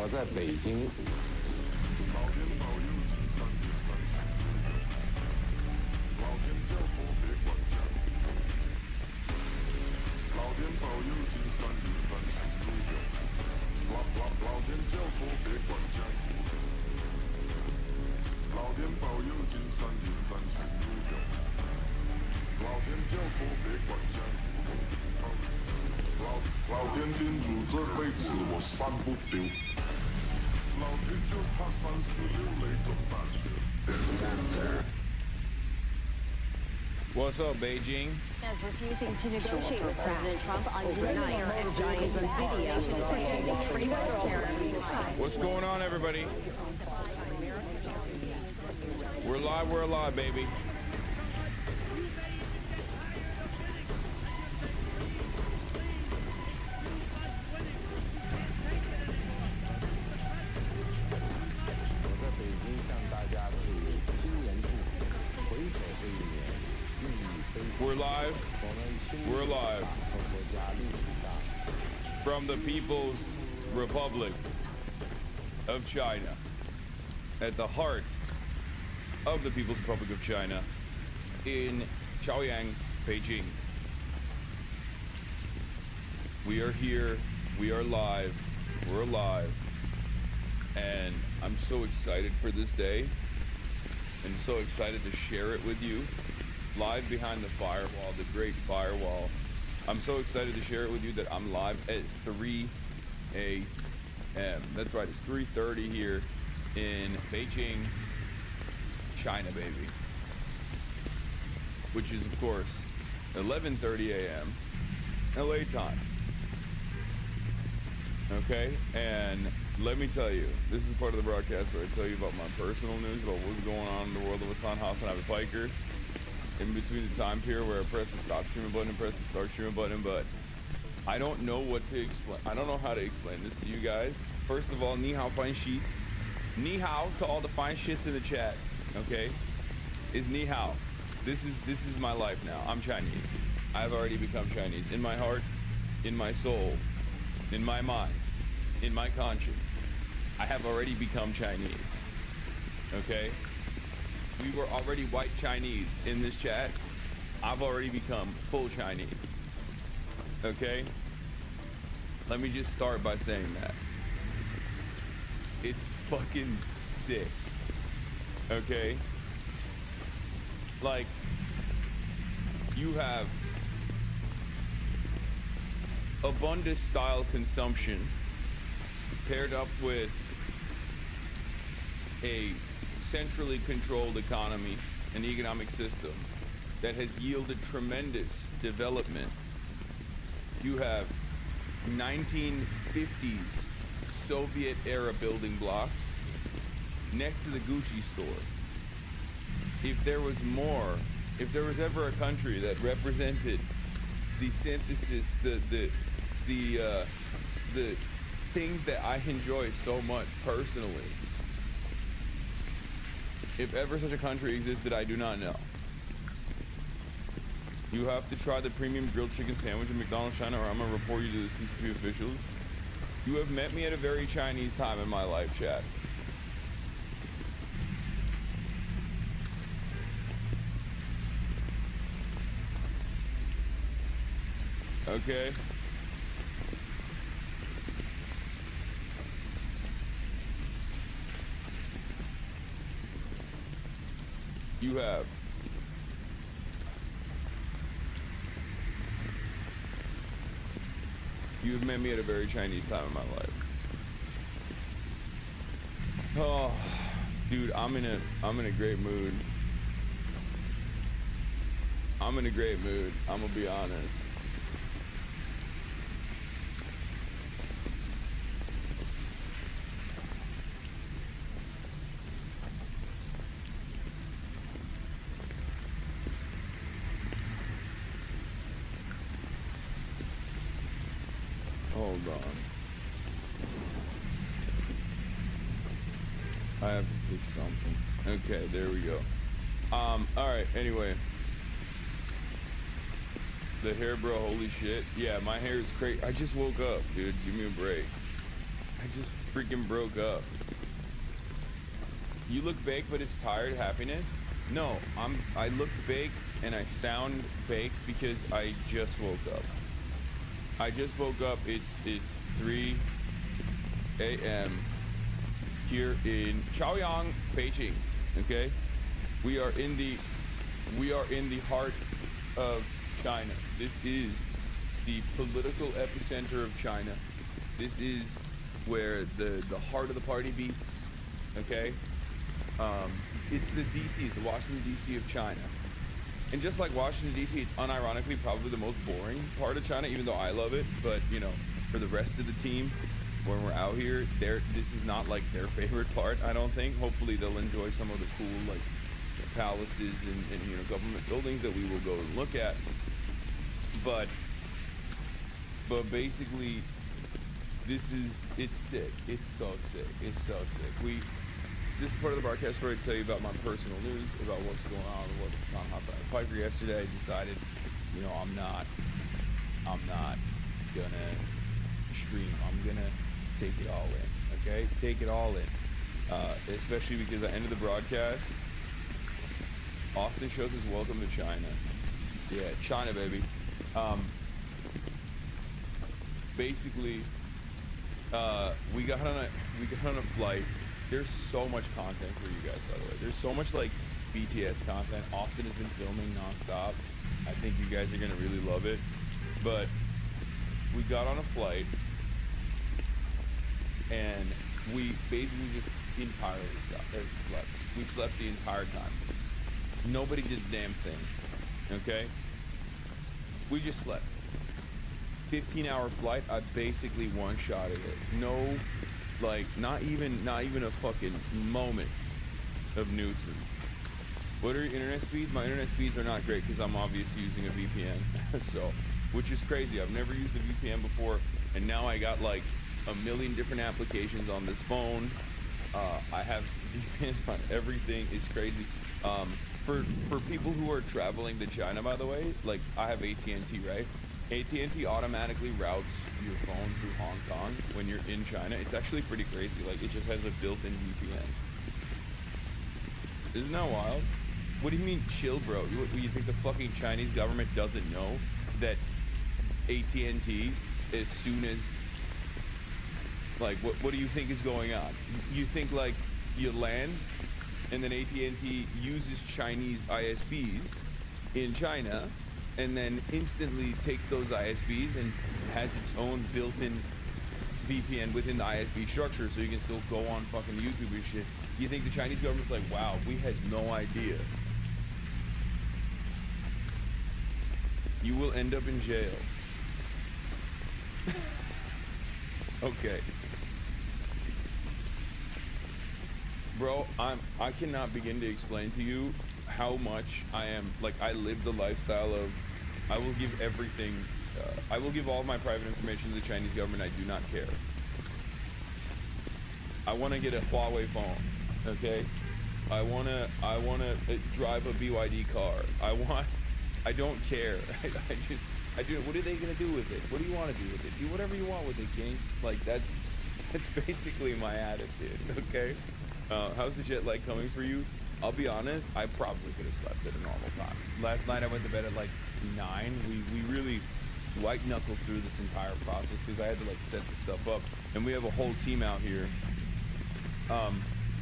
我在北京。老天保佑金山银山财路有，老天教唆别管江湖，老天保佑金山银山财路有，老天教唆别管江湖，老天保佑金山银山财路有，老天教唆别管江湖，老天叮嘱这辈子我三不丢。老天就怕346雷中大学。 What's up, Beijing? Is refusing to negotiate with President Trump on tonight and giant video suggesting U.S. terrorists. What's going on, everybody? We're alive, baby. We're live. We're live. From the People's Republic of China. At the heart of the People's Republic of China in Chaoyang, Beijing. We are here. We are live. We're alive. And I'm so excited for this day. And so excited to share it with you. Live behind the firewall, the great firewall. I'm so excited to share it with you that I'm live at 3 a.m. That's right, it's 3:30 here in Beijing, China, baby. Which is, of course, 11:30 a.m. LA time. Okay, and let me tell you, this is part of the broadcast where I tell you about my personal news, about what's going on in the world of Hasanabi Piker. In between the time period where I press the stop streaming button and press the start streaming button, but I don't know what to explain. I don't know how to explain this to you guys. First of all, ni hao fine sheets. Ni hao to all the fine shits in the chat, okay? Is ni hao. This is my life now. I'm Chinese. I've already become Chinese. In my heart, in my soul, in my mind, in my conscience. I have already become Chinese, okay? We were already white Chinese in this chat. I've already become full Chinese. Okay? Let me just start by saying that. It's fucking sick. Okay? Like, you have abundant style consumption paired up with a centrally controlled economy and economic system that has yielded tremendous development. You have 1950s Soviet era building blocks next to the Gucci store. If there was ever a country that represented the synthesis, the things that I enjoy so much personally, if ever such a country existed, I do not know. You have to try the premium grilled chicken sandwich at McDonald's China, or I'm gonna report you to the CCP officials. You have met me at a very Chinese time in my life, chat. Okay. You have. You have met me at a very Chinese time in my life. Oh, dude, I'm in a great mood. I'm in a great mood. I'm gonna be honest. Hold on. I have to fix something. Okay, there we go. Alright, anyway. The hair, bro, holy shit. Yeah, my hair is crazy. I just woke up, dude. Give me a break. I just freaking broke up. You look baked, but it's tired happiness. No, I look baked and I sound baked because I just woke up. I just woke up. It's 3 a.m. here in Chaoyang, Beijing. Okay, we are in the heart of China. This is the political epicenter of China. This is where the heart of the party beats. Okay, it's the DC, it's the Washington DC of China. And just like Washington DC, it's unironically probably the most boring part of China, even though I love it. But you know, for the rest of the team, when we're out here, this is not like their favorite part, I don't think. Hopefully they'll enjoy some of the cool like palaces and you know, government buildings that we will go and look at. But basically, it's sick. It's so sick. It's so sick. This is part of the broadcast where I tell you about my personal news, about what's going on with what's on Hasanabi Piker. Yesterday I decided, you know, I'm not gonna stream. I'm gonna take it all in, okay? Take it all in. Especially because at the end of the broadcast, Austin shows his welcome to China. Yeah, China, baby. Basically, we got on a flight. There's so much content for you guys, by the way. There's so much like BTS content. Austin has been filming nonstop. I think you guys are gonna really love it. But we got on a flight and we basically just entirely slept. We slept the entire time. Nobody did a damn thing. Okay? We just slept. 15-hour flight, I basically one-shotted it. No, like, not even a fucking moment of nuisance. What are your internet speeds? My internet speeds are not great because I'm obviously using a VPN. So, which is crazy. I've never used a VPN before, and now I got like a million different applications on this phone. I have VPNs on everything. It's crazy. For people who are traveling to China, by the way, like I have AT&T, right? AT&T automatically routes your phone through Hong Kong when you're in China. It's actually pretty crazy. Like it just has a built-in VPN. Isn't that wild? What do you mean chill, bro? You think the fucking Chinese government doesn't know that AT&T, as soon as, like, what do you think is going on? You think like you land and then AT&T uses Chinese ISPs in China and then instantly takes those ISPs and has its own built-in VPN within the ISP structure, so you can still go on fucking YouTube and shit. You think the Chinese government's like, wow, we had no idea. You will end up in jail. Okay. Bro, I cannot begin to explain to you how much I am, like, I live the lifestyle of, I will give everything, I will give all my private information to the Chinese government. I do not care. I want to get a Huawei phone, okay? I want to drive a BYD car. I don't care. I do. What are they going to do with it? What do you want to do with it? Do whatever you want with it, gang. Like, that's basically my attitude, okay? How's the jet lag coming for you? I'll be honest, I probably could have slept at a normal time. Last night I went to bed at like 9. We really white knuckled through this entire process because I had to like set the stuff up. And we have a whole team out here.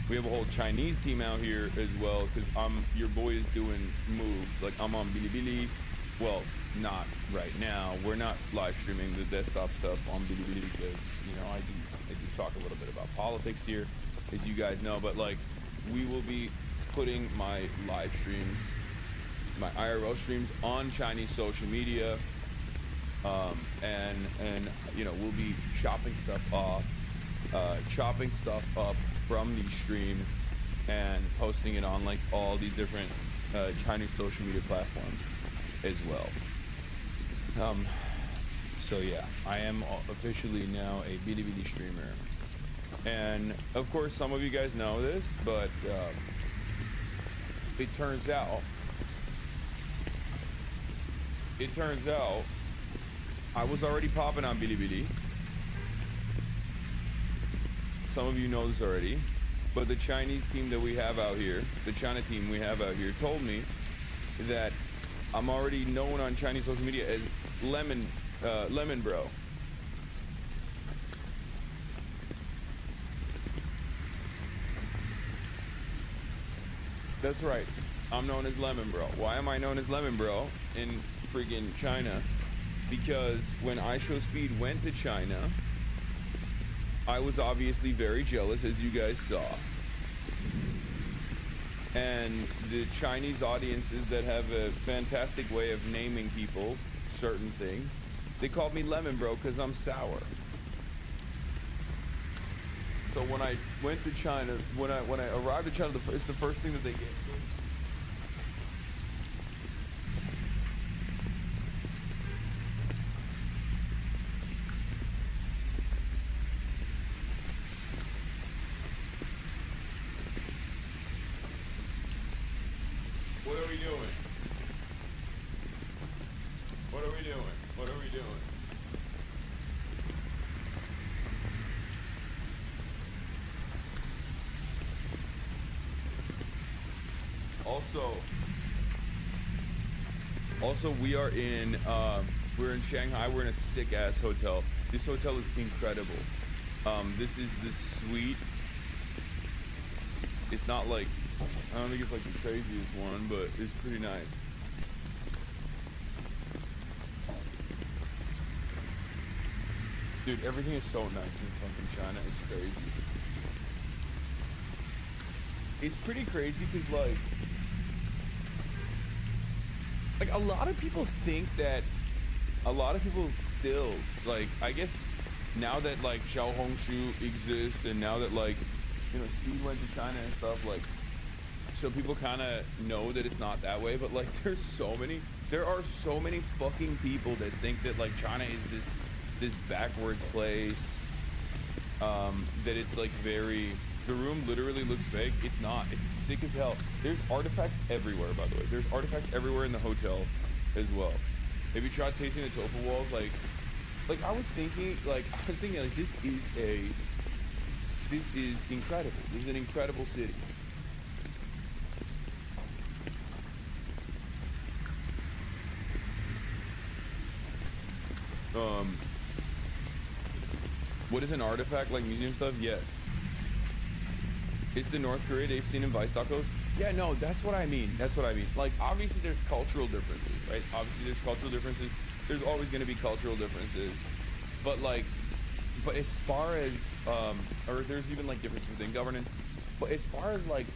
We have a whole Chinese team out here as well because your boy is doing moves. Like I'm on Bilibili. Well, not right now. We're not live streaming the desktop stuff on Bilibili because, you know, I do talk a little bit about politics here, as you guys know. But like, we will be putting my live streams, my IRL streams on Chinese social media, and you know, we'll be chopping stuff up from these streams and posting it on like all these different Chinese social media platforms as well. So yeah, I am officially now a Bilibili streamer, and of course some of you guys know this, but it turns out I was already popping on Bilibili. some of you know this already, but the Chinese team that we have out here, the China team we have out here, told me that I'm already known on Chinese social media as Lemon Bro. That's right. I'm known as Lemon Bro. Why am I known as Lemon Bro in friggin' China? Because when iShowSpeed went to China, I was obviously very jealous, as you guys saw. And the Chinese audiences that have a fantastic way of naming people certain things, they called me Lemon Bro because I'm sour. So when I went to China, when I arrived in China, it's the first thing that they gave me. What are we doing? What are we doing? What are we doing? Also, we are in we're in Shanghai. We're in a sick ass hotel. This hotel is incredible. This is the suite. It's not like, I don't think it's like the craziest one, but it's pretty nice. Dude, everything is so nice in fucking China. It's crazy. It's pretty crazy because like a lot of people think that, a lot of people still, like, I guess now that like Xiaohongshu exists and now that like, you know, Speed went to China and stuff, like, so people kind of know that it's not that way, but like there are so many fucking people that think that like China is this backwards place, that it's like very, the room literally looks fake. It's not. It's sick as hell. There's artifacts everywhere, by the way. There's artifacts everywhere in the hotel as well. Have you tried tasting the tofu walls? Like I was thinking like this is incredible. This is an incredible city. What is an artifact, like museum stuff? Yes. It's the North Korea they've seen in Vice tacos. Yeah, no, that's what I mean. That's what I mean. Like, obviously there's cultural differences, right? Obviously there's cultural differences. There's always going to be cultural differences. But as far as, or there's even like differences within governance. But as far as like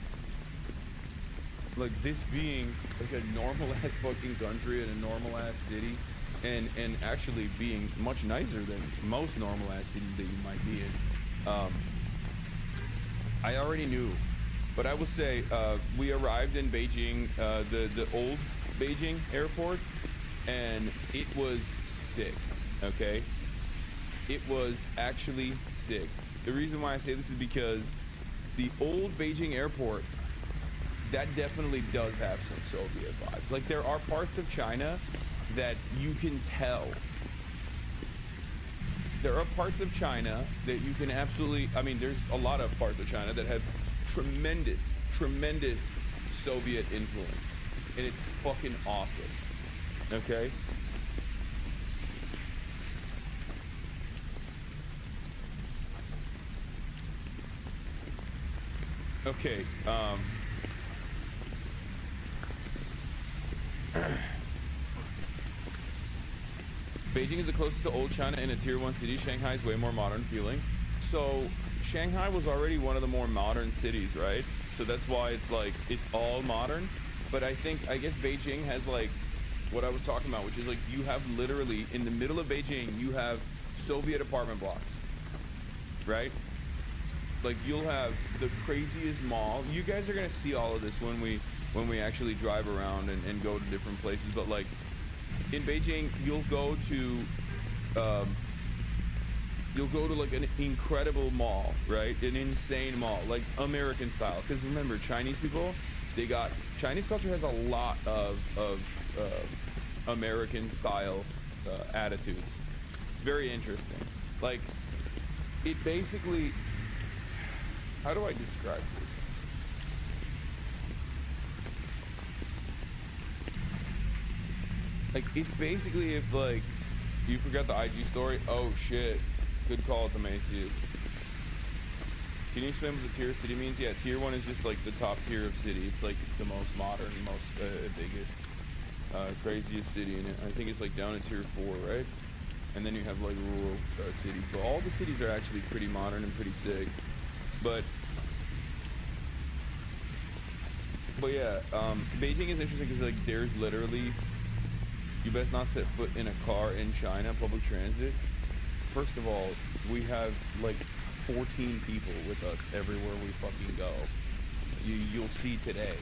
this being like a normal ass fucking country and a normal ass city, and actually being much nicer than most normal ass cities that you might be in, I already knew. But I will say, we arrived in Beijing, the old Beijing airport, and it was sick, okay? It was actually sick. The reason why I say this is because the old Beijing airport, that definitely does have some Soviet vibes. Like, there are parts of China that you can tell. There are parts of China that you can absolutely, I mean, there's a lot of parts of China that have tremendous Soviet influence, and it's fucking awesome, okay? Okay, Beijing is the closest to old China in a tier 1 city. Shanghai is way more modern feeling. So Shanghai was already one of the more modern cities, right? So that's why it's like, it's all modern. But I guess Beijing has like what I was talking about, which is like, you have literally in the middle of Beijing, you have Soviet apartment blocks, right? Like, you'll have the craziest mall. You guys are gonna see all of this when we actually drive around and go to different places. But like in Beijing, you'll go to like an incredible mall, right? An insane mall, like American style. Because remember, Chinese people, Chinese culture has a lot of American style attitudes. It's very interesting. Like, it basically, how do I describe this? Like, it's basically if, like, you forgot the IG story. Oh, shit. Good call, Demasius. Can you explain what the tier of city means? Yeah, tier 1 is just, like, the top tier of city. It's, like, the most modern, most biggest, craziest city in it. I think it's, like, down at tier 4, right? And then you have, like, rural cities. But all the cities are actually pretty modern and pretty sick. But yeah, Beijing is interesting because, like, there's literally... You best not set foot in a car in China, public transit. First of all, we have like 14 people with us everywhere we fucking go. You'll see today.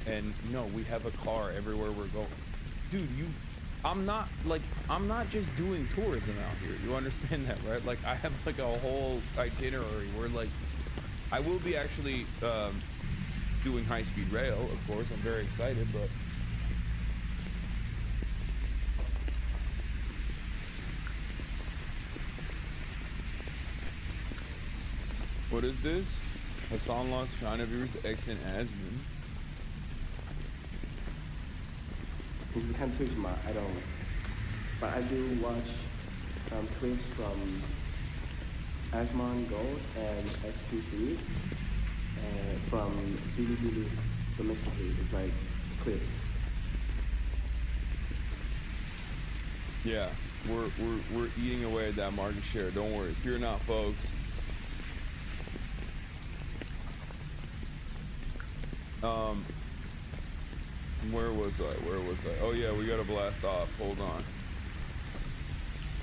And no, we have a car everywhere we're going. Dude, I'm not just doing tourism out here. You understand that, right? Like, I have like a whole itinerary where, like, I will be actually doing high-speed rail, of course. I'm very excited, but what is this? Hasan lost China viewers to X and Asmin. This is kind of Twitch, I don't. But I do watch some clips from Asmon Gold and XQC and from CDB domestically. It's like clips. Yeah, we're eating away at that market share. Don't worry. Fear not, folks. Where was I? Oh yeah, we gotta blast off. Hold on.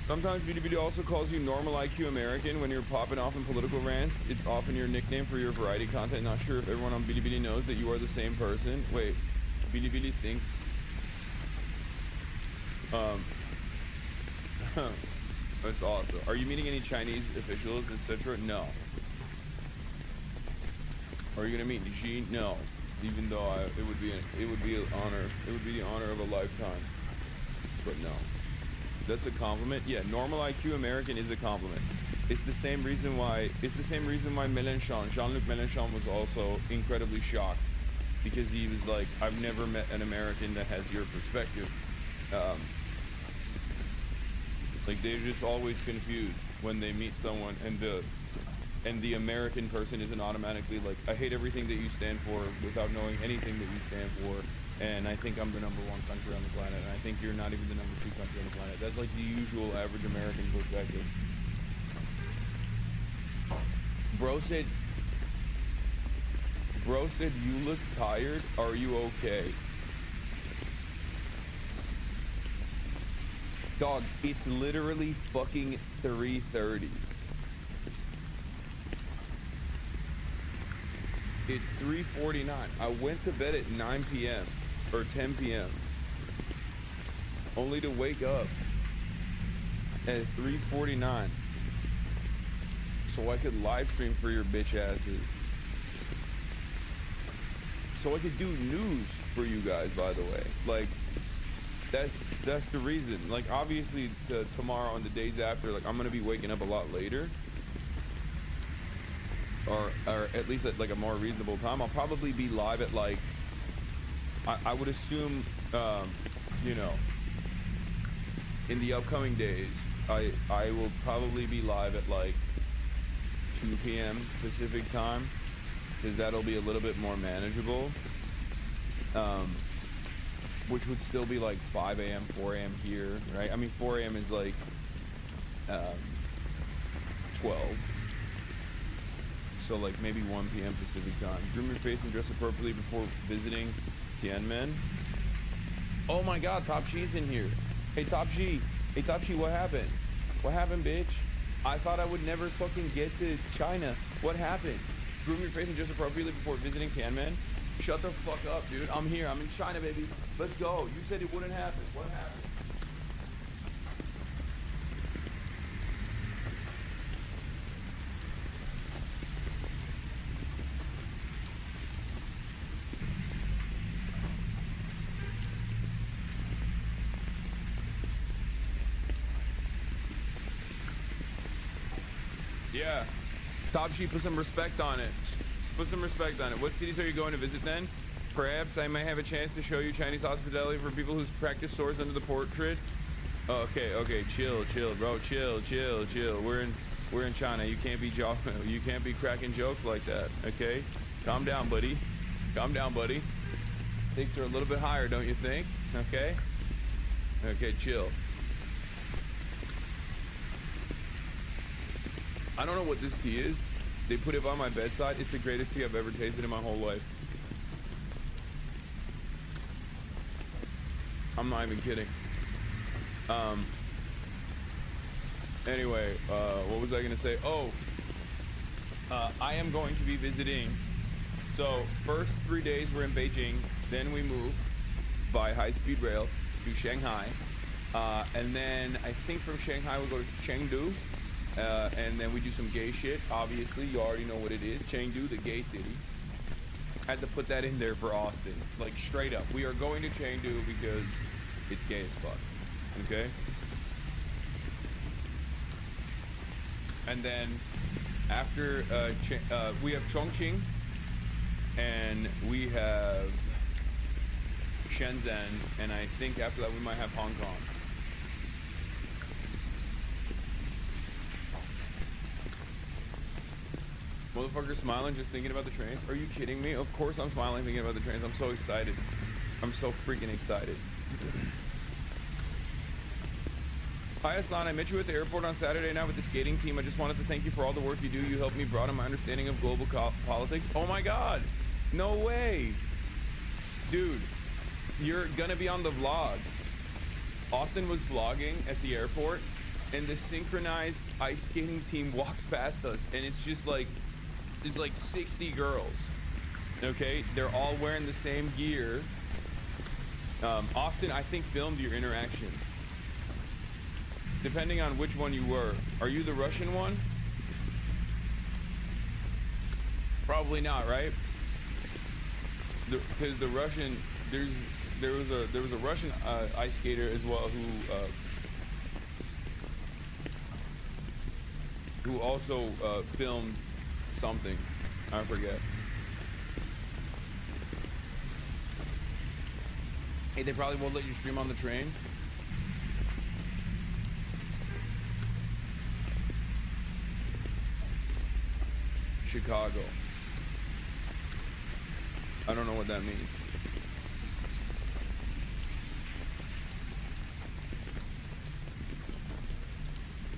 Sometimes BDBD also calls you normal IQ American when you're popping off in political rants. It's often your nickname for your variety content. Not sure if everyone on BDBD knows that you are the same person. Wait, BDBD thinks... That's awesome. Are you meeting any Chinese officials, etc.? No. Are you gonna meet Xi? No. Even though it would be an honor. It would be the honor of a lifetime. But no. That's a compliment. Yeah, normal IQ American is a compliment. It's the same reason why Mélenchon, Jean-Luc Mélenchon, was also incredibly shocked, because he was like, I've never met an American that has your perspective. Like, they're just always confused when they meet someone and the American person isn't automatically like, I hate everything that you stand for without knowing anything that you stand for, and I think I'm the #1 country on the planet, and I think you're not even the #2 country on the planet. That's like the usual average American perspective. Bro said, you look tired. Are you okay? Dog, it's literally fucking 3:30. It's 3:49. I went to bed at 9 p.m. or 10 p.m. only to wake up at 3:49 so I could live stream for your bitch asses. So I could do news for you guys, by the way. Like, that's the reason. Like, obviously tomorrow and the days after, like, I'm gonna be waking up a lot later. Or at least at like a more reasonable time. I'll probably be live at like, I would assume, you know, in the upcoming days, I will probably be live at like 2 p.m. Pacific time, because that'll be a little bit more manageable. Which would still be like 5 a.m., 4 a.m. here, right? I mean, 4 a.m. is like 12. So like maybe 1 p.m. Pacific time. Groom your face and dress appropriately before visiting TIENMEN. Oh my god, Top G's in here. Hey Top G. Hey Top G, what happened? What happened, bitch? I thought I would never fucking get to China. What happened? Groom your face and dress appropriately before visiting TIENMEN. Shut the fuck up, dude. I'm here. I'm in China, baby. Let's go. You said it wouldn't happen. What happened? Yeah. Top Sheep, put some respect on it. Put some respect on it. What cities are you going to visit then? Perhaps I may have a chance to show you Chinese hospitality for people who practice swords under the portrait. Oh, okay, chill, bro, chill. We're in China. You can't be cracking jokes like that. Okay, calm down, buddy. Stakes are a little bit higher, don't you think? Okay, chill. I don't know what this tea is. They put it by my bedside. It's the greatest tea I've ever tasted in my whole life. I'm not even kidding. Anyway, what was I gonna say? Oh, I am going to be visiting. So first 3 days we're in Beijing, then we move by high-speed rail to Shanghai, and then I think from Shanghai we'll go to Chengdu, and then we do some gay shit. Obviously, you already know what it is. Chengdu, the gay city. Had to put that in there for Austin, like straight up. We are going to Chengdu because it's gay as fuck. Okay. And then after we have Chongqing, and we have Shenzhen, and I think after that we might have Hong Kong. Motherfucker smiling just thinking about the trains. Are you kidding me? Of course I'm smiling thinking about the trains. I'm so excited. I'm so freaking excited. Hi Hasan, I met you at the airport on Saturday night with the skating team. I just wanted to thank you for all the work you do. You helped me broaden my understanding of global politics. Oh my god. No way. Dude, you're gonna be on the vlog. Austin was vlogging at the airport, and the synchronized ice skating team walks past us, and it's just like, there's like 60 girls. Okay, they're all wearing the same gear. Austin, I think, filmed your interaction. Depending on which one you were. Are you the Russian one? Probably not, right? Because the Russian, there was a Russian ice skater as well who also filmed something. I forget. Hey, they probably won't let you stream on the train. Chicago. I don't know what that means.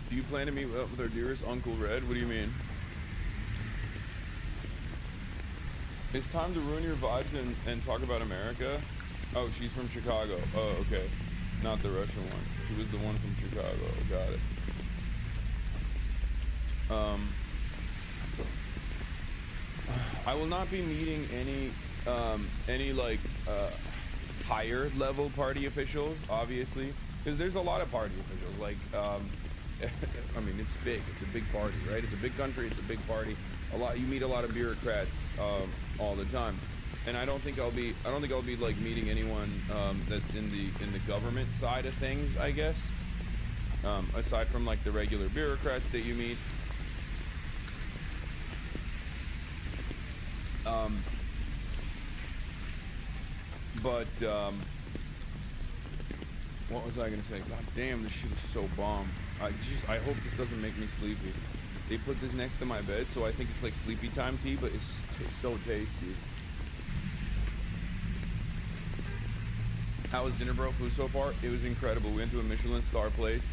Do you plan to meet up with our dearest Uncle Red? What do you mean? It's time to ruin your vibes and talk about America. Oh, she's from Chicago. Oh, okay. Not the Russian one. She was the one from Chicago. Got it. I will not be meeting any like higher level party officials, obviously, because there's a lot of party officials. Like, I mean, it's big. It's a big party, right? It's a big country. It's a big party. You meet a lot of bureaucrats all the time, and I don't think I'll be like meeting anyone that's in the government side of things, I guess. Aside from like the regular bureaucrats that you meet. What was I gonna say? God damn, this shit is so bomb. I hope this doesn't make me sleepy. They put this next to my bed, so I think it's like sleepy time tea, but it's so tasty. How was dinner, bro? Food so far? It was incredible. We went to a Michelin star place.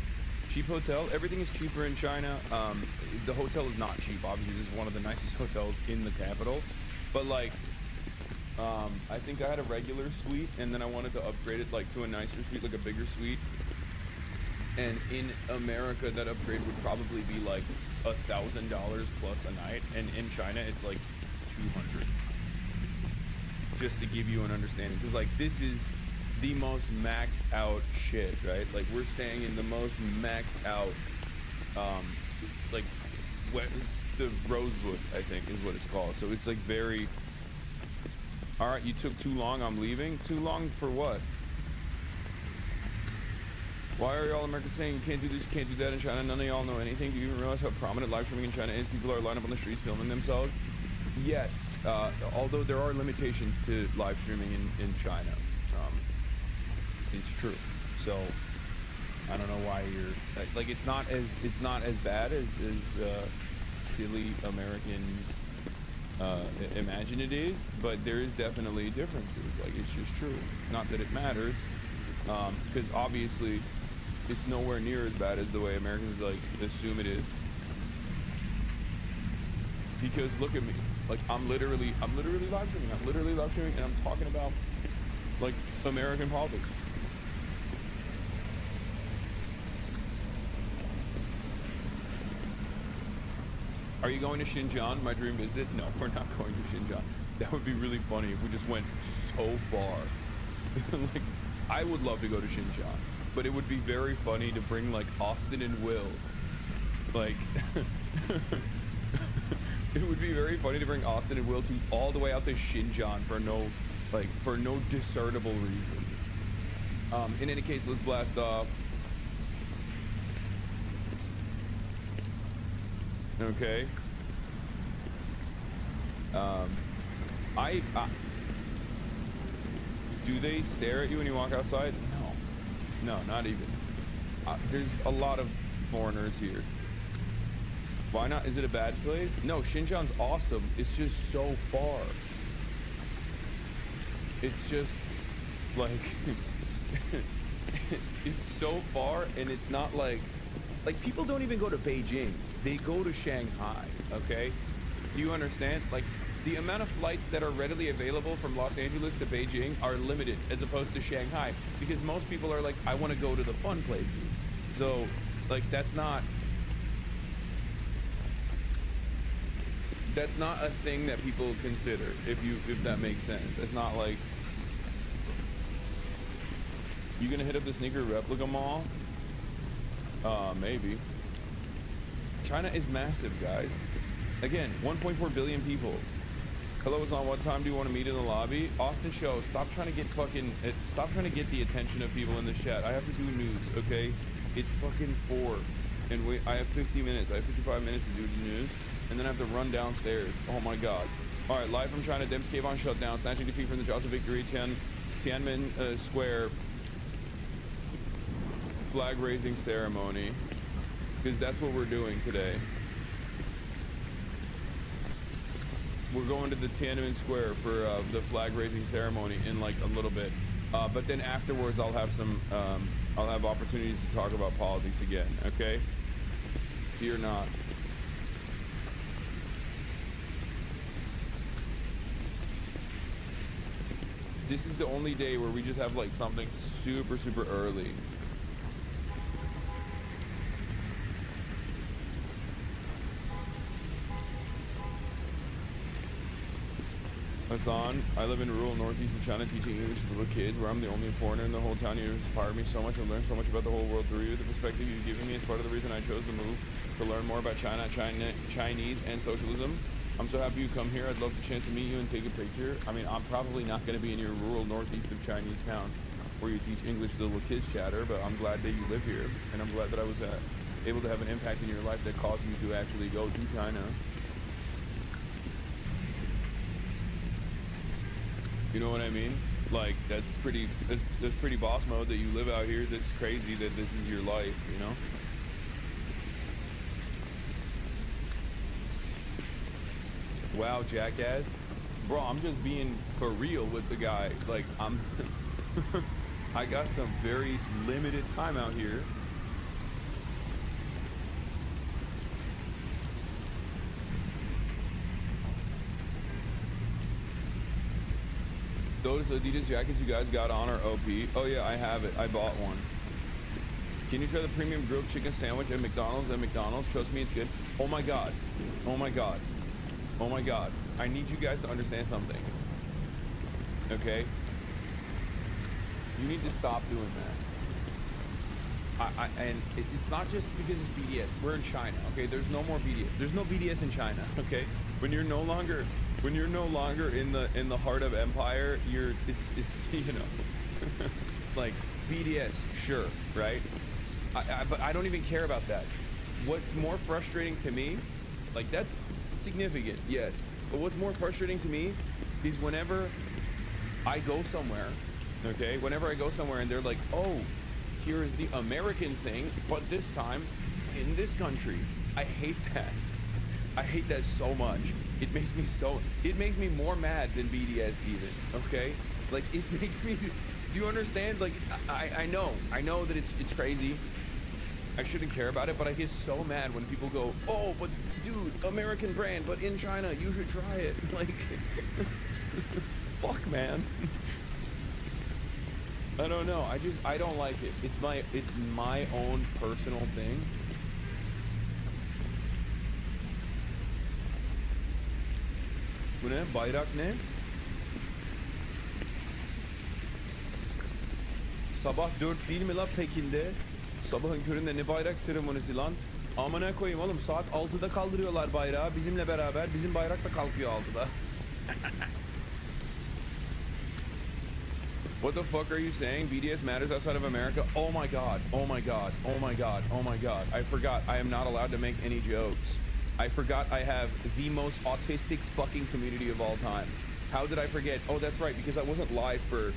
Cheap hotel. Everything is cheaper in China. The hotel is not cheap. Obviously, this is one of the nicest hotels in the capital. But like, I think I had a regular suite, and then I wanted to upgrade it like to a nicer suite, like a bigger suite. And in America, that upgrade would probably be like $1,000 plus a night, and in China, it's like 200. Just to give you an understanding, because like this is the most maxed out shit, right? Like we're staying in the most maxed out, like the Rosewood, I think is what it's called. So it's like very. All right, you took too long. I'm leaving. Too long for what? Why are y'all Americans saying you can't do this, you can't do that in China? None of y'all know anything. Do you even realize how prominent live streaming in China is? People are lined up on the streets filming themselves. Yes, although there are limitations to live streaming in China. It's true. So I don't know why you're like it's not as bad as silly Americans imagine it is, but there is definitely differences. Like, it's just true. Not that it matters, because obviously it's nowhere near as bad as the way Americans like assume it is. Because look at me, like I'm literally live streaming. I'm literally live streaming, and I'm talking about like American politics. Are you going to Xinjiang? My dream visit? No, we're not going to Xinjiang. That would be really funny if we just went so far. Like, I would love to go to Xinjiang, but it would be very funny to bring like Austin and Will. Like, it would be very funny to bring Austin and Will to all the way out to Xinjiang for no discernible reason. In any case, let's blast off. Okay. Do they stare at you when you walk outside? No, not even. There's a lot of foreigners here. Why not? Is it a bad place? No, Xinjiang's awesome. It's just so far. It's just like it's so far, and it's not like people don't even go to Beijing. They go to Shanghai, okay? Do you understand? Like, the amount of flights that are readily available from Los Angeles to Beijing are limited as opposed to Shanghai, because most people are like, I want to go to the fun places. So, like, that's not a thing that people consider, if that makes sense. It's not like, you gonna hit up the sneaker replica mall? Maybe. China is massive, guys. Again, 1.4 billion people. Hello, Hassan. What time do you want to meet in the lobby? Austin Show, stop trying to get the attention of people in the chat. I have to do news, okay? It's fucking 4, and wait, I have 50 minutes. I have 55 minutes to do the news, and then I have to run downstairs. Oh my god. All right, live from China. DEMS cave on shutdown. Snatching defeat from the jaws of victory. Tianmen Square flag raising ceremony. Because that's what we're doing today. We're going to the Tianmenmen Square for the flag raising ceremony in like a little bit. But then afterwards, I'll have opportunities to talk about politics again. Okay? Fear not. This is the only day where we just have like something super, super early. Hassan, I live in rural northeast of China teaching English to little kids, where I'm the only foreigner in the whole town. You've inspired me so much and learned so much about the whole world through you. The perspective you've given me is part of the reason I chose to move, to learn more about China, Chinese, and socialism. I'm so happy you come here. I'd love the chance to meet you and take a picture. I mean, I'm probably not going to be in your rural northeast of Chinese town where you teach English to little kids chatter, but I'm glad that you live here, and I'm glad that I was able to have an impact in your life that caused you to actually go to China. You know what I mean? Like, that's pretty boss mode that you live out here. That's crazy that this is your life, you know? Wow, jackass. Bro, I'm just being for real with the guy. Like, I got some very limited time out here. Those Adidas jackets you guys got on are OP. Oh yeah, I have it. I bought one. Can you try the premium grilled chicken sandwich at McDonald's? Trust me, it's good. Oh my god. Oh my god. Oh my god. I need you guys to understand something. Okay? You need to stop doing that. And it's not just because it's BDS. We're in China, okay? There's no more BDS. There's no BDS in China, okay? When you're no longer in the heart of empire, it's you know, like BDS, sure, right? But I don't even care about that. What's more frustrating to me, like that's significant, yes. But what's more frustrating to me is whenever I go somewhere, okay? Whenever I go somewhere and they're like, oh, here is the American thing, but this time in this country. I hate that. I hate that so much. It makes me more mad than BDS even, okay? Like it makes me, do you understand? Like I know that it's crazy. I shouldn't care about it, but I get so mad when people go, oh, but dude, American brand, but in China, you should try it. Like, fuck, man. I don't know. I don't like it. It's my own personal thing. Bu ne? Bayrak ne? Sabah 4 değil mi la Pekin'de? Sabahın köründe ne bayrak seremonisi lan? Amına koyayım oğlum, saat 6'da kaldırıyorlar bayrağı bizimle beraber. Bizim bayrak da kalkıyor 6'da. What the fuck are you saying? BDS matters outside of America? Oh my god, oh my god, oh my god, oh my god. I forgot I am not allowed to make any jokes. I forgot I have the most autistic fucking community of all time. How did I forget? Oh, that's right, because I wasn't live for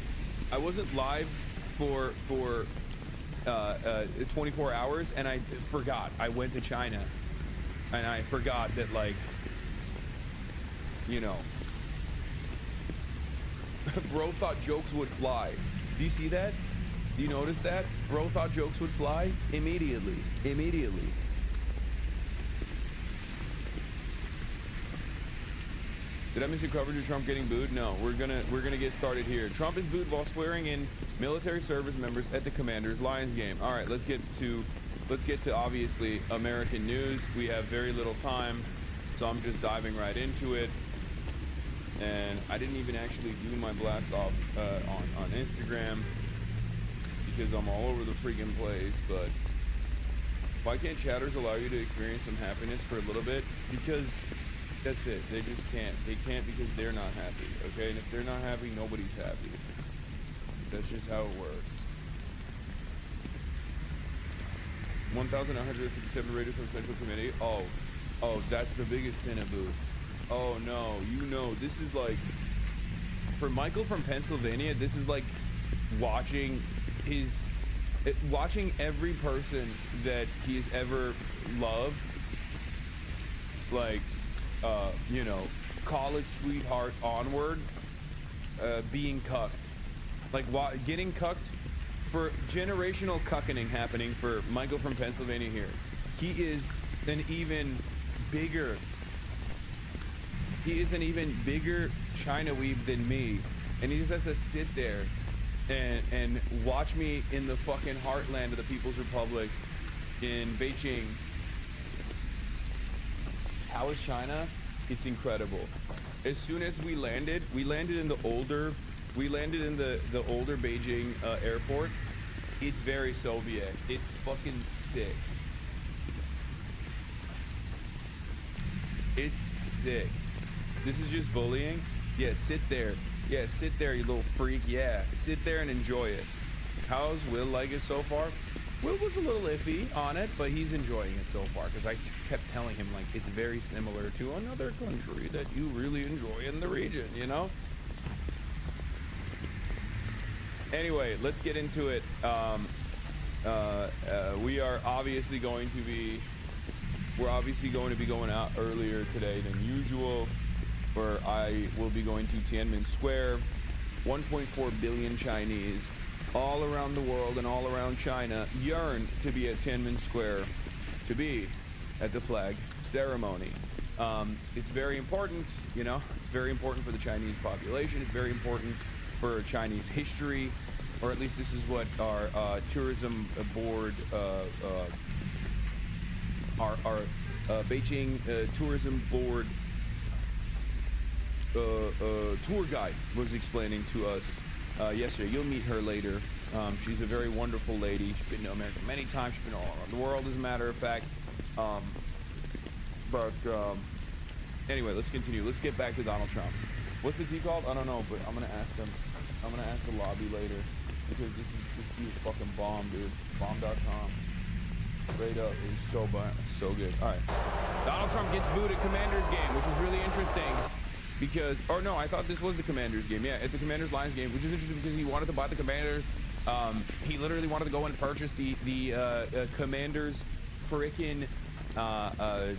24 hours, and I forgot I went to China, and I forgot that, like, you know, bro thought jokes would fly. Do you see that? Do you notice that? Bro thought jokes would fly immediately. Did I miss your coverage of Trump getting booed? No, we're gonna get started here. Trump is booed while swearing in military service members at the Commanders Lions game. All right, let's get to obviously American news. We have very little time, so I'm just diving right into it. And I didn't even actually do my blast off on Instagram because I'm all over the freaking place. But why can't chatters allow you to experience some happiness for a little bit? Because that's it. They just can't. They can't because they're not happy, okay? And if they're not happy, nobody's happy. That's just how it works. 1,157 rated from Central Committee. Oh, that's the biggest Cinnaboo. Oh no, you know, this is like, for Michael from Pennsylvania, this is like watching every person that he's ever loved, like, you know, college sweetheart onward, being cucked. Like, getting cucked, for generational cucking happening for Michael from Pennsylvania here. He is an even bigger China weeb than me, and he just has to sit there and watch me in the fucking heartland of the People's Republic in Beijing. How is China? It's incredible. As soon as we landed in the older Beijing airport. It's very Soviet. It's fucking sick. It's sick. This is just bullying. Yeah, sit there. Yeah, sit there, you little freak. Yeah, sit there and enjoy it. How's Will like it so far? Will was a little iffy on it, but he's enjoying it so far because I kept telling him, like, it's very similar to another country that you really enjoy in the region, you know? Anyway, let's get into it. We are obviously going to be going out earlier today than usual, where I will be going to Tiananmen Square. 1.4 billion Chinese all around the world and all around China yearn to be at Tiananmen Square, to be at the flag ceremony. It's very important, you know, it's very important for the Chinese population. It's very important for Chinese history, or at least this is what our tourism board, our Beijing tourism board tour guide was explaining to us yesterday. You'll meet her later. She's a very wonderful lady. She's been to America many times. She's been all around the world, as a matter of fact. Anyway, let's continue. Let's get back to Donald Trump. What's the tea called? I don't know, but I'm gonna ask them. I'm gonna ask the lobby later. because this dude's fucking bomb, dude. Bomb.com. Straight up, he's so good. All right, Donald Trump gets booed at Commanders game, which is really interesting because, or no, I thought this was the Commanders game. Yeah, it's the Commanders Lions game, which is interesting because he wanted to buy the Commanders. He literally wanted to go and purchase the Commanders frickin' the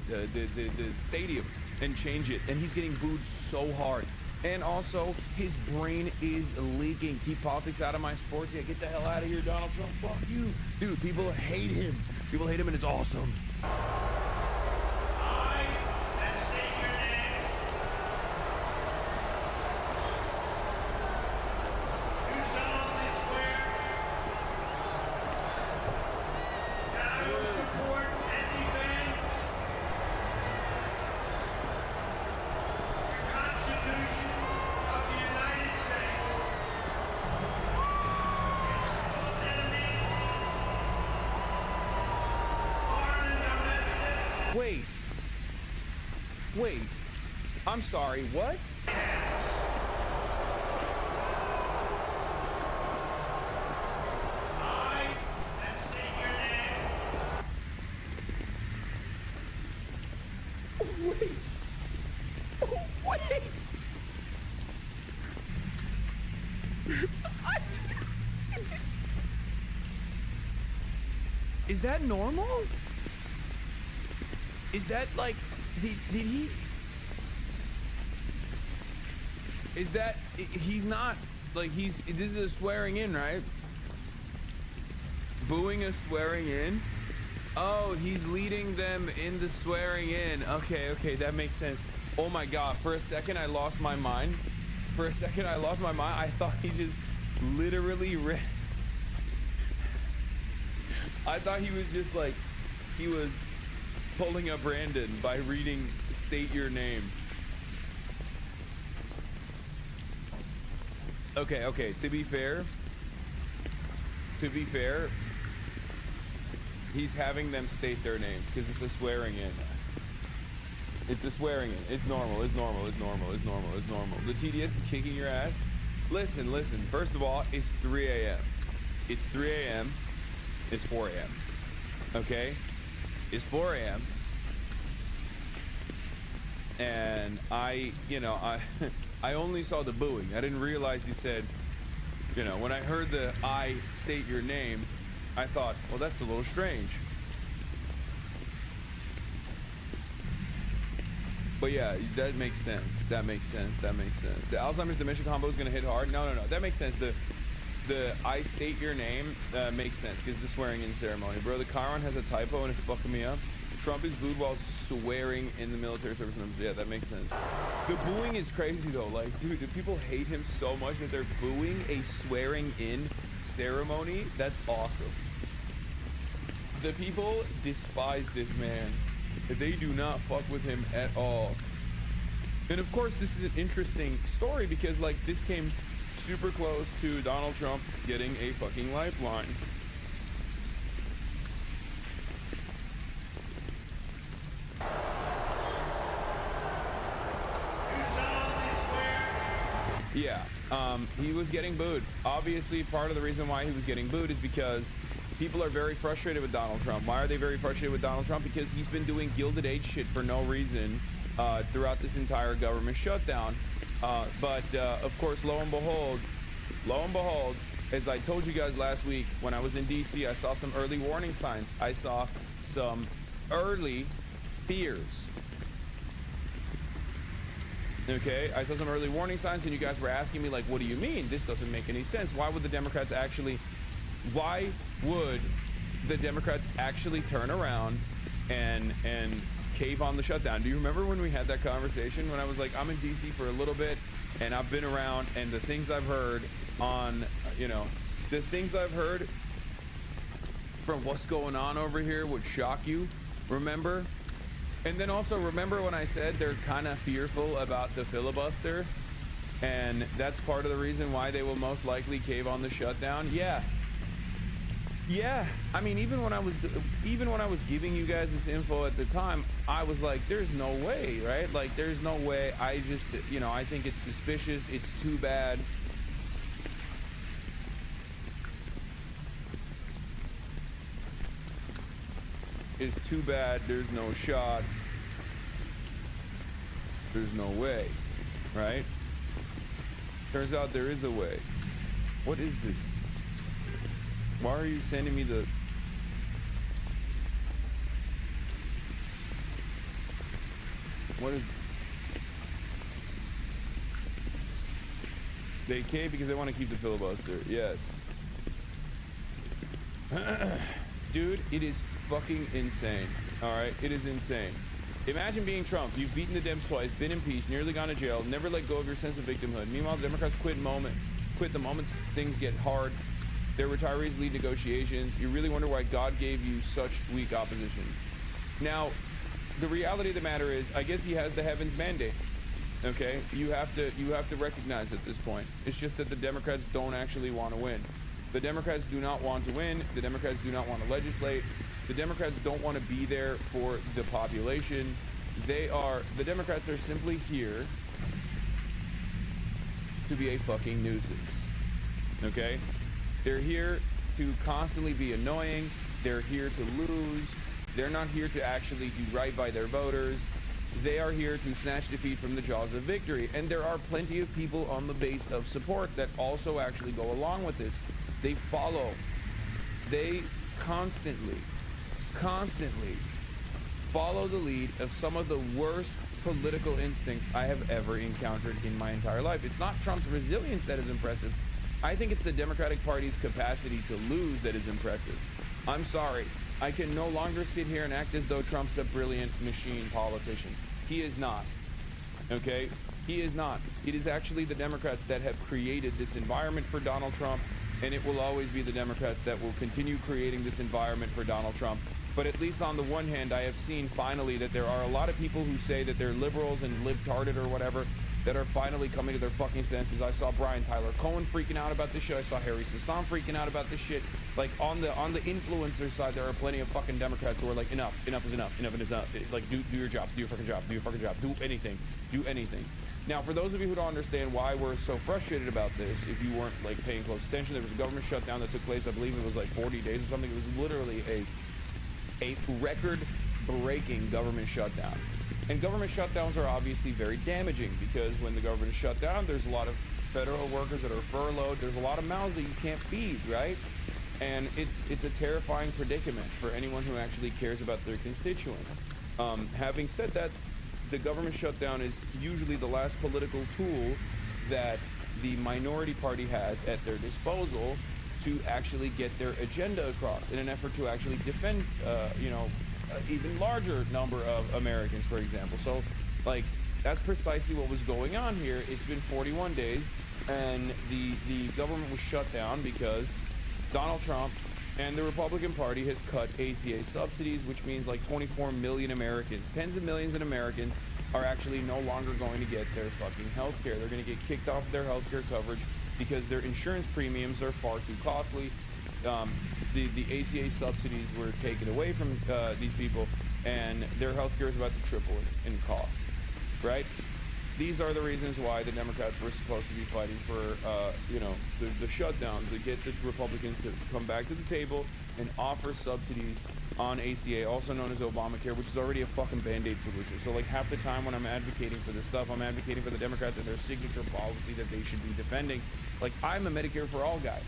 stadium and change it, and he's getting booed so hard. And also, his brain is leaking. Keep politics out of my sports. Yeah, get the hell out of here, Donald Trump. Fuck you. Dude, people hate him. People hate him, and it's awesome. I, and state your name, do solemnly swear that I will support and defend the Constitution of the United States against all enemies, foreign and domestic. Wait. I'm sorry, what? I, and state your name, Wait. Is that normal? Is that like, did he? Is that, he's not, like this is a swearing in, right? Booing a swearing in? Oh, he's leading them in the swearing in. Okay, that makes sense. Oh my God, for a second I lost my mind. I thought he just literally read. I thought he was just like, he was pulling up Brandon by reading state your name. Okay, to be fair, he's having them state their names because it's a swearing in. It's a swearing in. It's normal. The TDS is kicking your ass. Listen. First of all, it's 3 a.m. It's 3 a.m. It's 4 a.m. Okay? It's 4 a.m. And I only saw the booing. I didn't realize he said, when I heard the I state your name, I thought, well, that's a little strange. But yeah, that makes sense. The Alzheimer's dementia combo is gonna hit hard. No. That makes sense. The I state your name makes sense because it's a swearing in ceremony. Bro, the Chiron has a typo and it's fucking me up. Trump is booed while swearing in the military service members. Yeah, that makes sense. The booing is crazy though. Like, dude, people hate him so much that they're booing a swearing in ceremony. That's awesome. The people despise this man. They do not fuck with him at all. And of course, this is an interesting story because like this came super close to Donald Trump getting a fucking lifeline. Yeah, he was getting booed. Obviously, part of the reason why he was getting booed is because people are very frustrated with Donald Trump. Why are they very frustrated with Donald Trump? Because he's been doing Gilded Age shit for no reason throughout this entire government shutdown. But of course, lo and behold, as I told you guys last week, when I was in DC, I saw some early warning signs. I saw some early fears. Okay, I saw some early warning signs and you guys were asking me like, what do you mean? This doesn't make any sense. Why would the Democrats actually turn around and cave on the shutdown? Do you remember when we had that conversation when I was like, I'm in DC for a little bit and I've been around, and the things I've heard on, the things I've heard from what's going on over here would shock you, remember? And then also remember when I said they're kind of fearful about the filibuster, and that's part of the reason why they will most likely cave on the shutdown. Yeah. I mean, even when I was giving you guys this info at the time, I was like, there's no way, right? Like, there's no way. I just, I think it's suspicious. It's too bad. It's too bad there's no shot. There's no way, right? Turns out there is a way. What is this? Why are you sending me the... What is this? They came because they want to keep the filibuster. Yes. Dude, it is fucking insane. All right, it is insane. Imagine being Trump. You've beaten the Dems twice, been impeached, nearly gone to jail, never let go of your sense of victimhood. Meanwhile, the Democrats quit the moment things get hard. Their retirees lead negotiations. You really wonder why God gave you such weak opposition. Now, the reality of the matter is, I guess he has the heavens mandate. Okay, you have to recognize at this point. It's just that the Democrats don't actually want to win. The Democrats do not want to win. The Democrats do not want to legislate. The Democrats don't want to be there for the population. The Democrats are simply here to be a fucking nuisance. Okay? They're here to constantly be annoying. They're here to lose. They're not here to actually do right by their voters. They are here to snatch defeat from the jaws of victory. And there are plenty of people on the base of support that also actually go along with this. They follow. They constantly follow the lead of some of the worst political instincts I have ever encountered in my entire life. It's not Trump's resilience that is impressive. I think it's the Democratic Party's capacity to lose that is impressive. I'm sorry. I can no longer sit here and act as though Trump's a brilliant machine politician. He is not. Okay? He is not. It is actually the Democrats that have created this environment for Donald Trump, and it will always be the Democrats that will continue creating this environment for Donald Trump. But at least on the one hand, I have seen finally that there are a lot of people who say that they're liberals and libtarded or whatever that are finally coming to their fucking senses. I saw Brian Tyler Cohen freaking out about this shit. I saw Harry Hassan freaking out about this shit. Like on the influencer side, there are plenty of fucking Democrats who are like, enough is enough. Like do your job, do your fucking job, do anything. Now, for those of you who don't understand why we're so frustrated about this, if you weren't like paying close attention, there was a government shutdown that took place. I believe it was like 40 days or something. It was literally a record-breaking government shutdown. And government shutdowns are obviously very damaging because when the government is shut down, there's a lot of federal workers that are furloughed. There's a lot of mouths that you can't feed, right? And it's a terrifying predicament for anyone who actually cares about their constituents. Having said that, the government shutdown is usually the last political tool that the minority party has at their disposal to actually get their agenda across in an effort to actually defend, even larger number of Americans, for example. So, like, that's precisely what was going on here. It's been 41 days, and the government was shut down because Donald Trump and the Republican Party has cut ACA subsidies, which means like 24 million Americans, tens of millions of Americans are actually no longer going to get their fucking health care. They're going to get kicked off their health care coverage because their insurance premiums are far too costly. The ACA subsidies were taken away from these people, and their health care is about to triple in cost, right? These are the reasons why the Democrats were supposed to be fighting for, the shutdown, to get the Republicans to come back to the table and offer subsidies on ACA, also known as Obamacare, which is already a fucking Band-Aid solution. So like half the time when I'm advocating for this stuff, I'm advocating for the Democrats and their signature policy that they should be defending. Like, I'm a Medicare for All guy.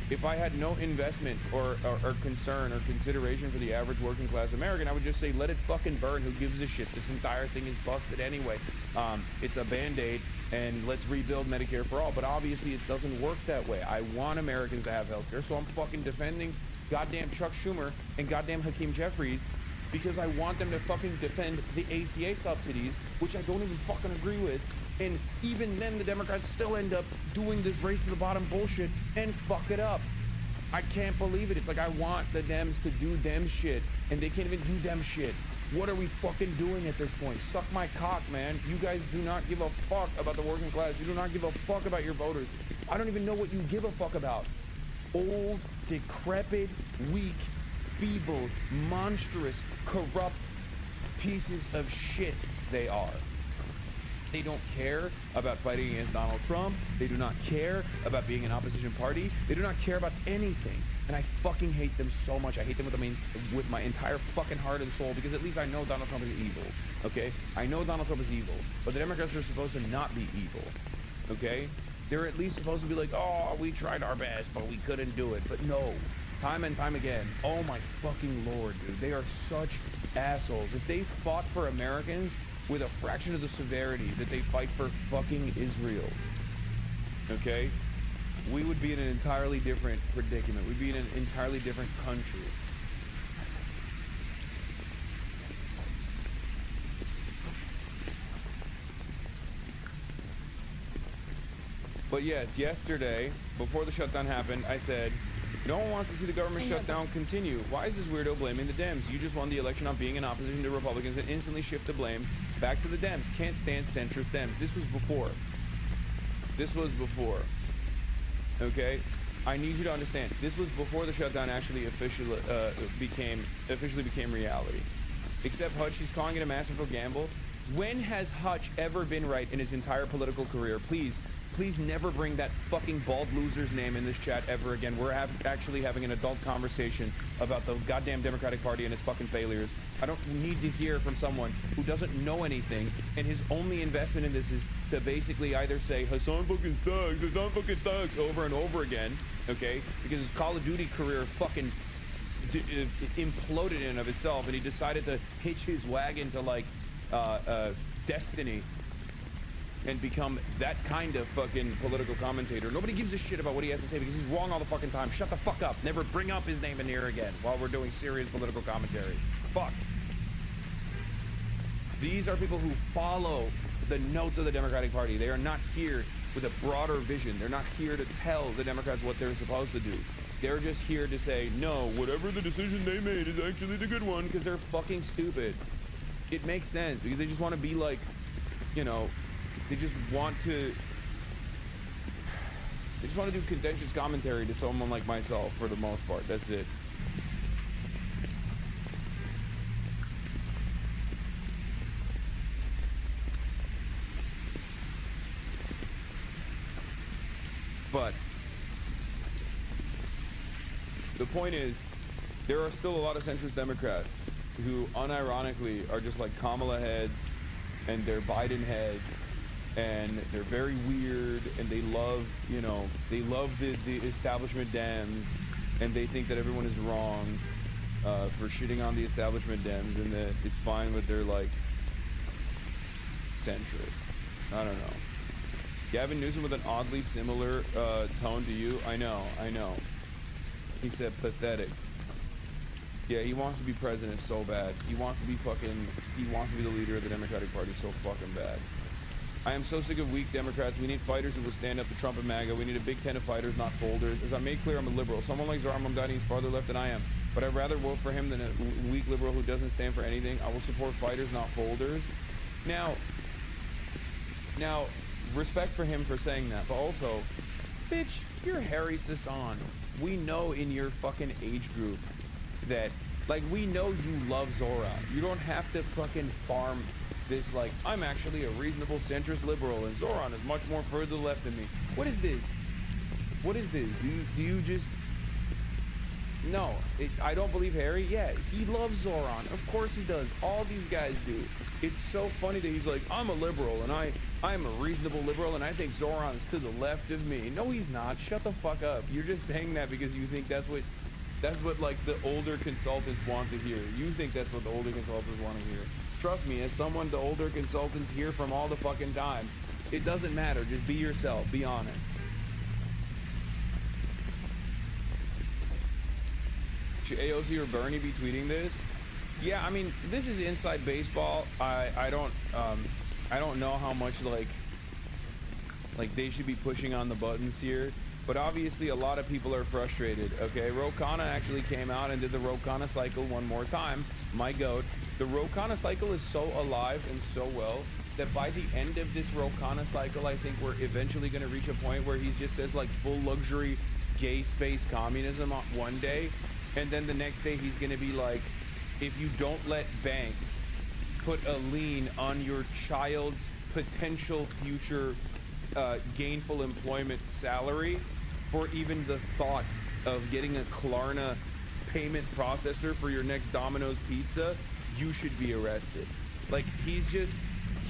If I had no investment or concern or consideration for the average working class American, I would just say, let it fucking burn. Who gives a shit? This entire thing is busted anyway. It's a Band-Aid, and let's rebuild Medicare for all. But obviously it doesn't work that way. I want Americans to have health care, so I'm fucking defending goddamn Chuck Schumer and goddamn Hakeem Jeffries because I want them to fucking defend the ACA subsidies, which I don't even fucking agree with. And even then, the Democrats still end up doing this race to the bottom bullshit and fuck it up. I can't believe it. It's like I want the Dems to do Dems shit, and they can't even do Dems shit. What are we fucking doing at this point? Suck my cock, man. You guys do not give a fuck about the working class. You do not give a fuck about your voters. I don't even know what you give a fuck about. Old, decrepit, weak, feeble, monstrous, corrupt pieces of shit they are. They don't care about fighting against Donald Trump. They do not care about being an opposition party. They do not care about anything. And I fucking hate them so much. I hate them with my entire fucking heart and soul, because at least I know Donald Trump is evil, okay? I know Donald Trump is evil, but the Democrats are supposed to not be evil, okay? They're at least supposed to be like, oh, we tried our best, but we couldn't do it. But no, time and time again, oh my fucking Lord, dude, they are such assholes. If they fought for Americans with a fraction of the severity that they fight for fucking Israel, okay, we would be in an entirely different predicament. We'd be in an entirely different country. But yes, yesterday, before the shutdown happened, I said, no one wants to see the government shutdown continue. Why is this weirdo blaming the DEMS? You just won the election on being in opposition to Republicans and instantly shift the blame back to the DEMS. Can't stand centrist DEMS. This was before. This was before. Okay? I need you to understand. This was before the shutdown actually officially became reality. Except Hutch, he's calling it a masterful gamble. When has Hutch ever been right in his entire political career? Please never bring that fucking bald loser's name in this chat ever again. We're actually having an adult conversation about the goddamn Democratic Party and its fucking failures. I don't need to hear from someone who doesn't know anything, and his only investment in this is to basically either say Hasan fucking thugs over and over again, okay? Because his Call of Duty career fucking imploded in and of itself, and he decided to hitch his wagon to like Destiny and become that kind of fucking political commentator. Nobody gives a shit about what he has to say because he's wrong all the fucking time. Shut the fuck up. Never bring up his name in here again while we're doing serious political commentary. Fuck. These are people who follow the notes of the Democratic Party. They are not here with a broader vision. They're not here to tell the Democrats what they're supposed to do. They're just here to say, no, whatever the decision they made is actually the good one, because they're fucking stupid. It makes sense because they just want to be like, you know, they just want to do contentious commentary to someone like myself for the most part. That's it. But the point is, there are still a lot of centrist Democrats who unironically are just like Kamala heads and they're Biden heads. And they're very weird, and they love, you know, they love the establishment Dems, and they think that everyone is wrong for shitting on the establishment Dems, and that it's fine with their, like, centrist. I don't know. Gavin Newsom with an oddly similar tone to you. I know. He said pathetic. Yeah, he wants to be president so bad. He wants to be the leader of the Democratic Party so fucking bad. I am so sick of weak Democrats. We need fighters who will stand up to Trump and MAGA. We need a big tent of fighters, not folders. As I made clear, I'm a liberal. Someone like Zohran Mamdani is farther left than I am. But I'd rather vote for him than a weak liberal who doesn't stand for anything. I will support fighters, not folders. Now, respect for him for saying that. But also, bitch, you're Harry Sasson. We know in your fucking age group that, like, we know you love Zohran. You don't have to fucking farm this, like, I'm actually a reasonable centrist liberal and Zohran is much more further left than me. What is this? What is this? Do you just... No, I don't believe Harry. Yeah, he loves Zohran. Of course he does. All these guys do. It's so funny that he's like, I'm a liberal and I'm a reasonable liberal and I think Zohran's to the left of me. No, he's not. Shut the fuck up. You're just saying that because you think that's what like the older consultants want to hear. You think that's what the older consultants want to hear. Trust me, as someone the older consultants hear from all the fucking time, it doesn't matter. Just be yourself. Be honest. Should AOC or Bernie be tweeting this? Yeah, I mean, this is inside baseball. I don't know how much like they should be pushing on the buttons here. But obviously a lot of people are frustrated. Okay, Ro Khanna actually came out and did the Ro Khanna cycle one more time. My goat. The Ro Khanna cycle is so alive and so well that by the end of this Ro Khanna cycle, I think we're eventually going to reach a point where he just says like full luxury gay space communism on one day. And then the next day he's going to be like, if you don't let banks put a lien on your child's potential future gainful employment salary for even the thought of getting a Klarna payment processor for your next Domino's pizza, you should be arrested. Like, he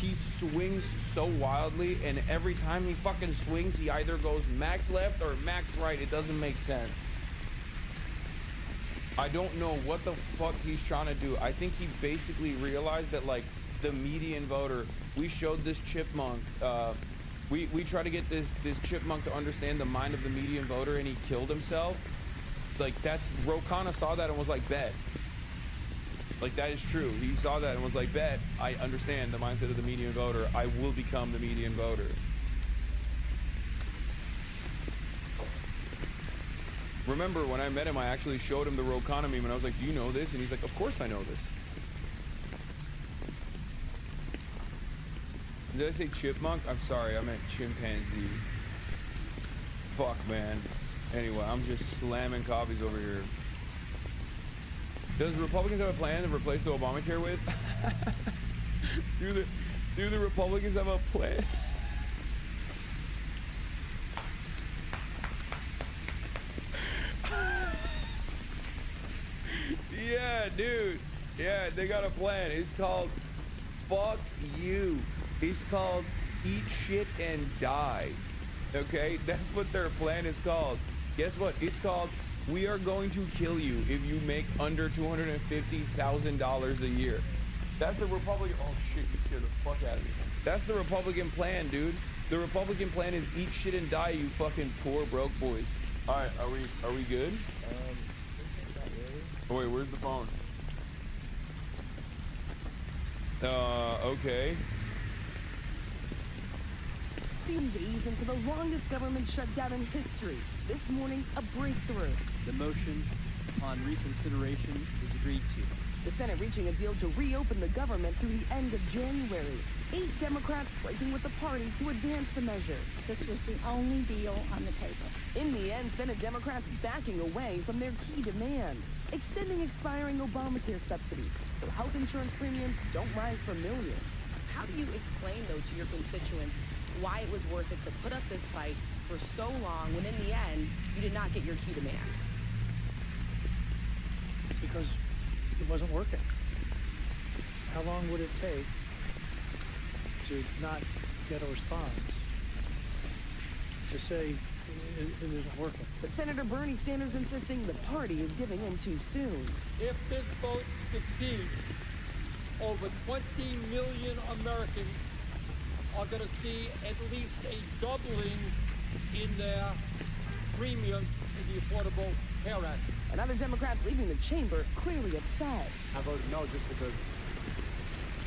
swings so wildly, and every time he fucking swings, he either goes max left or max right. It doesn't make sense. I don't know what the fuck he's trying to do. I think he basically realized that, like, the median voter, we showed this chipmunk, we try to get this chipmunk to understand the mind of the median voter, and he killed himself. Like, that's, Rokana saw that and was like, bet. Like, that is true. He saw that and was like, bet, I understand the mindset of the median voter. I will become the median voter. Remember, when I met him, I actually showed him the Rokana meme, and I was like, do you know this? And he's like, of course I know this. Did I say chipmunk? I'm sorry, I meant chimpanzee. Fuck, man. Anyway, I'm just slamming copies over here. Does the Republicans have a plan to replace the Obamacare with? do the Republicans have a plan? Yeah, dude. Yeah, they got a plan. It's called fuck you. It's called eat shit and die. Okay? That's what their plan is called. Guess what? It's called we are going to kill you if you make under $250,000 a year. That's the Republican. Oh shit, you scared the fuck out of me. That's the Republican plan, dude. The Republican plan is eat shit and die, you fucking poor broke boys. All right, are we good? Oh wait, where's the phone? Okay. 15 days into the longest government shutdown in history. This morning, a breakthrough. The motion on reconsideration is agreed to. The Senate reaching a deal to reopen the government through the end of January. 8 Democrats breaking with the party to advance the measure. This was the only deal on the table. In the end, Senate Democrats backing away from their key demand, extending expiring Obamacare subsidies so health insurance premiums don't rise for millions. How do you explain, though, to your constituents why it was worth it to put up this fight for so long when in the end you did not get your key demand? Because it wasn't working. How long would it take to not get a response to say it isn't working? But Senator Bernie Sanders insisting the party is giving in too soon. If this vote succeeds, over 20 million Americans are going to see at least a doubling in their premiums in the Affordable Care Act. And other Democrats leaving the chamber clearly upset. I voted no just because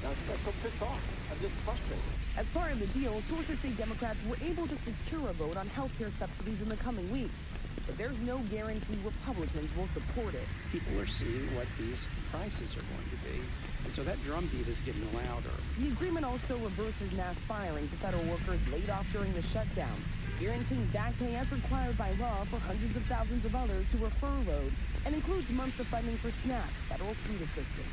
I'm so pissed off. I'm just frustrated. As part of the deal, sources say Democrats were able to secure a vote on health care subsidies in the coming weeks. But there's no guarantee Republicans will support it. People are seeing what these prices are going to be. And so that drumbeat is getting louder. The agreement also reverses mass firings of federal workers laid off during the shutdowns, guaranteeing back pay as required by law for hundreds of thousands of others who were furloughed, and includes months of funding for SNAP, federal food assistance.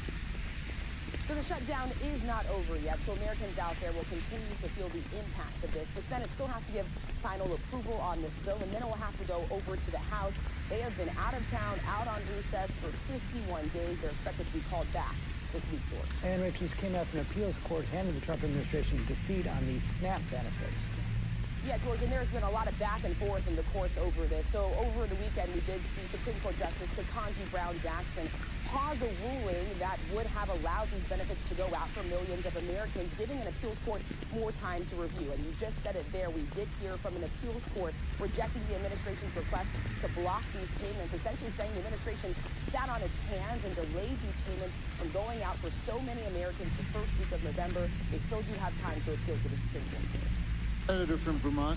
So the shutdown is not over yet, so Americans out there will continue to feel the impacts of this. The Senate still has to give final approval on this bill, and then it will have to go over to the House. They have been out of town, out on recess for 51 days. They're expected to be called back this week, George. And Rich, just came out from an appeals court handing the Trump administration defeat on these SNAP benefits. Yeah, George, and there's been a lot of back and forth in the courts over this. So over the weekend, we did see Supreme Court Justice Ketanji Brown Jackson pause a ruling that would have allowed these benefits to go out for millions of Americans, giving an appeals court more time to review. And you just said it there. We did hear from an appeals court rejecting the administration's request to block these payments, essentially saying the administration sat on its hands and delayed these payments from going out for so many Americans the first week of November. They still do have time to appeal to the Supreme Court. Senator from Vermont.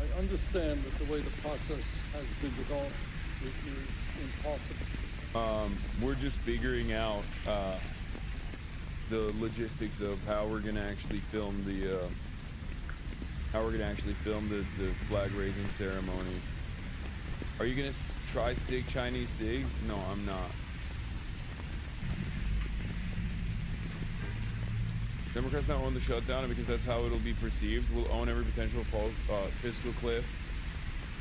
I understand that the way the process has been developed, it is impossible. We're just figuring out the logistics of how we're gonna actually film the flag raising ceremony. Are you gonna try Chinese SIG? No, I'm not. Democrats not own the shutdown, and because that's how it'll be perceived, will own every potential fiscal cliff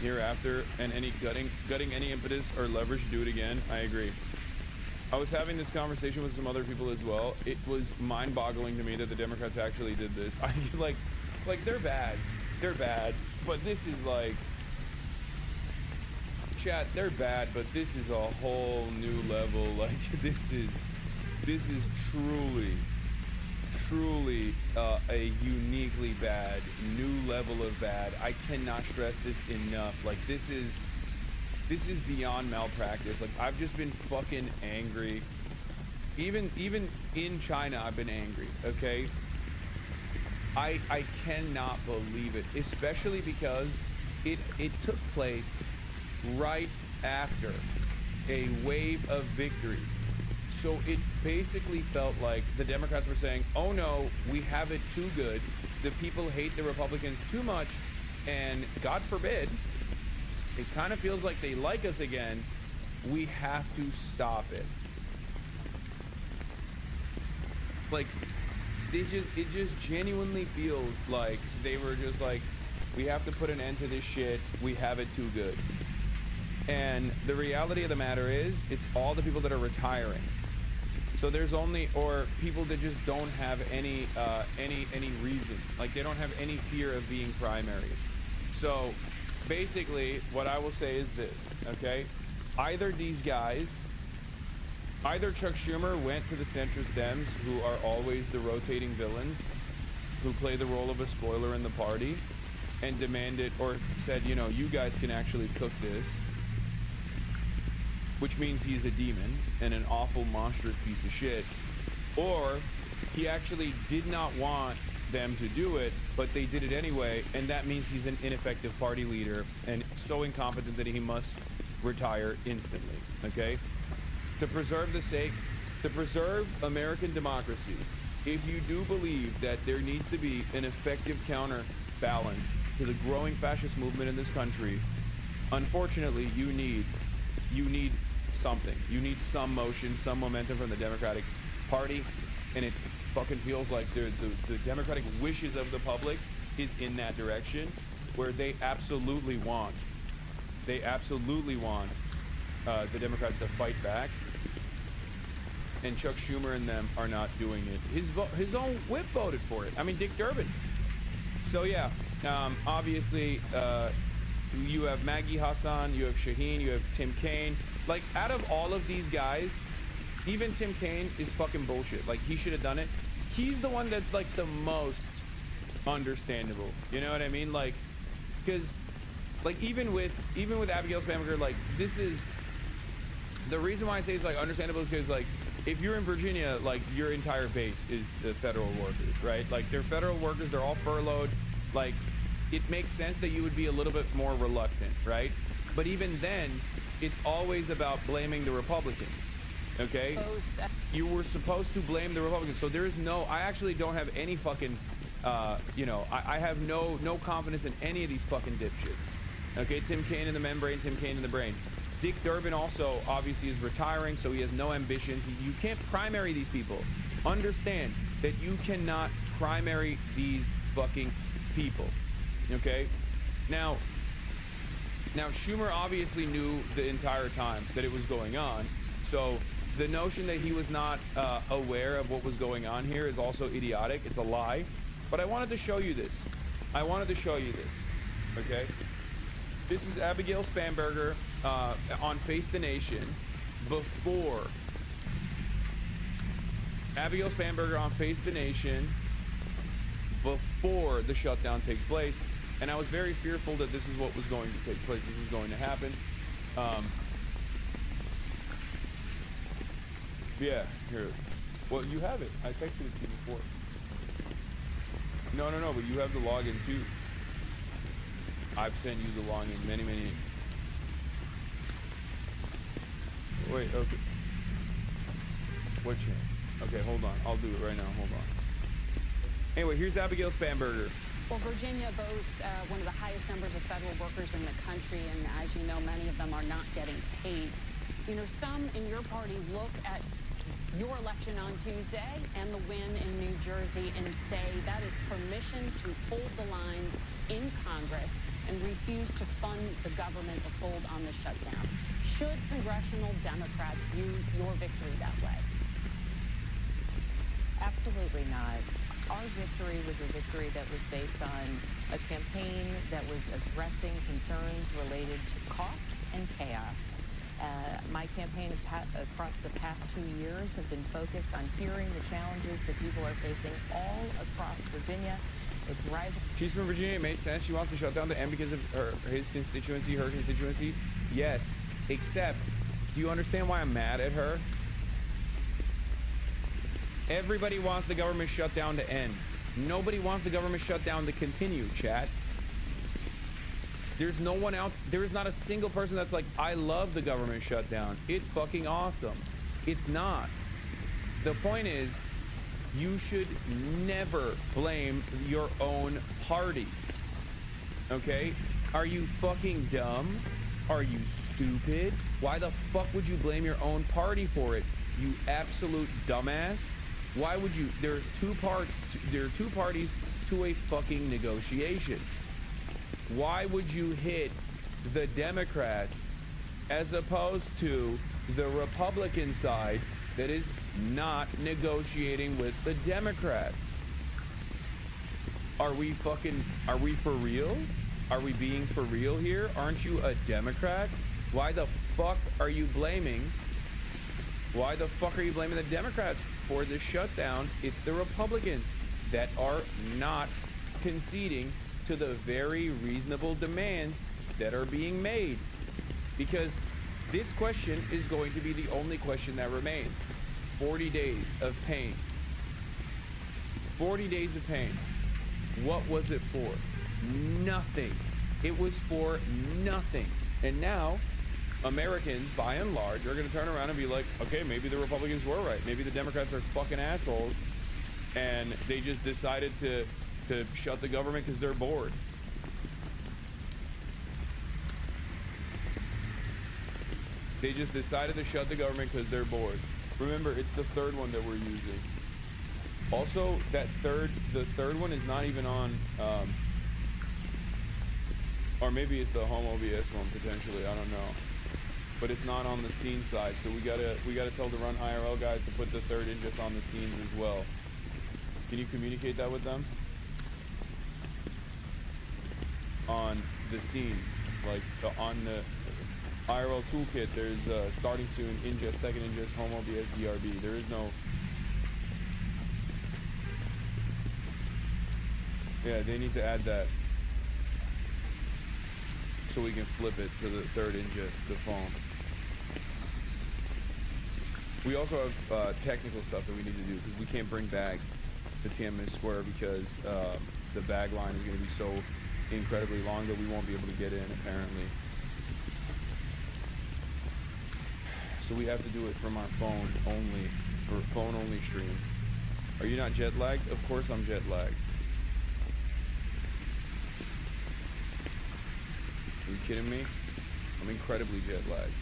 hereafter, and any gutting any impetus or leverage to do it again. I agree. I was having this conversation with some other people as well. It was mind-boggling to me that the Democrats actually did this. I like they're bad, but this is like, chat, they're bad, but this is a whole new level. Like this is truly a uniquely bad new level of bad. I cannot stress this enough. Like this is beyond malpractice. Like I've just been fucking angry. Even in China, I've been angry. Okay, I cannot believe it, especially because it took place right after a wave of victory. So it basically felt like the Democrats were saying, oh no, we have it too good. The people hate the Republicans too much, and God forbid, it kind of feels like they like us again. We have to stop it. Like, it just genuinely feels like they were just like, we have to put an end to this shit. We have it too good. And the reality of the matter is, it's all the people that are retiring. So there's only, or people that just don't have any reason. Like they don't have any fear of being primary. So basically what I will say is this, okay? Either these guys, either Chuck Schumer went to the centrist Dems, who are always the rotating villains, who play the role of a spoiler in the party, and demanded or said, you know, you guys can actually cook this, which means he's a demon and an awful, monstrous piece of shit. Or he actually did not want them to do it, but they did it anyway, and that means he's an ineffective party leader and so incompetent that he must retire instantly, okay? To preserve American democracy, if you do believe that there needs to be an effective counterbalance to the growing fascist movement in this country, unfortunately, you need something. You need some motion, some momentum from the Democratic Party, and it fucking feels like the Democratic wishes of the public is in that direction, where they absolutely want the Democrats to fight back, and Chuck Schumer and them are not doing it. His own whip voted for it. I mean, Dick Durbin. So yeah, obviously, you have Maggie Hassan, you have Shaheen, you have Tim Kaine. Like, out of all of these guys, even Tim Kaine is fucking bullshit. Like, he should have done it. He's the one that's, like, the most understandable. You know what I mean? Like, because, like, even with Abigail Spanberger, like, this is... The reason why I say it's, like, understandable is because, like, if you're in Virginia, like, your entire base is the federal workers, right? Like, they're federal workers. They're all furloughed. Like, it makes sense that you would be a little bit more reluctant, right? But even then... It's always about blaming the Republicans, okay? You were supposed to blame the Republicans. So there is no, I actually don't have any fucking, you know, I have no confidence in any of these fucking dipshits. Okay, Tim Kaine in the membrane, Tim Kaine in the brain. Dick Durbin also obviously is retiring, so he has no ambitions. You can't primary these people. Understand that you cannot primary these fucking people, okay? Now, Schumer obviously knew the entire time that it was going on, so the notion that he was not aware of what was going on here is also idiotic. It's a lie. But I wanted to show you this. Okay? This is Abigail Spanberger on Face the Nation before. Abigail Spanberger on Face the Nation before the shutdown takes place. And I was very fearful that this is what was going to take place. This was going to happen. Yeah, here. Well, you have it. I texted it to you before. No, but you have the login too. I've sent you the login many. Wait, okay. What channel? Okay, hold on. I'll do it right now. Hold on. Anyway, here's Abigail Spanberger. Well, Virginia boasts one of the highest numbers of federal workers in the country, and as you know, many of them are not getting paid. You know, some in your party look at your election on Tuesday and the win in New Jersey and say that is permission to hold the line in Congress and refuse to fund the government to hold on the shutdown. Should congressional Democrats view your victory that way? Absolutely not. Our victory was a victory that was based on a campaign that was addressing concerns related to costs and chaos. My campaign across the past 2 years have been focused on hearing the challenges that people are facing all across Virginia. It's rising. She's from Virginia. It makes sense. She wants to shut down the end because of his constituency, her constituency. Yes, except, do you understand why I'm mad at her? Everybody wants the government shutdown to end. Nobody wants the government shutdown to continue, chat. There's no one out, there is not a single person that's like, I love the government shutdown. It's fucking awesome. It's not. The point is, you should never blame your own party. Okay? Are you fucking dumb? Are you stupid? Why the fuck would you blame your own party for it? You absolute dumbass. Why would you? There are two parties to a fucking negotiation. Why would you hit the Democrats as opposed to the Republican side that is not negotiating with the Democrats? Are we for real? Are we being for real here? Aren't you a Democrat? Why the fuck are you blaming? Why the fuck are you blaming the Democrats for this shutdown? It's the Republicans that are not conceding to the very reasonable demands that are being made. Because this question is going to be the only question that remains. 40 days of pain. 40 days of pain. What was it for? Nothing. It was for nothing. And now, Americans, by and large, are going to turn around and be like, okay, maybe the Republicans were right. Maybe the Democrats are fucking assholes, and they just decided to shut the government because they're bored. They just decided to shut the government because they're bored. Remember, it's the third one that we're using. Also, the third one is not even on, or maybe it's the home OBS one potentially. I don't know. But it's not on the scene side, so we gotta tell the Run IRL guys to put the third in just on the scenes as well. Can you communicate that with them? On the scenes, like on the IRL toolkit, there's starting soon, ingest, second ingest, home OBS, DRB. There is no. Yeah, they need to add that so we can flip it to the third ingest, the phone. We also have technical stuff that we need to do because we can't bring bags to TIENMEN Square because the bag line is going to be so incredibly long that we won't be able to get in, apparently. So we have to do it from our phone only, or phone only stream. Are you not jet lagged? Of course I'm jet lagged. Are you kidding me? I'm incredibly jet lagged.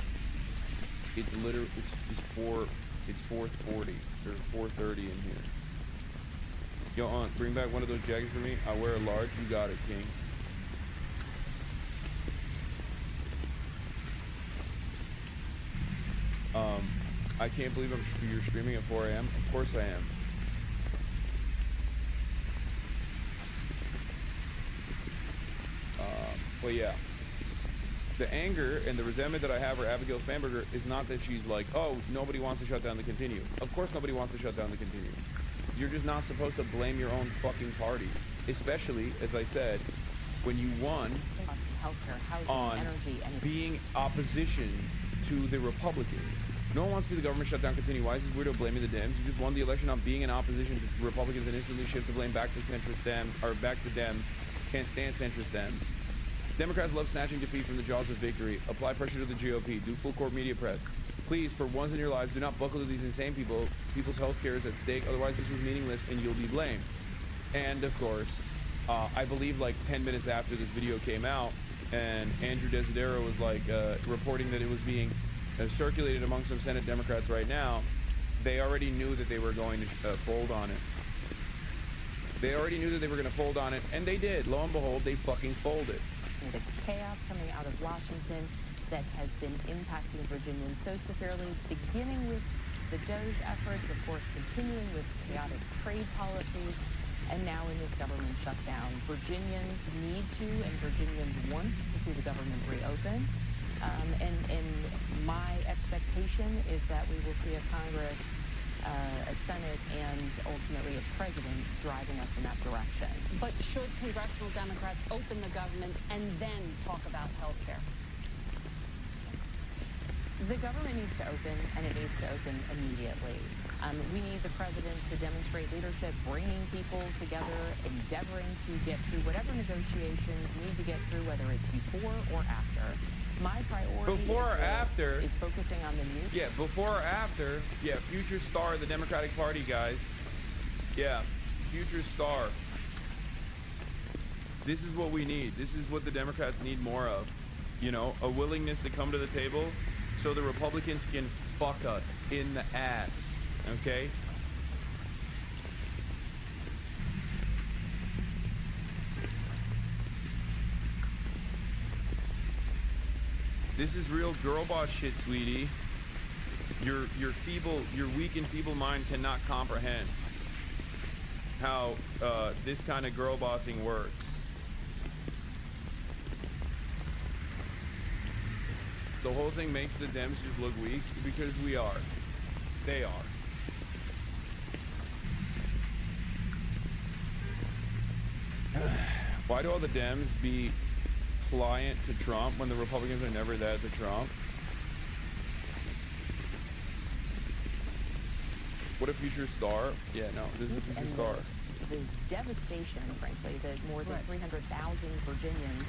It's literally, it's 4:40 or 4:30 in here. Yo, Aunt, bring back one of those jackets for me. I wear a large. You got it, King. I can't believe you're streaming at 4 a.m. Of course I am. Well, yeah. The anger and the resentment that I have for Abigail Spanberger is not that she's like, oh, nobody wants to shut down the continue. Of course nobody wants to shut down the continue. You're just not supposed to blame your own fucking party. Especially, as I said, when you won healthcare, housing, on energy, and being opposition to the Republicans. No one wants to see the government shutdown continue. Why is this weirdo blaming the Dems? You just won the election on being in opposition to Republicans and instantly shift the blame back to centrist Dems, or back to Dems. Can't stand centrist Dems. Democrats love snatching defeat from the jaws of victory. Apply pressure to the GOP. Do full court media press. Please, for once in your lives, do not buckle to these insane people. People's health care is at stake. Otherwise, this was meaningless and you'll be blamed. And, of course, I believe like 10 minutes after this video came out, and Andrew Desidero was like reporting that it was being circulated among some Senate Democrats right now, they already knew that they were going to fold on it. They already knew that they were going to fold on it, and they did. Lo and behold, they fucking folded. The chaos coming out of Washington that has been impacting Virginians so severely, beginning with the DOGE efforts, of course, continuing with chaotic trade policies, and now in this government shutdown. Virginians need to, and Virginians want to see the government reopen. And my expectation is that we will see a Congress, a Senate, and ultimately a president driving us in that direction. But should congressional Democrats open the government and then talk about health care? The government needs to open, and it needs to open immediately. We need the president to demonstrate leadership, bringing people together, endeavoring to get through whatever negotiations need to get through, whether it's before or after. My priority is focusing on the new... Yeah, before or after. Yeah, future star of the Democratic Party, guys. Yeah, future star. This is what we need. This is what the Democrats need more of. You know, a willingness to come to the table so the Republicans can fuck us in the ass. Okay? This is real girl boss shit, sweetie. Your weak and feeble mind cannot comprehend how this kind of girl bossing works. The whole thing makes the Dems just look weak because we are. They are. Why do all the Dems be pliant to Trump when the Republicans are never that to Trump? What a future star. Yeah, no, this is a future star. The devastation, frankly, that more than 300,000 Virginians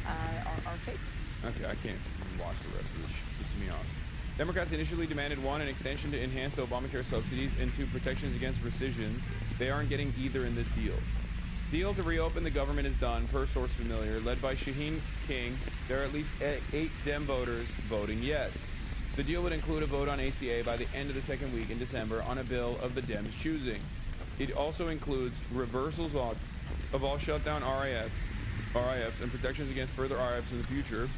are facing. Okay, I can't watch the rest of this. This is me on. Democrats initially demanded 1, an extension to enhance the Obamacare subsidies, and 2, protections against rescissions. They aren't getting either in this deal. Deal to reopen the government is done, per source familiar. Led by Shaheen King, there are at least 8 Dem voters voting yes. The deal would include a vote on ACA by the end of the second week in December on a bill of the Dems' choosing. It also includes reversals of all shutdown RIFs and protections against further RIFs in the future.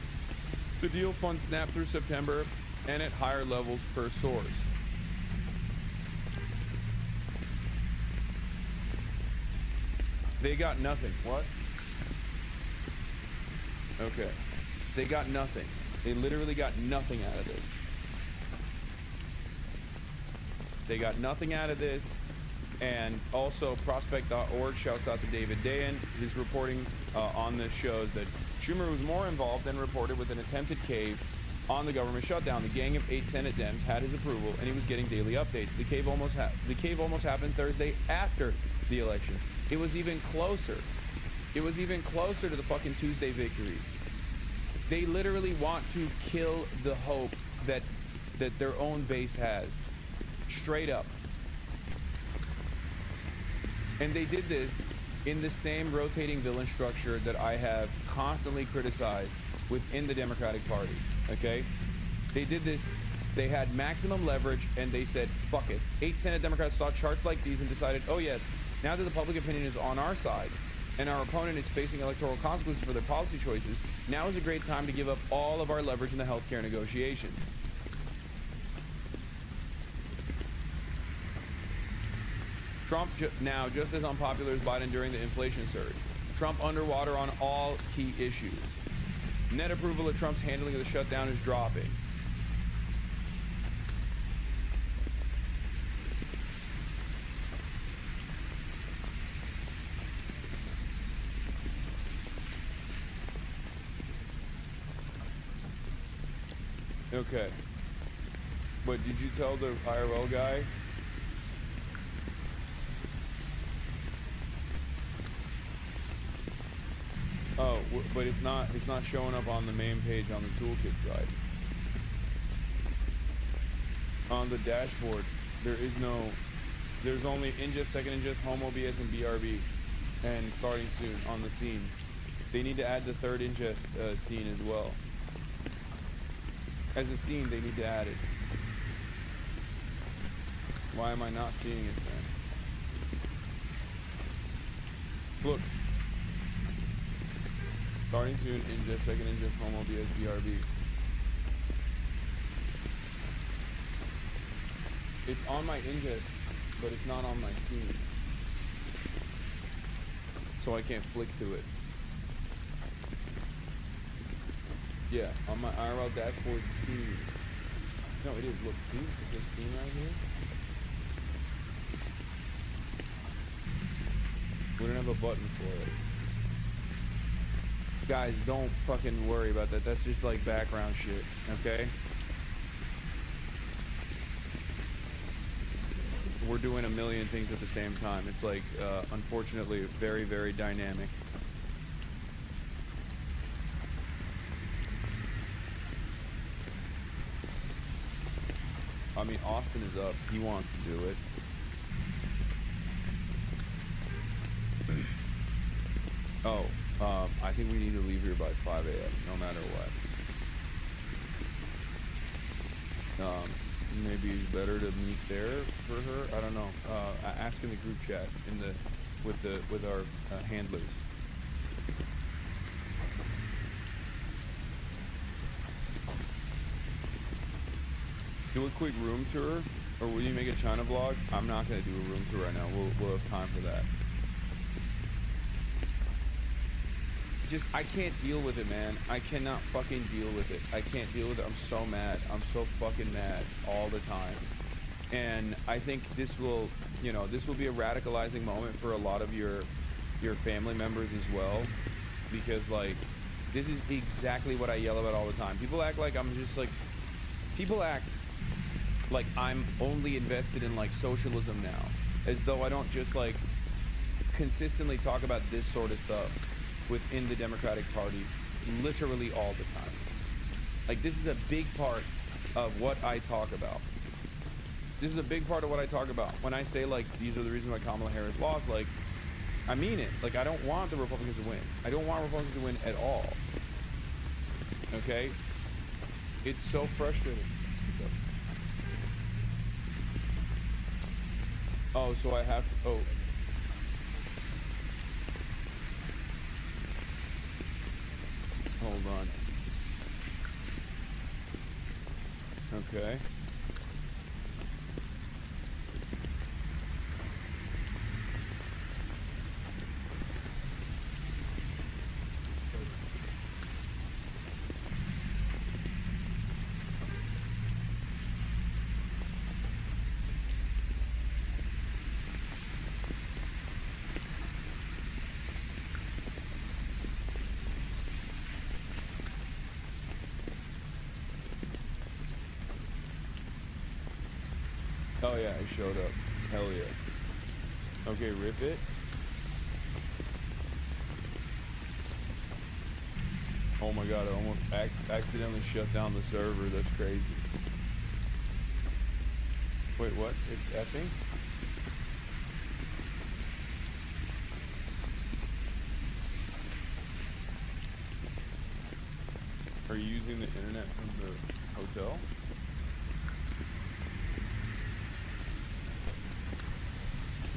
The deal funds SNAP through September and at higher levels per source. They got nothing. What? Okay. They got nothing. They literally got nothing out of this. They got nothing out of this. And also, Prospect.org shouts out to David Dayen. His reporting on this shows that Schumer was more involved than reported with an attempted cave on the government shutdown. The gang of 8 Senate Dems had his approval, and he was getting daily updates. The cave almost happened Thursday after the election. It was even closer. It was even closer to the fucking Tuesday victories. They literally want to kill the hope that their own base has. Straight up. And they did this in the same rotating villain structure that I have constantly criticized within the Democratic Party, okay? They did this, they had maximum leverage, and they said, fuck it. 8 Senate Democrats saw charts like these and decided, oh yes, now that the public opinion is on our side, and our opponent is facing electoral consequences for their policy choices, now is a great time to give up all of our leverage in the healthcare negotiations. Trump now just as unpopular as Biden during the inflation surge. Trump underwater on all key issues. Net approval of Trump's handling of the shutdown is dropping. Okay. But did you tell the IRL guy? Oh, but it's not showing up on the main page on the toolkit side. On the dashboard, there's only ingest, second ingest, home OBS, and BRB, and starting soon on the scenes. They need to add the third ingest scene as well. As a scene, they need to add it. Why am I not seeing it then? Look. Starting soon, ingest, second ingest, homo, BS, BRB. It's on my ingest, but it's not on my scene. So I can't flick to it. Yeah, on my IRL dashboard scene. No, it is. Look, see? It says scene right here. We don't have a button for it. Guys, don't fucking worry about that. That's just like background shit, okay? We're doing a million things at the same time. It's like, unfortunately, very, very dynamic. I mean, Austin is up. He wants to do it. Oh, I think we need to leave here by 5 a.m. no matter what. Maybe it's better to meet there for her. I don't know. Ask in the group chat with our handlers. Do a quick room tour, or will you make a China vlog? I'm not gonna do a room tour right now. We'll have time for that. I can't deal with it, man. I cannot fucking deal with it. I can't deal with it. I'm so mad. I'm so fucking mad all the time. And I think this will, you know, this will be a radicalizing moment for a lot of your family members as well. Because, like, this is exactly what I yell about all the time. People act like I'm just, like, people act like I'm only invested in, like, socialism now. As though I don't just, like, consistently talk about this sort of stuff within the Democratic Party literally all the time. Like, this is a big part of what I talk about. This is a big part of what I talk about. When I say, like, these are the reasons why Kamala Harris lost, like, I mean it. Like, I don't want the Republicans to win. I don't want Republicans to win at all. Okay? It's so frustrating. Oh, so I have to, oh. Hold on. Okay. Oh yeah, it showed up. Hell yeah. Okay, rip it. Oh my god, I almost accidentally shut down the server. That's crazy. Wait, what? It's effing? Are you using the internet from the hotel?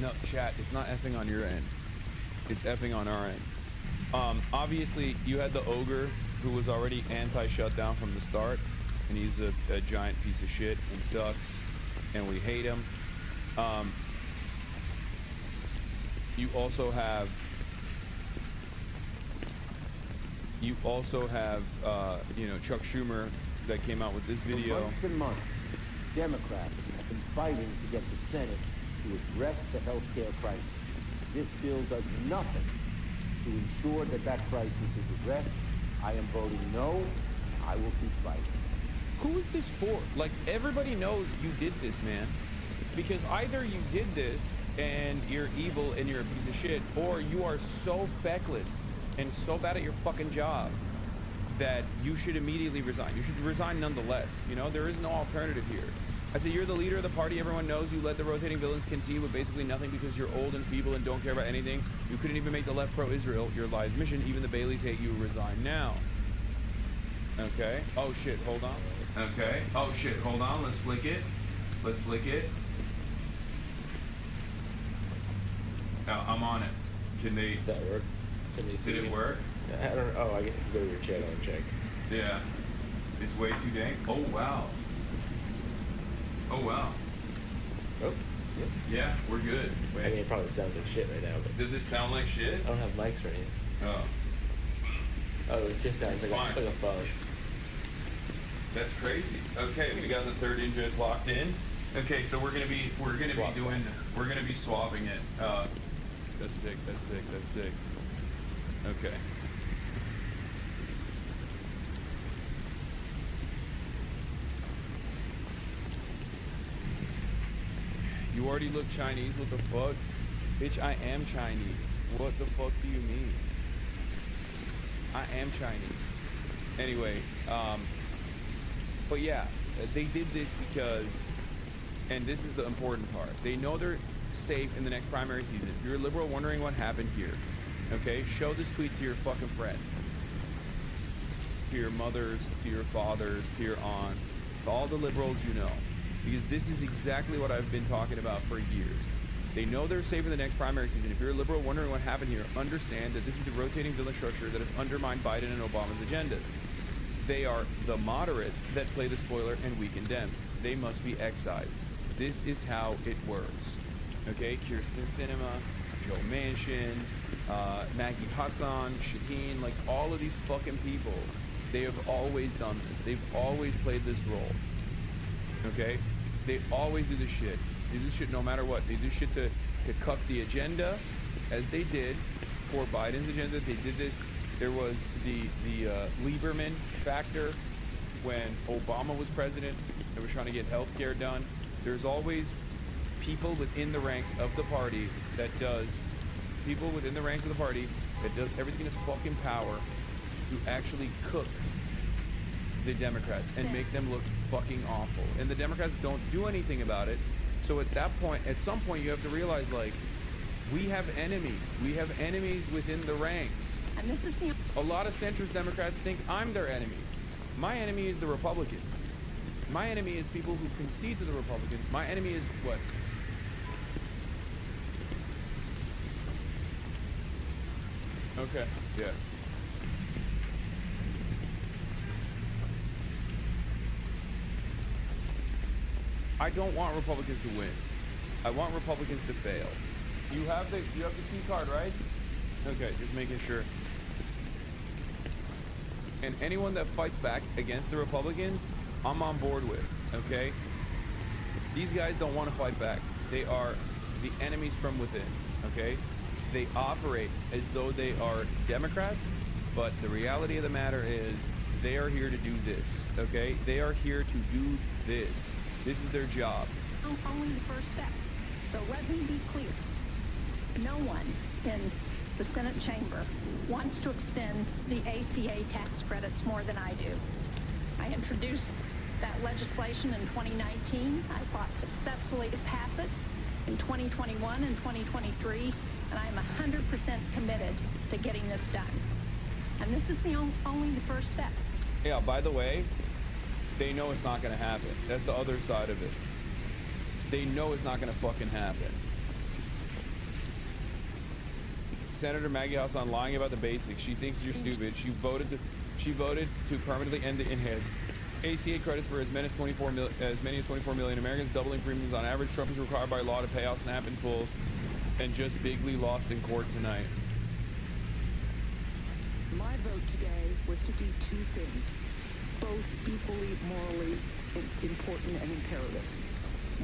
No, chat, it's not effing on your end. It's effing on our end. Obviously, you had the ogre who was already anti-shutdown from the start, and he's a giant piece of shit and sucks, and we hate him. You also have you know, Chuck Schumer that came out with this video. For months and months, Democrats have been fighting to get the Senate to address the health care crisis. This bill does nothing to ensure that that crisis is addressed. I am voting no. I will keep fighting. Who is this for? Like, everybody knows you did this, man. Because either you did this and you're evil and you're a piece of shit, or you are so feckless and so bad at your fucking job that you should immediately resign. You should resign nonetheless. You know, there is no alternative here. I say, you're the leader of the party. Everyone knows you let the rotating villains concede with basically nothing because you're old and feeble and don't care about anything. You couldn't even make the left pro-Israel your lives mission. Even the Baileys hate you. Resign now. Okay. Oh, shit. Hold on. Okay. Oh, shit. Hold on. Let's flick it. Let's flick it. I'm on it. Can they? Did that work? Can they see Did it work? I don't. Oh, I guess you can go to your channel and check. Yeah. It's way too dank. Oh wow. Oh wow. Oh. Yep. Yeah, we're good. I mean, it probably sounds like shit right now, but Does it sound like shit? I don't have mics or anything. Oh. Oh, it just sounds like Fine. a phone. That's crazy. Okay, we got the third inches locked in. Okay, so we're gonna be swapping it. That's sick. Okay. You already look Chinese. What the fuck? Bitch, I am Chinese. What the fuck do you mean? I am Chinese. Anyway, but yeah, they did this because, and this is the important part, they know they're safe in the next primary season. If you're a liberal wondering what happened here, okay, show this tweet to your fucking friends, to your mothers, to your fathers, to your aunts, to all the liberals you know, because this is exactly what I've been talking about for years. They know they're safe in the next primary season. If you're a liberal wondering what happened here, understand that this is the rotating villain structure that has undermined Biden and Obama's agendas. They are the moderates that play the spoiler and weaken Dems. They must be excised. This is how it works. Okay, Kirsten Sinema, Joe Manchin, Maggie Hassan, Shaheen, like all of these fucking people, they have always done this. They've always played this role. Okay? They always do this shit. They do this shit no matter what. They do shit to cuck the agenda, as they did for Biden's agenda. They did this. There was the Lieberman factor when Obama was president. They were trying to get health care done. There's always people within the ranks of the party that does everything in its fucking power to actually cook the Democrats and make them look fucking awful. And the Democrats don't do anything about it. So at that point, at some point, you have to realize, like, we have enemies. We have enemies within the ranks. And this is the... A lot of centrist Democrats think I'm their enemy. My enemy is the Republicans. My enemy is people who concede to the Republicans. My enemy is what? Okay, yeah. I don't want Republicans to win. I want Republicans to fail. You have the key card, right? Okay, just making sure. And anyone that fights back against the Republicans, I'm on board with, okay? These guys don't want to fight back. They are the enemies from within, okay? They operate as though they are Democrats, but the reality of the matter is they are here to do this, okay? They are here to do this. This is their job. Only the first step. So let me be clear. No one in the Senate chamber wants to extend the ACA tax credits more than I do. I introduced that legislation in 2019. I fought successfully to pass it in 2021 and 2023, and I'm 100% committed to getting this done. And this is only the first step. Yeah, by the way, they know it's not going to happen. That's the other side of it. They know it's not going to fucking happen. Senator Maggie Hassan lying about the basics. She thinks you're stupid. She voted to permanently end the enhanced ACA credits for as many as 24 million Americans, doubling premiums on average. Trump is required by law to pay out SNAP in full, and just bigly lost in court tonight. My vote today was to do two things, both equally morally important and imperative.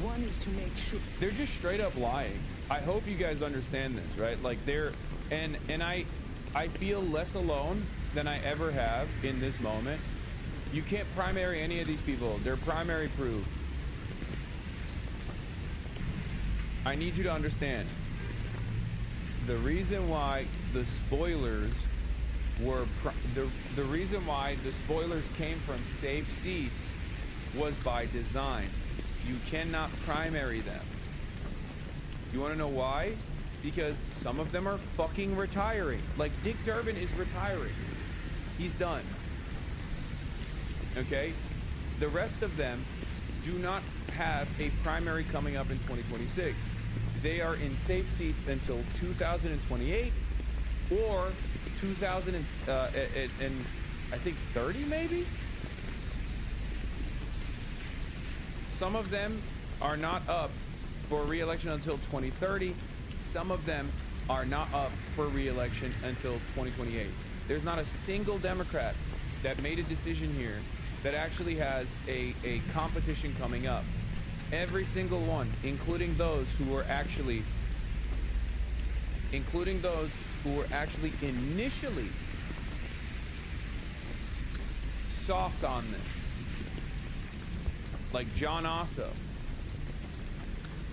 One is to make sure... They're just straight up lying. I hope you guys understand this, right? Like they're... And I feel less alone than I ever have in this moment. You can't primary any of these people. They're primary proof. I need you to understand. The reason why the spoilers were... The reason why the spoilers came from safe seats was by design. You cannot primary them. You want to know why? Because some of them are fucking retiring. Like Dick Durbin is retiring. He's done. Okay? The rest of them do not have a primary coming up in 2026. they are in safe seats until 2028 or 2000 and I think 30 maybe. Some of them are not up for re-election until 2030. Some of them are not up for re-election until 2028. There's not a single Democrat that made a decision here that actually has a competition coming up. Every single one, including those who were actually initially soft on this, like John Osso,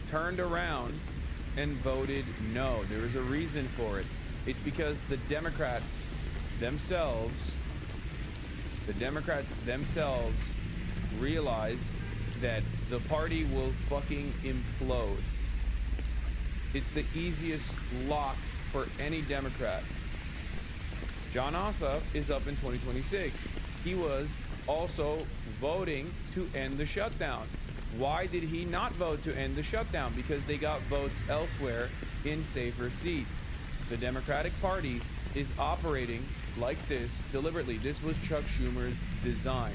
turned around and voted no. There is a reason for it. It's because the Democrats themselves realized that the party will fucking implode. It's the easiest lock for any Democrat. John Ossoff is up in 2026. He was also voting to end the shutdown. Why did he not vote to end the shutdown? Because they got votes elsewhere in safer seats. The Democratic Party is operating like this deliberately. This was Chuck Schumer's design.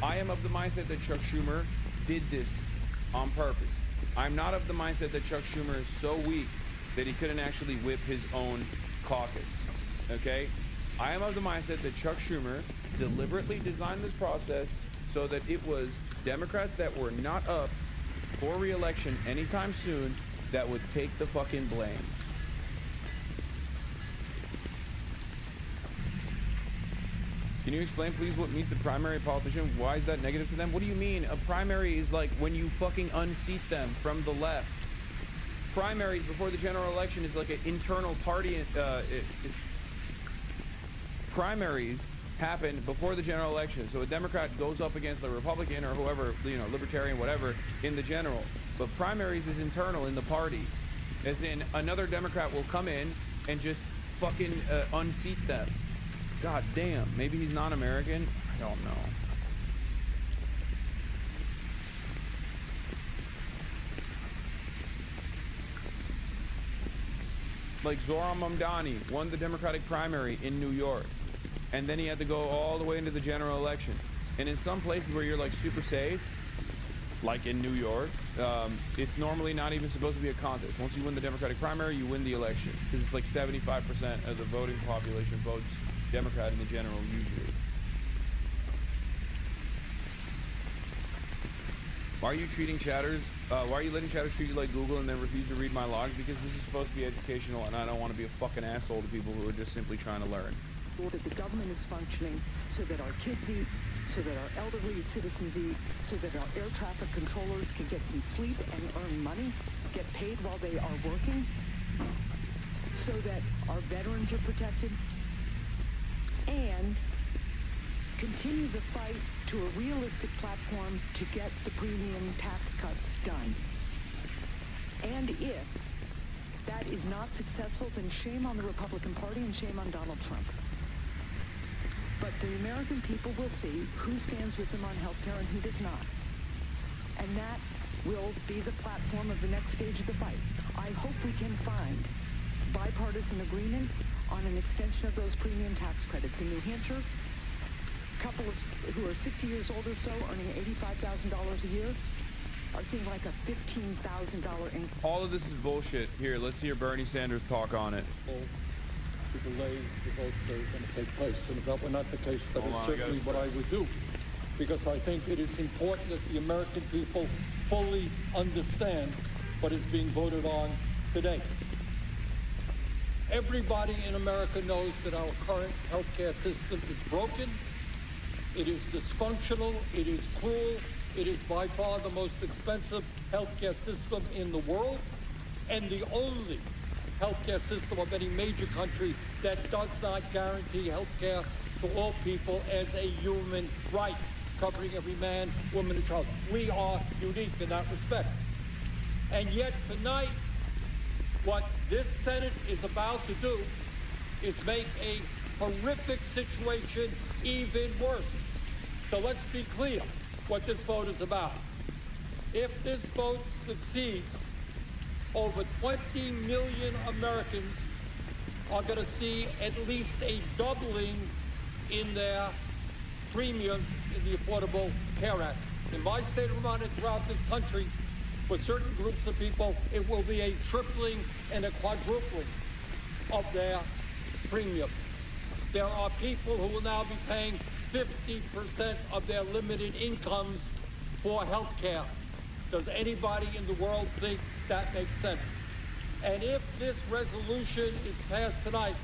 I am of the mindset that Chuck Schumer did this on purpose. I'm not of the mindset that Chuck Schumer is so weak that he couldn't actually whip his own caucus, okay? I am of the mindset that Chuck Schumer deliberately designed this process so that it was Democrats that were not up for re-election anytime soon that would take the fucking blame. Can you explain, please, what means the primary politician? Why is that negative to them? What do you mean? A primary is like when you fucking unseat them from the left. Primaries before the general election is like an internal party. Primaries happen before the general election. So a Democrat goes up against a Republican or whoever, you know, libertarian, whatever, in the general. But primaries is internal in the party. As in, another Democrat will come in and just fucking unseat them. God damn, maybe he's not American? I don't know. Like Zohran Mamdani won the Democratic primary in New York, and then he had to go all the way into the general election. And in some places where you're like super safe, like in New York, it's normally not even supposed to be a contest. Once you win the Democratic primary, you win the election, because it's like 75% of the voting population votes Democrat in the general usually. Why are you treating chatters? Why are you letting chatters treat you like Google and then refuse to read my logs? Because this is supposed to be educational, and I don't want to be a fucking asshole to people who are just simply trying to learn. That the government is functioning so that our kids eat, so that our elderly citizens eat, so that our air traffic controllers can get some sleep and earn money, get paid while they are working, so that our veterans are protected, and continue the fight to a realistic platform to get the premium tax cuts done. And if that is not successful, then shame on the Republican Party and shame on Donald Trump. But the American people will see who stands with them on health care and who does not. And that will be the platform of the next stage of the fight. I hope we can find bipartisan agreement on an extension of those premium tax credits. In New Hampshire, couples who are 60 years old or so earning $85,000 a year are seeing like a $15,000 increase. All of this is bullshit. Here, let's hear Bernie Sanders talk on it. To delay the votes that are going to take place. And if that were not the case, that is certainly what I would do. Because I think it is important that the American people fully understand what is being voted on today. Everybody in America knows that our current healthcare system is broken. It is dysfunctional. It is cruel. It is by far the most expensive healthcare system in the world, and the only healthcare system of any major country that does not guarantee healthcare to all people as a human right, covering every man, woman, and child. We are unique in that respect. And yet tonight, what this Senate is about to do is make a horrific situation even worse. So let's be clear what this vote is about. If this vote succeeds, over 20 million Americans are going to see at least a doubling in their premiums in the Affordable Care Act. In my state of Vermont and throughout this country, for certain groups of people, it will be a tripling and a quadrupling of their premiums. There are people who will now be paying 50% of their limited incomes for health care. Does anybody in the world think that makes sense? And if this resolution is passed tonight,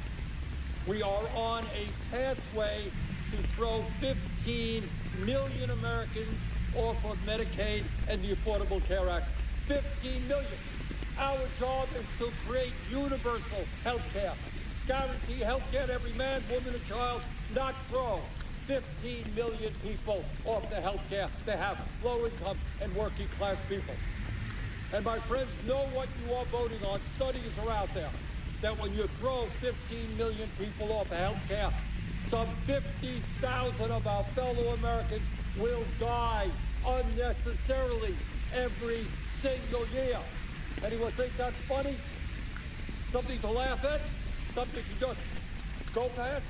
we are on a pathway to throw 15 million Americans off of Medicaid and the Affordable Care Act. 15 million. Our job is to create universal health care. Guarantee health care to every man, woman, and child, not throw 15 million people off the health care they have, low income and working class people. And my friends, know what you are voting on. Studies are out there that when you throw 15 million people off of health care, some 50,000 of our fellow Americans will die unnecessarily every single year. Anyone think that's funny? Something to laugh at? Something to just go past?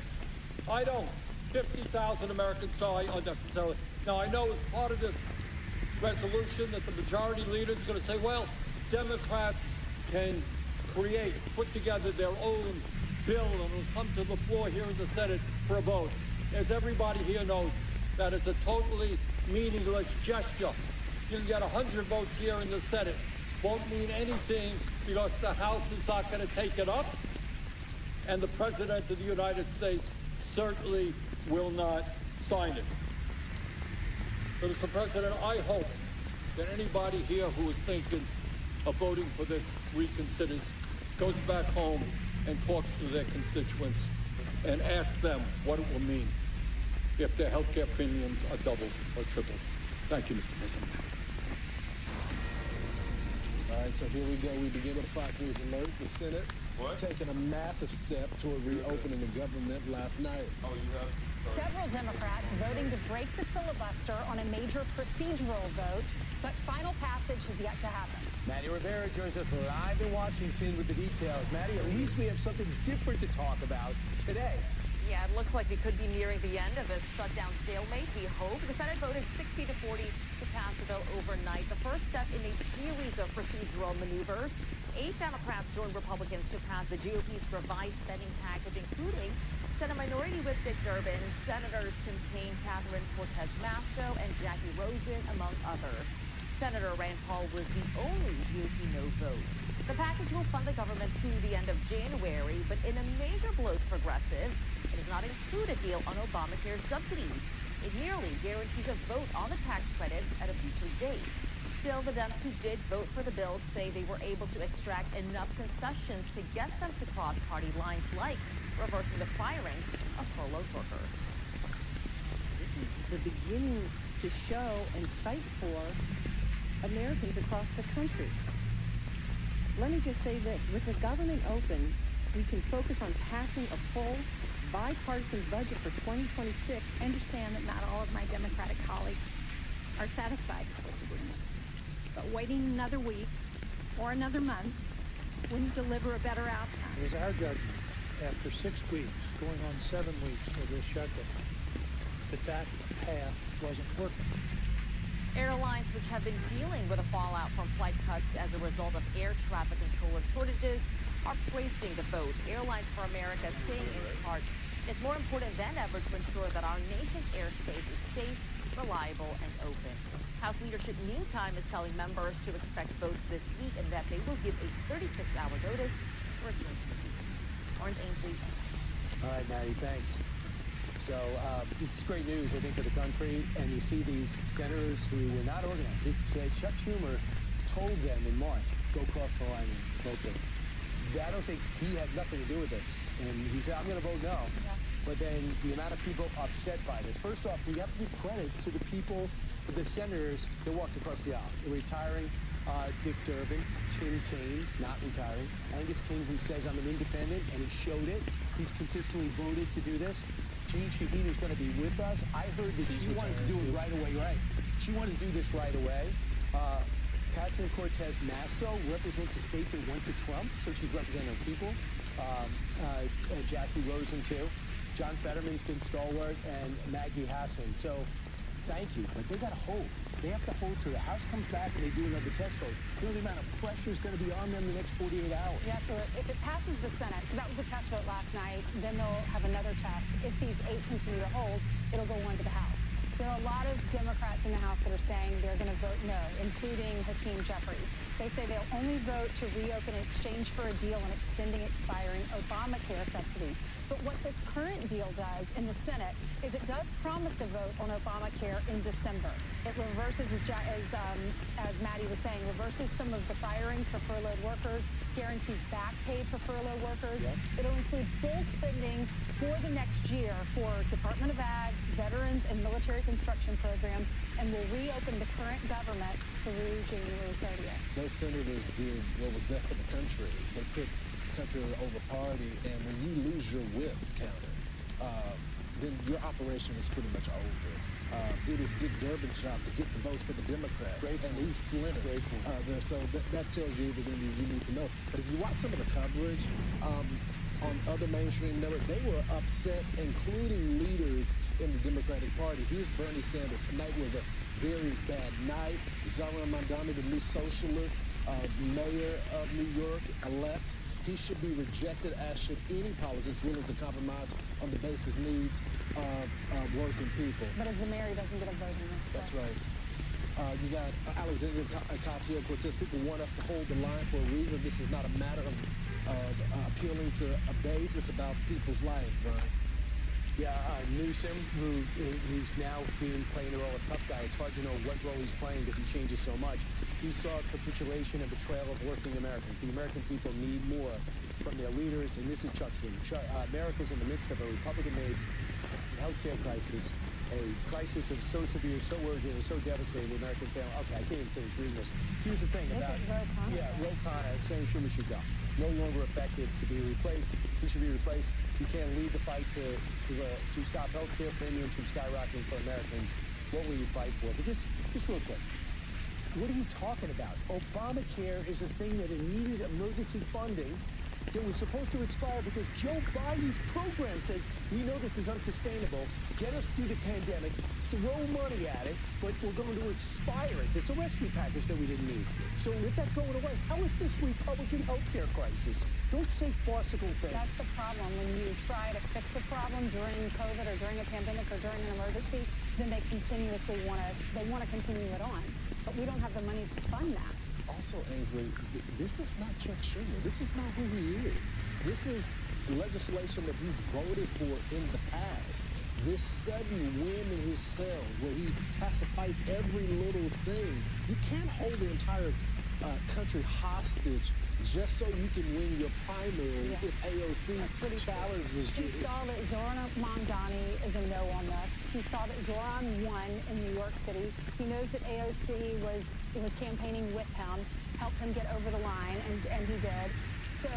I don't. 50,000 Americans die unnecessarily. Now, I know as part of this resolution that the majority leader is going to say, well, Democrats can put together their own bill and will come to the floor here in the Senate for a vote. As everybody here knows, that is a totally meaningless gesture. You can get 100 votes here in the Senate. Won't mean anything because the House is not going to take it up, and the President of the United States certainly will not sign it. So, Mr. President, I hope that anybody here who is thinking of voting for this reconsiders, goes back home and talks to their constituents and asks them what it will mean if their health care premiums are doubled or tripled. Thank you, Mr. President. All right, so here we go. We begin with a Fox News alert. The Senate taking a massive step toward reopening the government last night. Oh, you have? Several Democrats voting to break the filibuster on a major procedural vote, but final passage has yet to happen. Maddie Rivera joins us live in Washington with the details. Maddie, at least we have something different to talk about today. Yeah, it looks like we could be nearing the end of this shutdown stalemate, we hope. The Senate voted 60 to 40 to pass the bill overnight, the first step in a series of procedural maneuvers. 8 Democrats joined Republicans to pass the GOP's revised spending package, including Senate Minority Whip Dick Durbin, Senators Tim Kaine, Catherine Cortez Masto, and Jackie Rosen, among others. Senator Rand Paul was the only GOP no vote. The package will fund the government through the end of January, but in a major blow to progressives, it does not include a deal on Obamacare subsidies. It merely guarantees a vote on the tax credits at a future date. Still, the Dems who did vote for the bill say they were able to extract enough concessions to get them to cross party lines, like reversing the firings of furloughed workers. They're beginning to show and fight for Americans across the country. Let me just say this. With the government open, we can focus on passing a full bipartisan budget for 2026. I understand that not all of my Democratic colleagues are satisfied with this agreement. But waiting another week or another month wouldn't deliver a better outcome. It was our judgment, after 6 weeks, going on 7 weeks of this shutdown, that path wasn't working. Airlines which have been dealing with the fallout from flight cuts as a result of air traffic controller shortages are praising the vote. Airlines for America saying in part, it's more important than ever to ensure that our nation's airspace is safe, reliable, and open. House leadership, meantime, is telling members to expect votes this week and that they will give a 36-hour notice for return to peace. Orange Ainsley. All right, Maddie, thanks. So this is great news, I think, for the country. And you see these senators who were not organized. It said Chuck Schumer told them in March, go cross the line and vote them. I don't think he had nothing to do with this. And he said, I'm going to vote no. Yeah. But then the amount of people upset by this. First off, we have to give credit to the people, the senators that walked across the aisle. The retiring Dick Durbin, Tim Kaine, not retiring, Angus King, who says I'm an independent, and he showed it. He's consistently voted to do this. Jean Shaheen is going to be with us. I heard that she wanted to do it right away, right? She wanted to do this right away. Ocasio-Cortez-Masto represents a state that went to Trump, so she's representing her people. Jackie Rosen, too. John Fetterman's been stalwart, and Maggie Hassan. So, thank you, but they got to hold. They have to hold till the House comes back and they do another test vote. You know the amount of pressure is going to be on them the next 48 hours. Yeah, so if it passes the Senate, so that was a test vote last night, then they'll have another test. If these 8 continue to hold, it'll go on to the House. There are a lot of Democrats in the House that are saying they're going to vote no, including Hakeem Jeffries. They say they'll only vote to reopen in exchange for a deal on extending expiring Obamacare subsidies. But what this current deal does in the Senate is it does promise a vote on Obamacare in December. It reverses, as Maddie was saying, reverses some of the firings for furloughed workers, guarantees back pay for furloughed workers. Yep. It'll include full spending for the next year for Department of Ag, veterans, and military construction programs, and will reopen the current government through January 30th. Those senators did what was left of the country. They put country over party, and when you lose your whip counter, then your operation is pretty much over. It is Dick Durbin's job to get the votes for the Democrats, and he's splintered. So that tells you everything you need to know. But if you watch some of the coverage on other mainstream networks, they were upset, including leaders in the Democratic Party. Here's Bernie Sanders. Tonight was a very bad night. Zohran Mamdani, the new socialist mayor of New York, elect. He should be rejected, as should any politics willing to compromise on the basic needs of working people. But as the mayor, he doesn't get a vote in this. That's right. You got Alexandria Ocasio-Cortez. People want us to hold the line for a reason. This is not a matter of appealing to a base. It's about people's lives, Brian. Yeah, Newsom, who's now playing the role of tough guy. It's hard to know what role he's playing because he changes so much. He saw capitulation and betrayal of working Americans. The American people need more from their leaders, and this is Chuck's room. America's in the midst of a Republican-made healthcare crisis, a crisis of so severe, so urgent, and so devastating the American family. Okay, I can't even finish reading this. Here's the thing about Ro Khanna saying Schumer should go. No longer effective to be replaced. He should be replaced. You can't lead the fight to stop healthcare premiums from skyrocketing for Americans. What will you fight for? But just real quick. What are you talking about? Obamacare is a thing that needed emergency funding that was supposed to expire because Joe Biden's program says, we know this is unsustainable, get us through the pandemic, throw money at it, but we're going to expire it. It's a rescue package that we didn't need. So with that going away, how is this Republican healthcare crisis? Don't say farcical things. That's the problem. When you try to fix a problem during COVID or during a pandemic or during an emergency, then they continuously want to continue it on. But we don't have the money to fund that. Also, Ainsley, this is not Chuck Schumer. This is not who he is. This is legislation that he's voted for in the past. This sudden win in his cells where he has to fight every little thing. You can't hold the entire country hostage just so you can win your primary if AOC challenges you. He saw that Zohran Mamdani is a no on this. He saw that Zohran won in New York City. He knows that AOC was campaigning with him, helped him get over the line, and he did. So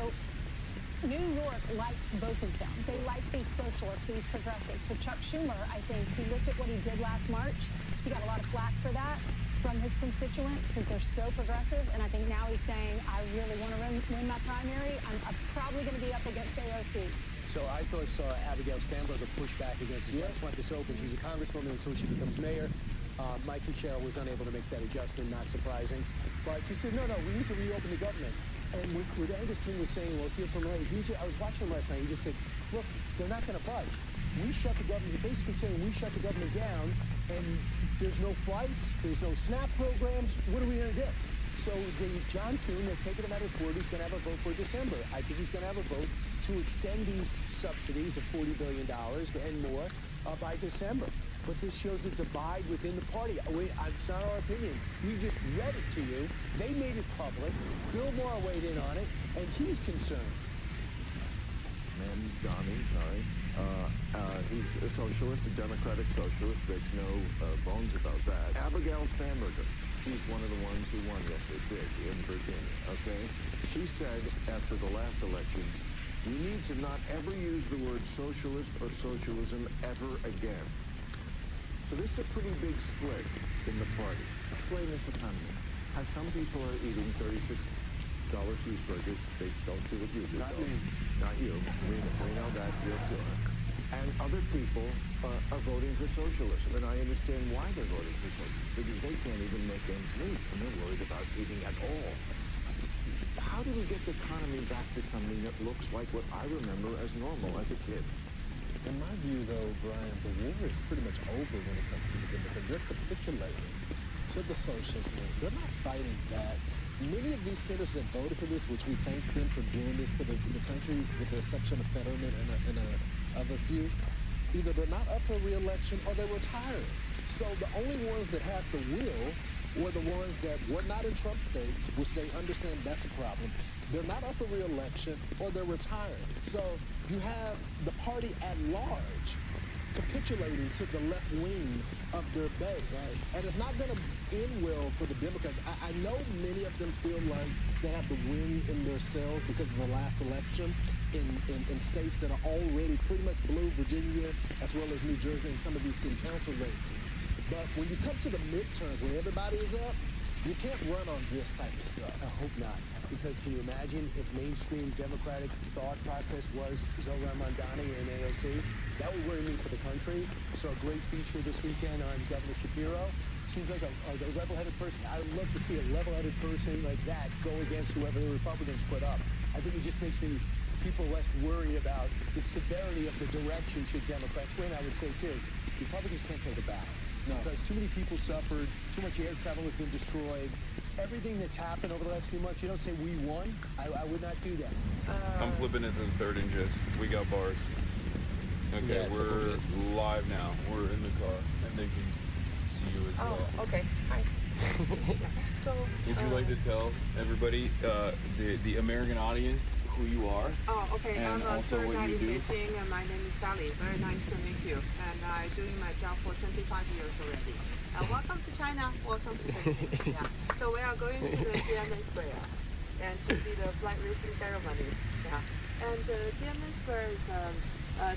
New York likes both of them. They like these socialists, these progressives. So Chuck Schumer, I think, he looked at what he did last March. He got a lot of flack for that from his constituents because they're so progressive. And I think now he's saying, I really want to win my primary. I'm probably going to be up against AOC. So I first saw Abigail Spanberger push back against his rights, want this open. She's a congresswoman until she becomes mayor. Mike Michelle was unable to make that adjustment, not surprising. But she said, no, we need to reopen the government. And what Angus King was saying, well, if you're from I was watching him last night, he just said, look, they're not going to budge. We shut the government, you're basically saying we shut the government down, and there's no flights, there's no SNAP programs. What are we going to do? So John Thune, they're taking him at his word, he's going to have a vote for December. I think he's going to have a vote to extend these subsidies of $40 billion and more by December. But this shows a divide within the party. It's not our opinion. We just read it to you. They made it public. Bill Maher weighed in on it, and he's concerned. Sorry. He's a socialist, a democratic socialist. Makes no bones about that. Abigail Spanberger, she's one of the ones who won yesterday, big, in Virginia, okay? She said after the last election, we need to not ever use the word socialist or socialism ever again. So this is a pretty big split in the party. Explain this economy. As some people are eating $36 cheeseburgers, they don't do what you do. Not me. Not you. We know that. You're pure. And other people are voting for socialism, and I understand why they're voting for socialism, because they can't even make ends meet, and they're worried about eating at all. How do we get the economy back to something that looks like what I remember as normal as a kid? In my view, though, Brian, the war is pretty much over when it comes to the Democrats. They're capitulating to the socialists. They're not fighting back. Many of these senators that voted for this, which we thank them for doing this for the country, with the exception of Fetterman and other few, either they're not up for re-election or they're retired. So the only ones that have the will were the ones that were not in Trump states, which they understand that's a problem. They're not up for re-election or they're retired. So you have the party at large capitulating to the left wing of their base. Right. And it's not going to end well for the Democrats. I know many of them feel like they have the wind in their sails because of the last election in states that are already pretty much blue, Virginia, as well as New Jersey and some of these city council races. But when you come to the midterms where everybody is up, you can't run on this type of stuff. I hope not. Because can you imagine if mainstream Democratic thought process was Zohran Mamdani and AOC? That would worry me for the country. Saw a great feature this weekend on Governor Shapiro. Seems like a level-headed person. I would love to see a level-headed person like that go against whoever the Republicans put up. I think it just makes people less worried about the severity of the direction should Democrats win. I would say, too, Republicans can't take a bow. No. Because too many people suffered, too much air travel has been destroyed. Everything that's happened over the last few months, you don't say we won. I would not do that. I'm flipping it to the third and just. We got bars. Okay, Yeah, we're live now. We're in the car, and they can see you as well. Oh, okay. Hi. So, Would you like to tell everybody, the American audience, who you are? Oh, okay. And I'm a also tour what guide you in do? Beijing, and my name is Sally. Very nice to meet you. And I'm doing my job for 25 years already. Welcome to China. Welcome to Beijing. Yeah. So we are going to the TIENMEN Square and to see the flag raising ceremony. Yeah. And TIENMEN Square is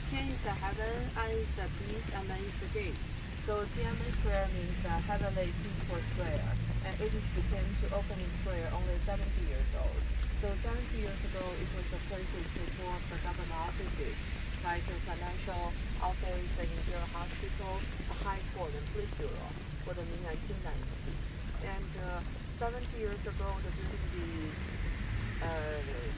Tian is the heaven, An is the peace, and Men is the gate. So TIENMEN Square means heavenly peaceful square, and it is became to opening square only 70 years old. So 70 years ago, it was a places to form the government offices, like the financial office, the Imperial Hospital, the High Court, and Police Bureau for the Ming and Qing dynasty. And 70 years ago, the building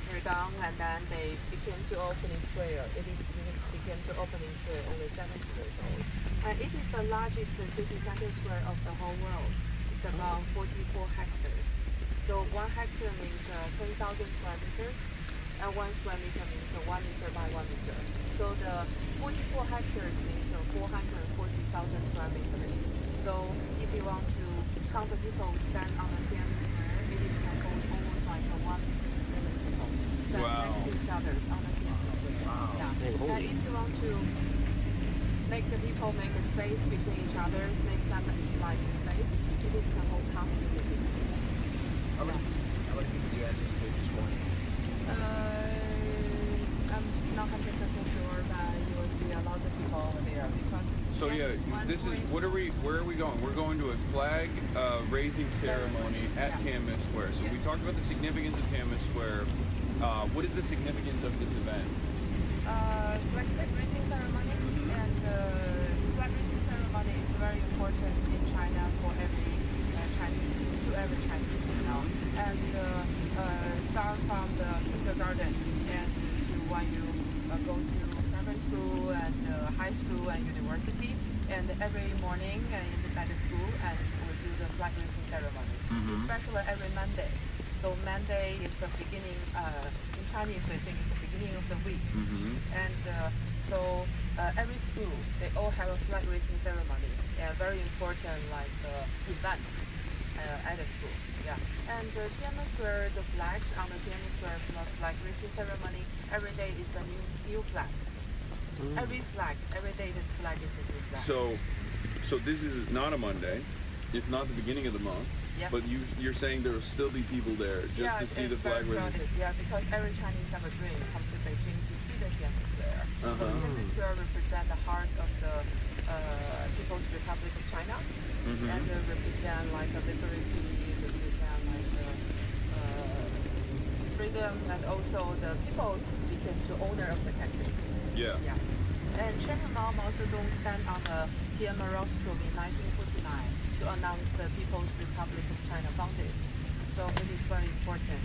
tear down, and then they became to opening square. It became to opening square only 70 years old. And it is the largest city center square of the whole world. It's about 44 hectares. So 1 hectare means 10,000 square meters, and 1 square meter means 1 meter by 1 meter. So the 44 hectares means 440,000 square meters. So if you want to count the people who stand on the TIENMEN Square, it is almost like 1 million people stand next to each other on the TIENMEN Square. Wow. Yeah. And if you want to make the people make a space between each other, make some like space, it is the whole community. How many people do you anticipate this morning? I'm not 100% sure, but you will see a lot of people over there because. So yeah, this is where are we going? We're going to a flag raising ceremony at TIENMEN Square. So we talked about the significance of TIENMEN Square. What is the significance of this event? Flag raising ceremony, and flag raising ceremony is very important in China for every Chinese, to every Chinese, you know. And start from the kindergarten and to when you go to primary school and high school and university, and every morning in the middle school, and we do the flag raising ceremony, especially every Monday. So Monday is the beginning, in Chinese we think it's the beginning of the week. And so every school, they all have a flag raising ceremony. Very important like events at the school. Yeah. And TIENMEN Square, the flags on the TIENMEN Square flag raising ceremony, every day is a new flag. Every flag, every day the flag is a new flag. So this is not a Monday. It's not the beginning of the month. Yeah. But you're saying there will still be people there just to see the flag raising. Yeah, because every Chinese have a dream to come to Beijing to see the TIENMEN Square. So TIENMEN Square represents the heart of the People's Republic of China, and represent like a liberty, represent freedom and also the people's became the owner of the country. Yeah. Yeah. And Chairman Mao Zedong stand on the Tiananmen rostrum in 1949 to announce the People's Republic of China founded. So it is very important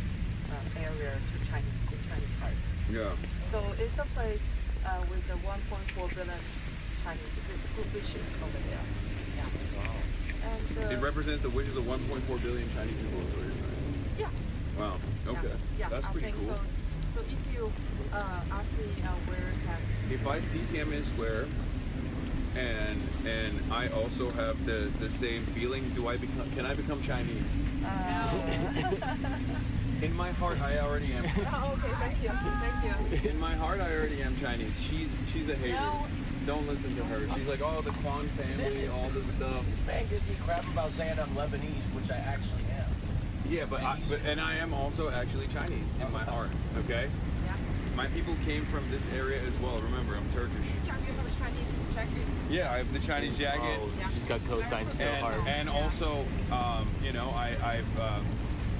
area to Chinese, in Chinese heart. Yeah. So it's a place with a 1.4 billion Chinese good wishes over there. Yeah. Wow. And it represents the wishes of 1.4 billion Chinese people. Yeah. Wow. Okay. Yeah. That's I pretty think cool. So if you ask me where can... If I see Tiananmen Square and I also have the same feeling, can I become Chinese? In my heart, I already am. Oh, okay, thank you. In my heart, I already am Chinese. She's a hater. No. Don't listen to her. She's like, oh, the Kwan family, all this stuff. This man gives me crap about saying I'm Lebanese, which I actually am. Yeah, but I am also actually Chinese in my heart. Okay. Yeah. My people came from this area as well. Remember, I'm Turkish. You have a Chinese jacket? Yeah, I have the Chinese jacket. Oh, you just got co-signed so hard. And also, you know,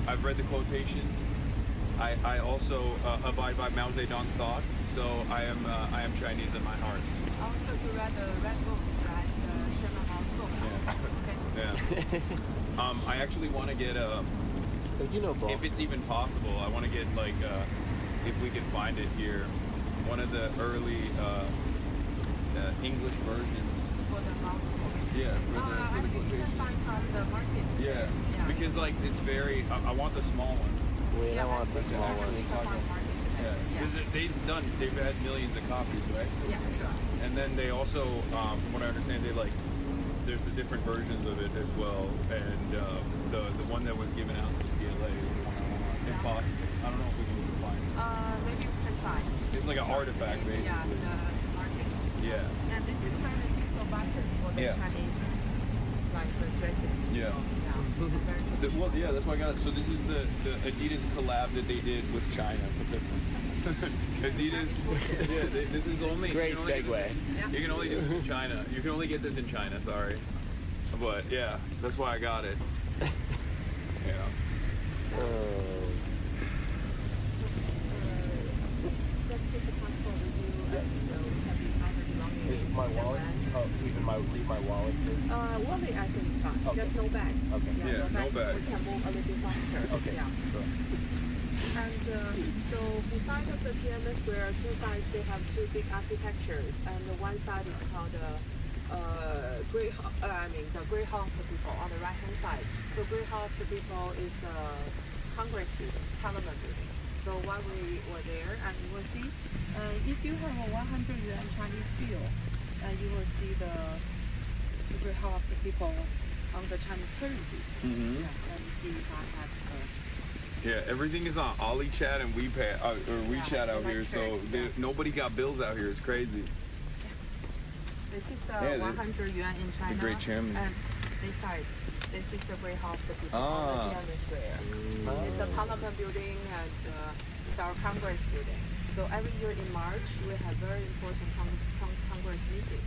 I've read the quotations. I also abide by Mao Zedong's thought. So I am Chinese in my heart. Also, you read the red books, right? Chairman Mao's book. Yeah. Yeah. I actually want to get a. You know, if it's even possible, I want to get like, if we can find it here, one of the early English versions. For the Mao's book. Yeah. I think you can find some on the market. Yeah. Because like it's very. I want the small one. Wait, I want the small one. Yeah. Because they've had millions of copies, right? Yeah, sure. And then they also, from what I understand, there's the different versions of it as well, and the one that was given out to PLA is the one I want. Impossible. I don't know if we can even find it. Maybe we can try. It's like an artifact, basically. Yeah, the market. Yeah. And this is very typical button for the Chinese, like the dresses. Yeah. Well, yeah, that's why I got it. So this is the Adidas collab that they did with China. Adidas, yeah, this is only... Great segue. You can only do this in China. You can only get this in China, sorry. But, yeah, that's why I got it. Yeah. Just take the passport with you have you other belongings? Is my wallet? Oh, even leave my wallet here? Wallet I think is fine. Okay. Just no bags. Okay. Yeah, no bags. We can move a little bit faster. Okay. Yeah. Sure. And so beside of the Tiananmen Square, two sides they have two big architectures, and the one side is called the Great Hall of the People on the right hand side. So Great Hall of the People is the Congress building, Parliament building. So while we were there, and you will see, if you have a 100 yuan Chinese bill, you will see the Great Hall of the People on the Chinese currency. Mm-hmm. Yeah, let me see if I have. Yeah, everything is on AliChat and WePay, or WeChat out here, so nobody got bills out here. It's crazy. This is the 100 yuan in China. The great chairman. And this side, this is the Great Hall of the People on the Tiananmen Square. It's a Parliament building and it's our Congress building. So every year in March, we have very important Congress meeting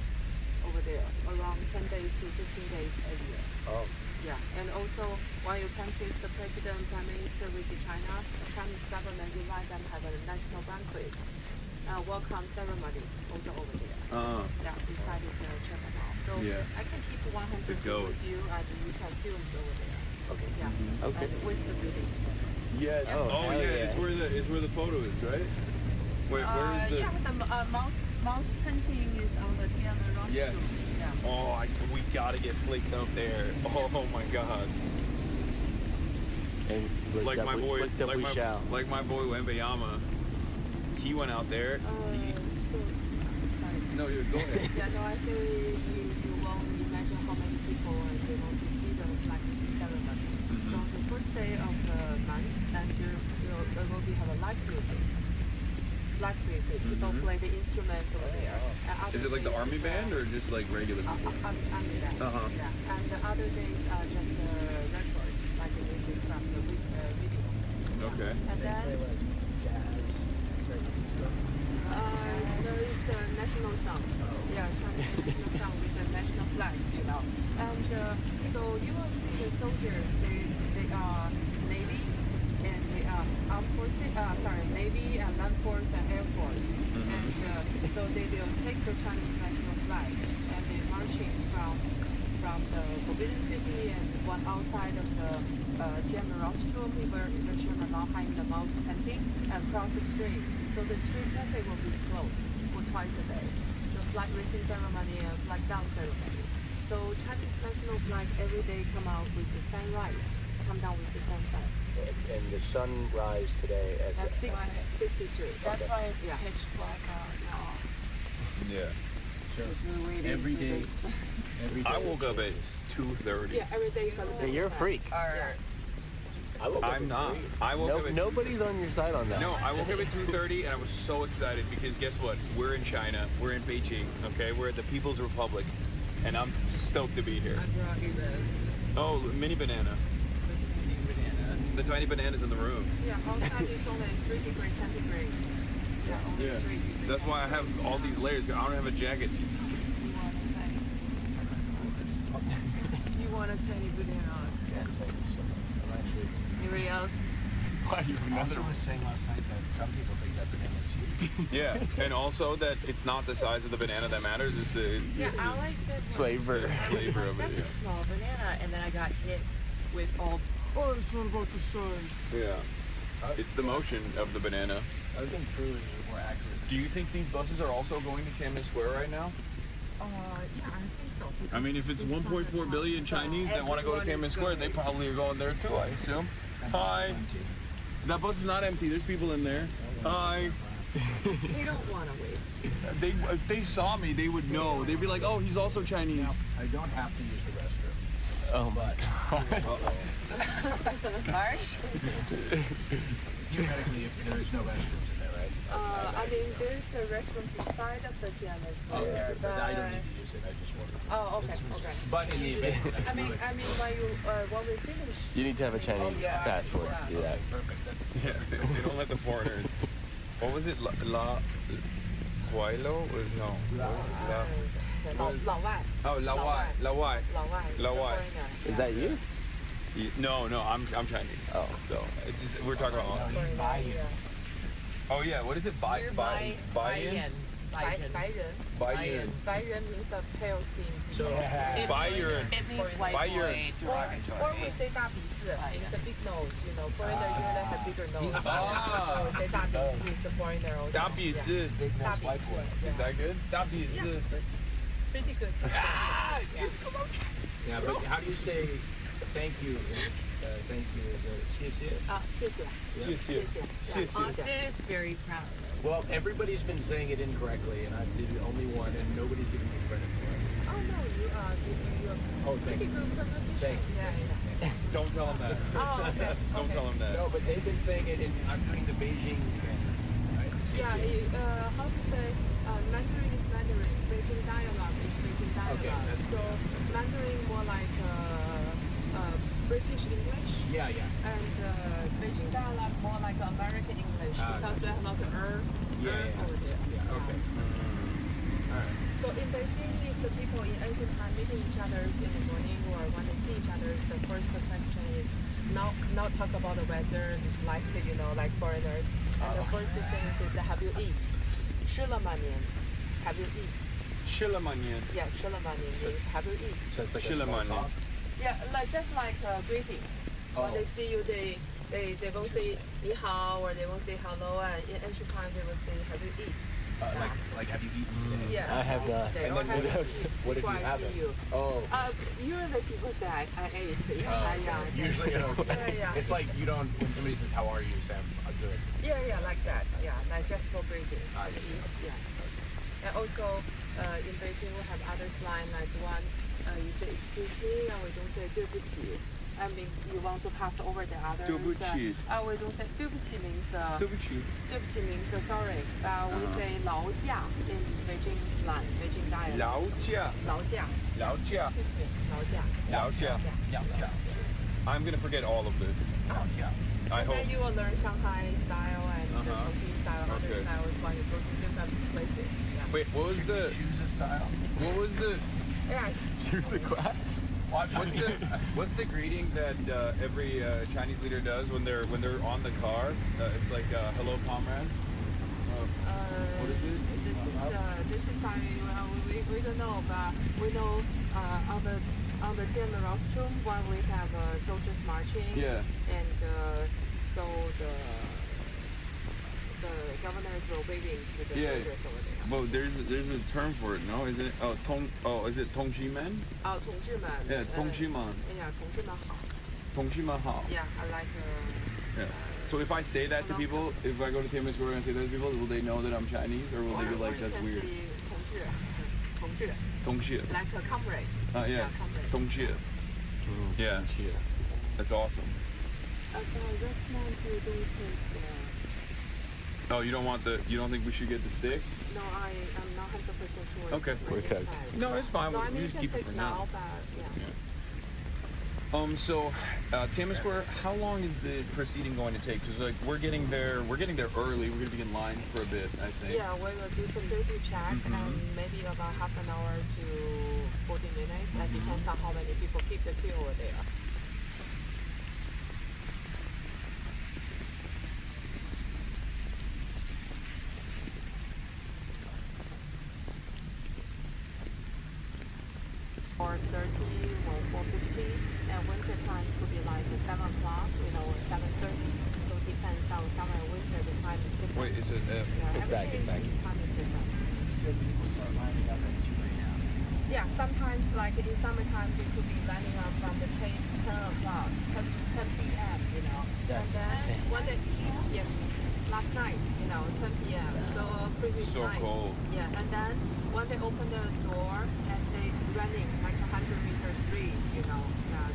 over there, around 10 days to 15 days a year. Oh. Yeah, and also while your countries, the president, prime minister visit China, the Chinese government invite them to have a national banquet, welcome ceremony also over there. Yeah, beside is Chairman Mao. So I can keep 100 with you and you can film over there. Okay. Yeah. Okay. And with the building. Yes. Oh yeah. It's where the photo is, right? Where is the? Yeah, the mouse painting is on the Tiananmen rostrum. Yes. Yeah. Oh, we gotta get flicked up there. Oh my God. And like my boy Wembanyama, he went out there. No, go ahead. Yeah, no, I say you won't imagine how many people they want to see the flag ceremony. So the first day of the month, and there will be have a live music. Live music. People play the instruments over there. Is it like the army band or just like regular people? Army band. Yeah. And the other days are just record, like the music from the video. Okay. And then there is a national song. Yeah, Chinese national song with the national flags, you know. And so you will see the soldiers. They are naked. So they will take the Chinese national flag and they're marching from the Forbidden City and one outside of the Tianmen rostrum where the Chairman Mao hanging the Mao's painting and cross the street. So the street traffic will be closed for twice a day. The flag raising ceremony and flag down ceremony. So Chinese national flag every day come out with the sunrise, come down with the sunset. And the sunrise today as That's 6:53. That's why it's pitch black out now. Yeah. Sure. We're waiting Every for day. this. Every day. I woke up at 2:30. Yeah, every day you have Yeah, you're a freak. I'm not. I woke up at Nobody's on your side on that. No, I woke up at 2:30 and I was so excited because guess what? We're in China. We're in Beijing. Okay, we're at the People's Republic, and I'm stoked to be here. I brought you the Oh, mini banana. The tiny bananas in the room. Yeah, outside is only 3 degrees centigrade. Yeah, only 3 degrees. That's why I have all these layers. I don't have a jacket. You want a tiny banana? Yes, I'm actually. Anybody else? Why you also was saying last night that some people think that banana is huge. Yeah, and also that it's not the size of the banana that matters. It's the Yeah, Alex said flavor. flavor of it. That's a small banana, and then I got hit with all. Oh, it's not about the size. Yeah. It's the motion of the banana. I think truly is more accurate. Do you think these buses are also going to Tiananmen Square right now? Yeah, I think so. I mean, if it's 1.4 billion Chinese that want to go to Tiananmen Square, they probably are going there too, I assume. Hi. That bus is not empty. There's people in there. Hi. They don't want to wait. If they saw me, they would know. They'd be like, oh, he's also Chinese. Now, I don't have to use the restroom. Oh my God. Harsh? Theoretically, if there is no restrooms, is that right? I mean, there's a restroom inside of the Tiananmen Square. Okay, but I don't need to use it. I just wanted to. Oh, okay. But in the event that I mean, when we finish. You need to have a Chinese passport to do that. Perfect. That's Yeah, they don't let the foreigners. What was it? La Huaylo? No. Lao Wai. Oh, La Wai. La Wai. La Wai. Is that you? No, I'm Chinese. Oh. So it's just we're talking about Austin. Oh yeah, what is it? You're Bai-yin? Baiyan. Baiyan means a pale skin. So, Bai-yin. It means white Bai-yin. boy, derogatory. Or we say 大鼻子 means a big nose, you know. Foreigner usually have bigger nose. So we say 大鼻子 is a foreigner also. 大鼻子. big nose white boy. Is that good? 大鼻子. Pretty good. Yeah, but how do you say thank you? Thank you is 谢谢. 谢谢. 谢谢. Austin is very proud. Well, everybody's been saying it incorrectly, and I'm the only one, and nobody's giving me credit for it. Oh no, you are giving you a pretty good pronunciation. Thank you. Yeah. Don't tell him that. Oh, okay. Don't tell him that. No, but they've been saying it, and I'm doing the Beijing thing, right? Yeah, how to say, Mandarin is Mandarin, Beijing dialogue is Beijing dialogue. Okay, so Mandarin more like British English. Yeah. And Beijing dialogue more like American English because we have a lot of over there. Yeah, okay. All right. So in Beijing, if the people in ancient time meeting each other in the morning or when they see each other, the first question is not talk about the weather, like like foreigners. And the first thing is have you eat? 吃了吗您? Have you eat? 吃了吗您? Yeah, 吃了吗您 means have you eat? So it's like吃了吗您? Yeah, just like greeting. When they see you, they won't say 你好 or they won't say hello, and in ancient time they will say have you eat? Like have you eaten today? Yeah. I have not. And then what if you haven't? Oh. Usually people say I ate. Usually, Yeah. it's like you don't, when somebody says, how are you, say, I'm good. Yeah, like that. Yeah, like just for greeting. Yeah. And also, in Beijing we have other line like one, you say excuse me, and we don't say 对不起. That means you want to pass over the others. 对不起. We don't say 对不起 means 对不起. 对不起 means sorry. We say 劳驾 in Beijing slang, Beijing dialect. 劳驾. 劳驾. 劳驾. 劳驾. 劳驾. I'm gonna forget all of this. I hope. Then you will learn Shanghai style and the Chongqing style, other styles when you go to different places. Yeah. Wait, what was the? Choose a style. What was the? Yeah. Choose a class. What's the greeting that every Chinese leader does when they're on the car? It's like hello, comrade. What is it? This is we don't know, but we know on the Tiananmen rostrum when we have soldiers marching. Yeah. And so the governors were waving to the soldiers over there. Well, there's a term for it, no? Isn't it? Is it 同志们? Oh, 同志们. Yeah, 同志们. Yeah, 同志们好. 同志们好. Yeah, I like. Yeah. So if I say that to people, if I go to Tiananmen Square and say that to people, will they know that I'm Chinese, or will they be like, that's weird? 同志. 同志. Like a comrade. Yeah. 同志. Yeah. That's awesome. I recommend you don't take. Oh, you don't think we should get the stick? No, I'm not 100% sure. Okay. We're cooked. No, it's fine. No, I mean, We just keep it for now. But yeah. So, Tiananmen Square, how long is the proceeding going to take? Because like we're getting there early. We're gonna be in line for a bit, I think. Yeah, we will do security check and maybe about half an hour to 40 minutes. That depends on how many people keep the queue over there. Or 30 or 450, and winter time could be like 7 o'clock, 7:30. So it depends on summer and winter, the time is different. Wait, is it? It's back. Time is different. You said people start lining up at 2 right now. Yeah, sometimes like in summertime they could be lining up from the 10 o'clock, 10 p.m. That's and then insane. when they yes, last night, 10 p.m. So previous So night. cold. Yeah, and then when they open the door and they running like 100-meter streets,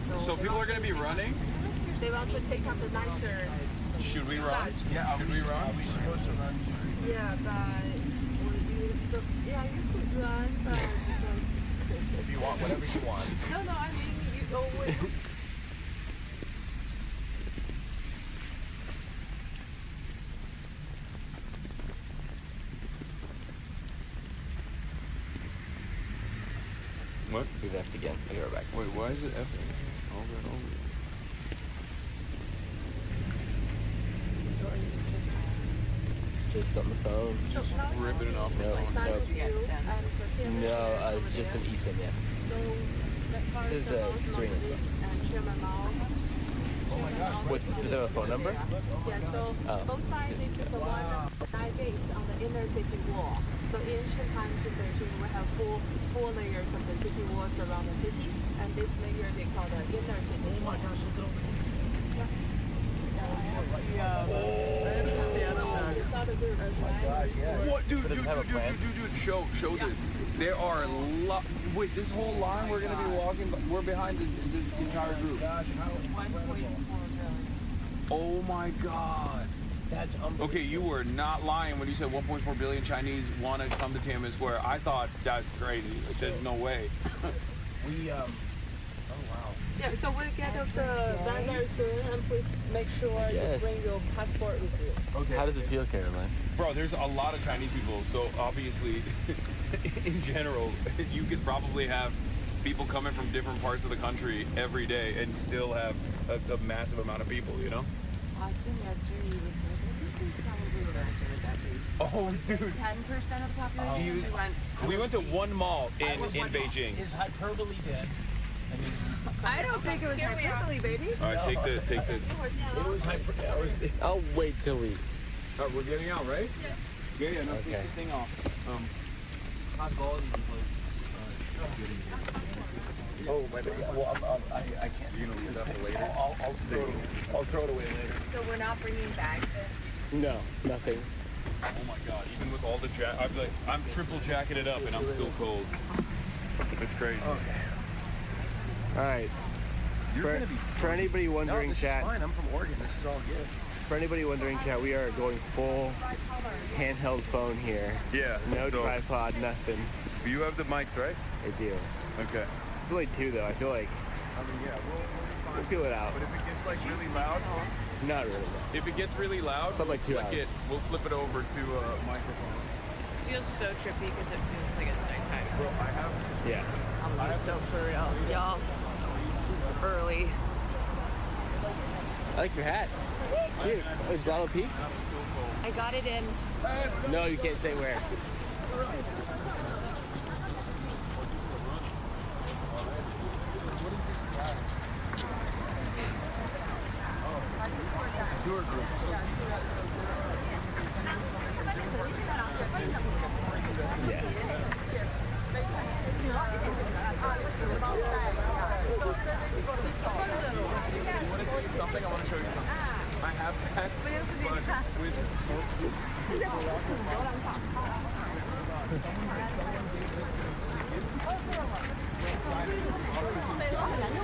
Yeah, So people are gonna be running? They want to take up the nicer. Should we run? spots. Yeah. Should we run? Are we supposed to run too? Yeah, but you could run, but because If you want whatever you want. no, I mean you always. What? We've effed again. I gotta go back. Wait, why is it effing? Over and over. Just on the phone. Ripping it off the phone. No, it's just an eSIM, yeah. So that part This is Serena's phone. and Chairman Mao. What, does it have a phone number? Yeah, so both sides, this is the one gates on the inner city wall. So in Shanghai Beijing, we have four layers of the city walls around the city, and this layer they call the inner city wall. Oh my gosh, look over here. What, dude, show this. There are wait, this whole line we're gonna be walking, we're behind this entire group. Oh my God. That's unbelievable. Okay, you were not lying when you said 1.4 billion Chinese want to come to Tiananmen Square. I thought that's crazy. There's no way. We, oh wow. Yeah, so we'll get up the banner soon, and please make sure you bring your passport with you. Okay. How does it feel, Caroline? Bro, there's a lot of Chinese people, so obviously, in general, you could probably have people coming from different parts of the country every day and still have a massive amount of people, you know? I think that's really reasonable. Probably around with that piece. Oh, dude. 10% of the population. We went to one mall in Beijing. Is hyperbole dead? I don't think it was hyperbole, baby. All right, take the. It was hyperbole. I'll wait till we. Oh, we're getting out, right? Yeah. Yeah, no, Okay. take the thing off. Hot balls. Oh, wait, well, I can't. You're gonna leave that for later? I'll throw it away later. So we're not bringing bags in? No, nothing. Oh my God! Even with all the I'm triple jacketed up and I'm still cold. It's crazy. Okay. All right. For anybody wondering, chat. Fine. I'm from Oregon. This is all good. For anybody wondering, chat, we are going full handheld phone here. Yeah. No tripod, nothing. You have the mics, right? I do. Okay. It's only two though. I feel like I mean, yeah, we'll feel it out. But if it gets like really loud, not really loud. If it gets really loud, something like 2 hours. We'll flip it over to microphone. It feels so trippy because it feels like it's nighttime. Bro, I have. Yeah. I'm so for real, y'all. It's early. like your hat. Cute. Oh, Jalalo Peak? I got it in. No, you can't say where. Tour group. Yeah. You want to see something? I want to show you something. I have that, but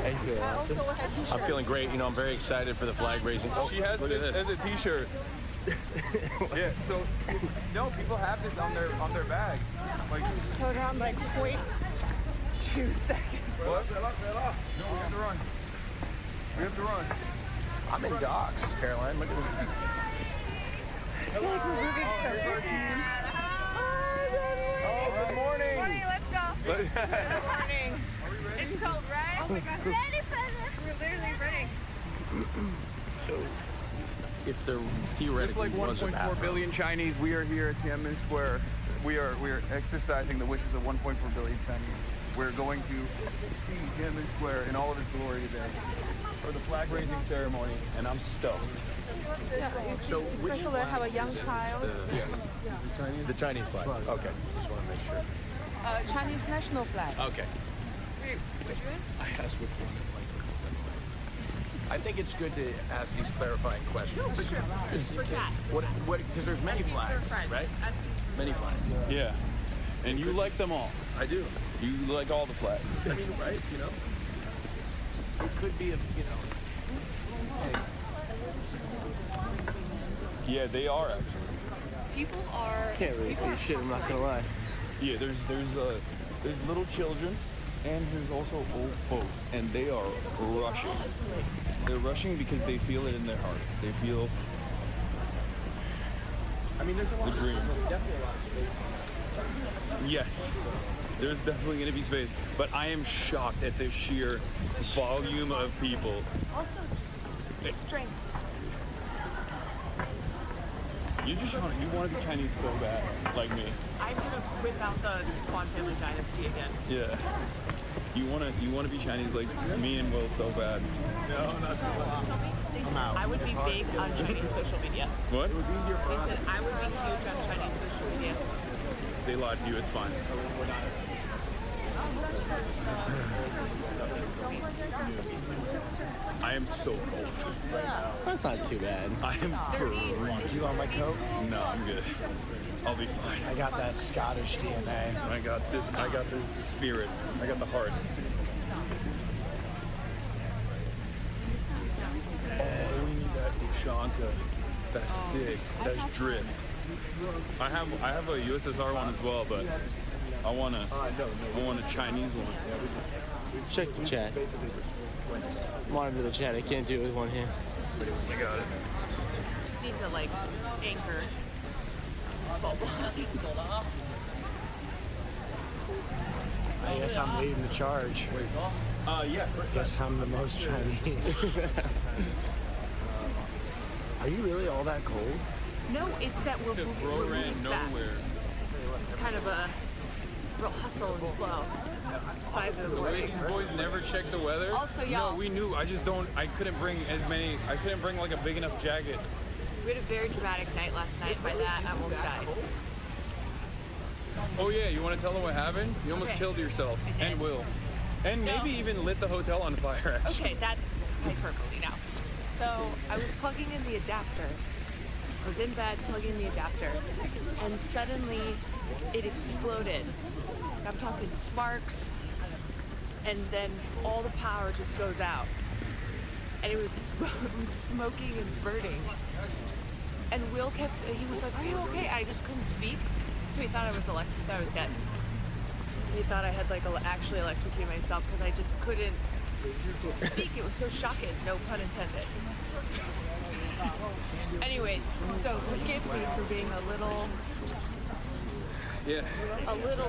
Thank you, Austin. I'm feeling great. You know, I'm very excited for the flag raising. Oh, she has this as a T-shirt. Yeah. So no, people have this on their bag. Like Slow down like 0.2 seconds. what? No, we have to run. We have to run. I'm in docks, Caroline. Look at this. I feel like we're moving so quickly. Oh, good morning. Morning, let's go. Good morning. Are we ready? It's cold, right? Oh my gosh. Ready for this? We're literally running. So, if there Just theoretically like was a 1.4 bathroom, billion Chinese, we are here at Tiananmen Square. We are exercising the wishes of 1.4 billion Chinese. We're going to see Tiananmen Square in all of its glory today for the flag raising ceremony, and I'm stoked. Yeah, so it's which special to have a flag young is it? child. The Chinese flag. Okay, just want to make sure. Chinese national flag. Okay. I asked which one. I think it's good to ask these clarifying questions. No, for sure. For chat. What? Because there's many flags, right? Many flags. Yeah, and you like them all. I do. You like all the flags. I mean, right? You know, it could be a, you know. Hey. Yeah, they are actually. People are. Can't really see shit, I'm not gonna lie. Yeah, there's little children, and there's also old folks, and they are rushing. They're rushing because they feel it in their hearts. They feel. I mean, there's a lot. The dream. Definitely a lot of space. Yes, there's definitely going to be space, but I am shocked at the sheer volume of people. Also, just strength. You want to be Chinese so bad, like me. I'm gonna whip out the Quan family dynasty again. Yeah. You wanna be Chinese like me and Will so bad. No, not I'm out. I would be big on Chinese social media. What? It would be easier for They us. said I would be huge on Chinese social media. They lied to you. It's fine. I am so cold right now. That's not too bad. I am freezing. Do you want my coat? No, I'm good. I'll be fine. I got that Scottish DNA. I got this spirit. I got the heart. Oh, we need that Ushanka. That's sick. That's drip. I have a USSR one as well, but I want a Chinese one. Check the chat. Monitor the chat. I can't do it with one hand. I got it. Just need to like anchor. I guess I'm leading the charge. Yeah. I guess I'm the most Chinese. Are you really all that cold? No, it's that we're Bro ran moving nowhere. fast. It's kind of a real hustle and flow. 5 in the morning. These boys never check the weather. Also, y'all. No, we knew. I couldn't bring like a big enough jacket. We had a very dramatic night last night. By that, I almost died. Oh yeah, you want to tell them what happened? You almost killed yourself. And Will. And maybe even lit the hotel on fire, actually. Okay, that's hyperbole now. So I was plugging in the adapter. I was in bed plugging in the adapter, and suddenly it exploded. I'm talking sparks, and then all the power just goes out. And it was smoking and burning. And Will he was like, "Are you okay?" I just couldn't speak, so he thought I was dead. He thought I had actually electrocuted myself because I just couldn't speak. It was so shocking, no pun intended. Anyway, so forgive me for being a little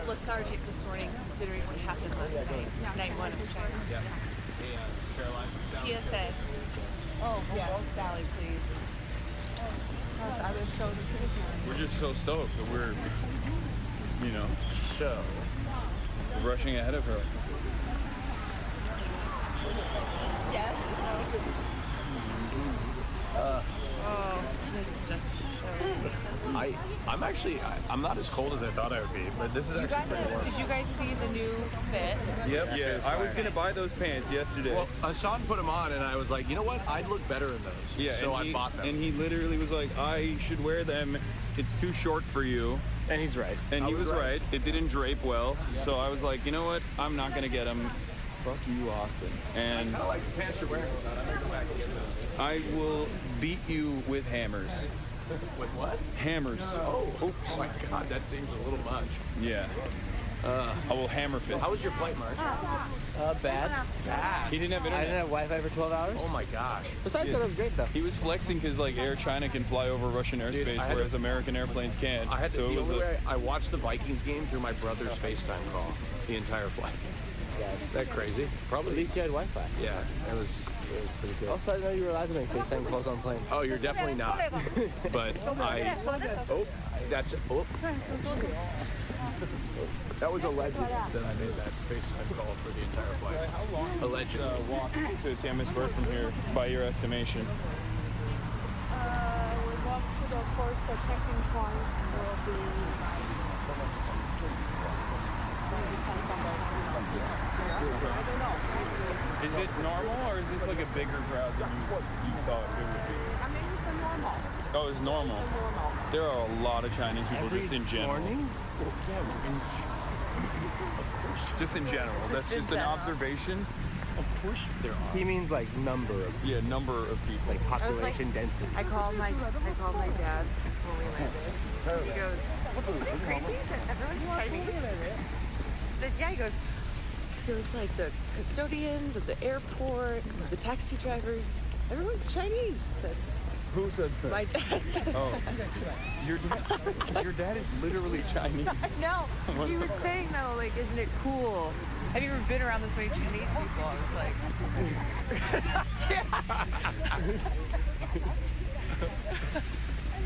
lethargic this morning, considering what happened last night, night one of China. Yeah. Hey, Caroline. PSA. Oh, yes, Sally, please. Yes, I will show the treatment. We're just so stoked that we're, you know, rushing ahead of her. Yes. Mr. I'm not as cold as I thought I would be, but this is actually pretty warm. Did you guys see the new fit? Yep. Yeah, I was gonna buy those pants yesterday. Well, Hasan put them on, and I was like, you know what? I'd look better in those. Yeah, so I bought them. And he literally was like, I should wear them. It's too short for you. And he's right. And he was right. It didn't drape well. So I was like, you know what? I'm not gonna get them. Fuck you, Austin. And I like the pants you're wearing, Hasan. I'm gonna go back and get those. I will beat you with hammers. With what? Hammers. Oh my God, that seems a little much. Yeah. I will hammer fist. How was your flight, Mark? Bad. Bad. He didn't have internet. I didn't have Wi-Fi for 12 hours. Oh my gosh. Besides that, it was great though. He was flexing because like Air China can fly over Russian airspace, whereas American airplanes can't. I had to, so the it was only way I watched the Vikings game through my brother's FaceTime call the entire flight. Is that crazy? Probably. At least you had Wi-Fi. Yeah, it was pretty good. Also, I didn't know you were allowed to make FaceTime calls on planes. Oh, you're definitely not. But that was a legend that I made that FaceTime call for the entire flight. How long a legend. Walk to Tianmen Square from here, by your estimation? We walk to the first checking points will be depends on I don't know. Is it normal, or is this like a bigger crowd than you thought it would be? I mean, it's a normal. Oh, it's normal. There are a lot of Chinese people just in general. Morning? Well, yeah, of course. Just in general. That's just an observation. Of course there are. He means like number of number of people. Like population density. I called my dad when we landed. He goes, "Is it crazy that everyone's Chinese?" I said, "Yeah." He goes like the custodians at the airport, the taxi drivers, everyone's Chinese. I said, who said that? My dad said Your dad is literally Chinese. No, he was saying though, like, isn't it cool? Have you ever been around this many Chinese people? I was like,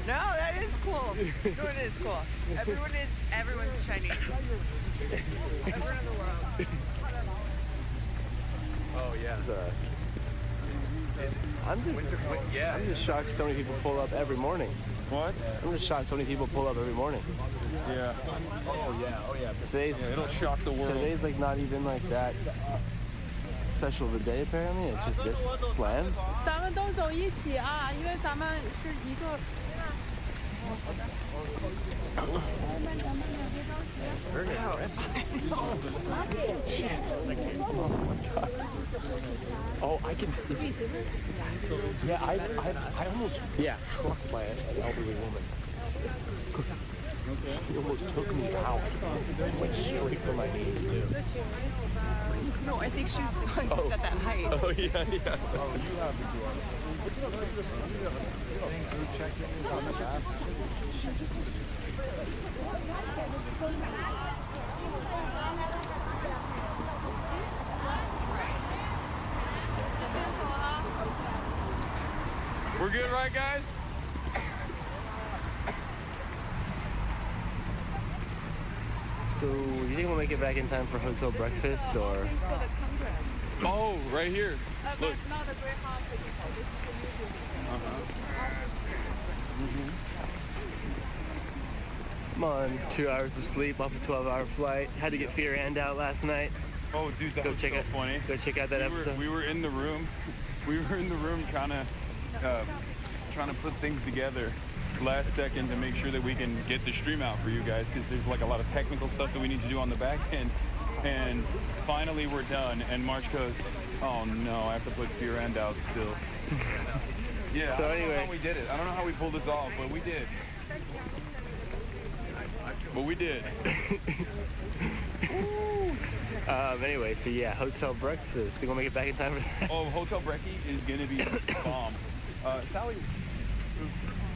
no, that is cool. No, it is cool. Everyone's Chinese. Everyone in the world. Oh yeah. I'm just shocked so many people pull up every morning. What? I'm just shocked so many people pull up every morning. Yeah. Oh yeah. Today's it'll shock the world. Today's like not even like that special of a day apparently. It's just this slam. 咱们都走一起啊，因为咱们是一个。 Very impressive. Oh, I can. Yeah, I almost trucked by an elderly woman. She almost took me out. Went straight for my knees too. No, I think she was at that height. Oh yeah. Oh, you have the QR. We're good, right, guys? So, you think we'll make it back in time for hotel breakfast, or? Oh, right here. Look. Come on, 2 hours of sleep off a 12-hour flight. Had to get Fear and out last night. Oh, dude, that was so funny. Go check out that episode. We were in the room. We were in the room trying to put things together last second to make sure that we can get the stream out for you guys, because there's like a lot of technical stuff that we need to do on the back end. And finally we're done, and March goes, oh no, I have to put Fear and out still. Yeah, so I don't anyway, know how we did it. I don't know how we pulled this off, but we did. Anyway, so yeah, hotel breakfast. Think we'll make it back in time for that? Oh, hotel brekkie is gonna be bomb. Sally,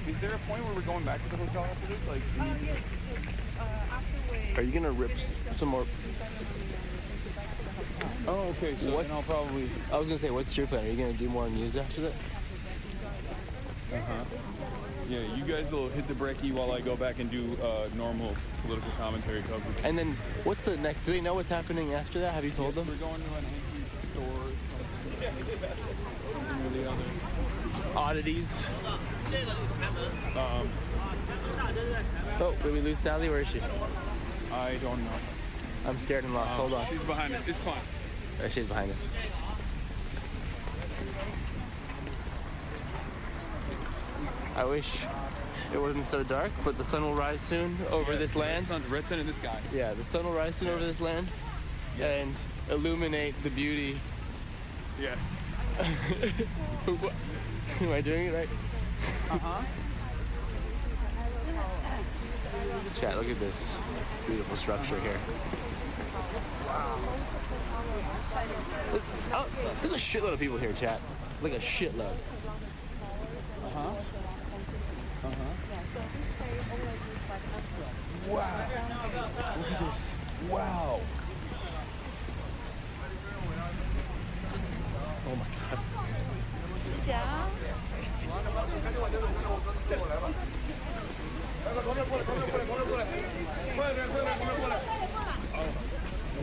is there a point where we're going back to the hotel after this? Like, Are you gonna rip some more? Oh, okay. So then I'll probably. I was gonna say, what's your plan? Are you gonna do more news after that? Yeah, you guys will hit the brekkie while I go back and do normal political commentary coverage. And then what's the next? Do they know what's happening after that? Have you told them? We're going to an antique store. Something or the other. Oddities. Um, Oh, did we lose Sally? Where is she? I don't know. I'm scared and lost. Hold on. She's behind us. It's fine. There she is behind us. I wish it wasn't so dark, but the sun will rise soon over this land. Red sun in the sky. Yeah, the sun will rise soon over this land and illuminate the beauty. Yes. Am I doing it right? Chat, look at this beautiful structure here. Look, oh, there's a shitload of people here, chat. Like a shitload. Wow. Look at this. Wow. Oh my god.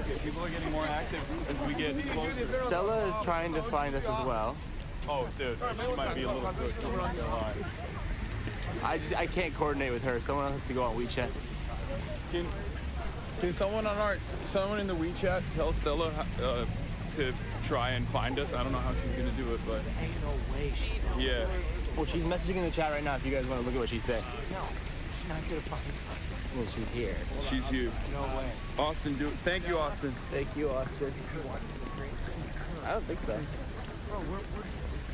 Okay, people are getting more active as we get closer. Stella is trying to find us as well. Oh, dude, she might be a little quick. I'm not gonna lie. I can't coordinate with her. Someone else has to go on WeChat. Can someone in the WeChat tell Stella to try and find us? I don't know how she's gonna do it, but ain't no way she knows. Yeah. Well, she's messaging in the chat right now. If you guys want to look at what she said. No, she's not gonna find us. Well, she's here. She's here. No way. Austin, do it. Thank you, Austin. Thank you, Austin. I don't think so. Bro,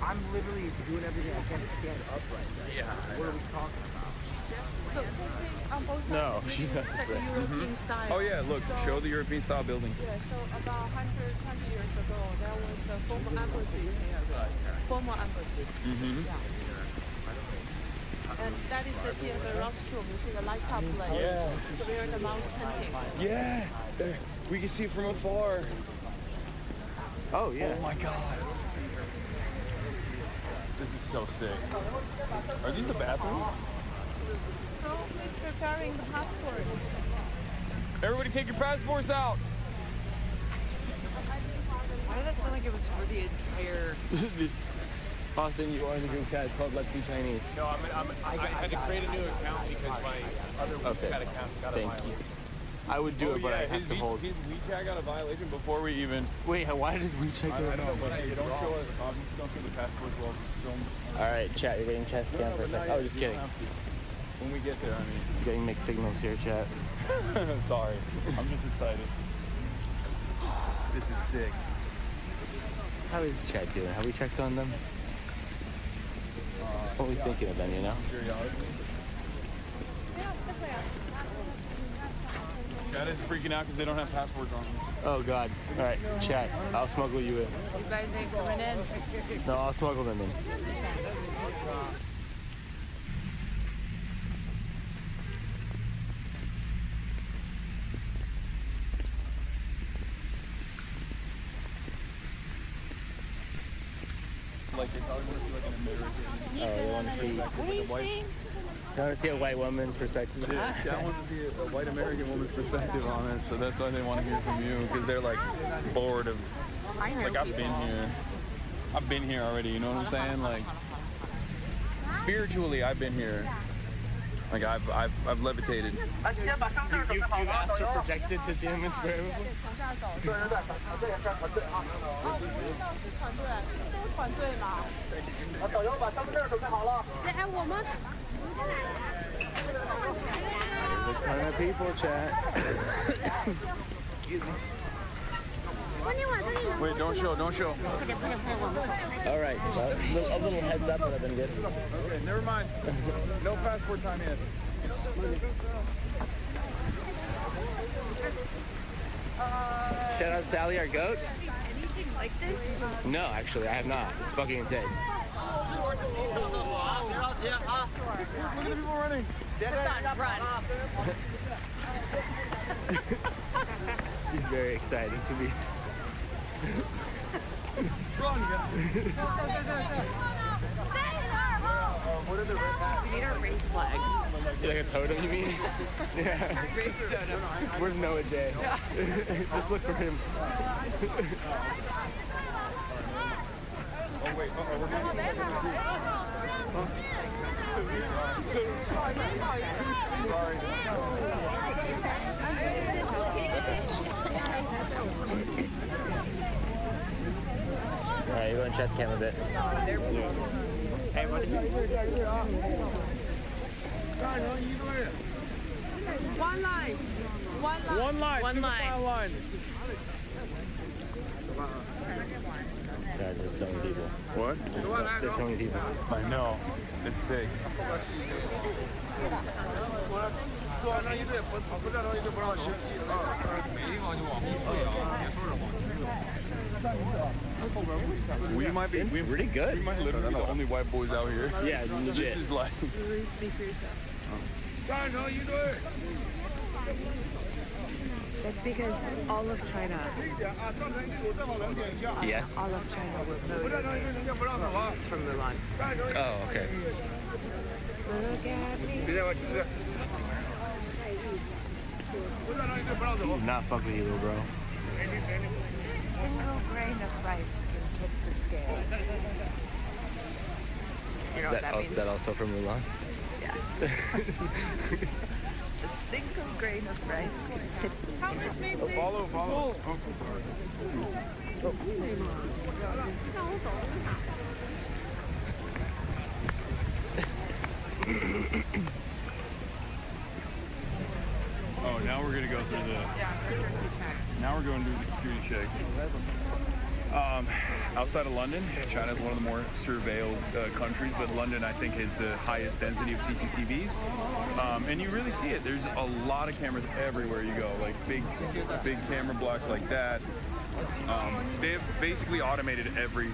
I'm literally doing everything I can to stand upright. Right? Yeah. What are we talking about? So on both sides, No, she it's does. like a European style. Oh yeah, look, show the European style building. Yeah, so about 120 years ago, there was the former embassies here. Former embassy. Mm-hmm. Yeah. And that is the theater rostrum. You see the light up like Yeah. where the mouse painting. Yeah, there. We can see it from afar. Oh yeah. Oh my god. This is so sick. Are these the bathrooms? So he's preparing the passport. Everybody take your passports out. Why did that sound like it was for the entire... Austin, you are in the group chat called Let's Be Chinese. No, I had to create a new account because my other WeChat account got a violation. Thank you. I would do it, but I have to hold. His WeChat got a violation before we even... Wait, why does WeChat go I don't know, but hey, don't show us. Don't show the passports while filming. All right, chat, you're getting chest cam for a second. Oh, just kidding. When we get there, I mean. Getting mixed signals here, chat. Sorry, I'm just excited. This is sick. How is chat doing? Have we checked on them? Always thinking of them, you know? Chat is freaking out because they don't have passports on them. Oh God. All right, chat. I'll smuggle you in. You guys ain't coming in. No, I'll smuggle them in. Like they probably want to see like an American. Oh, they want to see. They want to see a white woman's perspective. Yeah, I want to see a white American woman's perspective on it, so that's why they want to hear from you, because they're like bored of. Like I've been here already. You know what I'm saying? Like spiritually, I've been here. Like I've levitated. You astral projected to Tiananmen Square before? There's a ton of people, chat. Excuse me. Wait, don't show. All right, well, a little heads up would have been good. Okay, never mind. No passport time yet. Shout out Sally, our goat. Anything like this? No, actually, I have not. It's fucking insane. Look at the people running. He's very excited to be. Run, All We need our race flag. Like a totem, you mean? Yeah. Race totem. Where's Noah J? Just look for him. Oh wait, we're Alright, you want to chest cam a bit? Hey, what did you One line. One line. One line. Guys, there's so many people. What? There's so many people. I know. It's sick. We might be pretty good. We might literally be the only white boys out here. Yeah, legit. This is like. Speak for yourself. How you doing? That's because all of China. Yes. All of China will know it's from Mulan. Oh, okay. Look at me. He did not fuck with you, little bro. A single grain of rice can tip the scale. You know what that means? Is that also from Mulan? Yeah. A single grain of rice can tip the scale. Follow. Oh, now we're gonna go through the. Now we're going to do the security check. Outside of London, China is one of the more surveilled countries, but London, I think, has the highest density of CCTVs. And you really see it. There's a lot of cameras everywhere you go, like big camera blocks like that. They've basically automated every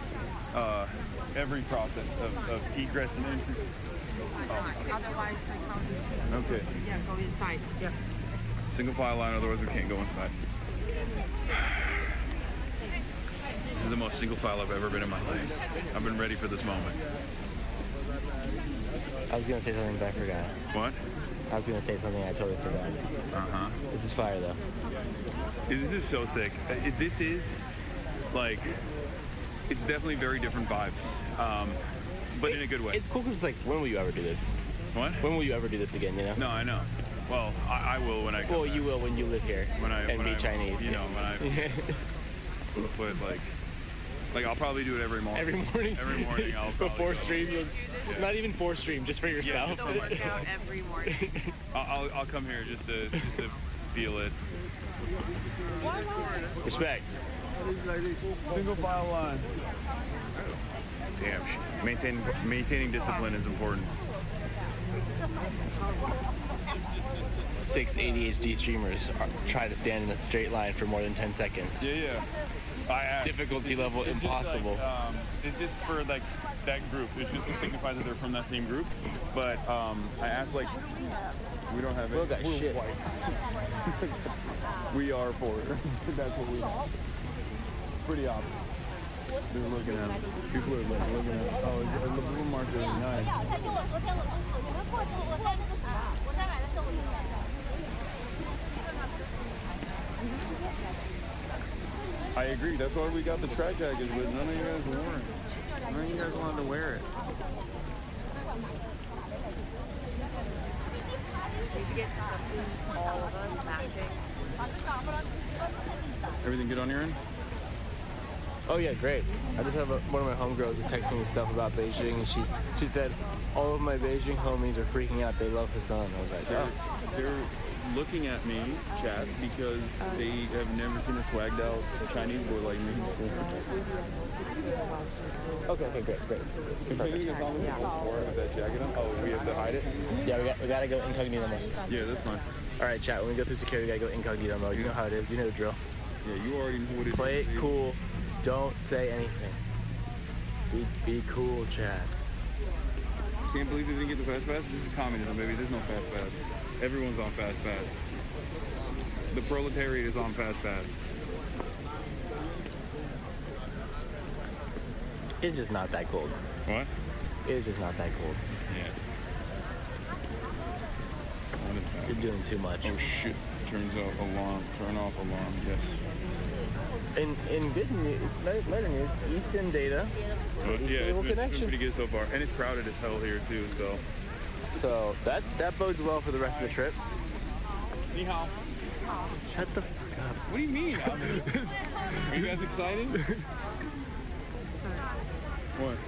process of egress and entry. Otherwise, we can't. Okay. Yeah, go inside. Yeah. Single file line, otherwise we can't go inside. This is the most single file I've ever been in my life. I've been ready for this moment. I was gonna say something, but I forgot. What? I was gonna say something, I totally forgot. Uh-huh. This is fire, though. Dude, this is so sick. This is, like, it's definitely very different vibes, but in a good way. It's cool because it's like, when will you ever do this? What? When will you ever do this again, you know? No, I know. Well, I will when I come back. You will when you live here and be Chinese. You know, when I... But, like, I'll probably do it every morning. Every morning? Every morning I'll probably Before stream, not even for stream, just for yourself. Still work out every morning. I'll come here just to feel it. Respect. Single file line. Damn, maintaining discipline is important. 6 ADHD streamers try to stand in a straight line for more than 10 seconds. Yeah. I asked, difficulty level impossible. Is this for like that group? It just signifies that they're from that same group. But I asked, like, we don't have it. That shit. White. We are poor. That's what we are. Pretty obvious. They're looking at it. People are like looking at it. Oh, the blue marker is nice. I agree. That's why we got the track jackets, but none of you guys wore it. None of you guys wanted to wear it. Need to get something, all of us matching. Everything good on your end? Oh yeah, great. I just have one of my homegirls is texting me stuff about Beijing, and she said all of my Beijing homies are freaking out. They love Hasan. I was like, oh. They're looking at me, chat, because they have never seen a swagged out Chinese boy like me before. Okay, great. Perfect. With that jacket on? Oh, we have to hide it? Yeah, we gotta go incognito mode. Yeah, that's fine. All right, chat. When we go through security, we gotta go incognito mode. You know how it is. You know the drill. Yeah, you already know what it is. Play it cool. Don't say anything. Be cool, chat. Can't believe they didn't get the fast pass. This is communism, baby. There's no fast pass. Everyone's on fast pass. The proletariat is on fast pass. It's just not that cold. What? It's just not that cold. Yeah. You're doing too much. Oh shit. Turns off alarm. Turn off alarm. Yes. In good news, better news, Eastern data. Yeah, it's been connection. pretty good so far. And it's crowded as hell here too, so. So that bodes well for the rest of the trip. Ni hao. Shut the fuck up. What do you mean? Are you guys excited? What?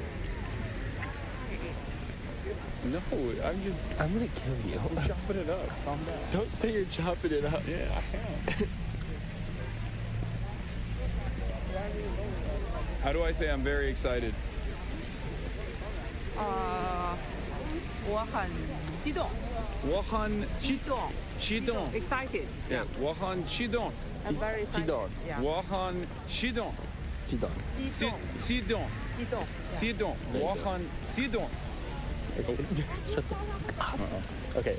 No, I'm gonna kill you. I'm chopping it up. Calm down. Don't say you're chopping it up. Yeah, I am. How do I say I'm very excited? 我很激动。我很激动。激动。Excited. Yeah. 我很激动。I'm very excited. 激动。Yeah. 我很激动。激动。激动。激动。激动。我很激动。Shut the fuck up. Okay.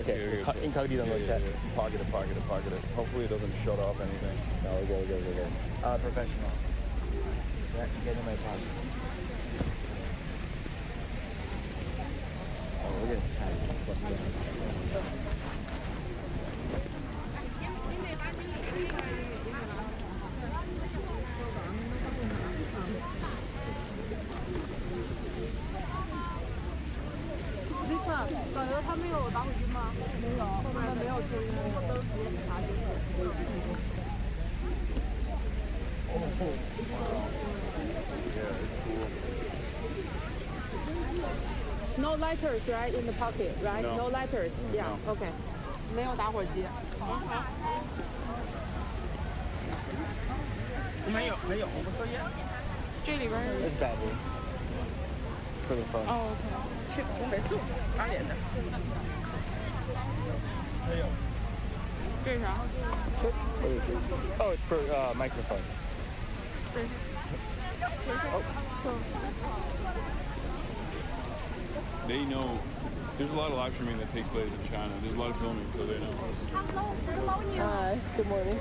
Incognito mode chat. Park it. Hopefully it doesn't shut off anything. No, we're good. Professional. Get in my pocket. Oh, we're getting tired. Lisa，导游他没有打火机吗？没有，后面没有注意，我都直接查进去。No lighters, right, in the pocket, right? No lighters. Yeah. Okay. 没有打火机。没有，我不抽烟。这里边。It's battery. For the phone. 哦 ，OK。去烘焙素，8点的。没有。这是啥？ Oh, it's for microphone. They know. There's a lot of live streaming that takes place in China. There's a lot of filming, so they know. Hi. Good morning.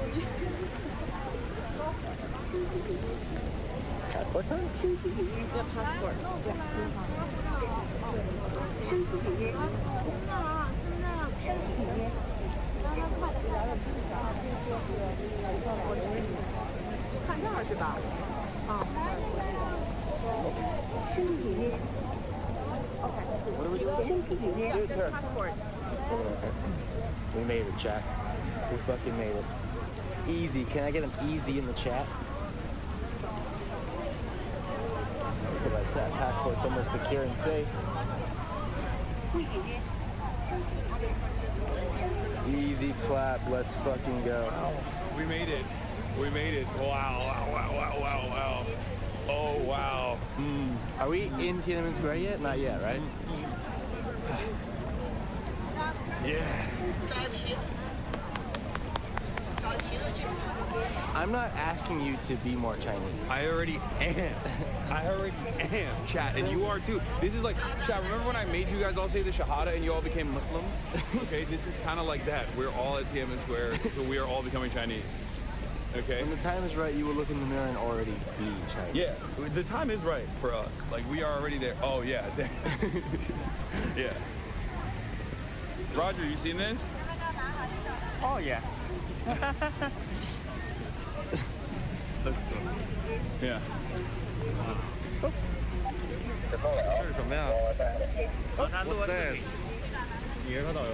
Passport time? Yeah, passport. What are we doing? Yeah, passport. We made it, chat. We fucking made it. Easy. Can I get an easy in the chat? That passport's almost secure and safe. Easy clap. Let's fucking go. We made it. Wow. Oh, wow. Are we in Tiananmen Square yet? Not yet, right? Yeah. I'm not asking you to be more Chinese. I already am, chat, and you are too. This is like, chat, remember when I made you guys all say the Shahada and you all became Muslim? Okay, this is kind of like that. We're all at Tiananmen Square, so we are all becoming Chinese. Okay? When the time is right, you will look in the mirror and already be Chinese. Yeah, the time is right for us. Like, we are already there. Oh, yeah. Yeah. Roger, you seen this? Oh, yeah. Let's go. Yeah. 这是什么呀？难度在。你是个导游？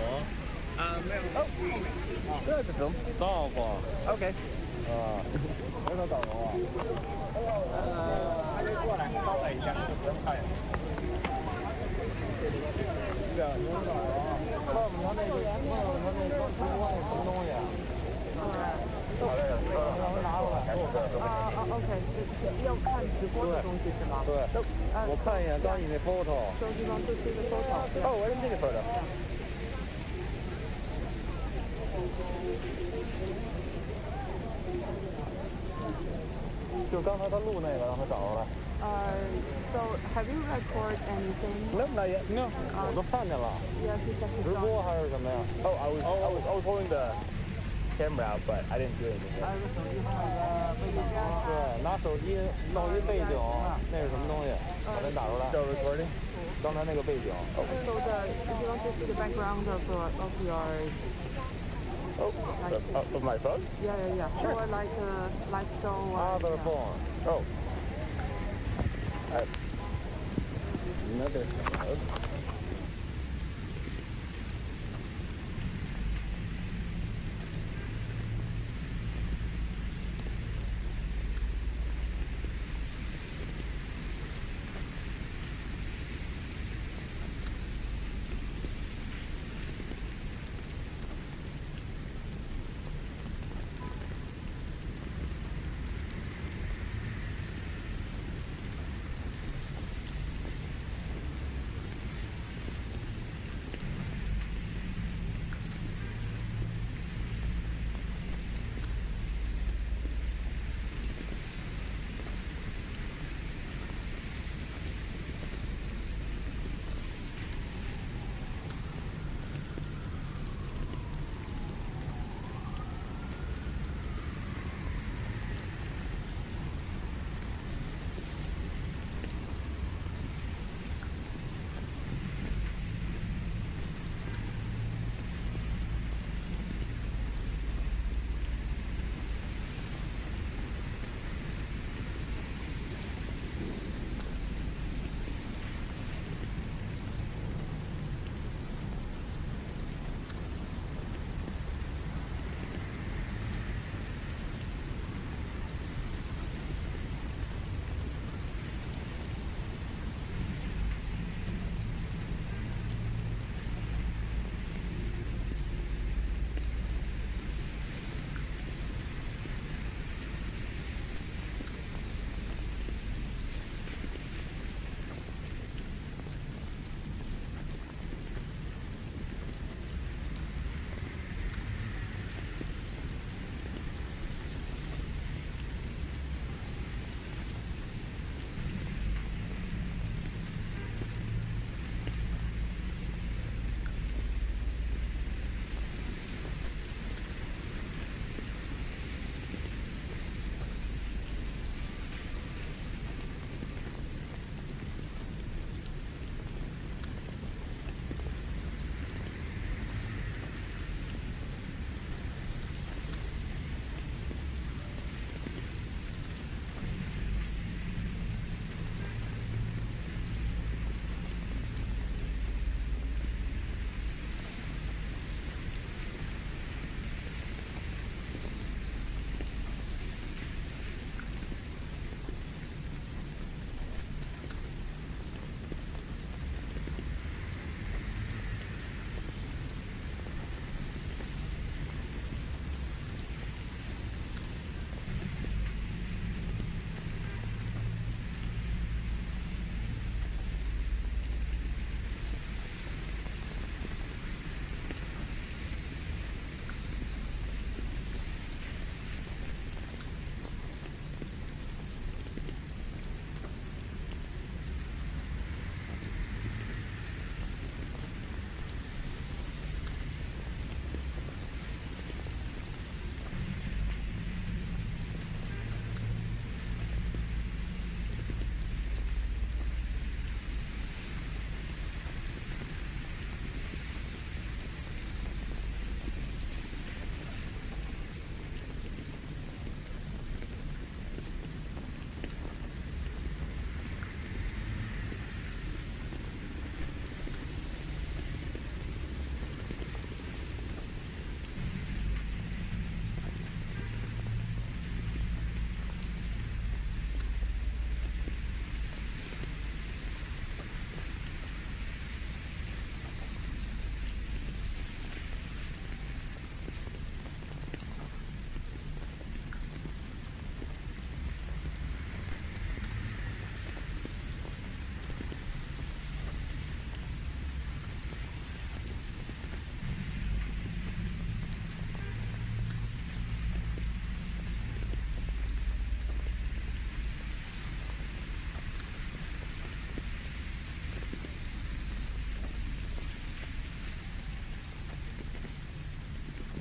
没有。Oh, that's a film. Okay. 没有导游啊。他就过来招待一下，就不用看。这个有导游啊。问我们他那个什么东西啊？好嘞，让他拿过来。OK， 要看直播的东西是吗？对。我看一眼刚你那 photo。手机上就这个 photo。Oh, I didn't take a photo. 就刚才他录那个，让他找过来。So have you recorded anything? No, not yet. No. 我都看见了。Yeah, he said he's 直播还是什么呀？ Oh, I was holding the camera out, but I didn't do anything. 还有个手机上那个背景图。对，拿手机弄一背景，那是什么东西？把它打出来。Still recording? 刚才那个背景。So if you want to see the background of your Of my phone? yeah. Sure. Or like slideshow. Other phone. Oh. Another phone.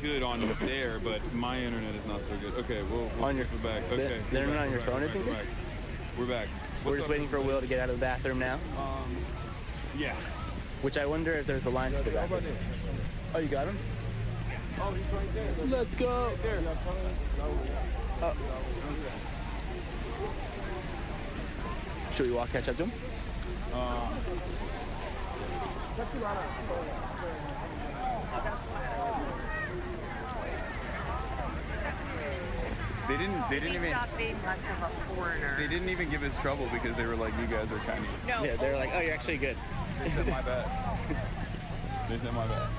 good on there, but my internet is not so good. Okay, we'll On your- flip it back. the- Okay. the internet on your phone isn't good? We're back. We're just waiting for Will to get out of the bathroom now. Yeah. Which I wonder if there's a line to the bathroom. Oh, you got him? Oh, he's right there. Let's go. Right there. Oh. Should we walk catch up to him? They didn't Please even. stop being much of a foreigner. They didn't even give us trouble because they were like, you guys are Chinese. No. Yeah, they're like, oh, you're actually good. They said my bad. They said my bad.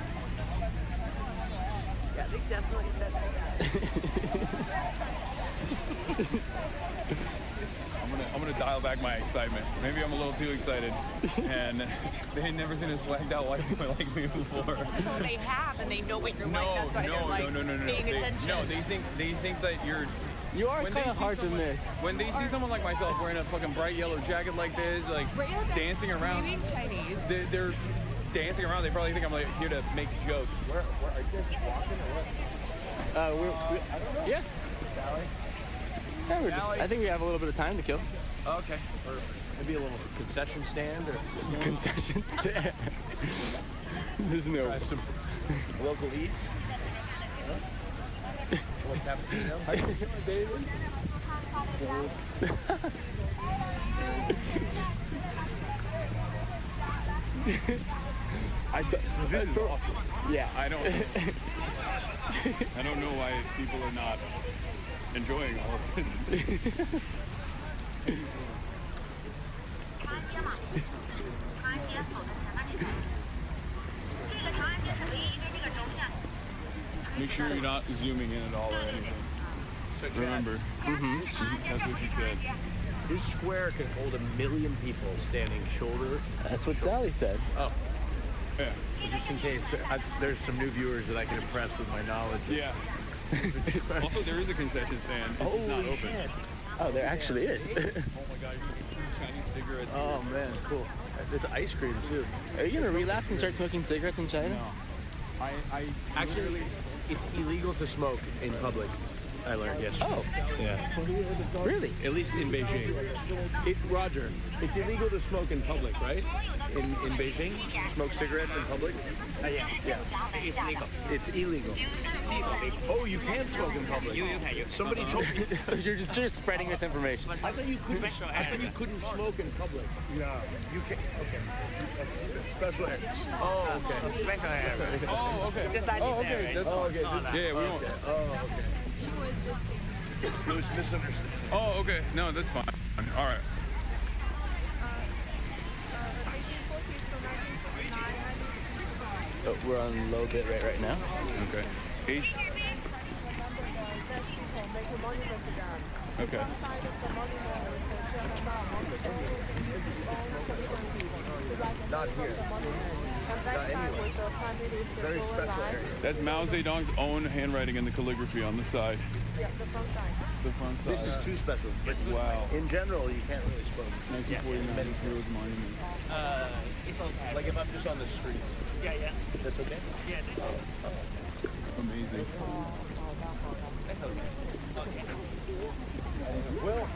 Yeah, they definitely said that. I'm gonna dial back my excitement. Maybe I'm a little too excited, and they had never seen a swagged out white boy like me before. Well, they have, and they know what you're like. That's why they're like no. paying attention. No, they think that you're. You are when kind they of see hard to someone- miss. When they see someone like myself wearing a fucking bright yellow jacket like this, like dancing around, Screaming Chinese. they're dancing around. They probably think I'm like here to make jokes. Where are you guys walking or what? Yeah. Yeah, we're just, I think we have a little bit of time to kill. Okay. Or maybe a little concession stand or Concession stand. There's no. try some local eats. What cappuccino? How you doing, David? This is awesome. Yeah. I don't know why people are not enjoying all of this. Make sure you're not zooming in at all or anything. Remember, that's what you said. This square can hold 1 million people standing shoulder. That's what Sally said. Oh, Yeah. just in case there's some new viewers that I can impress with my knowledge. Yeah. Also, there is a concession stand. It's just not Holy open. Oh, shit. there actually is. Oh my God, you can get Chinese cigarettes. Oh man, cool. There's ice cream too. Are you gonna relapse and start smoking cigarettes in China? No. I Actually, it's illegal to smoke in public. I learned yesterday. Oh. Yeah. Really? At least in Beijing. Roger, it's illegal to smoke in public, right? In Beijing? Smoke cigarettes in public? Yeah. It's legal. It's illegal. Oh, you can smoke in public. Somebody told me. So you're just spreading this information. I thought you couldn't smoke in public. No. You can. Okay. Special area. Oh, okay. Oh, okay. Oh, okay. That's okay. Yeah, we don't. Oh, okay. It was misunderstood. Oh, okay. No, that's fine. All right. Oh, we're on low bit rate right now. Okay. Okay. Not here. Not anywhere. Very special area. That's Mao Zedong's own handwriting in the calligraphy on the side. The front side. This is too special. But Wow. in general, you can't really smoke. 1949 Heroes Monument. It's okay. Like if I'm just on the street. Yeah. That's okay? Yeah. Amazing. Well,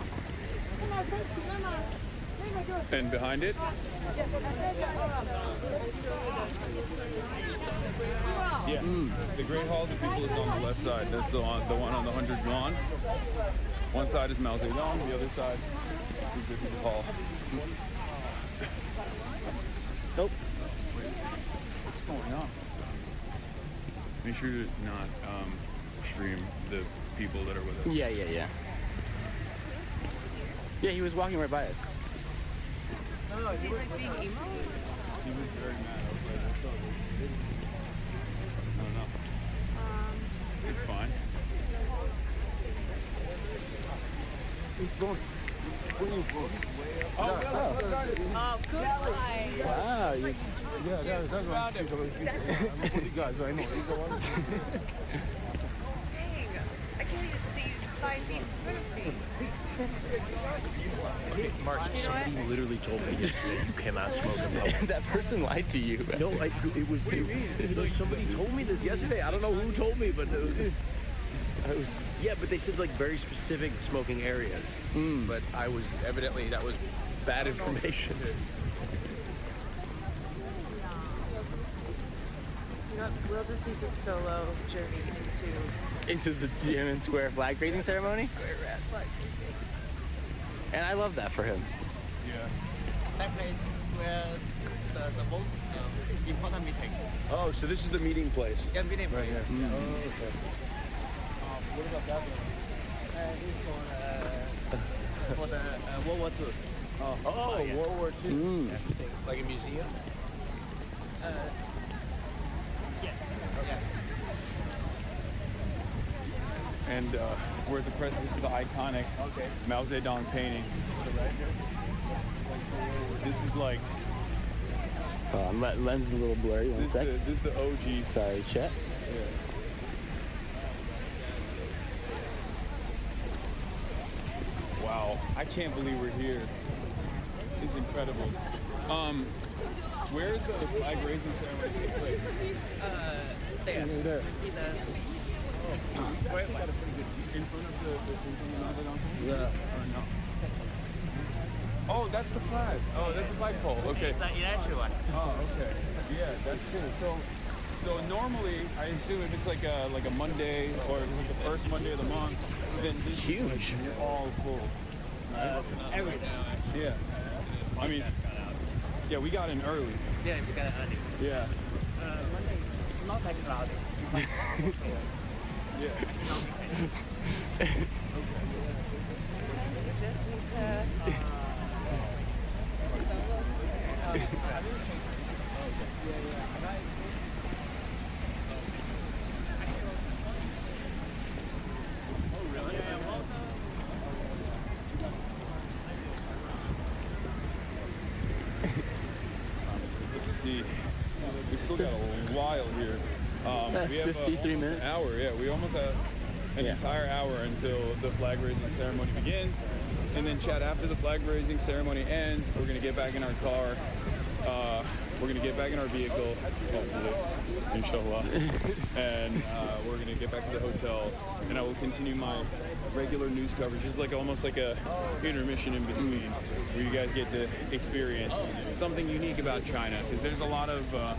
And behind it? Yeah. The Great Hall of the People is on the left side. That's the one on the 100 yuan. One side is Mao Zedong, the other side is the People's Hall. Nope. What's going on? Make sure to not stream the people that are with us. Yeah. Yeah, he was walking right by us. Oh, is he like being emo? He was very mad. I don't know. It's fine. Oh, good eye. Wow. Yeah, that's what I'm what you guys, I know. You go on. Dang, I can't even see 5 feet in front of me. Mark, somebody literally told me yesterday you came out smoking public. That person lied to you. No, it was somebody told me this yesterday. I don't know who told me, but yeah, but they said like very specific smoking areas. But I was evidently that was bad information. You know, Will just needs a solo journey Into the Tiananmen Square flag raising ceremony? And I love that for him. Yeah. That place where the most important meeting. Oh, so this is the meeting place. Yeah, meeting place. Right here. Oh, okay. What about that one? This for the World War II. Oh, yeah. World War II. Interesting. Like a museum? Yes. Okay. And we're at the press. This is the iconic Mao Zedong painting. This is like. Lens is a little blurry. One sec. This is the OG. Sorry, chat. Yeah. Wow, I can't believe we're here. It's incredible. Where's the flag raising ceremony take place? There. There. Wait. In front of the Yeah. Or no? Oh, that's the flag. Oh, that's the flagpole. Okay. It's an electric one. Oh, okay. Yeah, that's cool. So normally, I assume if it's like a Monday or if it's like the first Monday of the month, then this is like all full. Right? Every day. Yeah. I mean, yeah, we got in early. Yeah, we got it early. Yeah. Monday, not that cloudy. Yeah. Let's see. We still got a while here. We have 53 minutes. An hour, yeah. We almost have an entire hour until the flag raising ceremony begins. And then chat after the flag raising ceremony ends, we're gonna get back in our car. We're gonna get back in our vehicle, hopefully, inshallah. And we're gonna get back to the hotel, and I will continue my regular news coverage. It's like almost like a intermission in between, where you guys get to experience something unique about China, because there's a lot of, a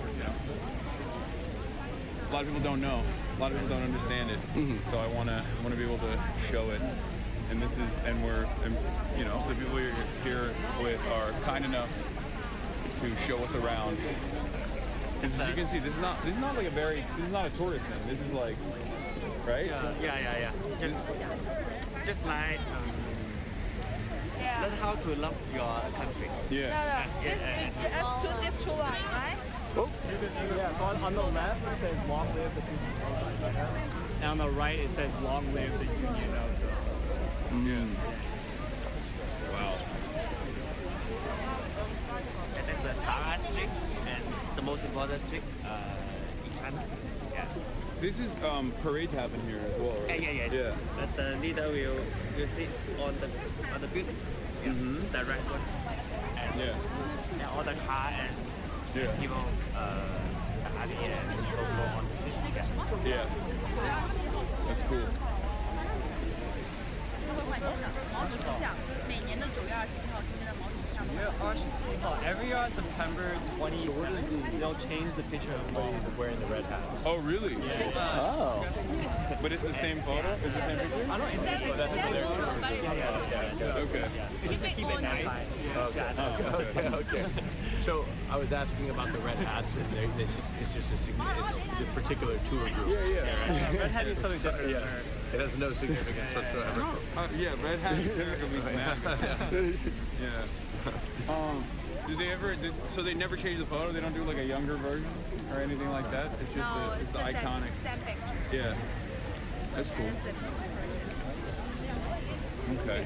lot of people don't know, a lot of people don't understand it. So I want to be able to show it. And this is, and the people you're here with are kind enough to show us around. Because as you can see, this is not like this is not a tourist thing. This is like, right? Yeah. Just like learn how to love your country. Yeah. This two line, right? Oh. Yeah, so on the left it says long live the people. And on the right it says long live the Union of Yeah. Wow. And that's the Tara Street, and the most important street in China. Yeah. This is parade happen here as well, right? Yeah. But the leader will sit on the building. Yeah. The red one. And all the car and people study and go on. Yeah. That's cool. Every year on September 27th, they'll change the picture of everybody wearing the red hats. Oh, really? Yeah. But it's the same photo? It's the same picture? I don't know. That's what they're doing. Okay. Just to keep it nice. Okay. So I was asking about the red hats, and it's just a particular tour group. Yeah. Red hat means something different. Yeah. It has no significance whatsoever. Red hat typically means mad. Yeah. So they never change the photo? They don't do like a younger version or anything like that? It's just it's the iconic. Same picture. Yeah. That's cool. Okay.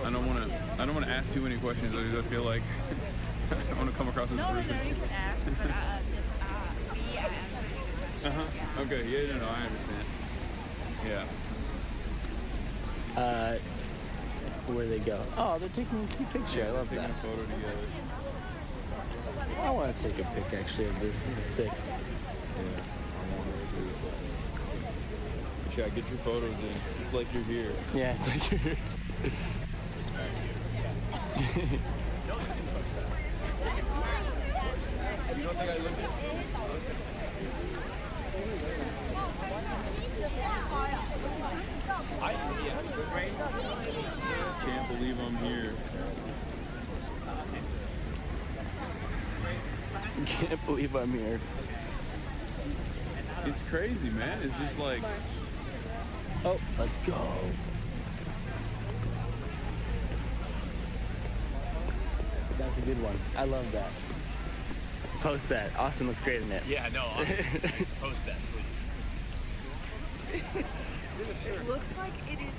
I don't want to ask too many questions because I feel like I don't want to come across as rude. No, you can ask, but just we are answering the question. Okay. Yeah. No. I understand. Yeah. Where they go? Oh, they're taking a cute picture. I love taking that. a photo together. I want to take a pic actually of this. This is sick. Yeah, get your photos in. It's like you're here. Yeah, it's like you're here. You don't think I look Can't believe I'm here. Can't believe I'm here. It's crazy, man. It's just like, oh, let's go. That's a good one. I love that. Post that. Austin looks great in it. Yeah, no, post that, please. It looks like it is.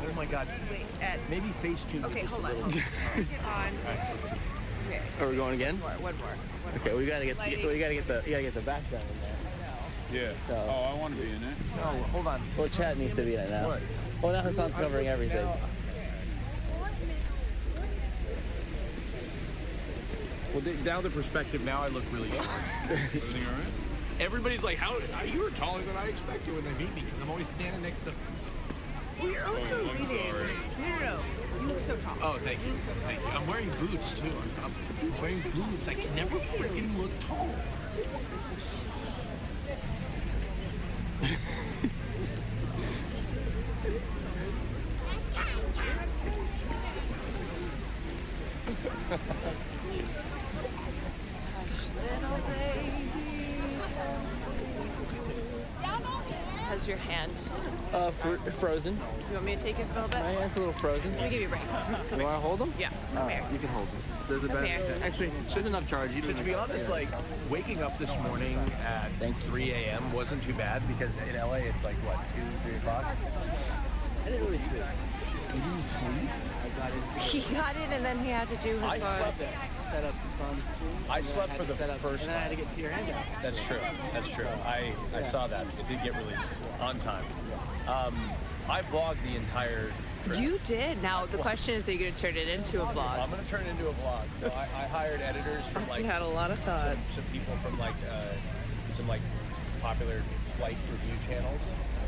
Oh my God. Wait, Ed. Maybe Facetune Okay, just hold a on. little. Take it on. Okay. Are we going again? One more. Okay, we gotta get the background in there. yeah. So, Oh, I want to be in it. No, hold on. well, chat needs to be in it now. What? Well, now Hassan's covering everything. Well, now the perspective, now I look really short. Everything all right? Everybody's like, how you were taller than I expected when they meet me, because I'm always standing next to. Well, you're also I'm leading. sorry. No. You look so tall. Oh, thank you. Thank you. I'm wearing boots, too. I'm wearing boots. I can never freaking look tall. Little baby. How's your hand? Frozen. You want me to take it for a little bit? My hand's a little frozen. Let me give you a break. You want to hold them? Yeah. Come here. You can hold them. There's a Come bad. here. Actually, there's enough charge. You So don't to need be honest, like waking up this morning at 3 a.m. wasn't too bad because in LA it's like what 2, 3 o'clock. I didn't really sleep. You didn't sleep? I got in. He got in and then he had to do his I slept. Set up the phone screen. I slept for the first And then I had to time. get your hand out. That's true. That's true. I saw that. It did get released on time. I vlogged the entire trip. You did. Now the question is, are you going to turn it into a vlog? I'm going to turn it into a vlog. So I hired editors from Austin like had a lot of thoughts. some people from like some like popular flight review channels.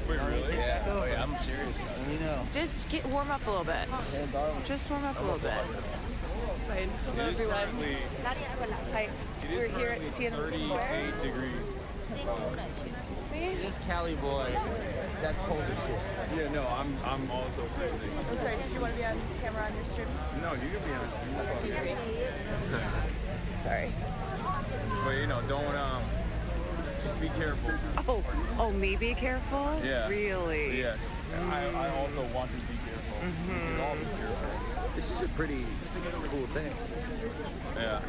Wait, really? Yeah. Oh yeah. I'm serious about it. You know. Just warm up a little bit. Just warm up a little bit. Fine. Hello, It is everyone. currently, Hi. We're here at Tienmen Square. 38 degrees. Excuse me? This Cali boy, that's cold as shit. Yeah, no, I'm also crazy. I'm sorry, did you want to be on camera on your stream? No, you can be on Excuse me. Sorry. But you know, don't just be careful. Oh, me be careful? Yeah. Really? Yes. I also want to be careful. We should all be careful. This is a pretty cool thing. Yeah.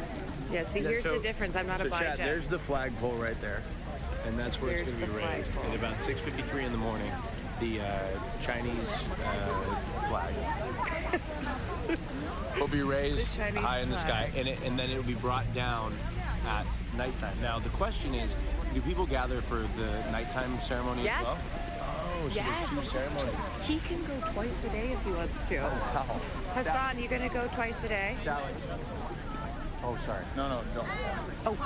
Yeah, see, here's the difference. I'm not a chat, BEIJING. there's the flagpole right there. And that's where it's There's going to be the raised. flagpole. At about 6:53 in the morning, the Chinese flag will be raised The Chinese high in the flag. sky, and then it will be brought down at nighttime. Now, the question is, do people gather for the nighttime ceremony Yes. as well? Oh, so Yes. there's 2 ceremonies. He can go twice a day if he wants to. Wow. Hassan, you gonna go twice a day? Challenge. Oh, sorry. No, don't. Oh.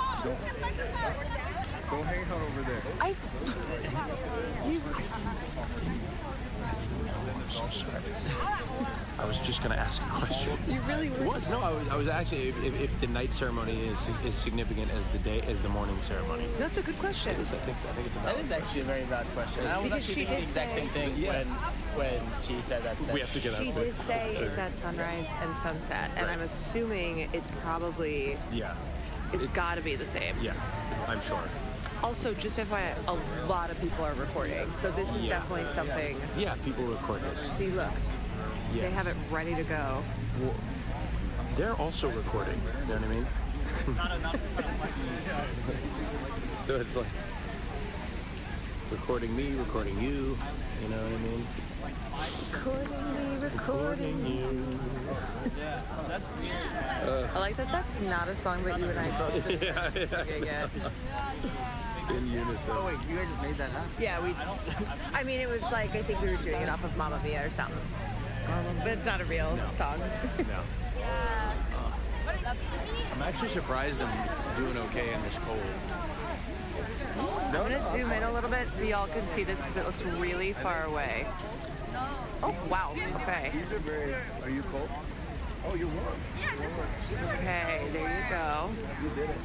Go hang out over there. I'm so sorry. I was just gonna ask a question. You really were. Was no, I was actually if the night ceremony is significant as the morning ceremony. That's a good question. It is, I think it's a That valid is actually a very valid question. I was Because actually she thinking the did exact same say- thing when she said that. We have to get She out did say it's at sunrise and sunset, and I'm assuming it's probably, Yeah. it's got to be the same. Yeah, I'm sure. Also, just FYI, a lot of people are recording, so this is Yeah. definitely something. Yeah, people record this. See, look, Yeah. they have it ready to go. Well, they're also recording. You know what I mean? So it's like recording me, recording you. You know what I mean? Recording me, recording you. Yeah, that's weird. I like that that's not a song that you and I both just Yeah, singing it. In unison. Oh wait, you guys just made that up? Yeah, I mean, it was like, I think we were doing it off of Mamma Mia or something. But it's not a real song. No. I'm actually surprised I'm doing okay in this cold. I'm gonna zoom in a little bit so y'all can see this because it looks really far away. Oh, wow. Okay. These are very... Are you cold? Oh, you're warm. Okay, there you go. You did it.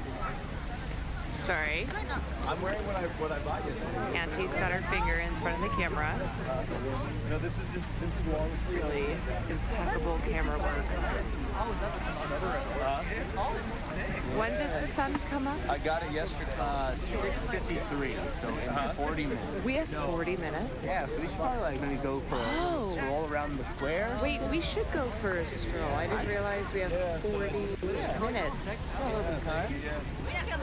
Sorry. I'm wearing what I bought yesterday. Auntie's got her finger in front of the camera. No, this is long. It's really impeccable camera work. Oh, is that just another? When does the sun come up? I got it yesterday. 6:53, so in 40 minutes. We have 40 minutes. Yeah, so we should probably like maybe go for a stroll around the square. Wait, we should go for a stroll. I didn't realize we have 40 minutes.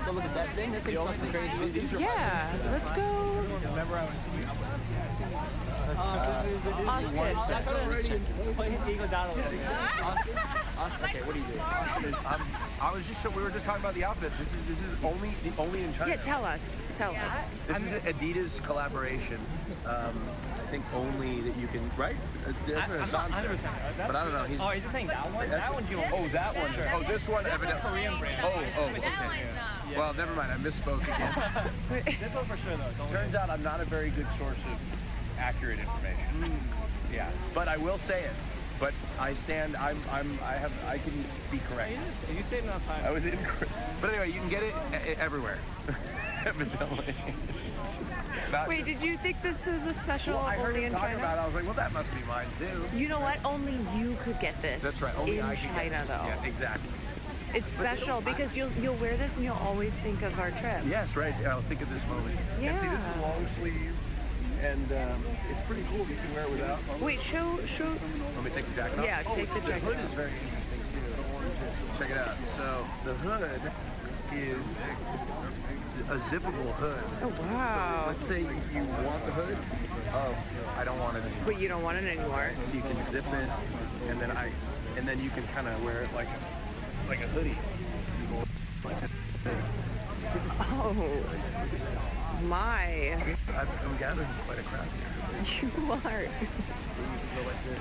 Go look at that thing. That thing's fucking crazy. Yeah, let's go. Remember I was... Austin. Okay, what are you doing? I was just we were just talking about the outfit. This is only in China. Yeah, tell us. This is an Adidas collaboration. I think only that you can, right? That's what Hasan said. But I don't know. He's he saying that one? That one you Oh, that one. Oh, this one evidently. Korean brand. Oh, okay. Well, never mind. I misspoke again. This one for sure though. Turns out I'm not a very good source of accurate information. Yeah, but I will say it. But I stand. I can be correct. You said enough time. I was incorrect. But anyway, you can get it everywhere. Wait, did you think this was a special I heard only him in talking China? about it. I was like, well, that must be mine too. You know what? Only you could get this. That's right. Only in I can China, get this. though. Yeah, exactly. It's special because you'll wear this and you'll always think of our trip. Yes, right. I'll think of this moment. Yeah. And see, this is long sleeve, and it's pretty cool. You can wear it without. Wait, show. Let me take the jacket off. Yeah, take the jacket hood off. is very interesting too. Check it out. So the hood is a zippable hood. Oh wow! So let's say you want the hood. Oh, I don't want it anymore. But you don't want it anymore. So you can zip it, and then you can kind of wear it like a hoodie. So like Oh my! I'm gathering quite a crowd here. You are. So you go like this.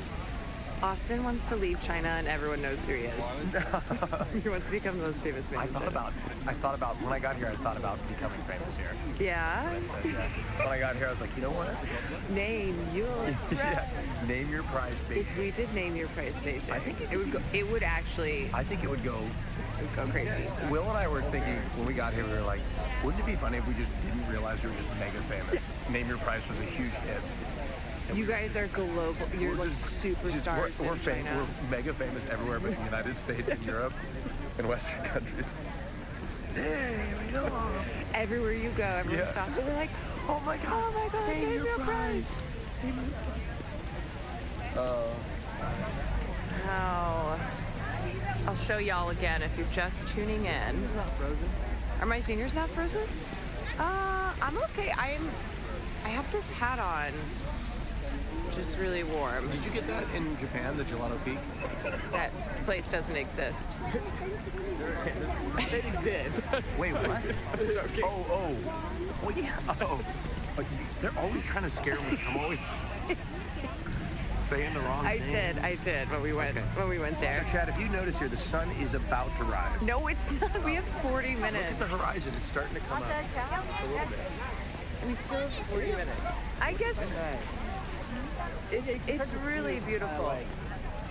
Austin wants to leave China and everyone knows who he is. He wants to become the most famous man. I thought about when I got here. I thought about becoming famous here. Yeah. That's what I said, yeah. When I got here, I was like, you know what? Name your price. Yeah. Name your price, baby. If we did name your price station, I think it would go. It would actually. I think it would go. It would go crazy. Will and I were thinking when we got here, we were like, wouldn't it be funny if we just didn't realize we were just mega famous? Name Your Price was a huge hit. You guys are global. You're like superstars in China. We're mega famous everywhere but in the United States and Europe and Western countries. Hey, we go. Everywhere you go, everyone stops and we're like, oh my god, name your price. Wow. I'll show y'all again if you're just tuning in. It's not frozen. Are my fingers not frozen? I'm okay. I have this hat on, which is really warm. Did you get that in Japan, the Gelato Peak? That place doesn't exist. It exists. Wait, what? Oh. Well, yeah. Oh. They're always trying to scare me. I'm always saying the wrong thing. I did when we went there. So, Chad, if you notice here, the sun is about to rise. No, it's not. We have 40 minutes. Look at the horizon. It's starting to come up just a little bit. We still have 40 minutes. I guess it's really beautiful.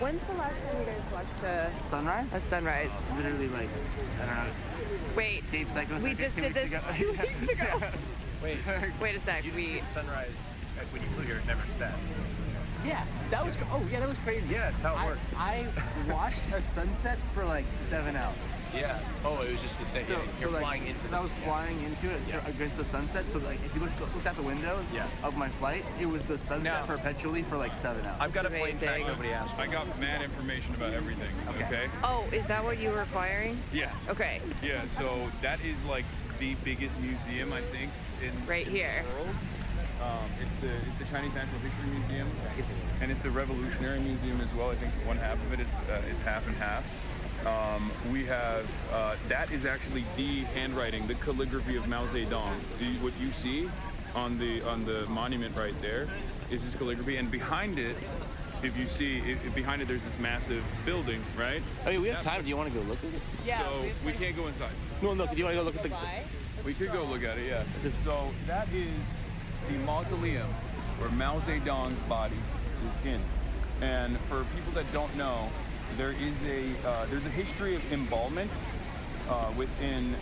When's the last time you guys watched a sunrise? Literally like, I don't know. Wait, we just did this 2 weeks ago. Wait a sec. You didn't see the sunrise when you flew here. It never set. Yeah, that was that was crazy. Yeah, that's how it works. I watched a sunset for like 7 hours. Yeah. Oh, it was just the same. You're flying into it. I was flying into it against the sunset. So like, if you looked out the window of my flight, it was the sunset perpetually for like 7 hours. I've got a plane fact nobody asked. I got mad information about everything. Okay. Oh, is that what you were acquiring? Yes. Okay. Yeah. So that is like the biggest museum I think in the world. It's the Chinese Natural History Museum, and it's the Revolutionary Museum as well. I think one half of it is half and half. We have that is actually the handwriting, the calligraphy of Mao Zedong. What you see on the monument right there is his calligraphy, and behind it if you see, behind it, there's this massive building, right? I mean, we have time. Do you want to go look at it? Yeah. So we can't go inside. No, do you want to go look at the... We could go look at it, yeah. So that is the mausoleum where Mao Zedong's body is in. And for people that don't know, there's a history of embalmment within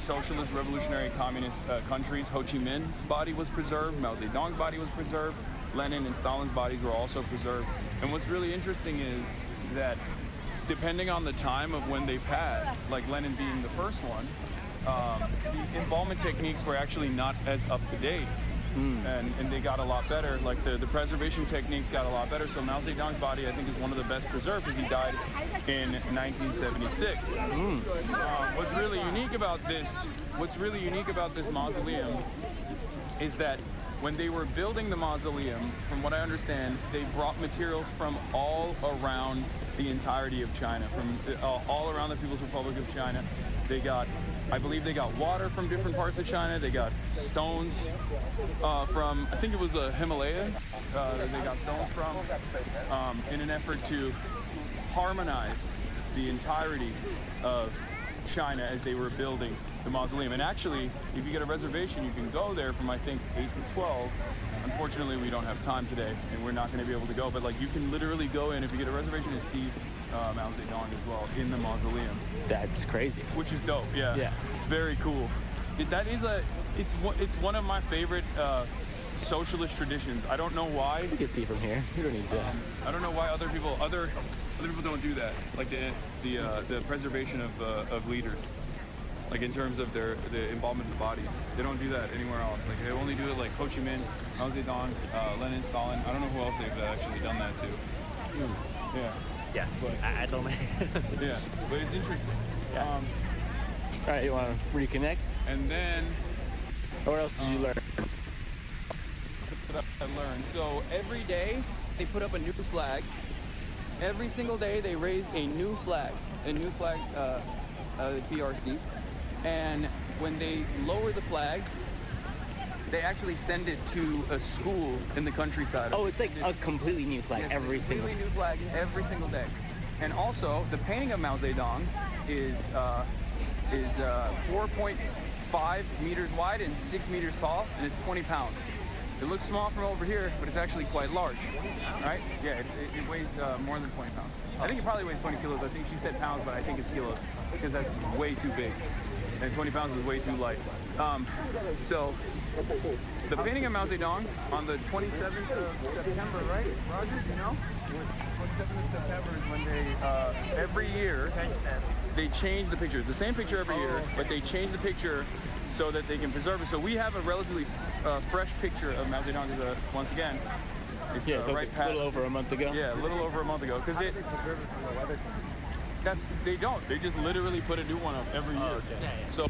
socialist, revolutionary, communist countries. Ho Chi Minh's body was preserved, Mao Zedong's body was preserved, Lenin and Stalin's bodies were also preserved. And what's really interesting is that depending on the time of when they passed, like Lenin being the first one, the embalmment techniques were actually not as up to date. And they got a lot better. Like the preservation techniques got a lot better. So Mao Zedong's body, I think, is one of the best preserved because he died in 1976. What's really unique about this mausoleum is that when they were building the mausoleum, from what I understand, they brought materials from all around the entirety of China, from all around the People's Republic of China. I believe they got water from different parts of China. They got stones from, I think it was the Himalayas, that they got stones from, in an effort to harmonize the entirety of China as they were building the mausoleum. And actually, if you get a reservation, you can go there from, I think, 8 to 12. Unfortunately, we don't have time today, and we're not going to be able to go. But like, you can literally go in if you get a reservation and see Mao Zedong as well in the mausoleum. That's crazy. Which is dope. Yeah. Yeah. It's very cool. It's one of my favorite socialist traditions. I don't know why. You can see from here. You don't need to. I don't know why other people don't do that. Like the preservation of leaders. Like in terms of the embalmment of bodies. They don't do that anywhere else. Like they only do it like Ho Chi Minh, Mao Zedong, Lenin, Stalin. I don't know who else they've actually done that to. Yeah. Yeah, but I don't know. Yeah, but it's interesting. Yeah. All right, you want to reconnect? And then... What else did you learn? I learned. So every day they put up a new flag. Every single day they raise a new flag the PRC. And when they lower the flag, they actually send it to a school in the countryside. Oh, it's like a completely new flag every single day. Completely new flag every single day. And also, the painting of Mao Zedong is 4.5 meters wide and 6 meters tall, and it's 20 pounds. It looks small from over here, but it's actually quite large, right? Yeah, it weighs more than 20 pounds. I think it probably weighs 20 kilos. I think she said pounds, but I think it's kilos, because that's way too big. And 20 pounds is way too light. So, the painting of Mao Zedong on the 27th of September, right? Roger, you know? 27th of September is when they, every year, they change the picture. It's the same picture every year, but they change the picture so that they can preserve it. So we have a relatively fresh picture of Mao Zedong, once again. It's so right past, a little over a month ago? Yeah, a little over a month ago. Because they don't. They just literally put a new one up every year. Okay. Yeah. So.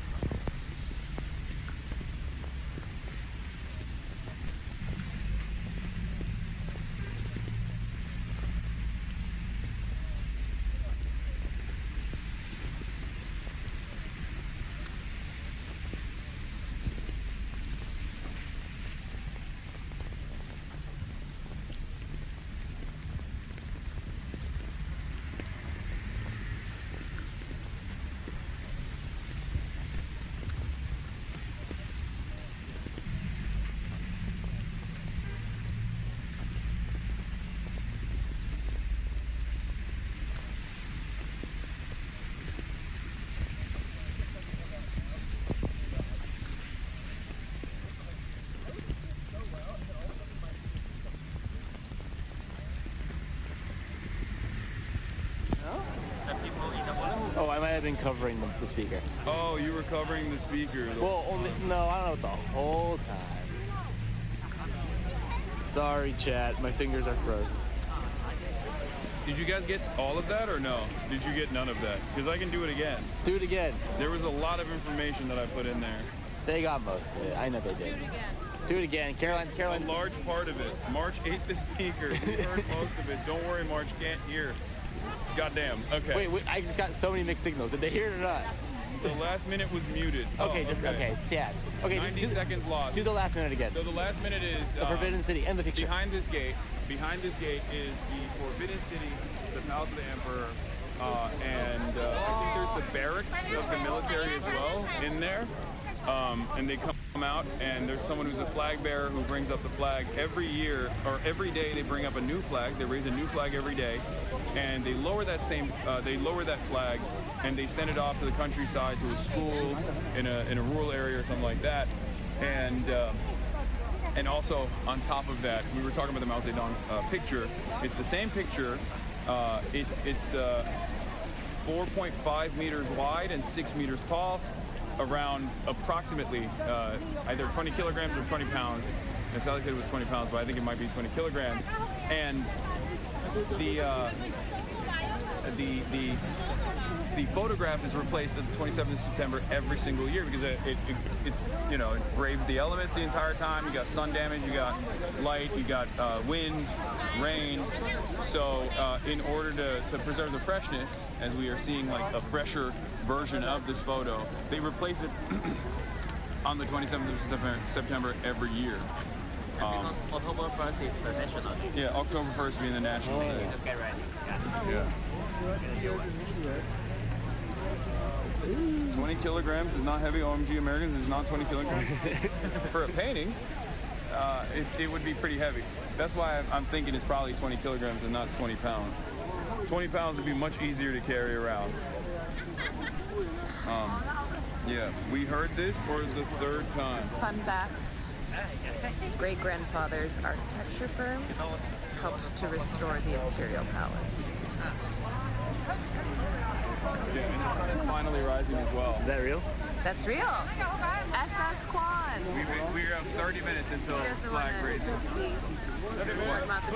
Oh, I might have been covering the speaker. Oh, you were covering the speaker. Well, no, I don't know, the whole time. Sorry, chat. My fingers are frozen. Did you guys get all of that or no? Did you get none of that? Because I can do it again. Do it again. There was a lot of information that I put in there. They got most of it. I know they did. Do it again. Caroline. A large part of it. March ate the speaker. We heard most of it. Don't worry, March can't hear. Goddamn. Okay. Wait, I just got so many mixed signals. Did they hear it or not? The last minute was muted. Okay, Oh, just okay. Yeah. Okay, 90 seconds lost. Do the last minute again. So the last minute is the Forbidden City and the picture. Behind this gate is the Forbidden City, the Palace of the Emperor, and I think there's the barracks of the military as well in there. And they come out, and there's someone who's a flag bearer who brings up the flag every year, or every day they bring up a new flag. They raise a new flag every day, and they lower that flag, and they send it off to the countryside, to a school, in a rural area or something like that. And also on top of that, we were talking about the Mao Zedong picture. It's the same picture. It's 4.5 meters wide and 6 meters tall, around approximately either 20 kilograms or 20 pounds. And Sally said it was 20 pounds, but I think it might be 20 kilograms. And the photograph is replaced at the 27th of September every single year because it's you know, it braves the elements the entire time. You got sun damage, you got light, you got wind, rain. So in order to preserve the freshness, as we are seeing like a fresher version of this photo, they replace it on the 27th of September every year. October 1st is the national day. Yeah, October 1st being the national day. Just get ready. Yeah. 20 kilograms is not heavy. OMG Americans is not 20 kilograms. For a painting, it would be pretty heavy. That's why I'm thinking it's probably 20 kilograms and not 20 pounds. 20 pounds would be much easier to carry around. Yeah, we heard this for the third time. Fun fact, great-grandfather's architecture firm helped to restore the Imperial Palace. Yeah, and the sun is finally rising as well. Is that real? That's real. SS Quan. We have 30 minutes until flag raising.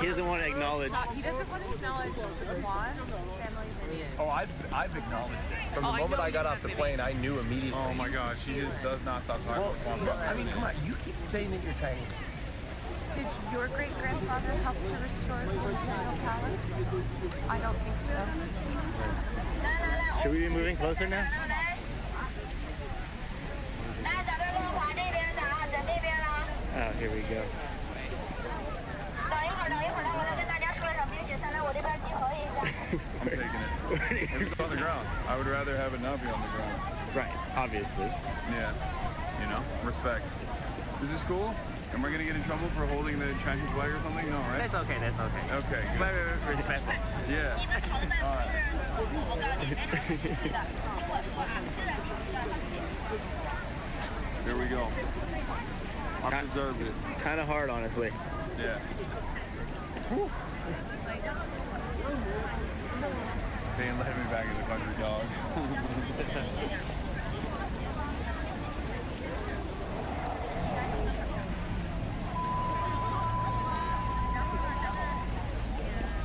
He doesn't want to acknowledge. He doesn't want to acknowledge the Quan family lineage. Oh, I've acknowledged it. From the moment I got off the plane, I knew immediately. Oh my gosh, she just does not stop talking about Quan. I mean, come on, you keep saying that you're Chinese. Did your great-grandfather help to restore the Imperial Palace? I don't think so. Should we be moving closer now? Oh, here we go. I'm taking it. If it's on the ground, I would rather have it not be on the ground. Right, obviously. Yeah, you know, respect. Is this cool? Am I gonna get in trouble for holding the Chinese flag or something? No, right? That's okay, that's okay. Okay. Very respectful. Yeah. All right. Here we go. I deserved it. Kind of hard, honestly. Yeah. Whew. They didn't let me back as a country dog.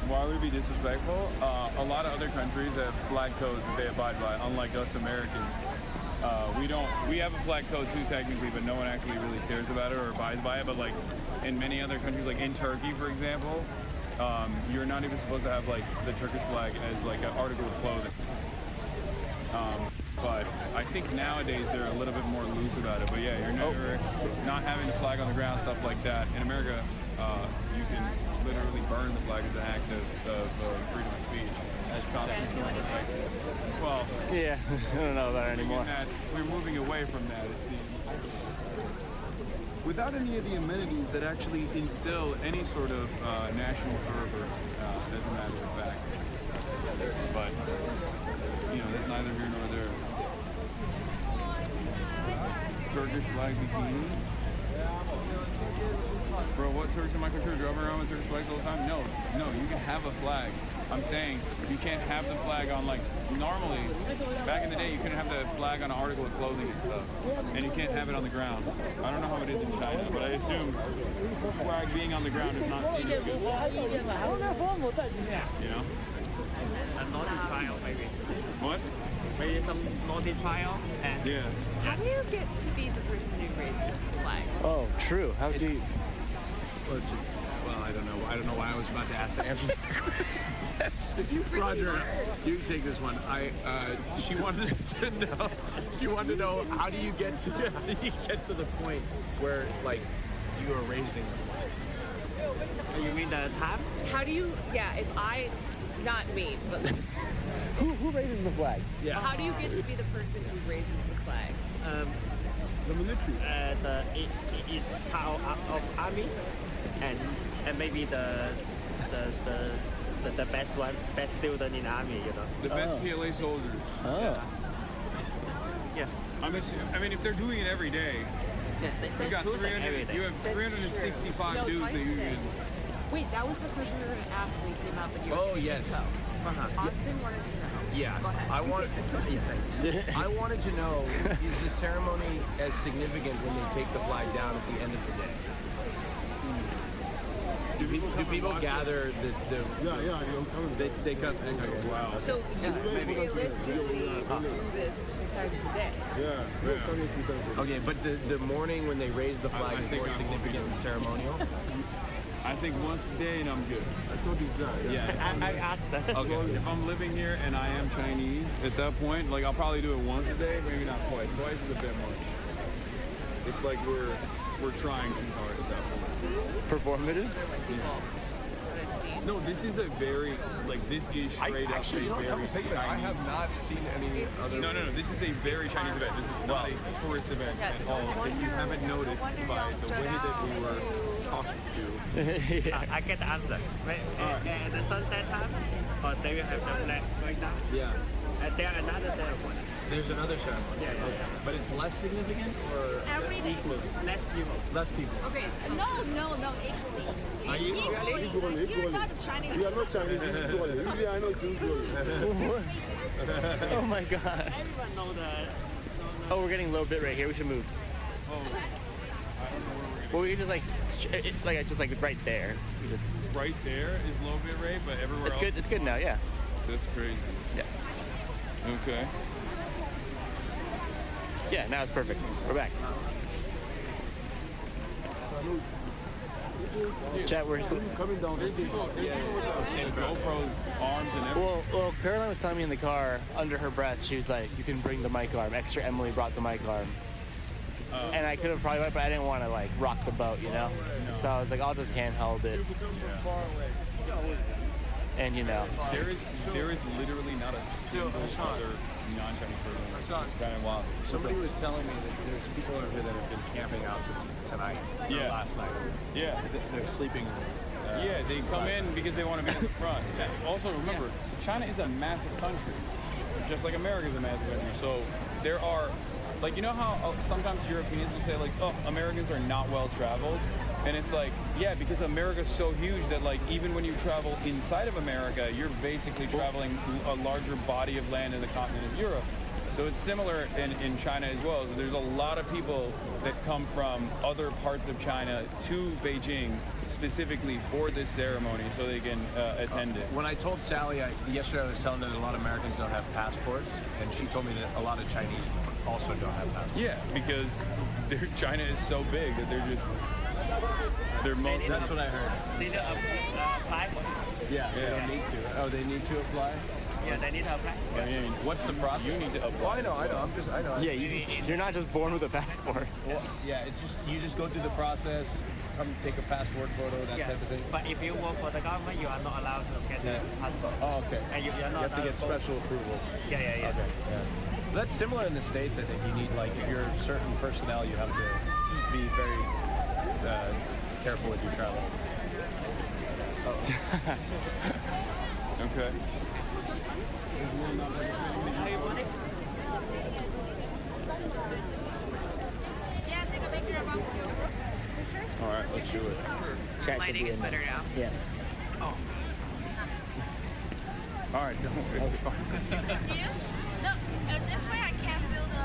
Why would it be disrespectful? A lot of other countries have flag codes that they abide by, unlike us Americans. We have a flag code too technically, but no one actually really cares about it or abides by it. But like in many other countries, like in Turkey, for example, you're not even supposed to have like the Turkish flag as like an article of clothing. But I think nowadays they're a little bit more loose about it. But yeah, you're never not having the flag on the ground, stuff like that. In America, you can literally burn the flag as an act of freedom of speech, as constitutional protected. Well, yeah, I don't know about it anymore. We're moving away from that, it seems. Without any of the amenities that actually instill any sort of national fervor, as a matter of fact. But, you know, that's neither here nor there. Turkish flag bikini. Bro, what Turks in my country are driving around with Turkish flags all the time? No, you can have a flag. I'm saying you can't have the flag on, like, normally, back in the day, you couldn't have the flag on an article of clothing and stuff. And you can't have it on the ground. I don't know how it is in China, but I assume flag being on the ground is not seen as good. You know? A naughty trial, maybe. What? Maybe some naughty trial. And yeah. How do you get to be the person who raises the flag? Oh, true. How do you? Well, I don't know. I don't know why I was about to answer that question. Roger, you take this one. She wanted to know. She wanted to know how do you get to the point where like you are raising the flag? You mean the time? How do you? Yeah, if I, not me, but Who raises the flag? Yeah. how do you get to be the person who raises the flag? The military. It's part of army, and maybe the best student in army, you know. The best PLA soldiers. Oh. Yeah. I mean, if they're doing it every day, Yeah, you got 300. You have 365 dudes that you can. Wait, that was the question we were going to ask when we came out with you. Oh yes. Austin wanted to know. Yeah. Go ahead. I wanted to know, is the ceremony as significant when they take the flag down at the end of the day? Do people gather they cut wow. So you realistically do this besides today? Okay, but the morning when they raise the flag is more significant and ceremonial? I think once a day and I'm good. I asked that. Okay. If I'm living here and I am Chinese, at that point, like I'll probably do it once a day, maybe not twice. Twice is a bit much. It's like we're trying too hard at that point. Performative? No, this is a very this is straight up a very Chinese. I have not seen any other. No. This is a very Chinese event. This is not a tourist event at all. If you haven't noticed by the way that we were talking to. I get the answer. At the sunset time, or they will have the flag going down. Yeah. And there another ceremony. There's another ceremony. Yeah. But it's less significant or Equal. Less people. less people? Okay. No, equally. Are you Equally. You're not Chinese. We are not Chinese. Usually I know Oh my god. Everyone know the. Oh, we're getting low bit right here. We should move. Oh, I don't know where we're gonna. Well, we can just just right there. We just. Right there is low bit rate, but everywhere else. It's good now. Yeah. That's crazy. Yeah. Okay. Yeah. Now it's perfect. We're back. Chat, we're coming down. GoPros, arms, and everything. Well, Caroline was telling me in the car under her breath, she was like, "You can bring the mic arm." Extra Emily brought the mic arm. And I could have probably went, but I didn't want to rock the boat, you know. So I was like, I'll just handheld it. And there is literally not a single other non-Chinese person. It's kind of wild. Somebody was telling me that there's people over here that have been camping out since tonight. Yeah. Last night. Yeah. They're sleeping. Yeah, they come in because they want to be in the front. Also, remember, China is a massive country, just like America is a massive country. So there are, you know how sometimes Europeans will say, oh, Americans are not well traveled? And it's yeah, because America's so huge that even when you travel inside of America, you're basically traveling a larger body of land in the continent of Europe. So it's similar in China as well. So there's a lot of people that come from other parts of China to Beijing specifically for this ceremony so they can attend it. When I told Sally, yesterday I was telling her that a lot of Americans don't have passports, and she told me that a lot of Chinese also don't have passports. Yeah, because China is so big that they're most. That's what I heard. They need to apply for it. Yeah, they don't need to. Oh, they need to apply? Yeah, they need to apply. I mean, what's the process? You need to apply. Oh, I know. I know. Yeah, you're not just born with a passport. Well, yeah, you just go through the process, come take a passport photo, that type of thing. But if you work for the government, you are not allowed to get the passport. Oh, okay. And you're not you have to get special approval. Yeah. Okay. Yeah. That's similar in the States, I think. You need, if you're certain personnel, you have to be very careful with your travel. Okay. Yeah, take a picture of them. All right, let's do it. Lighting is better now. Yes. Oh. All right, don't worry. No, this way I can't feel the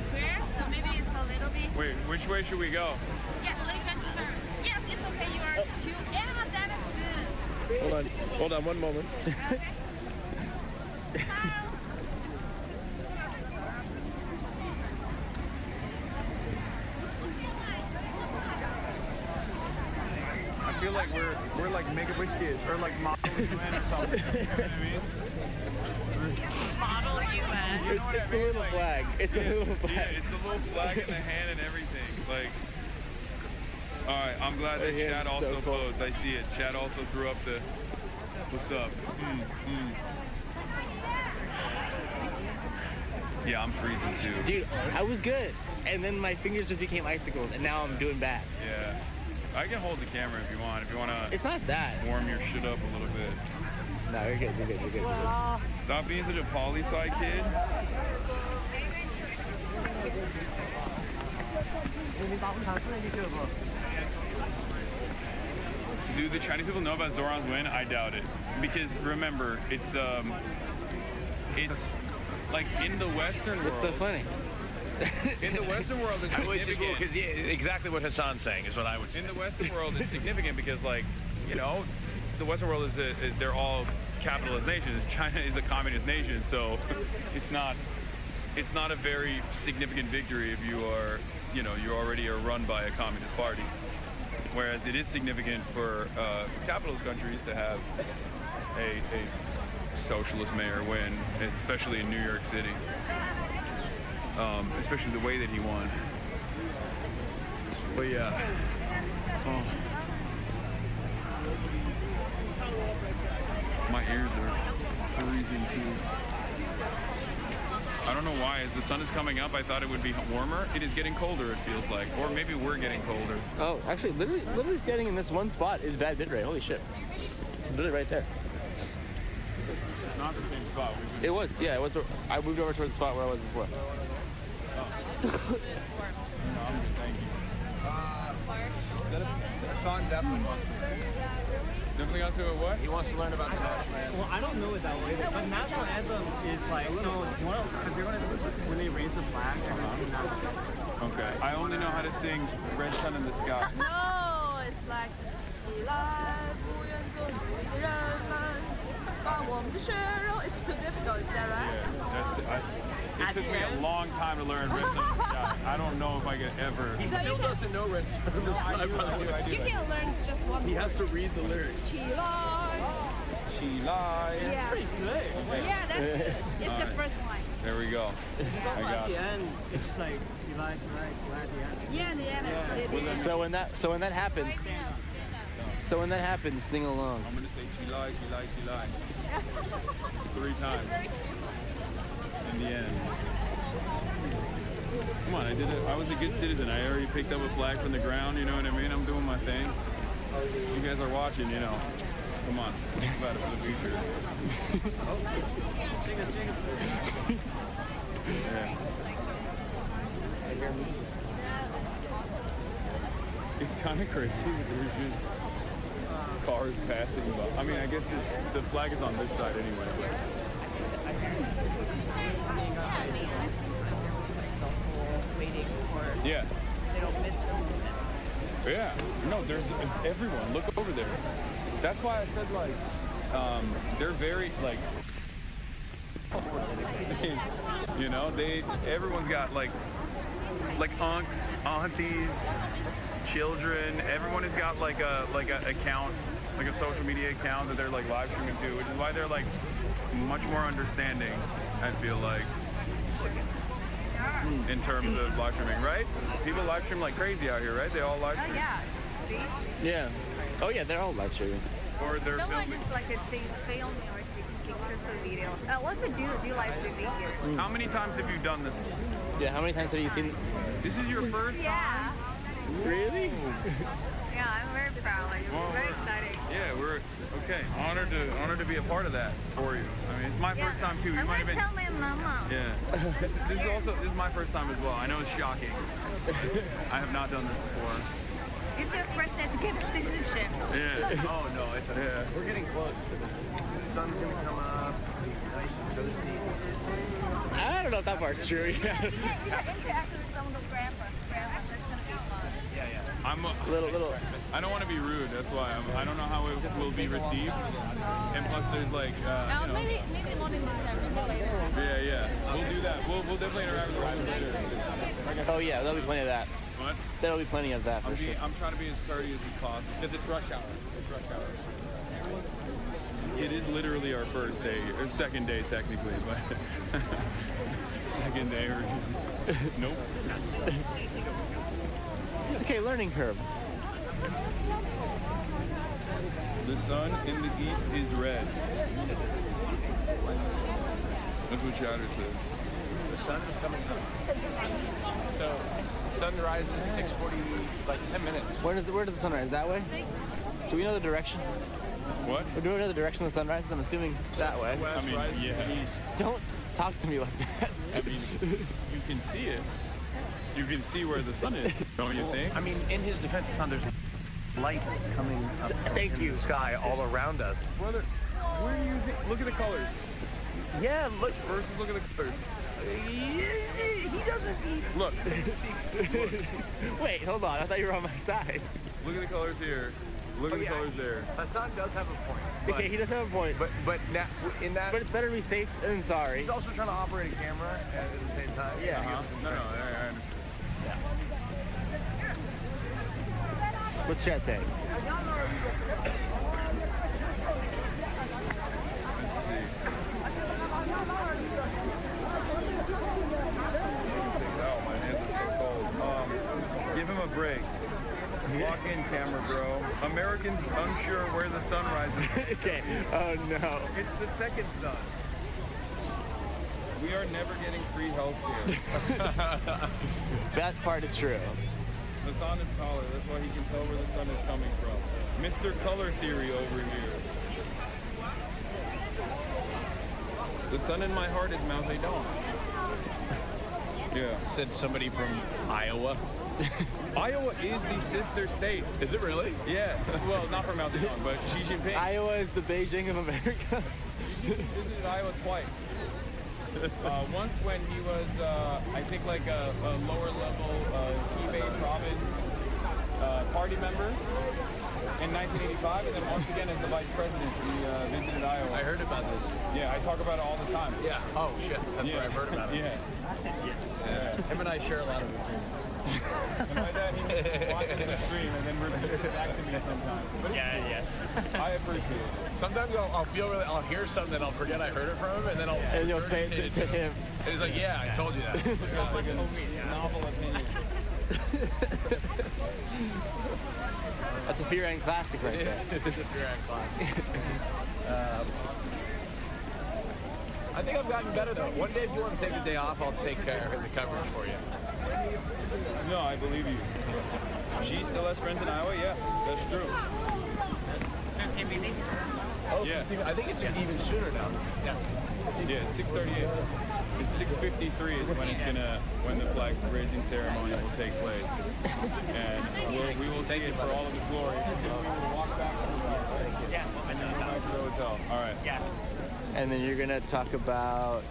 square, so maybe it's a little bit. Wait, which way should we go? Yeah, a little bit turn. Yes, it's okay. You are cute. Yeah, that is good. Hold on, one moment. I feel like we're like Make-A-Wish kids or like Model UN or something. You know what I mean? Model UN. It's a little flag. It's a little flag. Yeah, it's a little flag in the hand and everything. Like, all right, I'm glad that Chad also posed. I see it. Chad also threw up the, what's up? Yeah, I'm freezing too. Dude, I was good. And then my fingers just became icicles, and now I'm doing bad. Yeah. I can hold the camera if you want. If you want to. It's not that. Warm your shit up a little bit. No, you're good. You're good. You're good. Stop being such a poli-sci kid. Do the Chinese people know about Zoran's win? I doubt it. Because remember, it's like in the Western world. It's so funny. In the Western world, it's significant. Because exactly what Hassan's saying is what I would say. In the Western world, it's significant because, like, you know, the Western world they're all capitalist nations. China is a communist nation, so it's not a very significant victory if you are, you know, you already are run by a communist party. Whereas it is significant for capitalist countries to have a socialist mayor win, especially in New York City. Especially the way that he won. But yeah. Oh. My ears are freezing too. I don't know why. As the sun is coming up, I thought it would be warmer. It is getting colder, it feels like. Or maybe we're getting colder. Oh, actually, literally standing in this one spot is bad bitrate. Holy shit. It's literally right there. It's not the same spot. It was, yeah, it was. I moved over towards the spot where I was before. No, I'm good, thank you. Hassan definitely wants to. Definitely got to a what? He wants to learn about the national anthem. Well, I don't know it that way, but national anthem is like, so because they're going to, when they raise the flag, they're going to sing that. Okay. I only know how to sing Red Sun in the Sky. No, it's like 起来，不愿做奴隶的人们，把我们的血肉. It's too difficult, is that right? Yeah, it took me a long time to learn Red Sun in the Sky. I don't know if I could ever. He still doesn't know Red Sun in the Sky, by the way. You can learn just one. He has to read the lyrics. 起来. She lies. Yeah. That's pretty good. Yeah, that's good. It's All the right. first line. There we go. I At got the it. end, it's just like, she lies at the end. Yeah, in the end. Yeah. So when that happens, sing along. I'm gonna say she lies, she lies, she lies. 3 times. In the end. Come on, I was a good citizen. I already picked up a flag from the ground, you know what I mean? I'm doing my thing. You guys are watching, you know. Come on, think about it for the future. Yeah. It's kind of crazy that there's just cars passing by. I mean, I guess the flag is on this side anyway. Waiting for. Yeah. So they don't miss the movement. Yeah. No, there's everyone. Look over there. That's why I said, like, they're very, like, you know, everyone's got, like unks, aunties, children. Everyone has got, like a account, like a social media account that they're, like, live streaming to, which is why they're, like, much more understanding, I feel like, in terms of live streaming, right? People live stream like crazy out here, right? They all live stream. Yeah. Oh yeah, they're all live streaming. Or they're No one filming. just like a thing filming or taking pictures or videos. What do you live streaming here? How many times have you done this? Yeah, how many times have you seen? This is your first Yeah. Really? Yeah, I'm very proud. Like, it's very exciting. Yeah, we're okay. Honored to be a part of that for you. I mean, it's my first time too. You I'm might have gonna been. tell my mama. Yeah. This is my first time as well. I know it's shocking. I have not done this before. It's your first day to get citizenship. Yeah. Oh no, Yeah. we're getting close. The sun's gonna come up. Nice and toasty. I don't know if that part's true. You can interact with some of the grandpas. That's gonna be fun. Yeah. I'm little. I don't want to be rude. That's why I don't know how it will be received. And plus, there's like. You know, Maybe not in December, maybe later. Yeah. We'll do that. We'll definitely interact with the later. Oh yeah, there'll be plenty of that. What? There'll be plenty of that for sure. I'm trying to be as courteous as possible. Because it's rush hour. It's rush hour. It is literally our first day, or second day technically, but second day or just nope. It's okay, learning curve. The sun in the east is red. That's what Chatter said. The sun is coming up. So sun rises 6:40, like 10 minutes. Where does the sun rise? That way? Do we know the direction? What? Or do we know the direction the sun rises? I'm assuming that way. I mean, yeah. Don't talk to me like that. I mean, you can see it. You can see where the sun is, don't you think? I mean, in his defense, son, there's light coming up in the sky all around us. Brother, where do you think? Look at the colors. Yeah, look. First, look at the colors. He doesn't. Look. Wait, hold on. I thought you were on my side. Look at the colors here. Look at the colors there. Hassan does have a point. Okay, he does have a point. But now, in that. But it's better to be safe than sorry. He's also trying to operate a camera at the same time. Yeah. No, I understand. Yeah. What's chat saying? Let's see. Oh, my hands are so cold. Give him a break. Lock in camera, bro. Americans unsure where the sun rises. Okay. Oh no. It's the second sun. We are never getting free healthcare. That part is true. The sun is taller. That's why he can tell where the sun is coming from. Mr. Color Theory over here. The sun in my heart is Mao Zedong. Yeah. Said somebody from Iowa. Iowa is the sister state. Is it really? Yeah. Well, not from Mao Zedong, but Xi Jinping. Iowa is the Beijing of America. Xi visited Iowa twice. Once when he was, I think, like a lower level Hebei province party member in 1985, and then once again as the vice president, he visited Iowa. I heard about this. Yeah, I talk about it all the time. Yeah. Oh shit. That's what I've heard about it. Yeah. Him and I share a lot of opinions. And my dad, he watches the stream and then repeats it back to me sometimes. But Yes. I appreciate it. Sometimes I'll hear something, I'll forget I heard it from him, and then and you'll say it to him. And he's like, yeah, I told you that. It's like a novel opinion. That's a Fear and classic right there. It's a Fear and classic. I think I've gotten better though. One day if you want to take the day off, I'll take care of the coverage for you. No, I believe you. She still has friends in Iowa? Yes, that's true. Oh, Yeah. I think it's even sooner now. Yeah. Yeah, it's 6:38. It's 6:53 is when the flag raising ceremony will take place, and we will see it for all of its glory. And we will walk back to the car, and then go back to the hotel. All right. Yeah. And then you're gonna talk about.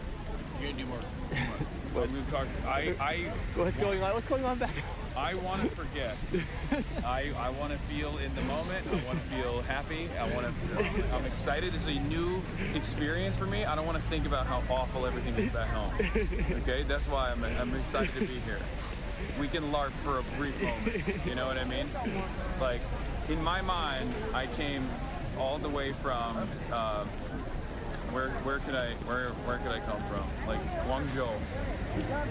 You're gonna do more. What we talk? What's going on? What's going on back? I want to forget. I want to feel in the moment. I want to feel happy. I'm excited. It's a new experience for me. I don't want to think about how awful everything is back home. Okay, that's why I'm excited to be here. We can LARP for a brief moment. You know what I mean? Like, in my mind, I came all the way from. Where could I come from? Like Guangzhou.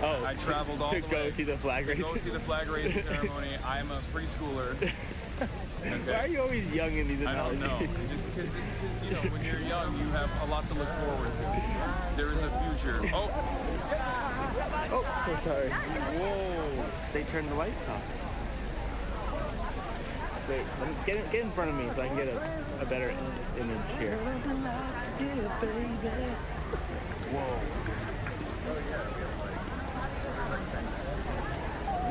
Oh, I traveled all to the go way see the flag raising. to go see the flag raising ceremony. I'm a preschooler. Okay. Why are you always young in these analogies? I don't know. Just because you know when you're young, you have a lot to look forward to. There is a future. Oh, so sorry. Whoa! They turned the lights off. Wait, get in front of me so I can get a better image here. whoa!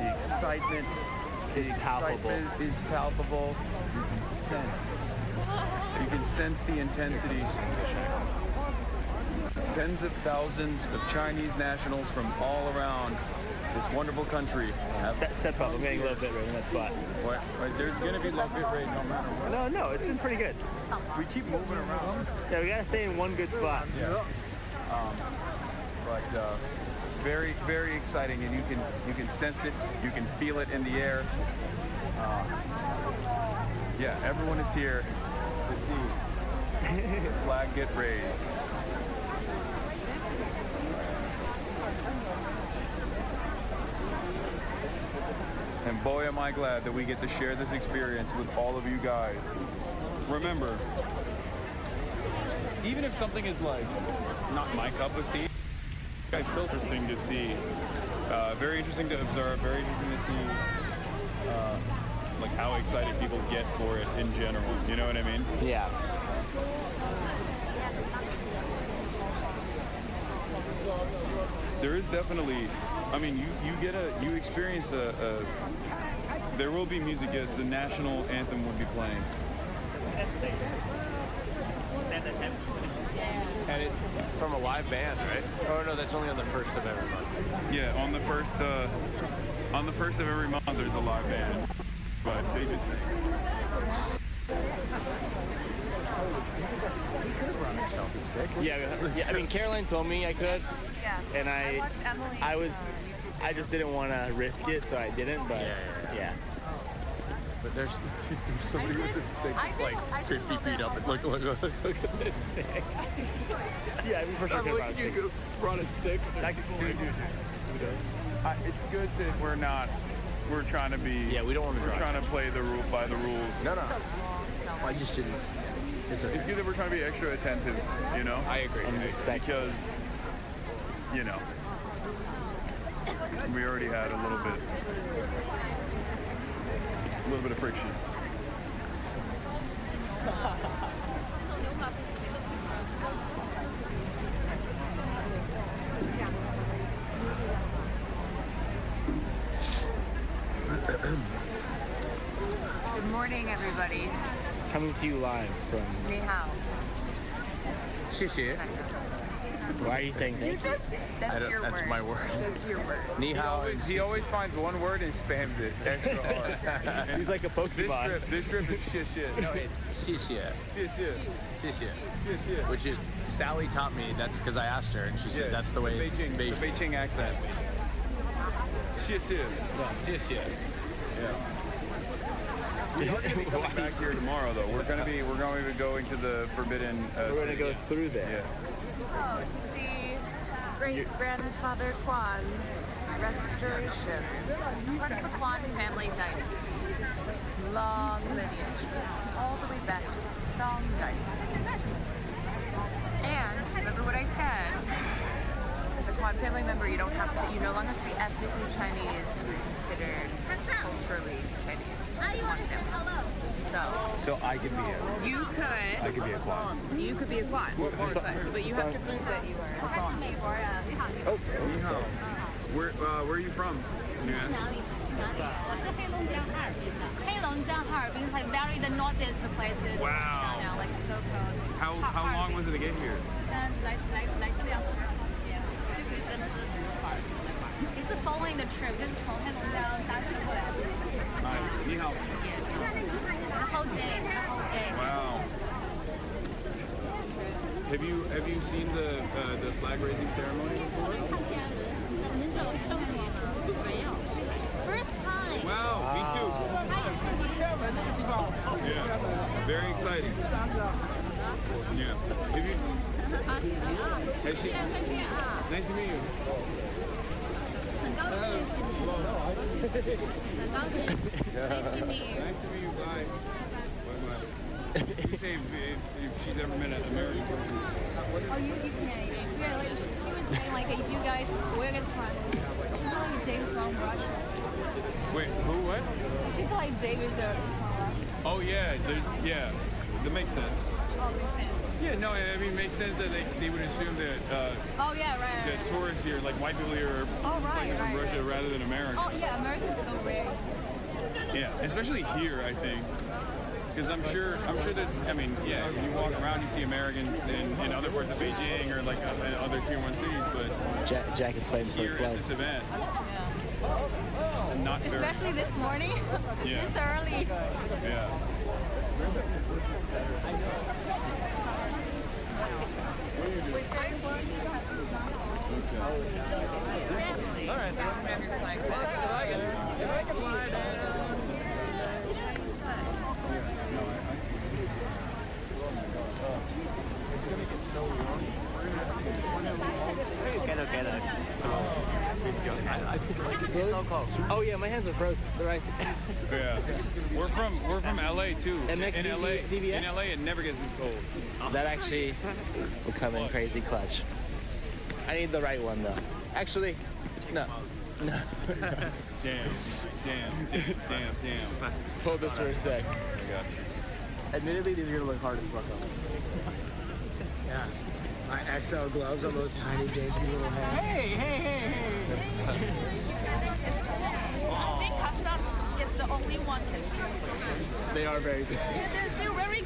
The excitement is palpable. Is palpable. You can sense the intensity. Tens of thousands of Chinese nationals from all around this wonderful country. Step up. I'm getting a little bit right in that spot. What? There's going to be low bit rate no matter what. No, it's been pretty good. We keep moving around. Yeah, we gotta stay in one good spot. Yeah. But very, very exciting, and you can sense it, you can feel it in the air. Yeah, everyone is here to see the flag get raised. And boy, am I glad that we get to share this experience with all of you guys. Remember, even if something is like not my cup of tea, it's still interesting to see. Very interesting to observe. Very interesting to see like how excited people get for it in general. You know what I mean? Yeah. There is definitely. I mean, you experience there will be music. Yes, the national anthem will be playing. And it's from a live band, right? Oh no, that's only on the first of every month. Yeah, on the first of every month there's a live band, but they just. Yeah, I mean, Caroline told me I could, and I just didn't want to risk it, so I didn't. But yeah. But there's somebody with a stick that's like 50 feet up, and look at this stick. Yeah, I mean, for sure. I'm looking at you brought a stick. It's good that we're trying to be. Yeah, we don't want to. We're trying to play by the rules. No. I just didn't. It's good that we're trying to be extra attentive. You know. I agree. Because, you know, we already had a little bit of friction. Good morning, everybody. Coming to you live from. Ni hao. 谢谢. Why are you saying thank you? That's your word. That's my word. That's your word. Ni hao. He always finds one word and spams it extra hard. He's like a Pokemon. This trip is shit. No, it's 谢谢. 谢谢. Which is, Sally taught me, that's because I asked her, and she said that's the way. The Beijing accent. 谢谢. Yeah. We're going to be coming back here tomorrow, though. We're going to be going to the Forbidden. We're going to go through there. Oh, to see great-grandfather Kwan's restoration. Part of the Kwan family dynasty. Long lineage, all the way back to the Song dynasty. And remember what I said? As a Kwan family member, you no longer have to be ethnically Chinese to be considered culturally Chinese. So I could be a. You could. I could be a Kwan. You could be a Kwan. But you have to prove that you are. Oh, ni hao. Where are you from? Like very the northeast places. Wow. You know, like Coco. How long was it to get here? It's following the trip. Just from Heilongjiang down to the Ni hao. The whole day. Wow. Have you seen the flag raising ceremony before? First time. Wow, me too. Yeah, very exciting. Yeah. Have you? Nice to meet you. Nice to meet you. Nice to meet you. Bye. Bye. You say if she's ever met an American person. Oh, you can. Yeah, like she was saying like if you guys where is from? She's like David from Russia. Wait, who? What? She's like David Oh yeah, that makes sense. Oh, makes sense. Yeah, no, I mean, it makes sense that they would assume that oh yeah, right. that tourists here, like white people here, are from Russia rather than America. Oh yeah, Americans so rare. Yeah, especially here, I think, because I'm sure there's. I mean, yeah, when you walk around, you see Americans in other parts of Beijing or like in other tier 1 cities, but Jacket's fighting for here its life. at this event, not very. Especially this morning. Yeah. This early. Yeah. All right, then. If I can fly down. Okay. Oh yeah, my hands are frozen. They're right. Yeah. We're from LA too. MX In LA, DVS? in LA, it never gets this cold. That actually will come in crazy clutch. I need the right one though. Actually, no. Damn. Hold this for a sec. I got you. Admittedly, these are gonna look hard as fuck on. Yeah. My XL gloves on those tiny, dainty little hands. I think Hasan is the only one can swim so good. They are very big. They're very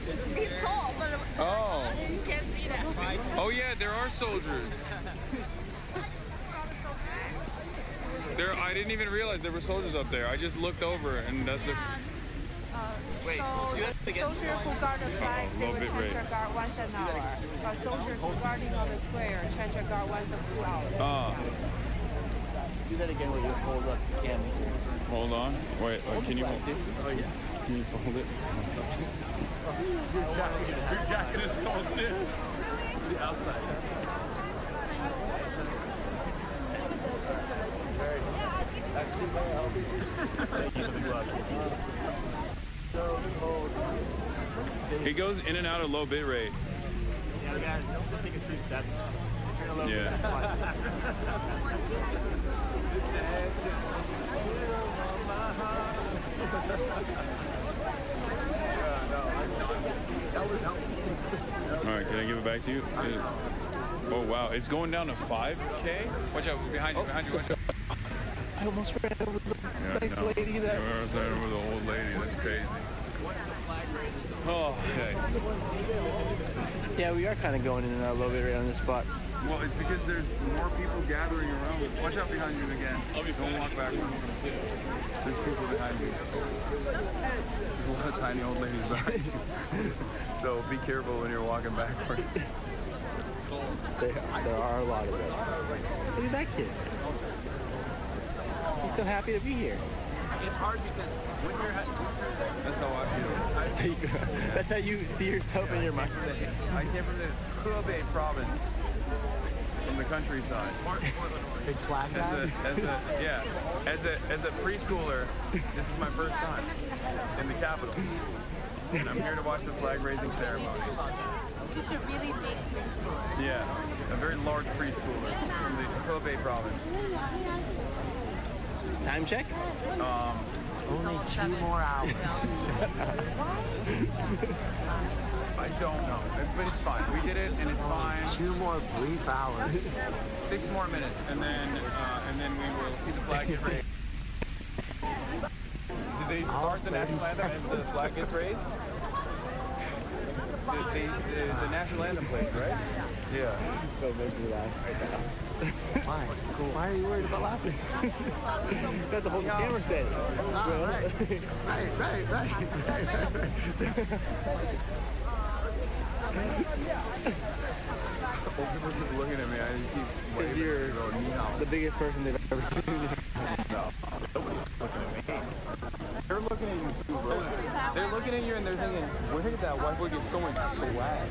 tall, but Oh. you can't see that. Oh yeah, there are soldiers. I didn't even realize there were soldiers up there. I just looked over and that's a... So the soldier who guard the flag, they will change their guard once an hour. But soldiers who guarding on the square change their guard once a few hours. Do that again with your hold up scan. Hold on. Wait, can you hold it? Oh yeah. Can you fold it? Your jacket is folded in. The outside. Actually, very healthy. Thank you for the glove. It goes in and out of low bit rate. Yeah, guys, don't take a few steps. Turn a little bit. All right, can I give it back to you? Oh wow, it's going down to 5K. Watch out, behind you, watch out. I almost ran over the nice lady there. I ran over the old lady. That's crazy. Oh, okay. Yeah, we are kind of going in and out of low bit rate on this spot. Well, it's because there's more people gathering around. Watch out behind you again. Don't walk backwards. There's people behind you. There's a lot of tiny old ladies behind you. So be careful when you're walking backwards. There are a lot of them. Look at that kid. He's so happy to be here. It's hard because when you're That's how I feel. That's how you see yourself in your mind. I came from the Hebei province, from the countryside. Big flag guy? As a preschooler, this is my first time in the capital. And I'm here to watch the flag raising ceremony. It's just a really big preschool. Yeah, a very large preschooler from the Hebei province. Time check? Only 2 more hours. I don't know, but it's fine. We did it, and it's fine. 2 more brief hours. 6 more minutes, and then we will see the flag get raised. Did they start the national anthem as the flag gets raised? The national anthem played, right? Yeah. So make me laugh right now. Why? Cool. Why are you worried about laughing? Got the whole camera steady. Right. People keep looking at me. I just keep Because you're the biggest person they've ever seen. No, nobody's looking at me. They're looking at you too, bro. They're looking at you and they're thinking, look at that white boy get so much swag.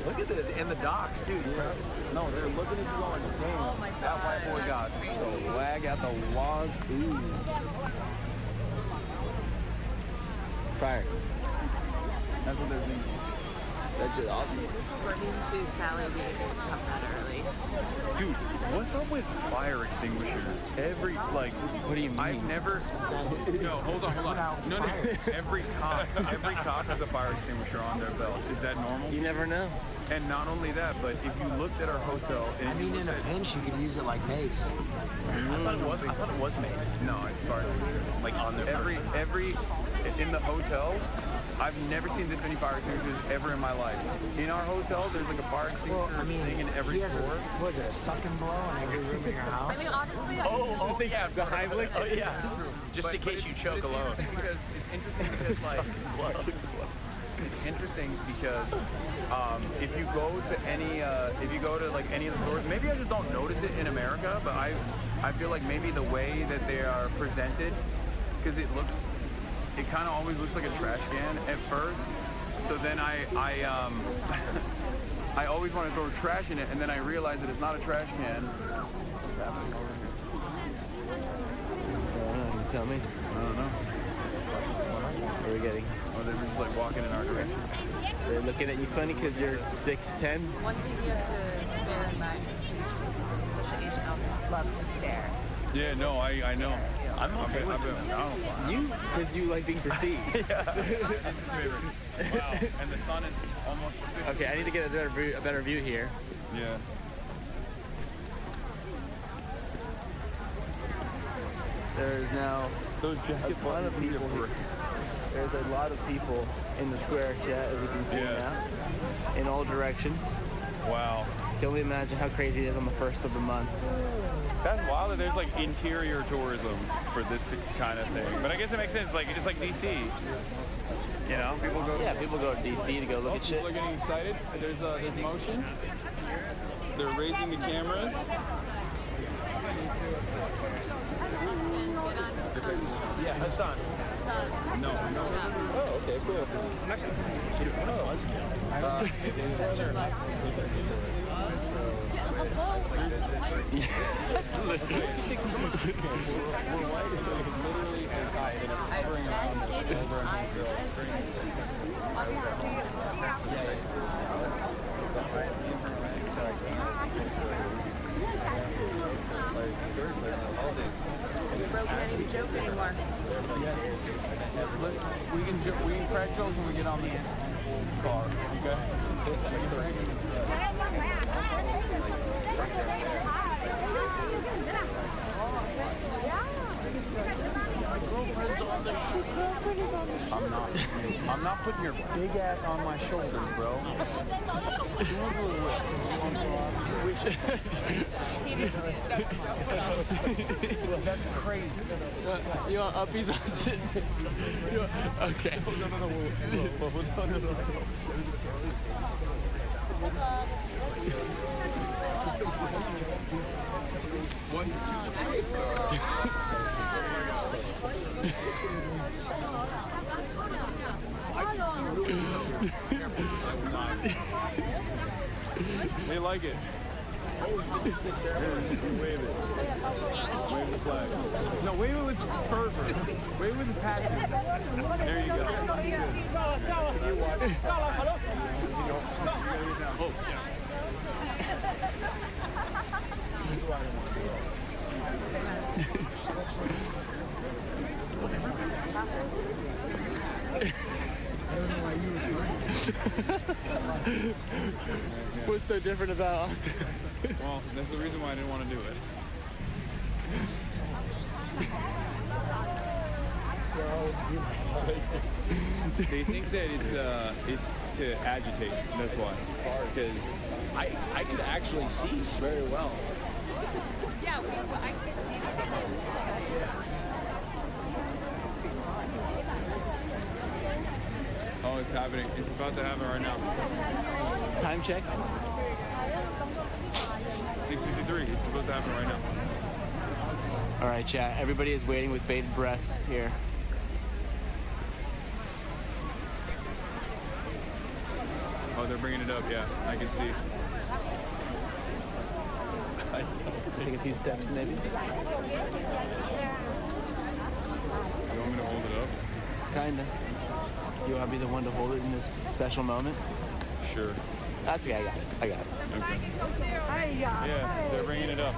look at it in the docks too. No, they're looking at you going, damn, that white boy got swag at the wazoo. Fire. That's what they're thinking. That's just awesome. According to Sally, we didn't come that early. Dude, what's up with fire extinguishers? What do you mean? I've never. No, hold on. No. Every cop has a fire extinguisher on their belt. Is that normal? You never know. And not only that, but if you looked at our hotel, I mean, in a pinch, you could use it like mace. I thought it was mace. No, it's fire extinguisher. Like on their every in the hotel. I've never seen this many fire extinguishers ever in my life. In our hotel, there's like a fire extinguisher thing in every floor. Was it a suck and blow in every room in your house? I mean, honestly, Yeah, the Heimlich. Oh yeah. Just in case you choke alone. It's interesting because like. It's interesting because if you go to any like any of the stores, maybe I just don't notice it in America, but I feel like maybe the way that they are presented, because it kind of always looks like a trash can at first. So then I always want to throw trash in it, and then I realize that it's not a trash can. What's happening over here? You tell me. I don't know. What are we getting? Oh, they're just like walking in our direction. They're looking at you funny because you're 6'10". One thing you have to bear in mind is especially Asian elders love to stare. Yeah, no, I know. I'm okay with it. You, because you like being perceived. Yeah. This is favorite. Wow, and the sun is almost official. Okay, I need to get a better view here. Yeah. There's now a lot of people here. There's a lot of people in the square, chat, as you can see now, in all directions. Wow. Can only imagine how crazy it is on the 1st of the month. That's wild that there's like interior tourism for this kind of thing. But I guess it makes sense. Like it's like DC. You know, people go. Yeah, people go to DC to go look at shit. People are getting excited. There's motion. They're raising the cameras. Yeah, Hasan. No. Oh, okay, cool. Joke anymore. We can crack jokes when we get on the car. Okay. I'm not putting your big ass on my shoulders, bro. That's crazy. You want uppies on it? Okay. They like it. Wave it. Wave the flag. No, wave it with fervor. Wave it with passion. There you go. Oh, yeah. What's so different about Austin? Well, that's the reason why I didn't want to do it. They think that it's to agitate. That's why. Because I could actually see very well. Yeah, I can see oh, it's happening. It's about to happen right now. Time check. 6:53. It's supposed to happen right now. All right, chat. Everybody is waiting with bated breath here. Oh, they're bringing it up. Yeah, I can see. Take a few steps, maybe. You want me to hold it up? Kinda. You want to be the one to hold it in this special moment? Sure. That's okay. I got it. Okay. Yeah, they're bringing it up.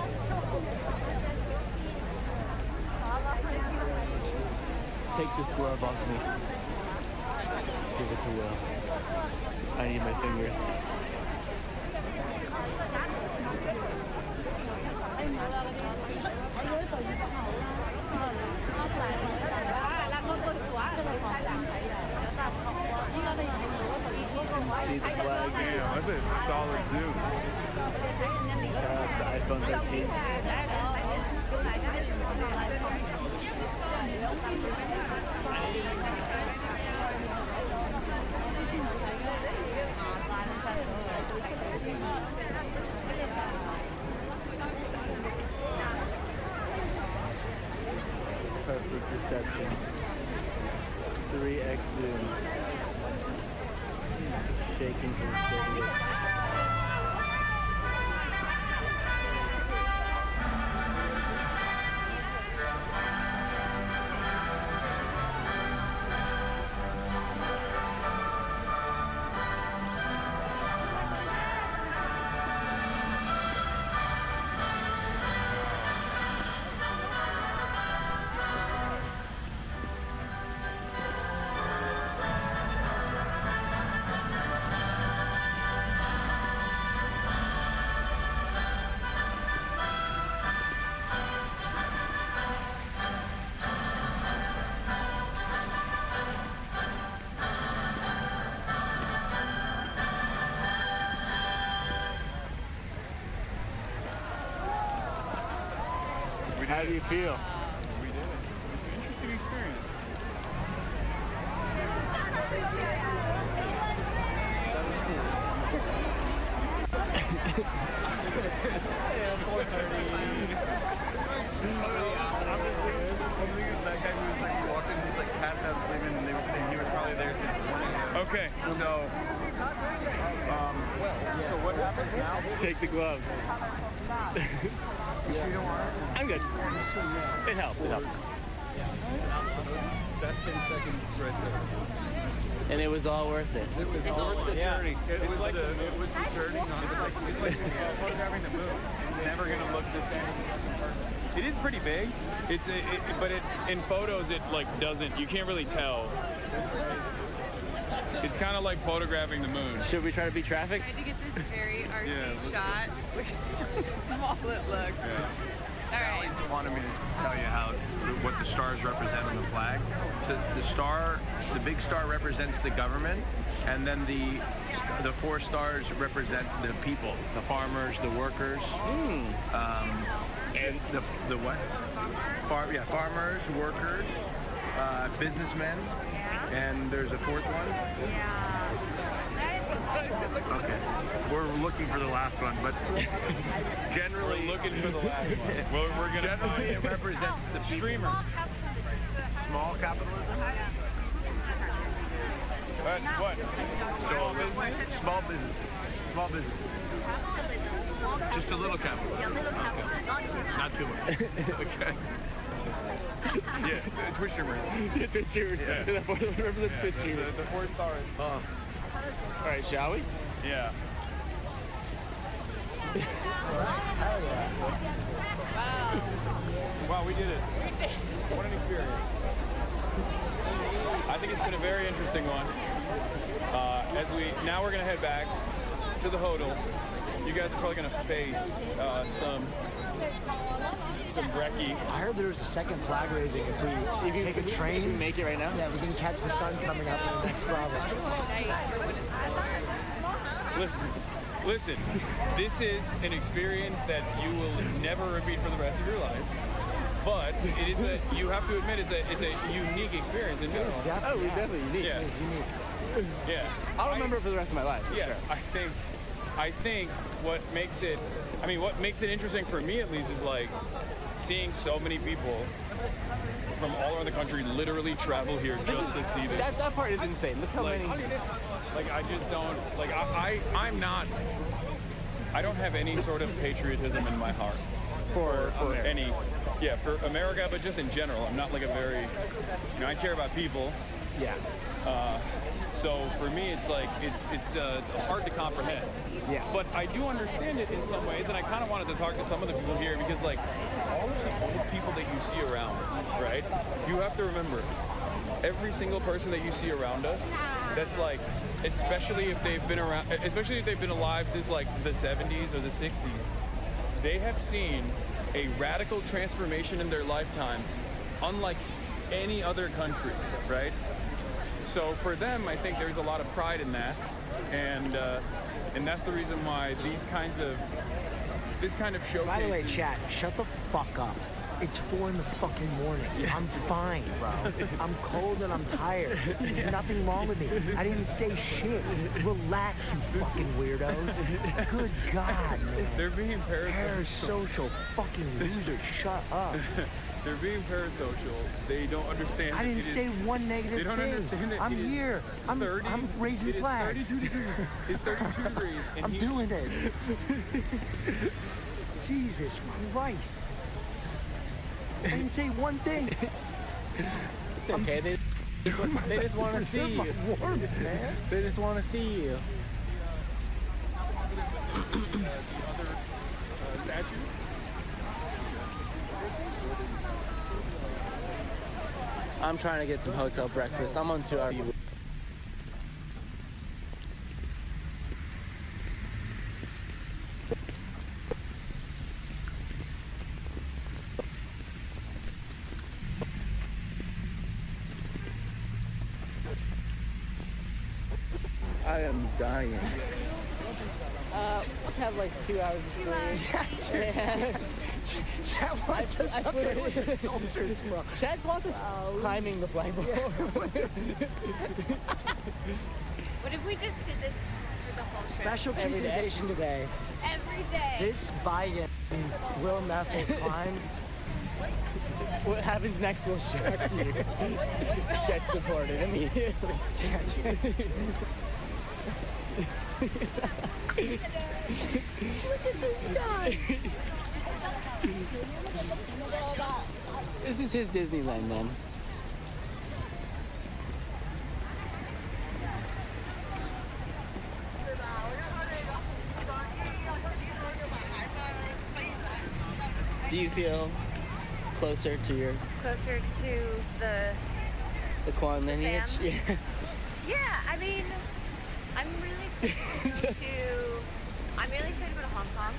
Take this glove off me. Give it to Will. I need my fingers. See the flag? Damn, that's a solid zoom. Shout out to iPhone 13. reception. 3x zoom. Shaking from the stadium. How do you feel? We did it. It was an interesting experience. That guy who was like walked in, he's like passed out sleeping, and they were saying he was probably there since morning. Okay. So what happens now? Take the glove. You sure you don't want it? I'm good. It helped. It helped. That 10 seconds right there. And it was all worth it. It was all worth the journey. It was the journey. It's like photographing the moon. It's never gonna look the same. It is pretty big. But in photos it like doesn't. You can't really tell. It's kind of like photographing the moon. Should we try to beat traffic? I tried to get this very artsy Yeah, shot. Look how small it looks. Yeah. Sally just wanted me to tell you what the stars represent on the flag. So the big star represents the government, and then the 4 stars represent the people, the farmers, the workers, and the what? Farmers, workers, businessmen, and there's a 4th one. Okay, we're looking for the last one, but generally we're looking for the last one. Well, we're gonna generally it represents the streamer. Small capitalism. What? So small business. Small business. Just a little capitalism. Okay. Not too much. Okay. Yeah, Twitch streamers. Yeah, Twitch streamers. Yeah. Remember the Twitch streamers. The 4 stars. All right, shall we? Yeah. Wow, we did it. What an experience. I think it's been a very interesting one. Now we're gonna head back to the hotel. You guys are probably gonna face some brekkie. I heard there was a second flag raising if we take a train. Can we make it right now? Yeah, we can catch the sun coming up in the next Bravo. Listen, this is an experience that you will never repeat for the rest of your life. But it is you have to admit, it's a unique experience in general. Definitely unique. Yeah. It's unique. Yeah. I'll remember it for the rest of my life. Yes, Sure. I think what makes it interesting for me at least is like seeing so many people from all around the country literally travel here just to see this. That part is insane. Look how many. Like I just don't like I'm not. I don't have any sort of patriotism in my heart for any. Yeah, for America, but just in general. I'm not like a very. I care about people. Yeah. So for me, it's like it's hard to comprehend. Yeah. But I do understand it in some ways, and I kind of wanted to talk to some of the people here because, like, all of the old people that you see around, right? You have to remember, every single person that you see around us, that's like, especially if they've been alive since like the 70s or the 60s, they have seen a radical transformation in their lifetimes, unlike any other country, right? So for them, I think there's a lot of pride in that, and that's the reason why this kind of showcase. By the way, chat, shut the fuck up. It's 4 in the fucking morning. I'm fine, bro. I'm cold and I'm tired. There's nothing wrong with me. I didn't say shit. Relax, you fucking weirdos. Good God, man. They're being parasocial. Parasocial fucking losers. Shut up. They're being parasocial. They don't understand. I didn't say one negative They don't thing. understand that I'm it is here. I'm raising it is flags. 32 degrees. It's 32 degrees. And I'm doing it. Jesus Christ. I didn't say one thing. It's okay. They just want to see you. Warmth, man. They just want to see you. the other statue. I'm trying to get some hotel breakfast. I'm on 2 hours. I am dying. Let's have like 2 hours of sleep. Chad wants us up there with the soldiers, bro. Chad wants us climbing the flagpole. What if we just did this for the whole trip? Special presentation today. Every day. This Biden will method climb. What happens next will shock you. Get supported immediately. Look at this guy. This is his Disneyland, then. Do you feel closer to your Closer to the Kwan lineage? family? Yeah. Yeah, I mean, I'm really excited to I'm really excited to go to Hong Kong.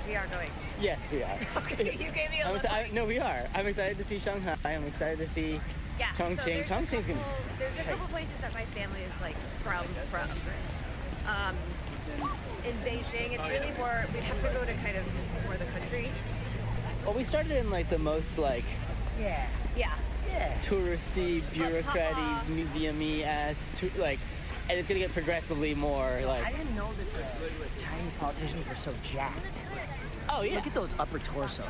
We are going. Yes, we are. Okay, you gave me a look. No, we are. I'm excited to see Shanghai. I'm excited to see Chongqing. There's Chongqing's a couple places that my family is like from. In Beijing, it's really more, we have to go to kind of more the country. Well, we started in like the most like Yeah. touristy, bureaucraty, museum-y ass, like, and it's gonna get progressively more like. I didn't know that the Chinese politicians were so jacked. Oh yeah. Look at those upper torsos.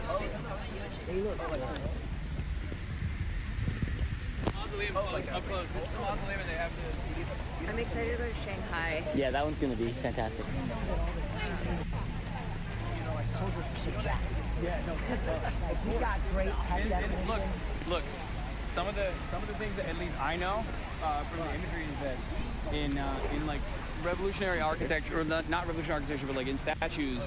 They look like. Up close. This is the mausoleum and they have the... I'm excited to go to Shanghai. Yeah, that one's gonna be fantastic. You know, like soldiers are so jacked. Yeah, no. Like we got great head definition. Look. Some of the things that at least I know from the imagery is that in like revolutionary architecture, or not revolutionary architecture, but like in statues,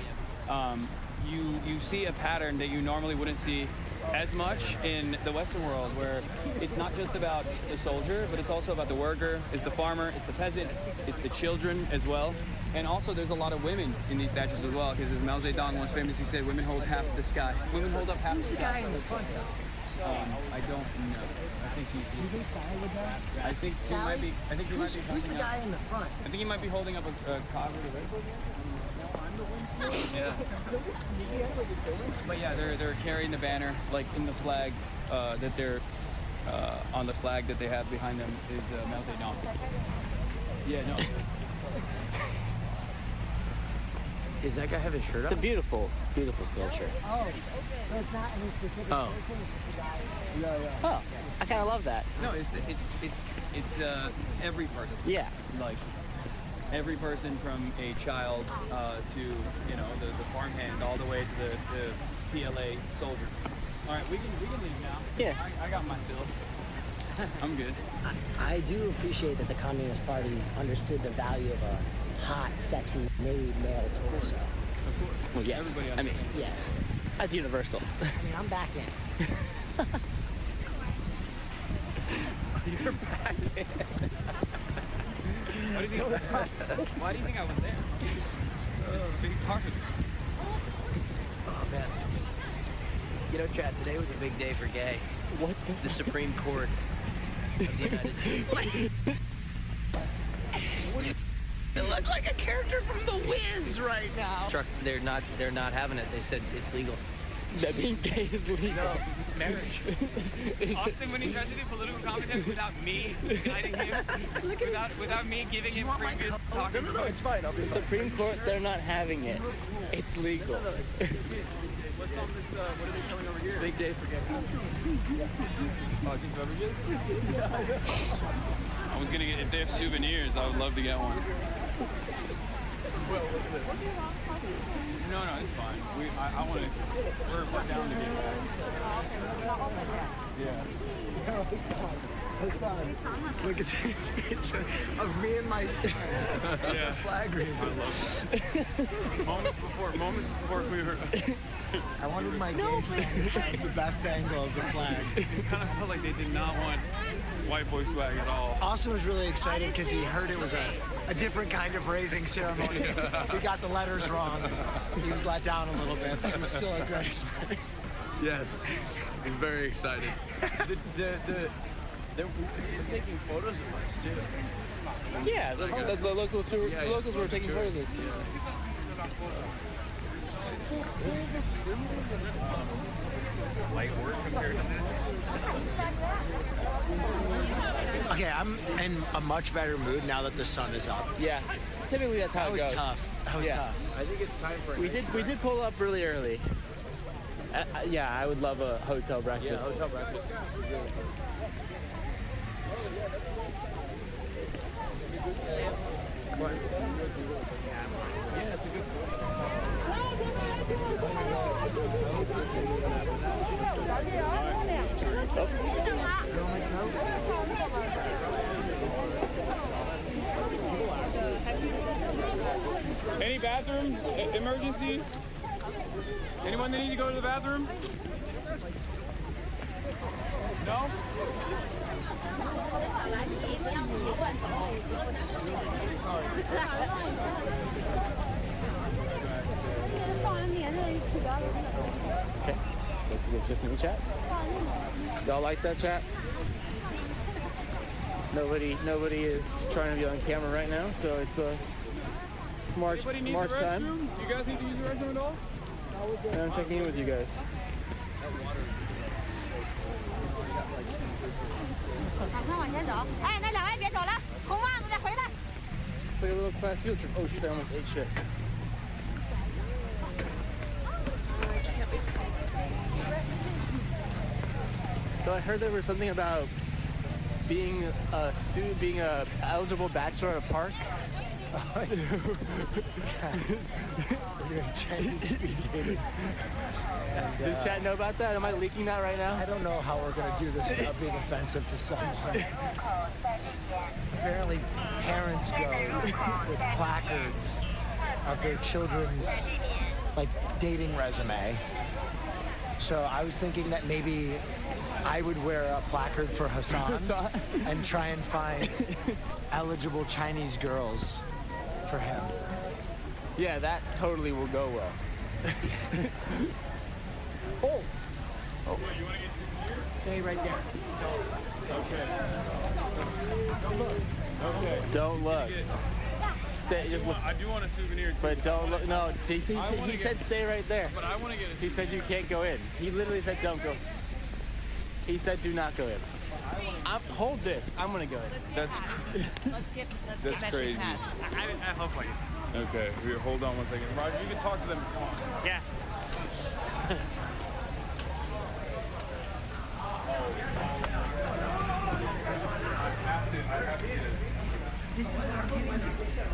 you see a pattern that you normally wouldn't see as much in the Western world, where it's not just about the soldier, but it's also about the worker, it's the farmer, it's the peasant, it's the children as well. And also there's a lot of women in these statues as well, because as Mao Zedong once famously said, women hold half the sky. Women hold up half the sky. Who's the guy in the front? I don't know. I think he's... Do you think Sally would know? I think he might be... I think he might be... Who's the guy in the front? I think he might be holding up a cover to Red Bull. Yeah. But yeah, they're carrying the banner, like in the flag that they're on the flag that they have behind them is Mao Zedong. Yeah, no. Is that guy have his shirt It's a up? beautiful, beautiful sculpture. Oh, but it's not any specific Oh. person. It's just the guy. Yeah. Oh, I kind of love that. No, it's every person. Yeah. Like every person from a child to the farmhand all the way to the PLA soldier. All right, we can leave now. Yeah. I got my fill. I'm good. I do appreciate that the Communist Party understood the value of a hot, sexy, made male torso. Of course. Well, yeah. Everybody I mean, understands. yeah. That's universal. I mean, I'm back in. You're back in. Why do you think I was there? It's a big part of it. Oh man. You know, Chad, today was a big day for gay. What? The Supreme Court of the United States. You look like a character from The Wiz right now. They're not having it. They said it's legal. that being gay is legal. Marriage. Austin, when he tries to do political commentary without me guiding him, without me giving him previous talking. No, it's fine. The Supreme Court, they're not having it. It's legal. What's on this, what are they showing over here? Big day for gay. Oh, just beverages? I was gonna get, if they have souvenirs, I would love to get one. Well, look at this. No, it's fine. I want to, we're down to get back. Yeah. Hassan, look at this picture of me and my son. Yeah. Flag raising. I love that. Moments before we were... I wanted my gay son to have the best angle of the flag. It kind of felt like they did not want white boy swag at all. Austin was really excited because he heard it was a different kind of raising ceremony. He got the letters wrong. He was let down a little bit, but it was still a great experience. Yes, he's very excited. They're taking photos of us too. Yeah, the locals were taking photos of us. Light work compared to this. Okay, I'm in a much better mood now that the sun is up. Yeah, typically that's how it goes. That was tough. That was tough. I think it's time for. We did pull up really early. Yeah, I would love a hotel breakfast. Yeah, hotel breakfast. Yeah, it's a good Any bathroom emergency? Anyone that needs to go to the bathroom? No? Okay, let's just new chat. Y'all like that chat? Nobody is trying to be on camera right now, so it's March Anybody need March the time. restroom? Do you guys need to use the restroom at all? And I'm checking in with you guys. It's like a little class field trip. Oh shit, I almost ate shit. So I heard there was something about being a eligible bachelor at a park. We're doing Chinese speed dating. Does chat know about that? Am I leaking that right now? I don't know how we're going to do this without being offensive to someone. Apparently, parents go with placards of their children's dating resume. So I was thinking that maybe I would wear a placard for Hasan and try and find eligible Chinese girls for him. Yeah, that totally will go well. Oh! You want to get souvenirs? Stay right there. Okay. Okay. Don't look. Stay. Just look. I do want a souvenir too. But don't look. No, he said stay right there. But I want to get a He said you can't go in. He literally said don't go. He said do not go in. Hold this. I'm gonna go in. That's crazy. I hope like it. Okay, here, hold on 1 second. Roger, you can talk to them. Come on. Yeah.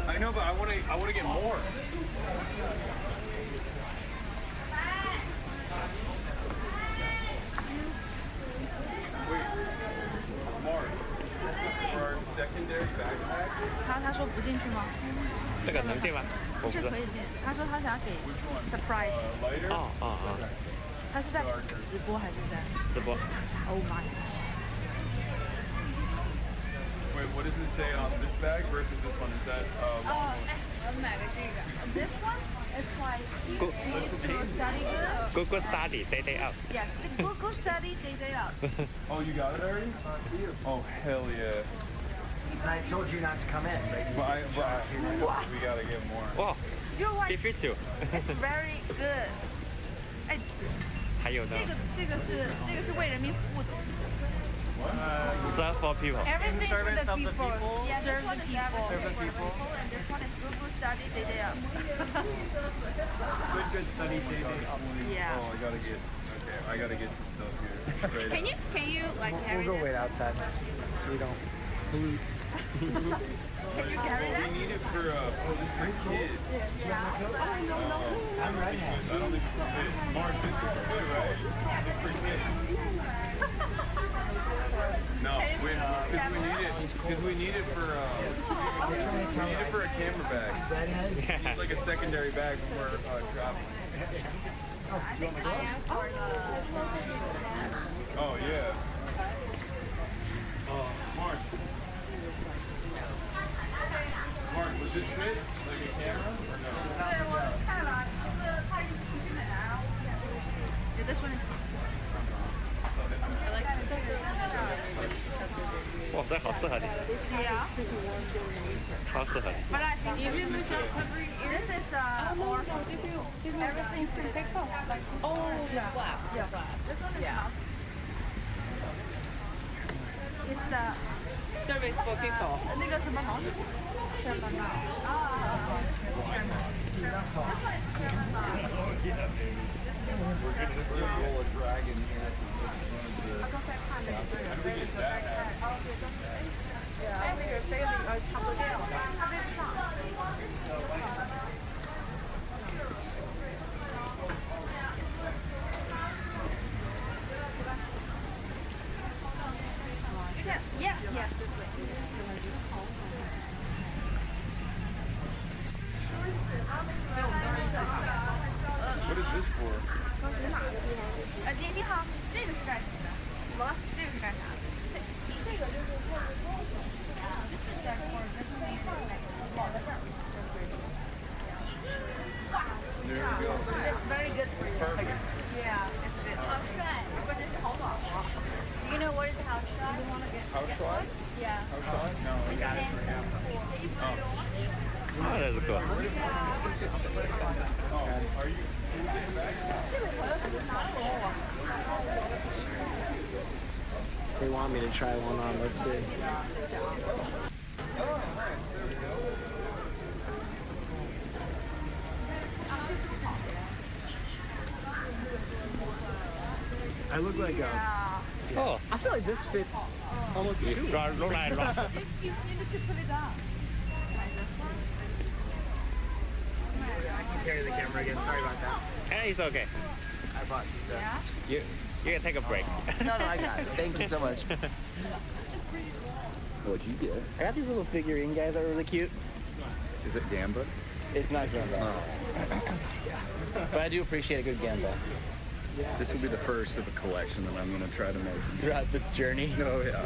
I know, but I want to get more. Wait, Mark, for our secondary backpack. 他说不进去吗？这个能进吗？我不知道。是可以进。他说他想给 surprise。他是在直播还是在？直播。Oh my. Wait, what does it say on this bag versus this one? Is that This one is like study good. Go study, day out. Yes, go study, day out. Oh, you got it already? Oh, hell yeah. And I told you not to come in, but we gotta get more. Wow. You're right. Give it to. It's very good. 还有呢。这个是为人民服务的。 Serve for people. Everything for Service the of the people. people. Yeah, Serve this one the is people. everything Serve the for people. And this one is good study day. Good study day. Yeah. Oh, I gotta get some stuff here. Straight Can you like carry We'll go this? wait outside so we don't pollute. Can you carry We that? need it for this is for kids. Yeah. Oh, I'm ready. I don't think it's for kids. Mark, this is for kids, right? It's for kids. No, because we need it for a camera bag. We need like a secondary bag when we're traveling. Oh yeah. Mark, was this fit? Like a camera or no? Yeah, this one is. I like it. 哇，这好适合你， Yeah. 超适合你。 But I think even without covering ears, this is more everything can pick up. Like yeah. This one is not. It's the Service for people. 那个什么毛？什么毛？Roll a dragon here. Yes, yes, this way. What is this for? 你好，这个是干什么的？怎么了？这个是干啥的？这个就是做There we go. It's very good for you. Perfect. Yeah, it's good. 好帅，关键是好暖和。Do you know what is house shot? House shot? Yeah. House shot? No, we got it for him. Oh, that's cool. Are you getting back? They want me to try one on. Let's see. I look like a. Oh. I feel like this fits almost too. Right, right, right. You needed to put it up. I can carry the camera again. Sorry about that. Hey, it's okay. I bought these. Yeah? You can take a break. No, I got it. Thank you so much. What'd you get? I got these little figurine guys that are really cute. Is it Gamba? It's not Gamba. But I do appreciate a good Gamba. This will be the first of a collection that I'm going to try to make. Throughout this journey. Oh, yeah.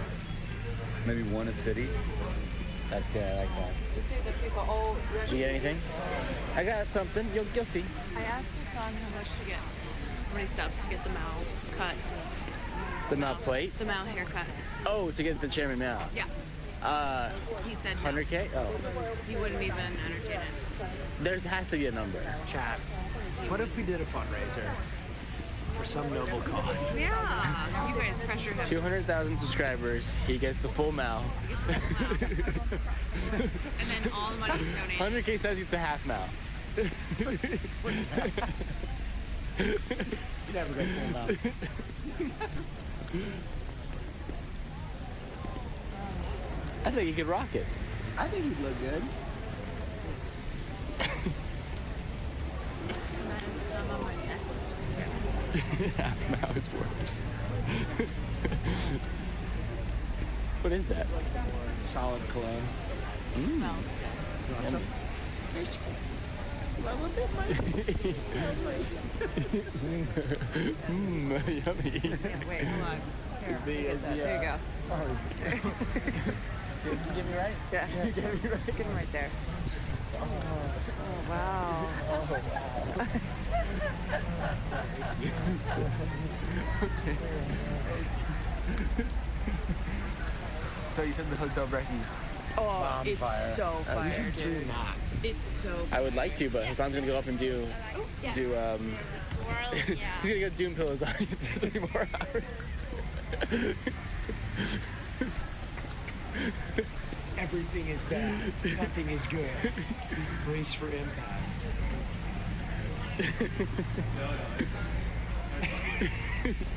Maybe one a city. That's good. I like that. You see the people all Did you get anything? I got something. You'll see. I asked Hasan how much to get, how many steps to get the Mao cut. The Mao plate? The Mao haircut. Oh, to get the chairman Mao. Yeah. He said no. 100K? Oh. He wouldn't even entertain it. There has to be a number. Chat. What if we did a fundraiser for some noble cause? Yeah. You guys pressure him. 200,000 subscribers. He gets the full Mao. And then all the money is donated. 100K says it's a half Mao. You never get full Mao. I think you could rock it. I think he'd look good. Half Mao is worse. What is that? Solid cologne. Mm. You want some? Yummy. Wait, hold on. Here, There you go. You get me right? Yeah. You get me right? Get him right there. Oh, wow. So you said the hotel brekkies. Oh, Bonfire. it's so fire, You should dude. not. It's so I would like to, but Hasan's gonna go up and do he's gonna go Doom pillows on you for 3 more hours. Everything is bad. Nothing is good. Brace for impact.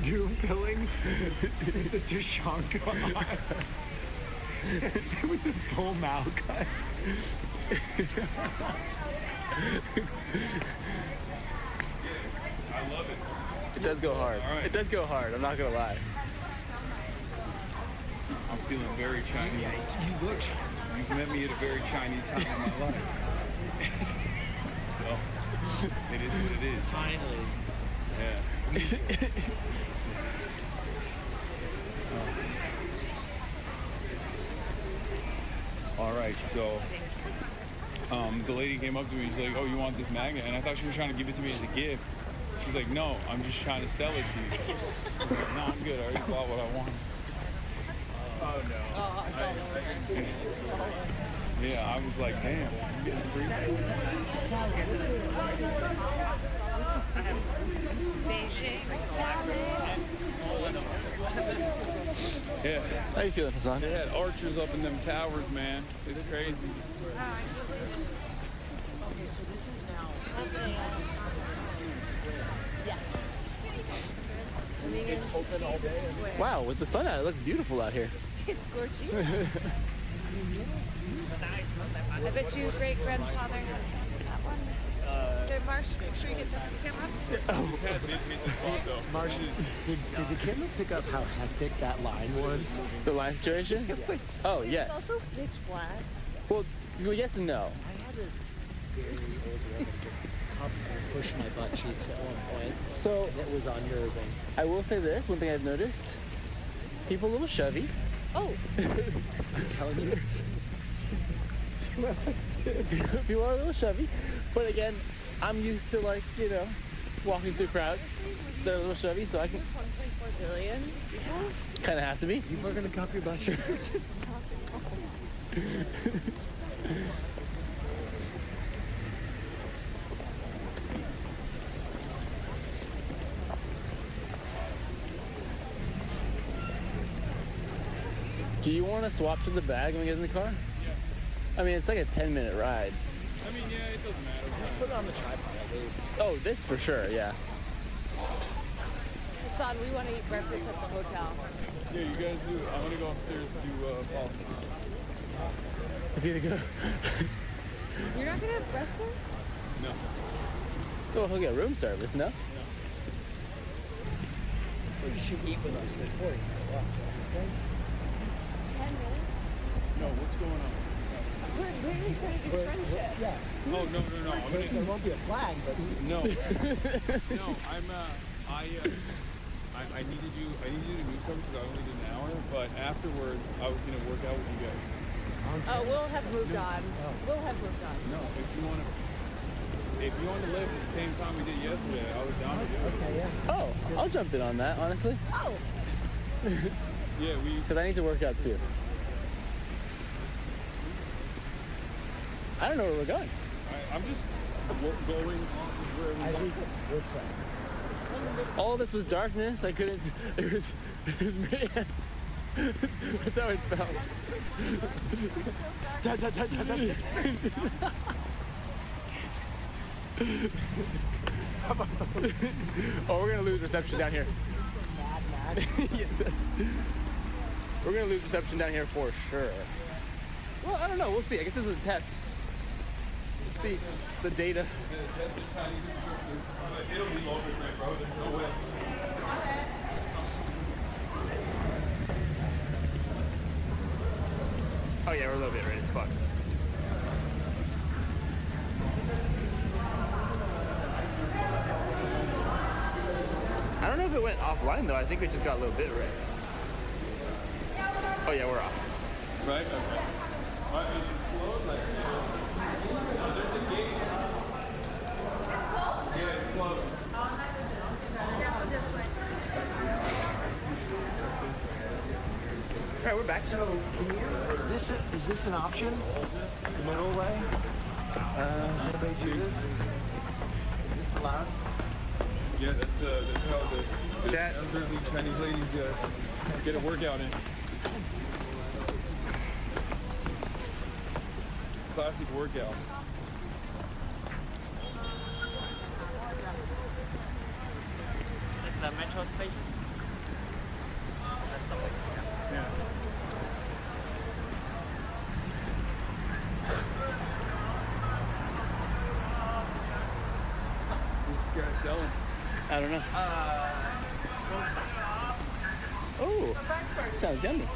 Doom pilling the Tashanka with the full mouth cut. I love it. It does go hard. All right. It does go hard, I'm not gonna lie. I'm feeling very Chinese. You look. You've met me at a very Chinese time in my life. So, it is what it is. Finally. Yeah. All right, so the lady came up to me. She's like, "Oh, you want this magnet?" And I thought she was trying to give it to me as a gift. She's like, "No, I'm just trying to sell it to you." I was like, "No, I'm good. I already bought what I wanted." Oh no. Yeah, I was like, "Damn, I'm getting free." Beijing. Yeah. How you feeling, Hasan? They had archers up in them towers, man. It's crazy. Okay, so this is now. Yeah. Open all day. Wow, with the sun out, it looks beautiful out here. It's gorgeous. I bet you great grandfather had that one. Did Marsh make sure you get the camera? Marsh, did the camera pick up how hectic that line was? The line situation? Of course. Oh, yes. It's also pitch black. Well, yes and no. I had a very old woman just come and push my butt cheeks at one point. So it was unnerving. I will say this, one thing I've noticed, people a little chubby. Oh. I'm telling you. People are a little chubby. But again, I'm used to, like, you know, walking through crowds that are a little chubby, so I can 1.4 billion people? kind of have to be. People are going to cop your butt cheeks. Just walking home. Do you want to swap to the bag when we get in the car? Yeah. I mean, it's like a 10-minute ride. I mean, yeah, it doesn't matter. Just put it on the tripod at least. Oh, this for sure, yeah. Hasan, we want to eat breakfast at the hotel. Yeah, you guys do. I'm gonna go upstairs to Paul. Is he gonna go? You're not going to have breakfast? No. Oh, he'll get room service, no? Well, you should eat with us before you go up, okay? 10 minutes? No, what's going on? We're really trying to do friendship. Yeah. Oh, no. I'm There gonna... won't be a flag, but... No. No, I need to do the newcomer because I only did an hour, but afterwards I was gonna work out with you guys. Oh, we'll have moved on. We'll have moved on. No, if you want to live at the same time we did yesterday, I was down to do it. Okay, yeah. Oh, I'll jump in on that, honestly. Oh! Yeah, because I need to work out too. I don't know where we're going. I'm just going where I think this way. All this was darkness. I couldn't. It was man. That's how it felt. Oh, we're gonna lose reception down here. Yeah, we're gonna lose reception down here for sure. Well, I don't know. We'll see. I guess this is a test. Let's see the data. It'll be longer, bro. There's no way. Oh yeah, we're a little bit ready as fuck. I don't know if it went offline though. I think we just got a little bit ready. Oh yeah, we're off. Right? Okay. Alright, it's closed like this. No, there's a gate. Yeah, it's closed. Alright, we're back. So, is this an option? The middle way? Is this allowed? Yeah, that's how the elderly Chinese ladies get a workout in. Classic workout. It's the metro station. That's the way. Yeah. Who's this guy selling? I don't know. Oh, sounds yummy.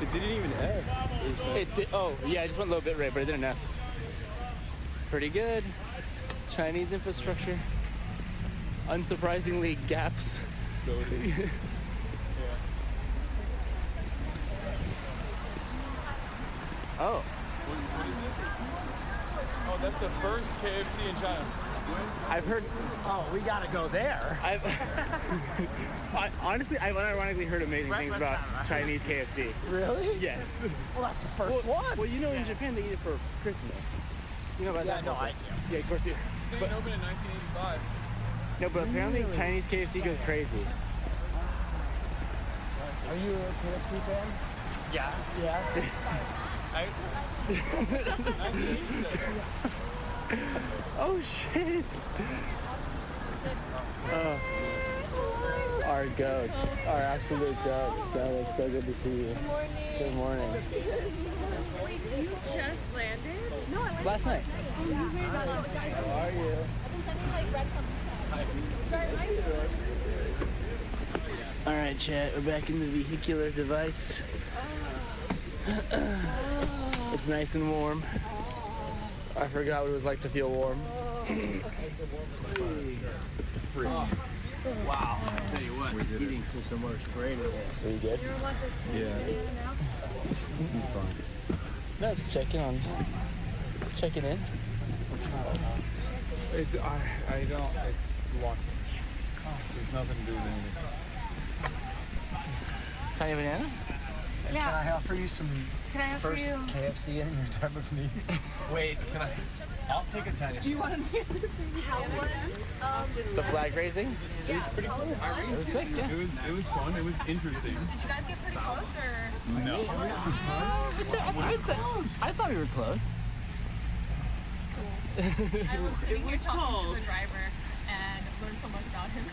It didn't even F. It did, oh, yeah, I just went low bit rate, but it didn't F. Pretty good. Chinese infrastructure. Unsurprisingly, gaps. Totally. Yeah. Oh. What is it? Oh, that's the first KFC in China. I've heard. Oh, we gotta go there. Honestly, I've unironically heard amazing things about Chinese KFC. Really? Yes. Well, that's the first one. Well, you know, in Japan they eat it for Christmas. You know about that? No, I. Yeah, of course. So it opened in 1985. No, but apparently Chinese KFC goes crazy. Are you a KFC fan? Yeah. Yeah. Oh shit! Our goat, our absolute goat. That looks so good to see you. Good morning. Wait, you just landed? No, I landed Last night. How are you? I've been sending like breadcrumbs. All right, chat. We're back in the vehicular device. It's nice and warm. I forgot what it was like to feel warm. Wow. I'll tell you what, the heating system works great. Are you good? Yeah. No, just checking in. I don't. It's walking. There's nothing to do with anything. Tiny banana? Yeah. Can I offer you some Can I offer first you? KFC in your time of need? Wait, can I? I'll take a tiny. Do you want to be able to how was The flag raising? yeah, It was pretty cool. It was sick, yeah. It was fun. It was interesting. Did you guys get pretty close or? No. I thought we were close. I was sitting here talking to the driver and learned so much about him.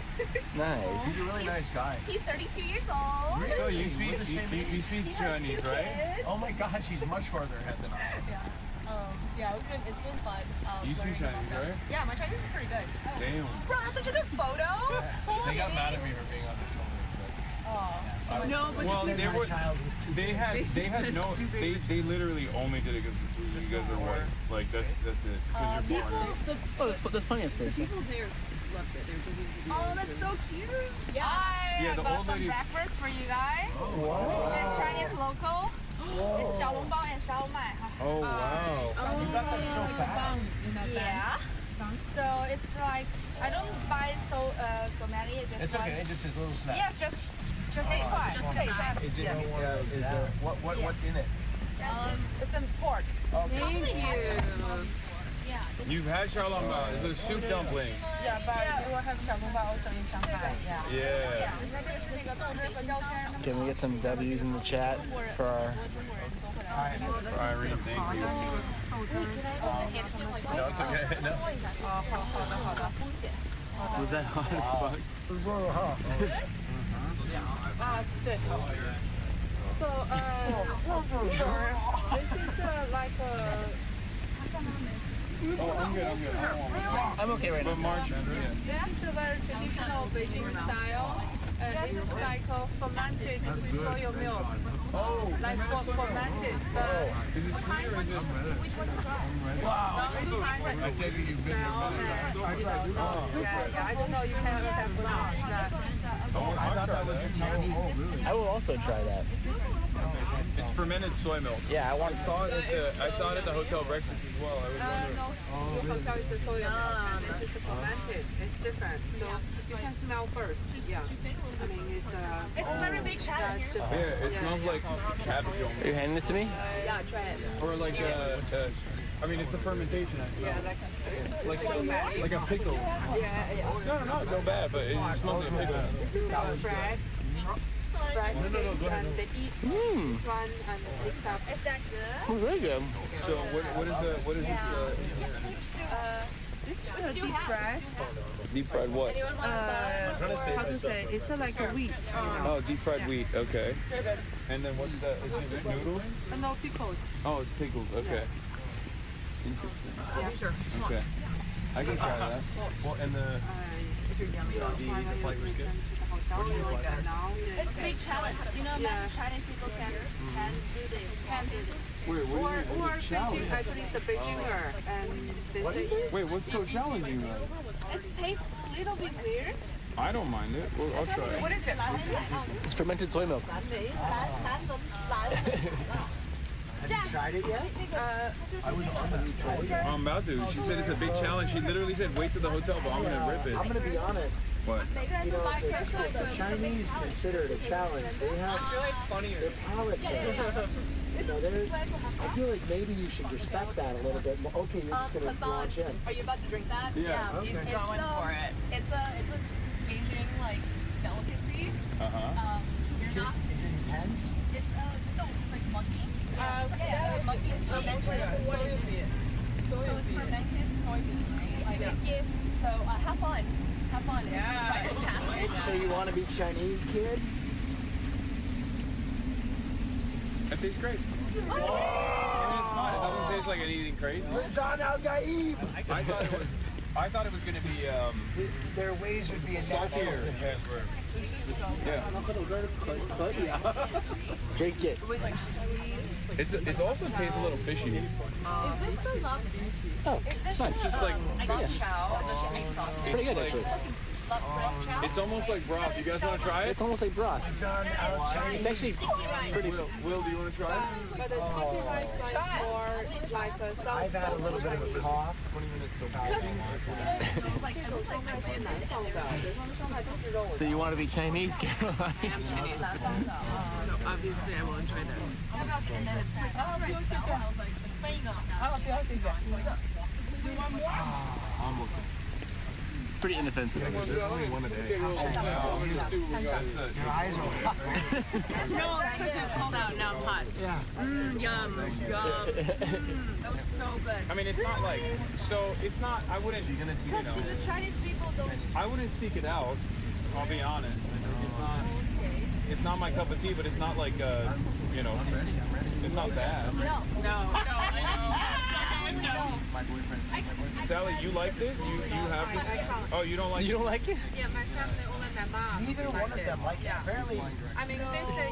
Nice. He's a really nice guy. He's 32 years old. So you speak Chinese, right? Oh my gosh, he's much farther ahead than I am. Yeah, it's been fun. You speak Chinese, right? Yeah, my Chinese is pretty good. Damn. Bro, that's such a good photo. They got mad at me for being on the shoulder. No, but Well, they literally only did it because you guys are white. Like that's it. Because you're born. There's plenty of space. People there loved it. They were really oh, that's so cute. Yeah. Yeah, I the got old some lady- breakfast for you guys. Wow. It's Chinese local. It's xiaolongbao and xiaomai. Oh wow. You got that so fast. Yeah. So it's like I don't buy so many. It's okay, just his little snack. Yeah, just taste one. Just taste one. Is it? Is there? What's in it? It's some pork. Thank you. You've had xiaolongbao. It's a soup dumpling. Yeah, but we will have xiaolongbao also in Shanghai. Yeah. Can we get some W's in the chat for our... For Irene, thank you. No, it's okay. No. Was that hot as fuck? It was really hot. So, this is like a... Oh, I'm good. I don't want I'm okay right now. But March, This is a very traditional Beijing style. This is like a fermented soy milk. Oh. Like fermented. Is it sweet or is it? Wow. I take it you've been here. Yeah, I don't know. You can accept or not. Oh, I thought that was your Chinese. I will also try that. It's fermented soy milk. Yeah, I saw it at the hotel breakfast as well. I was wondering. No, the hotel is a soy milk. This is fermented. It's different. So you can smell first. Yeah. I mean, it's a very big challenge. Yeah, it smells like cabbage almost. Are you handing this to me? Yeah, try it. Or like I mean, it's the fermentation. I smell. Yeah, like a pickle. Yeah. No, no bad, but it smells like a pickle. This is our bread. Bread No, go ahead. and they eat this one and mix up. Is that good? Oh, very good. So what is this? This is a deep fried. Deep fried what? How to say? It's like a wheat. Oh, deep fried wheat. Okay. And then what's that? Is it noodles? No pickles. Oh, it's pickled. Okay. Interesting. Okay. I can try that. Well, and the flavor is good. It's a big challenge. You know, many Chinese people can do this. Wait, what do you mean? Or Beijing, actually it's a Beijinger. And they say Wait, what's so challenging about it? It tastes a little bit weird. I don't mind it. Well, I'll try it. What is it? It's fermented soy milk. Have you tried it yet? I'm about to. She said it's a big challenge. She literally said, wait to the hotel, but I'm going to rip it. I'm going to be honest. What? You know, the Chinese consider it a challenge. They have their palates. You know, I feel like maybe you should respect that a little bit more. Okay, you're just going to launch in. Are you about to drink that? Yeah. Okay. It's going for it. It's a Beijing like delicacy. You're not. Is it intense? It's like mucky. Yeah, mucky cheese. So it's fermented soybean, right? Like, so have fun. Have fun. Yeah. So you want to be Chinese, kid? It tastes great. And it's not. It doesn't taste like anything crazy. Hassan al-Gaib! I thought it was going to be Their ways would be a saltier. Yeah. Drink it. It also tastes a little fishy. Is this the love? Oh, it's fine. It's just like It's pretty good actually. It's almost like broth. You guys want to try it? It's almost like broth. It's actually pretty good. Will, do you want to try it? But the sticky rice is more like a salsa. I've had a little bit of a cough. 20 minutes till So you want to be Chinese, Caroline? I am Chinese. So obviously I won't try this. Pretty inoffensive. Your eyes are hot. No, because it's cold out. Now I'm hot. Yeah. Yum. That was so good. I mean, it's not like, so it's not, I wouldn't, you know, The Chinese people don't. I wouldn't seek it out, I'll be honest. It's not my cup of tea, but it's not like, you know, it's not bad. No. Sally, you like this? You have this? Oh, you don't like it? You don't like it? Yeah, my family, only my mom. Neither one of them like it. Apparently, I mean, they say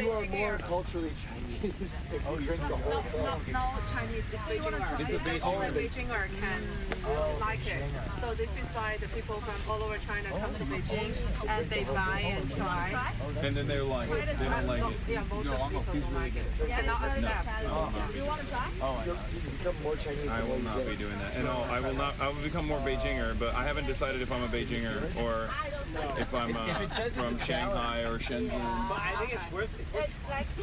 you are more culturally Chinese if you drink the whole thing. No, Chinese is Beijinger. It's a Beijinger. Only Beijinger can like it. So this is why the people from all over China come to Beijing and they buy and try. And then they're like, they don't like it. Yeah, most of the people don't like it. They cannot accept. You want to try? Oh, You become more Chinese. I will not be doing that. And no, I will not. I will become more Beijinger, but I haven't decided if I'm a Beijinger or if I'm from Shanghai or Shenzhen. But I think it's worth it.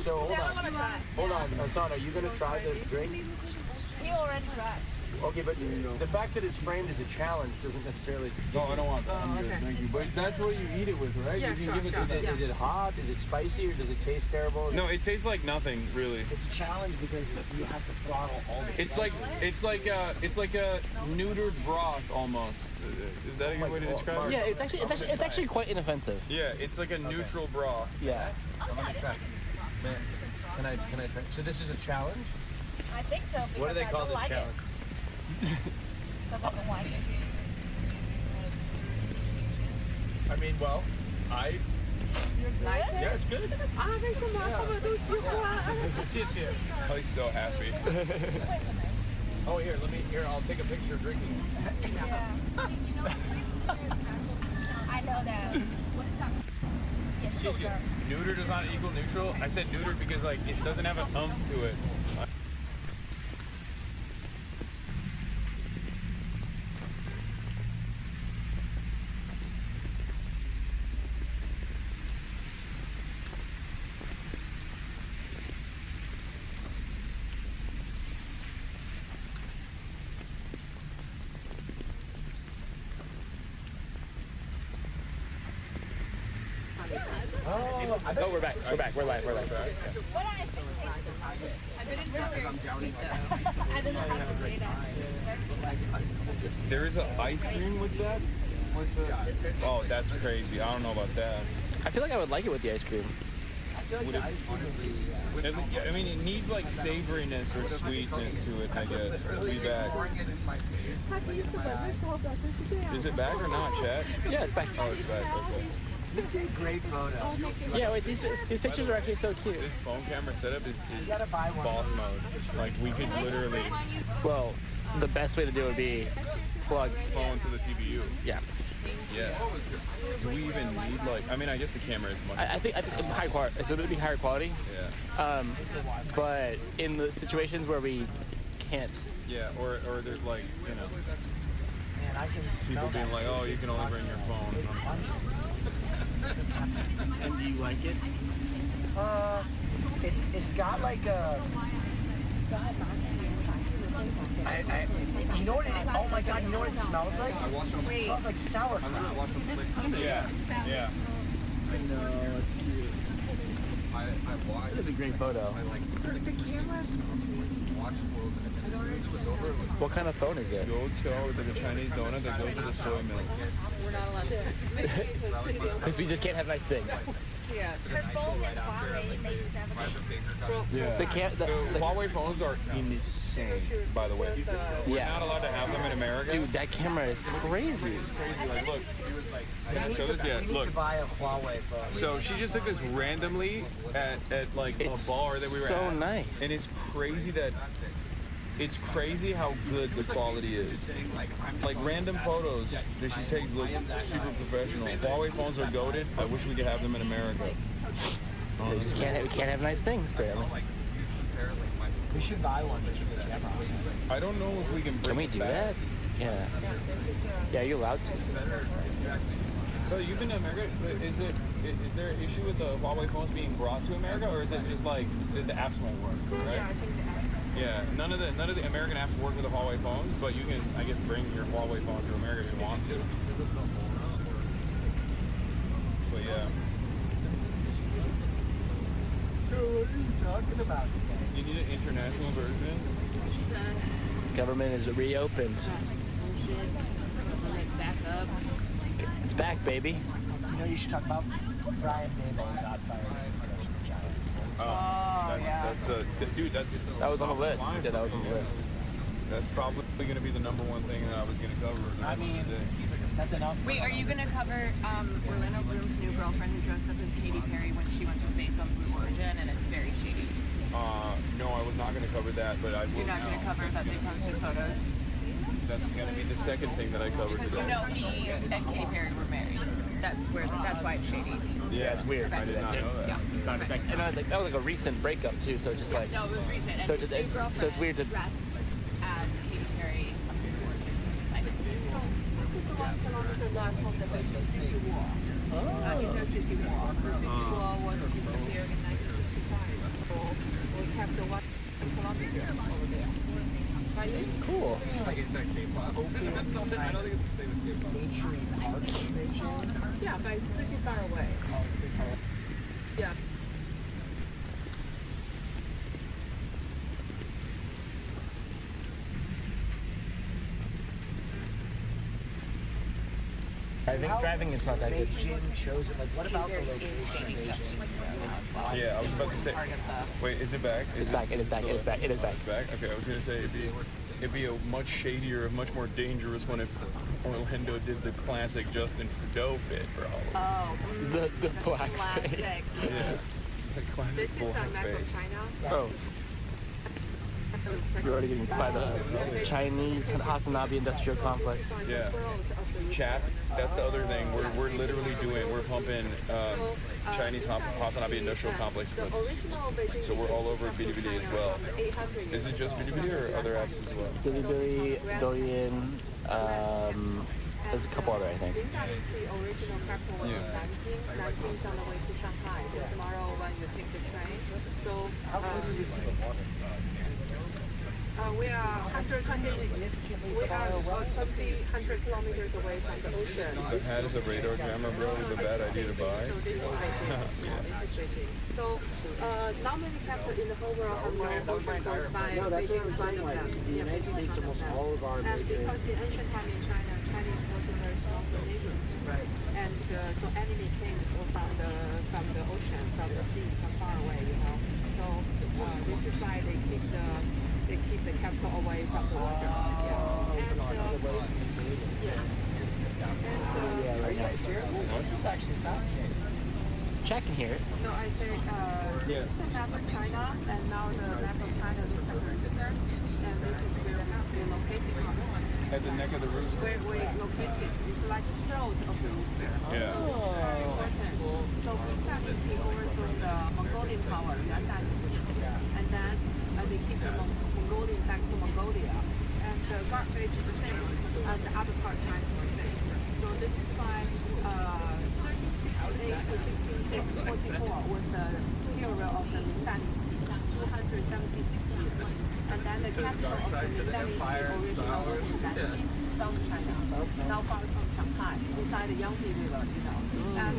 So hold on, Hasan, are you gonna try the drink? He already tried. Okay, but the fact that it's framed as a challenge doesn't necessarily. No, I don't want that. I'm good, thank you. But that's what you eat it with, right? Yeah, you can give it to Is it hot? Is it spicy? Or does it taste terrible? No, it tastes like nothing, really. It's a challenge because you have to throttle all the It's like a neutered broth almost. Is that a good way to describe it? Yeah, it's actually quite inoffensive. Yeah, it's like a neutral broth. Yeah. I'm gonna try. Can I try? So this is a challenge? I think so. What do they call I don't this like challenge? Because I don't like it. I mean, well, Like it? yeah, it's good. 为什么他们都喜欢？谢谢. Oh, he's so happy. Oh, here, I'll take a picture of drinking. I know that. Neutered does not equal neutral. I said neutered because like it doesn't have an umph to it. Oh, we're back. We're back. We're live. We're live. There is an ice cream with that? Oh, that's crazy. I don't know about that. I feel like I would like it with the ice cream. I mean, it needs like savoriness or sweetness to it, I guess. It'll be back. Is it back or not, Chad? Yeah, it's back. Oh, it's back. Okay. Great photo. Yeah, wait, these pictures are actually so cute. This phone camera setup is boss mode. Like, we could literally... Well, the best way to do it would be plug phone to the CPU. Yeah. Yeah. Do we even need, like... I mean, I guess the camera is much... I think high quality. So it would be higher quality. Yeah. But in the situations where we can't... Yeah, or there's like, you know... Man, I can people being like, oh, you can only bring your phone. And do you like it? It's got like a. You know what? Oh my God! You know what it smells like? It smells like sauerkraut. Yeah. Yeah. I know it's cute. It is a great photo. The camera's What kind of phone is it? Gold shell is like a Chinese donut that goes with a soy milk. We're not allowed to. Because we just can't have nice things. Yeah. Her phone is Huawei. They use that. Yeah. The Huawei phones are insane, by the way. We're not allowed to have them in America. Dude, that camera is crazy. It's crazy. Like, look. Can I show this? Yeah, We need look. to buy a Huawei phone. So she just took this randomly at like a bar that we were at. So nice. And it's crazy that it's crazy how good the quality is. Like random photos that she takes look super professional. Huawei phones are goated. I wish we could have them in America. We just can't have nice things, apparently. We should buy one just for the camera. I don't know if we can bring Can we it do back. that? Yeah. Yeah, you're allowed to. So you've been to America. Is there an issue with the Huawei phones being brought to America, or is it just like the apps won't work? Right? Yeah, I think the apps. Yeah, none of the American apps work with the Huawei phones, but you can, I guess, bring your Huawei phone to America if you want to. But yeah. So what are you talking about today? You need an international version. Government is reopened. Back up. It's back, baby. You know you should talk about Brian Dable got fired as production of Giants. Dude, that was on the list. Yeah, that was on the list. That's probably going to be the number one thing that I was going to cover. I mean, nothing else. Wait, are you going to cover Orlando Bloom's new girlfriend who dressed up as Katy Perry when she went to space on Blue Origin, and it's very shady? No, I was not going to cover that, but I will. You're not going to cover that they posted photos? That's going to be the second thing that I covered Because today. you know he and Katy Perry were married. That's why it's shady. Yeah, it's weird. I did not know that. Yeah. And that was like a recent breakup too, so just like. No, it was recent. So And just his new girlfriend so it's weird to. dressed as Katy Perry on Blue Origin. This is the one kilometer left of the Beijing City Wall. Intercity Wall. The city wall was disappeared in 1955. So we have the 1 kilometer over there. Cool. Like it's like K-pop. Yeah, but it's pretty far away. Yeah. Driving is not that good. Beijing chose it. Like, what about the location? Yeah, I was about to say. Wait, is it back? It's back. It is back. It is back. It is back. It's back. Okay, I was gonna say it'd be a much shadier, much more dangerous one if Orlando did the classic Justin Trudeau fit for Halloween. The black face. Yeah, the classic This is a black map of face. China. Oh. You're already getting by the Chinese Hasanabi industrial complex. Yeah. Chat. That's the other thing. We're literally we're pumping Chinese Hasanabi industrial complex clips. So we're all over Bilibili as well. Is it just Bilibili or other apps as well? Bilibili, Douyin, there's a couple other, I think. Bintan is the original capital was in Nanjing. Nanjing is on the way to Shanghai. So tomorrow when you take the train. So we are 100 kilometers away from the ocean. The pad is a radar camera, bro. Is a bad idea to buy. So this is Beijing. This is Beijing. So not many capital in the whole world have no ocean close by. Beijing is one of them. Yeah, Beijing is one of them. And because in ancient time in China, Chinese was a very strong nation. Right. And so enemy kings were from the ocean, from the sea, from far away, you know. So this is why they keep the capital away from the water. Yeah. And yes. And Are you guys here? This is actually fascinating. Check in here. No, I say this is the map of China, and now the map of China looks like Rooster, and this is where we're located on. At the neck of the rooster. Where we located is like the throat of the rooster. Yeah. So this is very important. So Qing dynasty overthrew the Mongolian power, Yuan dynasty, and then they keep the Mongolian back to Mongolia, and the garbage is the same, and the other part China is the same. So this is why 1368 to 1644 was the period of the Ming dynasty, 276 years. And then the capital of the Ming dynasty originally was in Nanjing, South China, now far from Shanghai, beside the Yangtze River, you know. And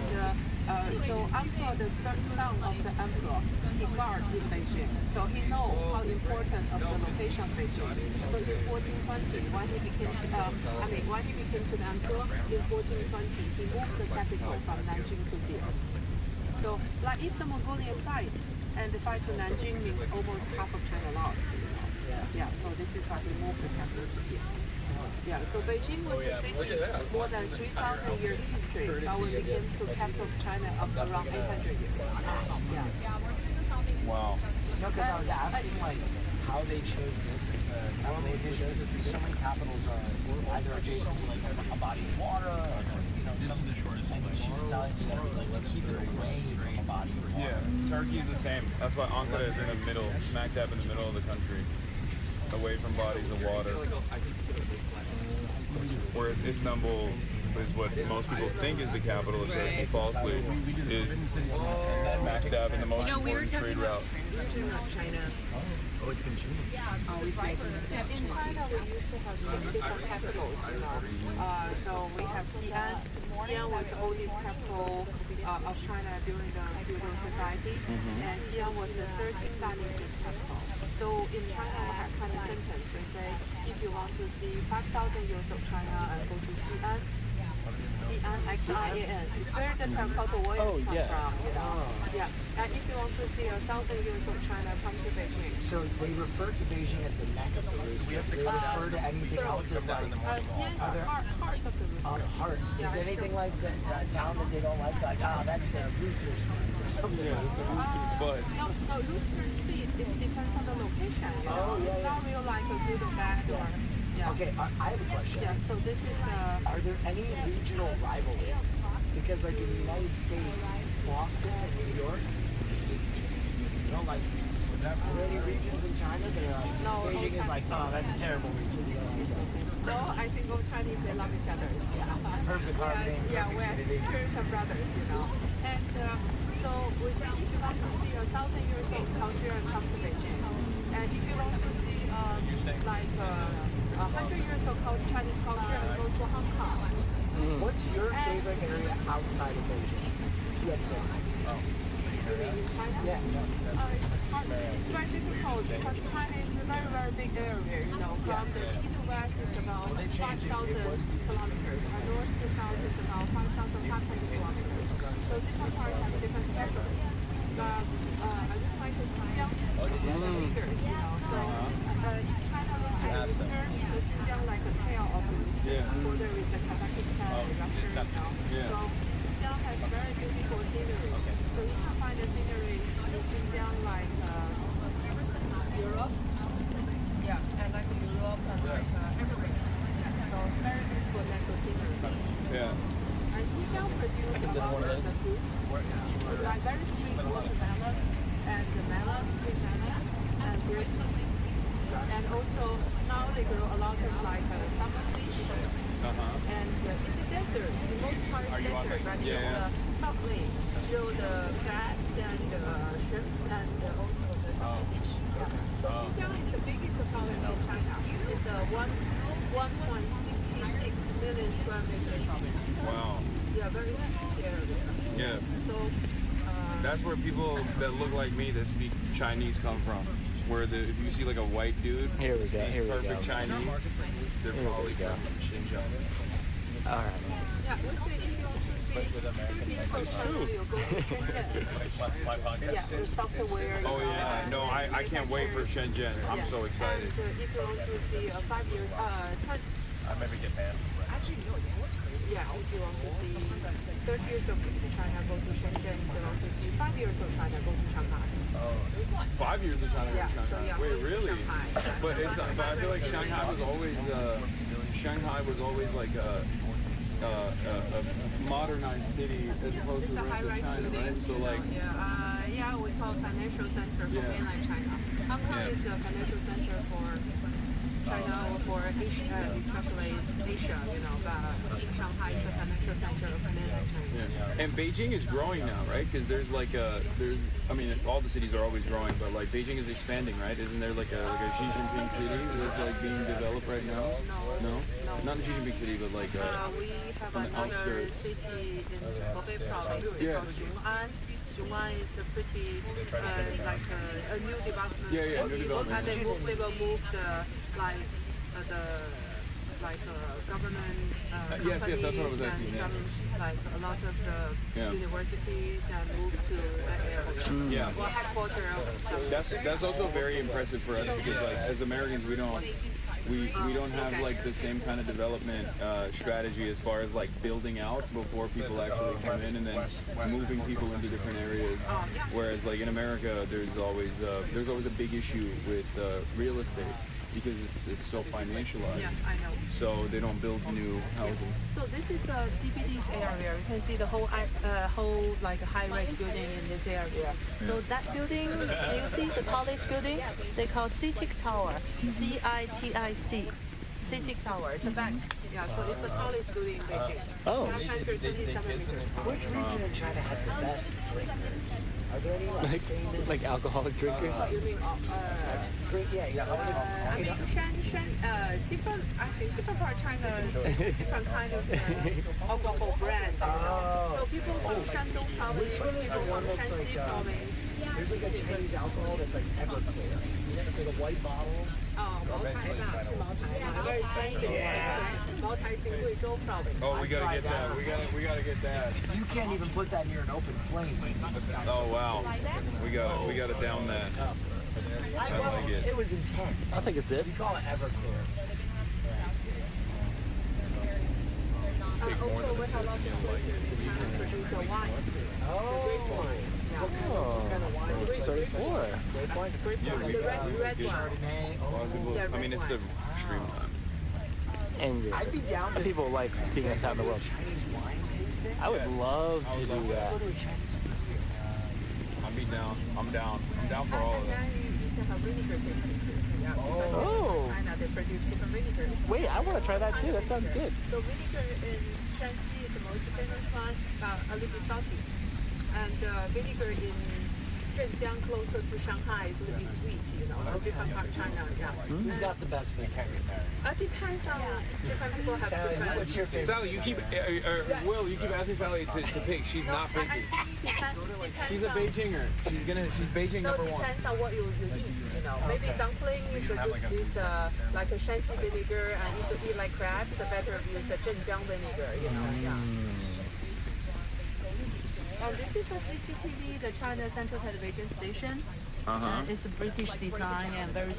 so after the third son of the emperor, he guarded in Beijing. So he knows how important of the location of Beijing. So in 1420, when he became to the emperor, in 1420, he moved the capital from Nanjing to here. So like if the Mongolian fight, and the fight to Nanjing means almost half of China lost, you know. Yeah, so this is why he moved the capital to here. Yeah, so Beijing was a city more than 3,000 years history. Now we begin to capital of China of around 800 years. Yeah. Wow. No, because I was asking like how they chose this as the capital they chose because so many capitals are either adjacent to like a body of water or some of the shortest. And she was telling me that it was like let's keep it away from a body of water. Yeah, Turkey's the same. That's why Ankara is in the middle, smack dab in the middle of the country, away from bodies of water. Whereas Istanbul is what most people think is the capital of Turkey, falsely, is smack dab in the most important trade route. China. Oh, it's been changed. Always making it. In China, we used to have 6 different capitals, you know. So we have Xi'an. Xi'an was the oldest capital of China during the feudal society, and Xi'an was the 13th dynasty's capital. So in China, we have kind of sentence. We say, if you want to see 5,000 years of China, and go to Xi'an. Xi'an, Xian. It's where the terracotta warriors come from, you know. Yeah. And if you want to see 1,000 years of China, come to Beijing. So they refer to Beijing as the neck of the rooster. They refer to anything else as like Xi'an is the heart of the rooster. Heart. Is there anything like that town that they don't like that's the roosters or something? But no, rooster speed depends on the location. You know? It's not real like a good or bad or. Yeah. Okay, I have a question. Yeah, so this is are there any regional rivalries? Because like in the United States, Boston and New York, you know, like, are there any regions in China that are like, Beijing is like, oh, that's a terrible region. No, I think all Chinese, they love each other. Yeah. Perfect harmony. Yeah, we're sisters and brothers, you know. And so we say if you want to see 1,000 years of culture, come to Beijing. And if you want to see like 100 years of Chinese culture, and go to Hong Kong. What's your favorite area outside of Beijing? You mean in China? Yeah. It's very difficult because China is a very, very big area, you know. From the east to west is about 5,000 kilometers, and north to south is about 5,500 kilometers. So different parts have different schedules. But I just like to Xinjiang, the leaders, you know. So China looks like a rooster, the Xinjiang like a tail of a rooster. Border with the Kazakhstan, Russia, you know. So Xinjiang has very beautiful scenery. So you can find the scenery in Xinjiang like Europe, like very sweet watermelon and the melon, sweet melons and grapes. And also now they grow a lot of like summer fish. And it's a desert. The most part is desert, but the subway show the crabs and the shrimps and also the summer fish. So Xinjiang is the biggest province in China. It's a 1.66 million square meters. Wow. Yeah, very huge area. Yeah. So that's where people that look like me that speak Chinese come from. Where if you see like a white dude, here we go. Here we perfect go. Chinese, they're probably from Xinjiang. All right. yeah, let's say if you want to see 30 years of China, you go to Shenzhen. Yeah, the software. Oh yeah, no, I can't wait for Shenzhen. I'm so excited. And if you want to see 5 years, 10. I maybe get mad. Actually, no, what's crazy? Yeah, if you want to see 30 years of China, go to Shenzhen. If you want to see 5 years of China, go to Shanghai. 5 years of China, Yeah, Shanghai. so yeah, Wait, really? Shanghai. But I feel like Shanghai was always like a modernized city as opposed to the rest of China, right? So like. Yeah, we call financial center for mainland China. Hong Kong is a financial center for China or for Asia, especially Asia, you know, but Shanghai is a financial center of mainland China. Yeah. And Beijing is growing now, right? Because there's like I mean, all the cities are always growing, but like Beijing is expanding, right? Isn't there like a Xi Jinping city that's like being developed right now? No. Not a Xi Jinping city, but like we have another city in Hebei province called Xun'an. Xun'an is a pretty like a new development. Yeah, new development. And we will move the government yes, that's what I was companies asking. and some like a lot of the universities and move to that area. Yeah. Or headquarters of some. That's also very impressive for us because like as Americans we don't have like the same kind of development strategy as far as like building out before people actually come in and then moving people into different areas. Whereas like in America there's always a big issue with real estate because it's so financialized. Yeah, I know. So they don't build new housing. So this is the CBD's area. You can see the whole like high-rise building in this area. So that building, do you see the tallest building? They call CITIC Tower, CITIC. CITIC Tower. It's a bank. Yeah, so it's the tallest building in Beijing. Oh. 127 meters. Which region in China has the best drinkers? Are there any like alcoholic drinkers? You mean I mean different. I think different part of China, different kind of alcohol brands. So people from Shandong province, people from Shanxi province. There's like a Chinese alcohol that's like Everclear. It's like a white bottle. Oh, very expensive. Multi-Guizhou province. Oh, we gotta get that. We gotta get that. You can't even put that near an open flame. Oh wow. We gotta down that. I like it. It was intense. I think it's it. We call it Everclear. Also, we have a lot of places in China produce a wine. Oh. What kind of wine? 34. The red one. I mean, it's the extreme one. And I'd be down to people like seeing us out in the world. Chinese wine tasting. I would love to do that. I'll be down. I'm down for all of that. Oh. China, they produce different vinegars. Wait, I want to try that too. That sounds good. So vinegar in Shanxi is the most famous one, a little bit salty. And vinegar in Zhenjiang, closer to Shanghai, is a little bit sweet, you know, so different part of China, yeah. Who's got the best vinegar? Depends on different people have Sally, different. what's your favorite? Sally, you keep Will, you keep asking Sally to pick. She's not picky. She's a Beijinger. She's Beijing No, number one. depends on what you eat, you know. Maybe dumpling is like a Shanxi vinegar, and if you eat like crabs, the better use a Zhenjiang vinegar, you know, yeah. And this is a CCTV, the China Central Television Station. It's a British design and very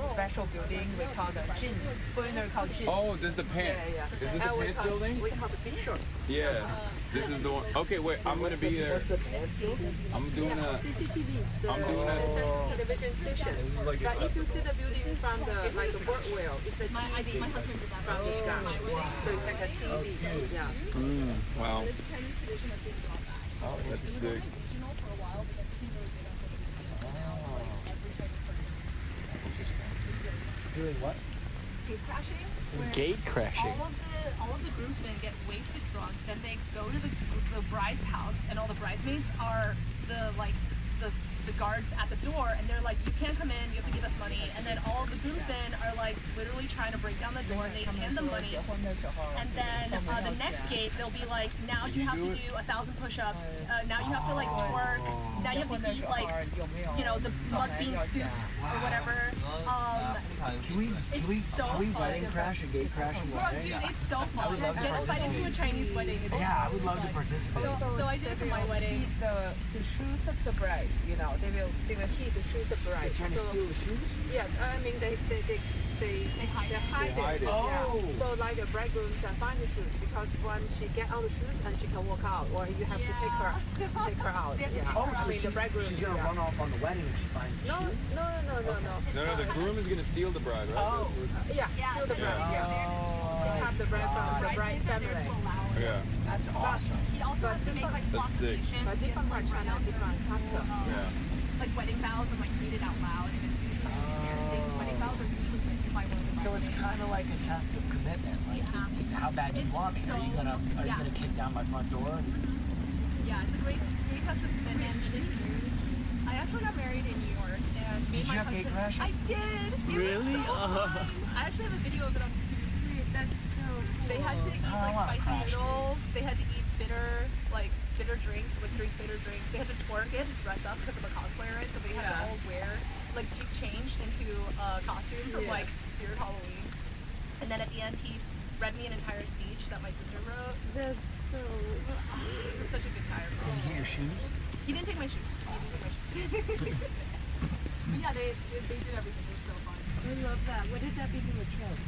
special building. We call the Jin. Foreigner called Jin. Oh, this is the pants. Yeah. Is this the pants building? We call the pink shorts. Yeah. This is the one. Okay, wait. I'm gonna be there. What's the pants building? I'm doing a. CCTV. The I'm doing a. Central Television Station. But if you see the building from the like the board wheel, it's a TV from the sky. So it's like a TV. Yeah. Wow. Oh, that's sick. Doing what? Gate crashing. where Gate crashing. All of the groomsmen get wasted drunk. Then they go to the bride's house, and all the bridesmaids are the guards at the door, and they're like, you can't come in, you have to give us money. And then all of the groomsmen are like literally trying to break down the door, and they hand them money. And then the next gate, they'll be like, now you have to do 1,000 push-ups. Now you have to like twerk. Now you have to eat like, the mud bean soup or whatever. Can we wedding crash a gate crash and Bro, dude, it's so fun. Get invited to a Chinese wedding. Yeah, I would love to participate. So I did it for my wedding. The shoes of the bride, they will keep the shoes of the bride. They're trying to steal the shoes? Yeah, I mean they hide it. Oh. Yeah. So like the bridegrooms can find the shoes because when she get out the shoes and she can walk out, or you have to take her out. Yeah. Oh, I so mean the bridegroom. she's gonna run off on the wedding if she finds the shoes? No, the groom is gonna steal the bride, right? Oh. Yeah, steal the bride. Yeah. They have the bride from the bride family. Yeah. That's awesome. He also has to make like That's sick. But different from China, different custom. Yeah. Like wedding vows and like read it out loud, and it's embarrassing. Wedding vows are usually written by one of the So it's kind of like a test of commitment. Like, how bad do you want me? Are you gonna kick down my front door? Yeah, it's a great test of commitment. I actually got married in New York and made Did my you have gate husband. crashing? I did. It Really? was so fun. I actually have a video of it on YouTube. That's so cool. They had to eat like spicy noodles. They had to eat bitter drinks, drink bitter drinks. They had to twerk. They had to dress up because I'm a cosplayer, right? So they had to all wear, get changed into costumes from Spirit Halloween. And then at the end, he read me an entire speech that my sister wrote. That's so. It was such a good time. Did you get your shoes? He didn't take my shoes. Yeah, they did everything. It was so fun. I love that. When did that become a trend?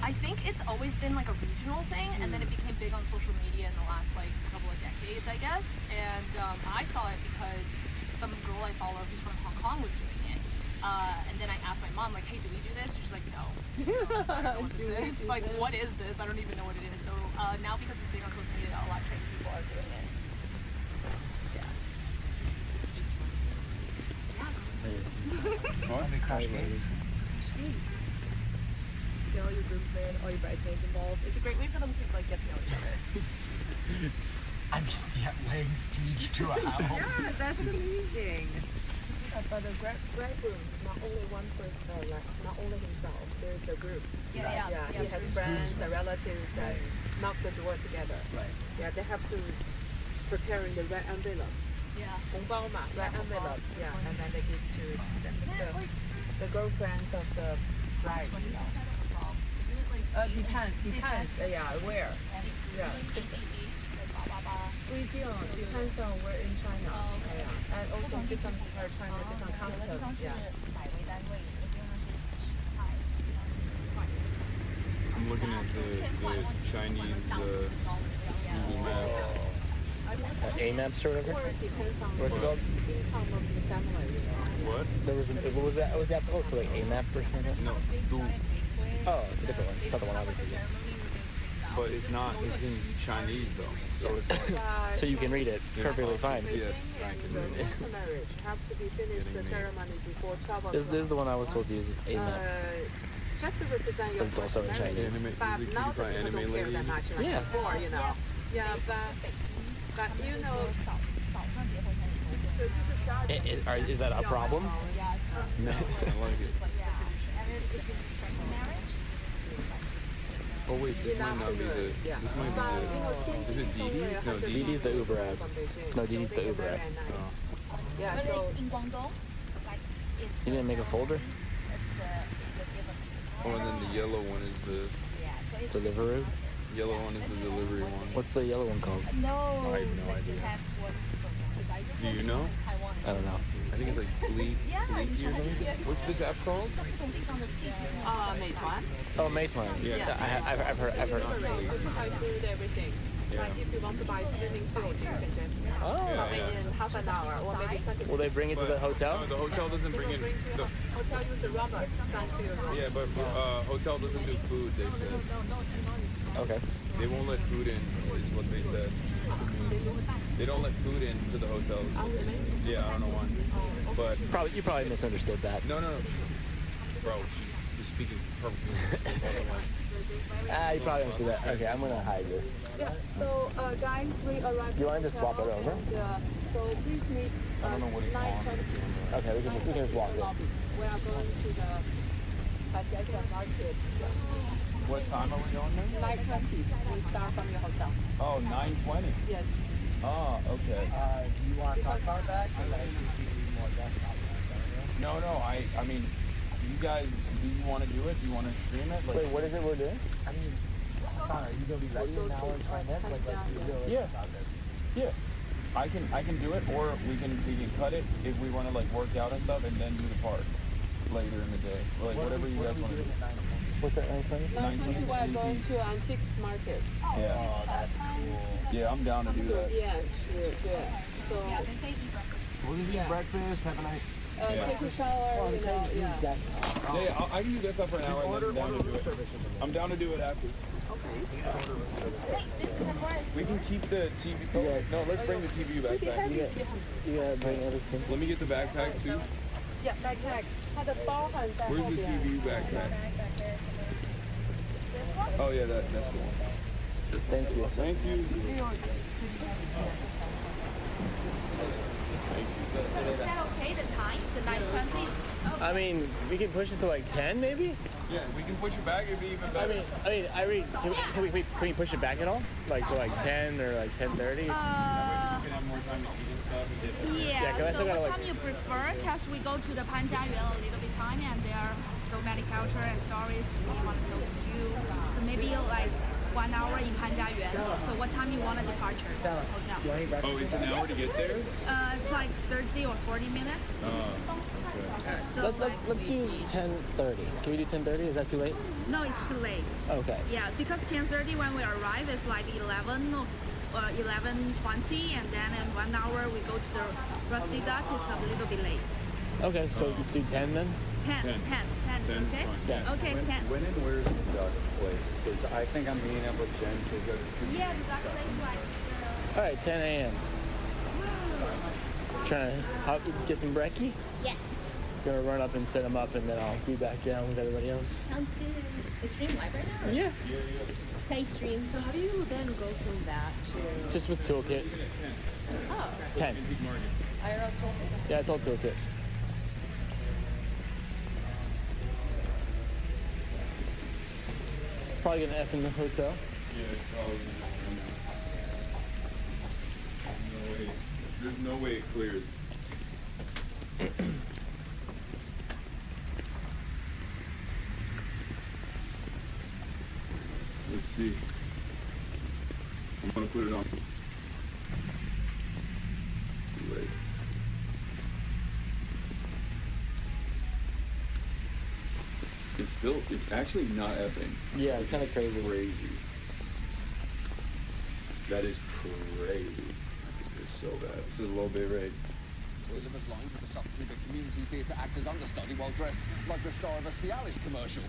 I think it's always been like a regional thing, and then it became big on social media in the last couple of decades, I guess. And I saw it because some girl I follow who's from Hong Kong was doing it. And then I asked my mom, like, hey, do we do this? And she's like, no. I don't know what this is. Like, what is this? I don't even know what it is. So now because it's big on social media, a lot of Chinese people are doing it. What? Crash gates. Get all your groomsmen, all your bridesmaids involved. It's a great way for them to get to know each other. I'm laying siege to a house. Yeah, that's amazing. But the bridegrooms, not only one person, not only himself. There's a group. Yeah. He has friends and relatives and knock the door together. Right. Yeah, they have to preparing the red envelope. Yeah. 红包嘛, red envelope. Yeah, and then they give to the girlfriends of the bride. Depends. Yeah, where? Yeah. Depends on where in China. Yeah. And also different part of China, different customs. Yeah. I'm looking at the Chinese Google Maps. A-maps or whatever? What's it called? What? There was what was that? Was that called for like A-map or something? No, Du. Oh, it's a different one. It's not the one I was using. But it's not. It's in Chinese though, so it's like. So you can read it perfectly fine. Yes, I can read it. The marriage have to be finished the ceremony before 12 o'clock. This is the one I was told to use. A-map. Just to represent your But it's also in Chinese. But now the people don't care that much like before, Yeah, but you know. Is that a problem? No, I like it. Oh wait, this might not be the. This might be the. Is it Didi? No, Didi's the Uber app. No, Didi's the Uber app. Yeah, so in Guangdong, You didn't make a folder? Oh, and then the yellow one is the. Deliveroo? Yellow one is the delivery one. What's the yellow one called? No. I have no idea. Do you know? I don't know. I think it's like Fleet or something. What's this app called? Meituan. Oh, Meituan. Yeah. I've heard. I food everything. Like if you want to buy swimming suit, you can just in half an hour or maybe 20 minutes. Will they bring it to the hotel? No, the hotel doesn't bring in. The hotel use a robot sent to your room. Yeah, but hotel doesn't do food. They said. Okay. They won't let food in. Is what they said. They don't let food in to the hotel. Yeah, I don't know why. But you probably misunderstood that. No. Bro, the speaking perfectly. You probably won't do that. Okay, I'm gonna hide this. Yeah, so guys, we arrived. You want to just swap it over? Yeah, so please meet us 9:20. Okay, we can just walk it. We are going to the Hasanabi market. What time are we going there? 9:20. We start from your hotel. Oh, 9:20. Yes. Oh, okay. Do you want to talk about that? Because I think we need more desktop. No, I mean, you guys, do you want to do it? Do you want to stream it? Like, Wait, what is it we're doing? I mean, Hassan, are you going to be ready in an hour and 20 minutes? Like, let's be realistic about this. Yeah. I can do it, or we can cut it if we want to like work out and stuff, and then do the part later in the day, or like whatever you guys want to do. What's that, 9:20? 9:20 we are going to Antiques Market. Yeah. Oh, that's cool. Yeah, I'm down to do that. Yeah, sure, yeah. So We'll just eat breakfast, have a nice... take a shower, you know, yeah. Yeah, I can do that stuff for an hour, and then I'm down to do it. I'm down to do it after. We can keep the TV. No, let's bring the TV backpack. You gotta bring everything. Let me get the backpack too. Yeah, backpack. 它的包含在后 Where's the 边。 TV backpack? Oh yeah, that's the one. Thank you. Thank you. Is that okay, the time? The 9:20? I mean, we can push it to like 10 maybe? Yeah, we can push it back. It'd be even better. Can we push it back at all? Like to like 10 or like 10:30? Yeah, 'cause I so still gotta, what like- time you prefer? Because we go to the Panjiayuan a little bit time and there are so many culture and stories we want to know to you. So maybe like 1 hour in Panjiayuan. So what time you want a departure? Hotel. Oh, it's an hour to get there? It's like 30 or 40 minutes. Okay. So Let's do 10:30. Can we do 10:30? Is that too late? No, it's too late. Okay. Yeah, because 10:30 when we arrive, it's like 11 or 11:20, and then in 1 hour we go to the Rusty Duck. It's a little bit late. Okay, so let's do 10 then? 10, okay? Yeah. Okay, 10. When and where's the duck place? Because I think I'm meeting up with Jen to go to... Yeah, the duck place like... All right, 10 a.m. Trying to get some brekkie? Yeah. Gonna run up and set them up, and then I'll be back down with everybody else. Sounds good. Is stream live right now? Yeah. Okay, stream. So how do you then go from that to... Just with toolkit. Oh. 10. IRL toolkit? Yeah, it's all toolkit. Probably gonna F in the hotel. Yeah, probably. No way. There's no way it clears. Let's see. I'm gonna put it on. Right. It's actually not effing. Yeah, it's kind of crazy. That is crazy. It's so bad. This is a low bit rate. Toilet was lined with the subtlety of a community theatre actor's understudy while dressed like the star of a Cialis commercial.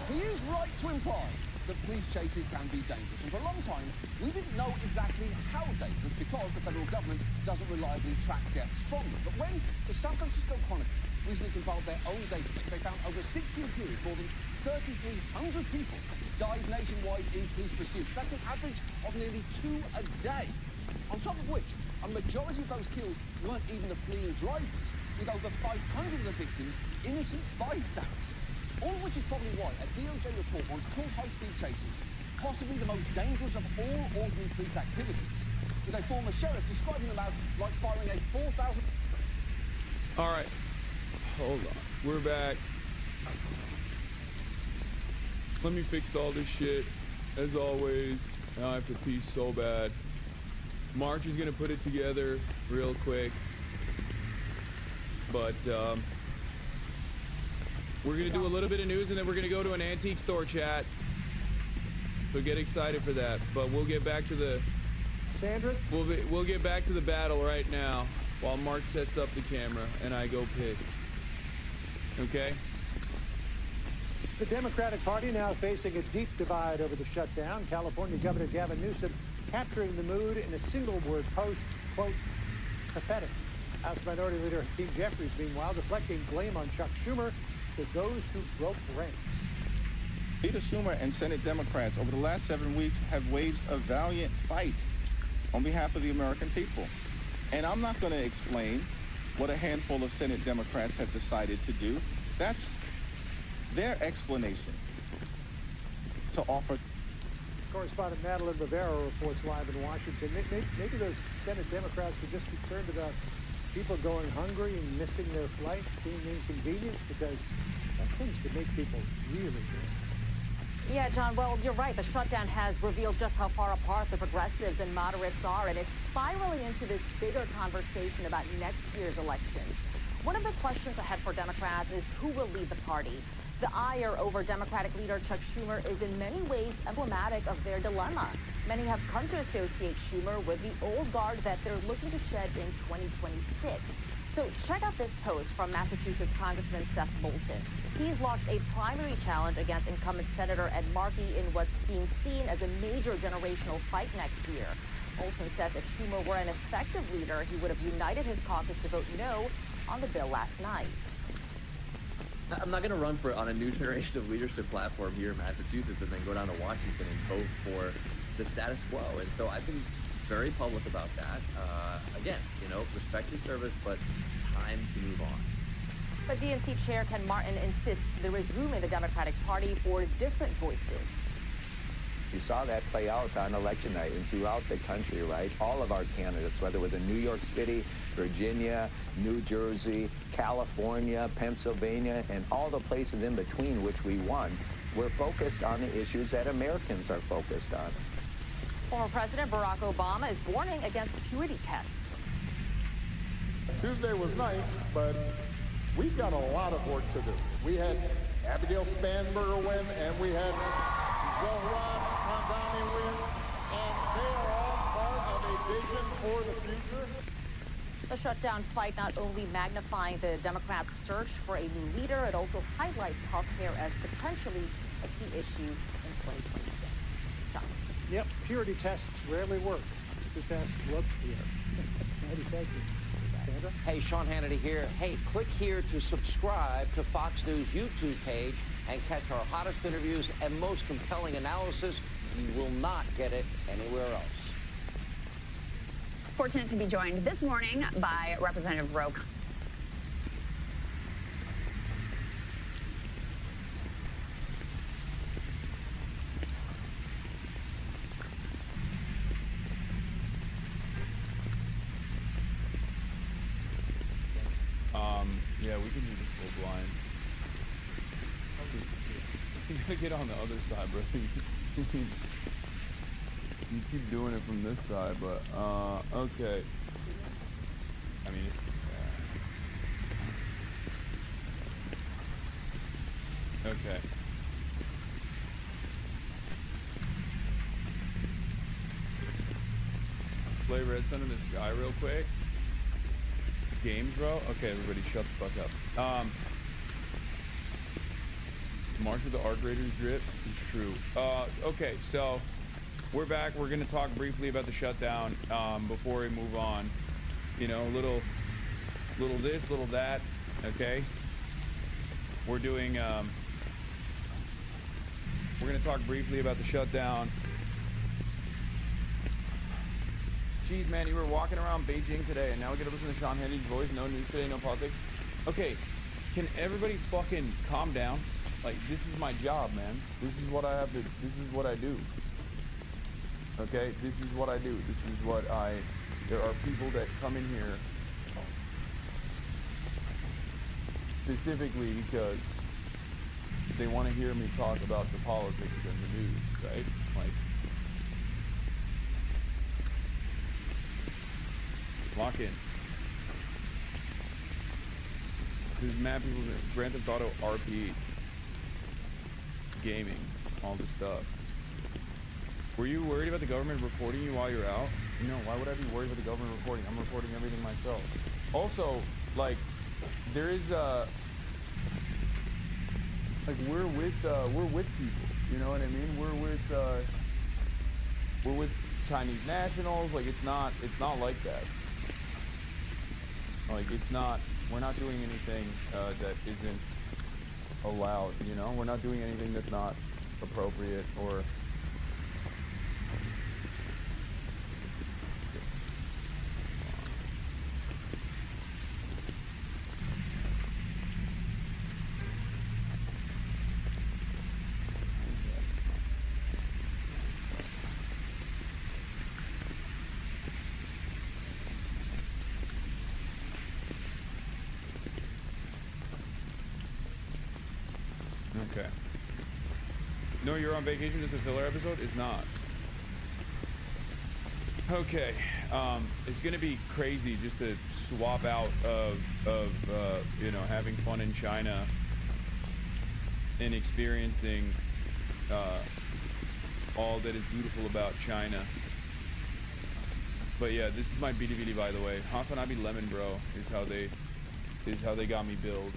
He is right to imply that police chases can be dangerous, and for a long time we didn't know exactly how dangerous because the federal government doesn't reliably track deaths from them. But when the San Francisco Chronicle recently compiled their own database, they found over a 6-year period more than 3,300 people died nationwide in police pursuits. That's an average of nearly 2 a day. On top of which, a majority of those killed weren't even the fleeing drivers, with over 500 of the victims innocent bystanders. All of which is probably why a DOJ report once called high-speed chases possibly the most dangerous of all ordinary police activities, with a former sheriff describing them as like firing a 4,000... All right. Hold on. We're back. Let me fix all this shit. As always, now I have to pee so bad. March is gonna put it together real quick. But we're gonna do a little bit of news and then we're gonna go to an antique store chat. So get excited for that. But we'll get back to the Sandra? We'll get back to the battle right now while Mark sets up the camera and I go piss. Okay? The Democratic Party now facing a deep divide over the shutdown. California Governor Gavin Newsom capturing the mood in a single-word post, quote, pathetic. House Minority Leader Hakeem Jeffries, meanwhile, deflecting blame on Chuck Schumer for those who broke ranks. Leader Schumer and Senate Democrats over the last 7 weeks have waged a valiant fight on behalf of the American people. And I'm not going to explain what a handful of Senate Democrats have decided to do. That's their explanation to offer. Correspondent Madeline Rivera reports live in Washington. Maybe those Senate Democrats were just concerned about people going hungry and missing their flights, being inconvenienced, because that tends to make people really mad. Yeah, John, well, you're right. The shutdown has revealed just how far apart the progressives and moderates are, and it's spiraling into this bigger conversation about next year's elections. One of the questions ahead for Democrats is who will lead the party. The ire over Democratic leader Chuck Schumer is in many ways emblematic of their dilemma. Many have come to associate Schumer with the old guard that they're looking to shed in 2026. So check out this post from Massachusetts Congressman Seth Moulton. He's launched a primary challenge against incumbent Senator Ed Markey in what's being seen as a major generational fight next year. Moulton says if Schumer were an effective leader, he would have united his caucus to vote no on the bill last night. I'm not going to run for on a new generation of leadership platform here in Massachusetts and then go down to Washington and vote for the status quo. And so I've been very public about that. Again, respect your service, but time to move on. But DNC Chair Ken Martin insists there is room in the Democratic Party for different voices. You saw that play out on election night and throughout the country, right? All of our candidates, whether it was in New York City, Virginia, New Jersey, California, Pennsylvania, and all the places in between which we won, were focused on the issues that Americans are focused on. Former President Barack Obama is warning against purity tests. Tuesday was nice, but we've got a lot of work to do. We had Abigail Spanberger win, and we had Zohran Mamdani win, and they are all part of a vision for the future. The shutdown fight not only magnifying the Democrats' search for a new leader, it also highlights health care as potentially a key issue in 2026. John. Yep, purity tests rarely work. The test look here. Thank you. Sandra? Hey, Sean Hannity here. Hey, click here to subscribe to Fox News YouTube page and catch our hottest interviews and most compelling analysis. You will not get it anywhere else. Fortunate to be joined this morning by Representative Roque. Yeah, we can do the full blinds. You gotta get on the other side, bro. You keep doing it from this side, but, okay. I mean, it's, okay. Play Red Sun in the Sky real quick. Games, bro? Okay, everybody shut the fuck up. March of the Arc Raiders drip is true. Okay, so we're back. We're gonna talk briefly about the shutdown before we move on. Little this, little that. Okay. We're doing. We're gonna talk briefly about the shutdown. Jeez, man, you were walking around Beijing today, and now we gotta listen to Sean Hannity's voice. No news today, no politics. Okay, can everybody fucking calm down? Like, this is my job, man. This is what I have to. This is what I do. Okay, this is what I do. This is what there are people that come in here specifically because they want to hear me talk about the politics and the news, right? Like, lock in. There's mad people. Grand Theft Auto RP, gaming, all this stuff. Were you worried about the government reporting you while you're out? No, why would I be worried about the government reporting? I'm reporting everything myself. Also, like, there is like, we're with people. You know what I mean? We're with Chinese nationals. Like, it's not like that. Like, we're not doing anything that isn't allowed, we're not doing anything that's not appropriate or. Okay. No, you're on vacation. Just a filler episode? Is not. Okay. It's gonna be crazy just to swap out of you know, having fun in China and experiencing all that is beautiful about China. But yeah, this is my BDVD, by the way. Hasanabi Lemon Bro is how they got me billed.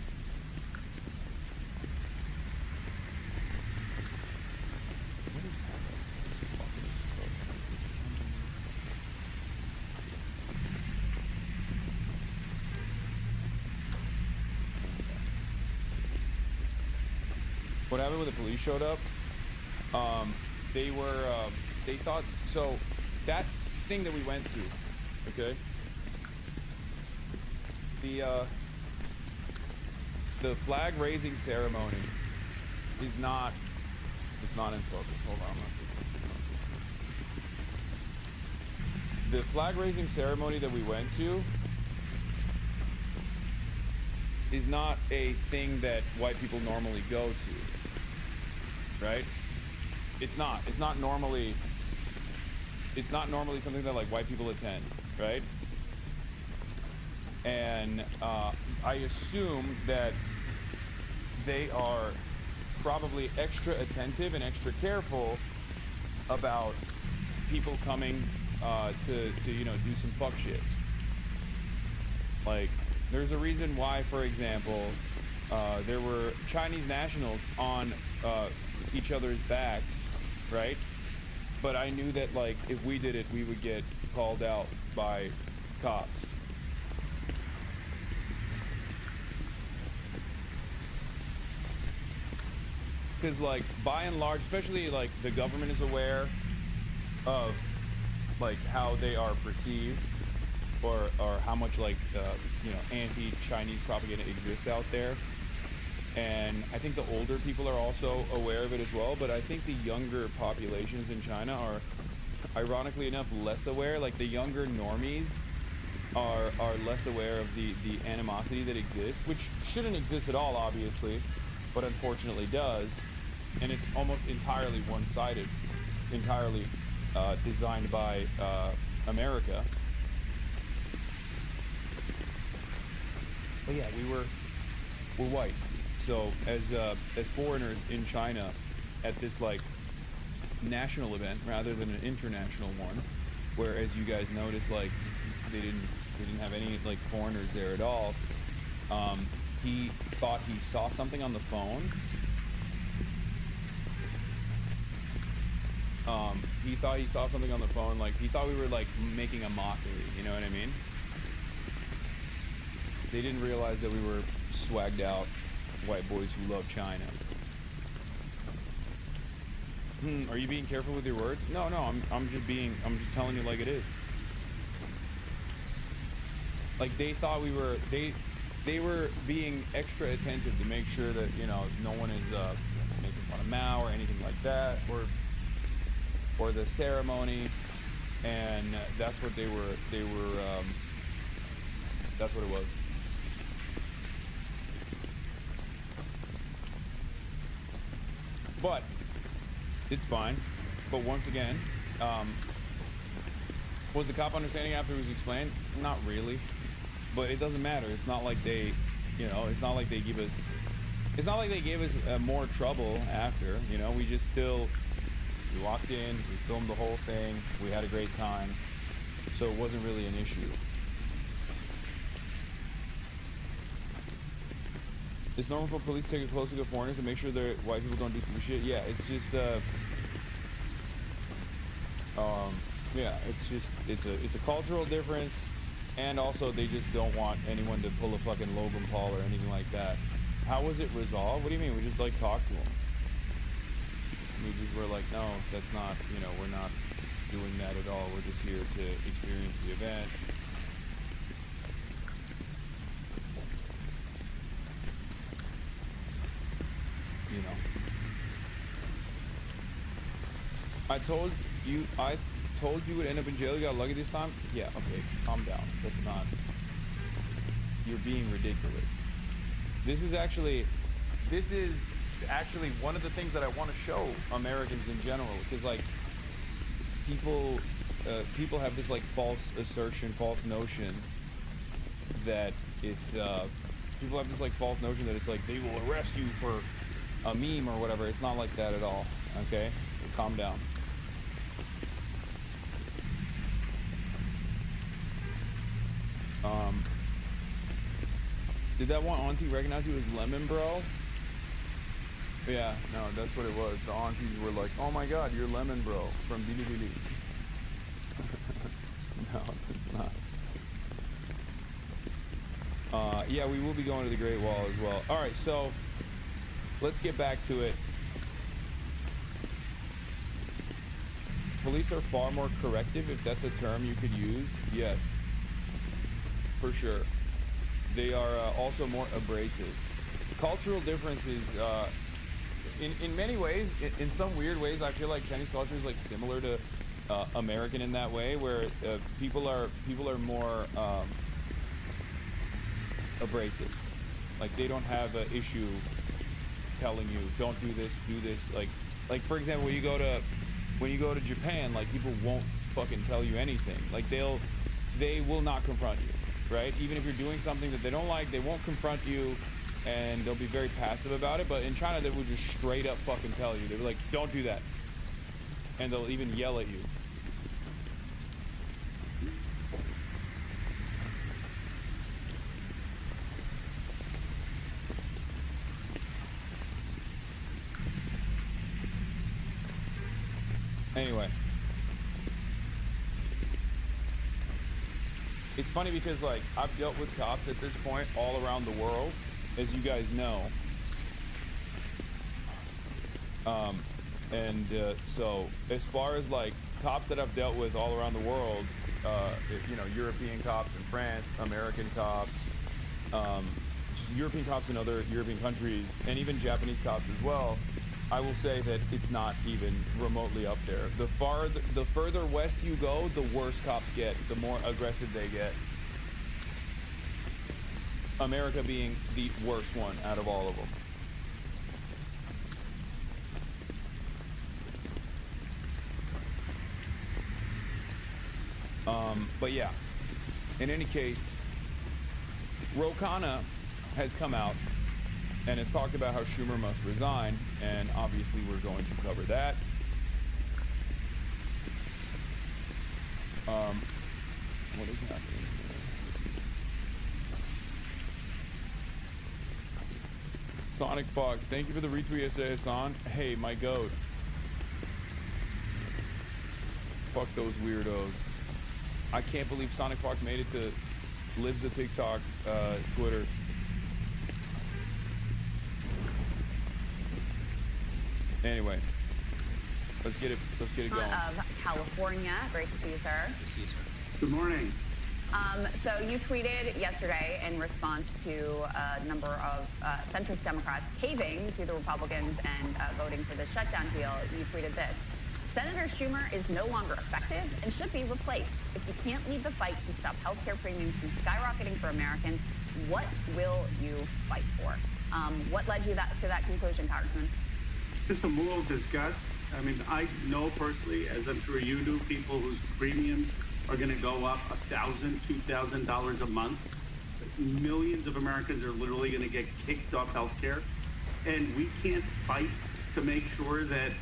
What happened when the police showed up? They thought, so that thing that we went to, okay? The flag raising ceremony is not, it's not in focus. Hold on. The flag raising ceremony that we went to is not a thing that white people normally go to, right? It's not normally something that like white people attend, right? And I assume that they are probably extra attentive and extra careful about people coming to you know, do some fuck shit. Like, there's a reason why, for example, there were Chinese nationals on each other's backs, right? But I knew that, like, if we did it, we would get called out by cops. Because, like, by and large, especially, like, the government is aware of, like, how they are perceived, or how much, like, you know, anti-Chinese propaganda exists out there. And I think the older people are also aware of it as well, but I think the younger populations in China are, ironically enough, less aware. Like, the younger normies are less aware of the animosity that exists, which shouldn't exist at all, obviously, but unfortunately does. And it's almost entirely one-sided, entirely designed by America. But yeah, we're white. So as foreigners in China at this, like, national event rather than an international one, where, as you guys noticed, like, they didn't have any, like, foreigners there at all. He thought he saw something on the phone. He thought he saw something on the phone, like, he thought we were, like, making a mockery, you know what I mean? They didn't realize that we were swagged out white boys who love China. Are you being careful with your words? No, I'm just telling you like it is. Like, they thought we were, they were being extra attentive to make sure that, you know, no one is making fun of Mao or anything like that, or the ceremony, and that's what they were that's what it was. But it's fine. But once again, was the cop understanding after it was explained? Not really. But it doesn't matter. It's not like they, you know, it's not like they gave us more trouble after, you know. We just still, we walked in, we filmed the whole thing, we had a great time. So it wasn't really an issue. It's normal for police to take a close look at foreigners and make sure that white people don't do stupid shit. Yeah, it's just yeah, it's a cultural difference, and also they just don't want anyone to pull a fucking Logan Paul or anything like that. How was it resolved? What do you mean? We just, like, talked to him. we just were like, no, that's not, you know, we're not doing that at all. We're just here to experience the event. You know. I told you it would end up in jail. You got lucky this time? Yeah, okay, calm down. That's not... You're being ridiculous. This is actually one of the things that I want to show Americans in general, because like people have this like false assertion, false notion that it's people have this like false notion that it's like they will arrest you for a meme or whatever. It's not like that at all. Okay, calm down. Did that one auntie recognize you as Lemon Bro? Yeah, no, that's what it was. The aunties were like, oh my god, you're Lemon Bro from BDBD. No, it's not. Yeah, we will be going to the Great Wall as well. Alright, so let's get back to it. Police are far more corrective, if that's a term you could use. Yes, for sure. They are also more abrasive. Cultural differences, in many ways, in some weird ways, I feel like Chinese culture is like similar to American in that way, where people are more abrasive. Like they don't have an issue telling you don't do this, do this. Like for example, when you go to Japan, like people won't fucking tell you anything. Like they will not confront you. Right? Even if you're doing something that they don't like, they won't confront you, and they'll be very passive about it. But in China, they will just straight up fucking tell you. They'll be like, don't do that. And they'll even yell at you. Anyway. It's funny because, like, I've dealt with cops at this point all around the world, as you guys know. So as far as, like, cops that I've dealt with all around the world, you know, European cops in France, American cops, European cops in other European countries, and even Japanese cops as well, I will say that it's not even remotely up there. The further west you go, the worse cops get, the more aggressive they get. America being the worst one out of all of them. But yeah, in any case, Ro Khanna has come out and has talked about how Schumer must resign, and obviously we're going to cover that. What is happening here? Sonic Fox, thank you for the retweet yesterday, Hasan. Hey, my goat. Fuck those weirdos. I can't believe Sonic Fox made it to Lives the TikTok Twitter. Anyway, let's get it going. Of California, great to see you, sir. Good to see you, sir. Good morning. So you tweeted yesterday in response to a number of centrist Democrats caving to the Republicans and voting for the shutdown deal. You tweeted this: Senator Schumer is no longer effective and should be replaced. If you can't lead the fight to stop healthcare premiums from skyrocketing for Americans, what will you fight for? What led you to that conclusion, Congressman? Just a moral disgust. I mean, I know personally, as I'm sure you do, people whose premiums are going to go up $1,000, $2,000 a month. Millions of Americans are literally going to get kicked off health care. And we can't fight to make sure that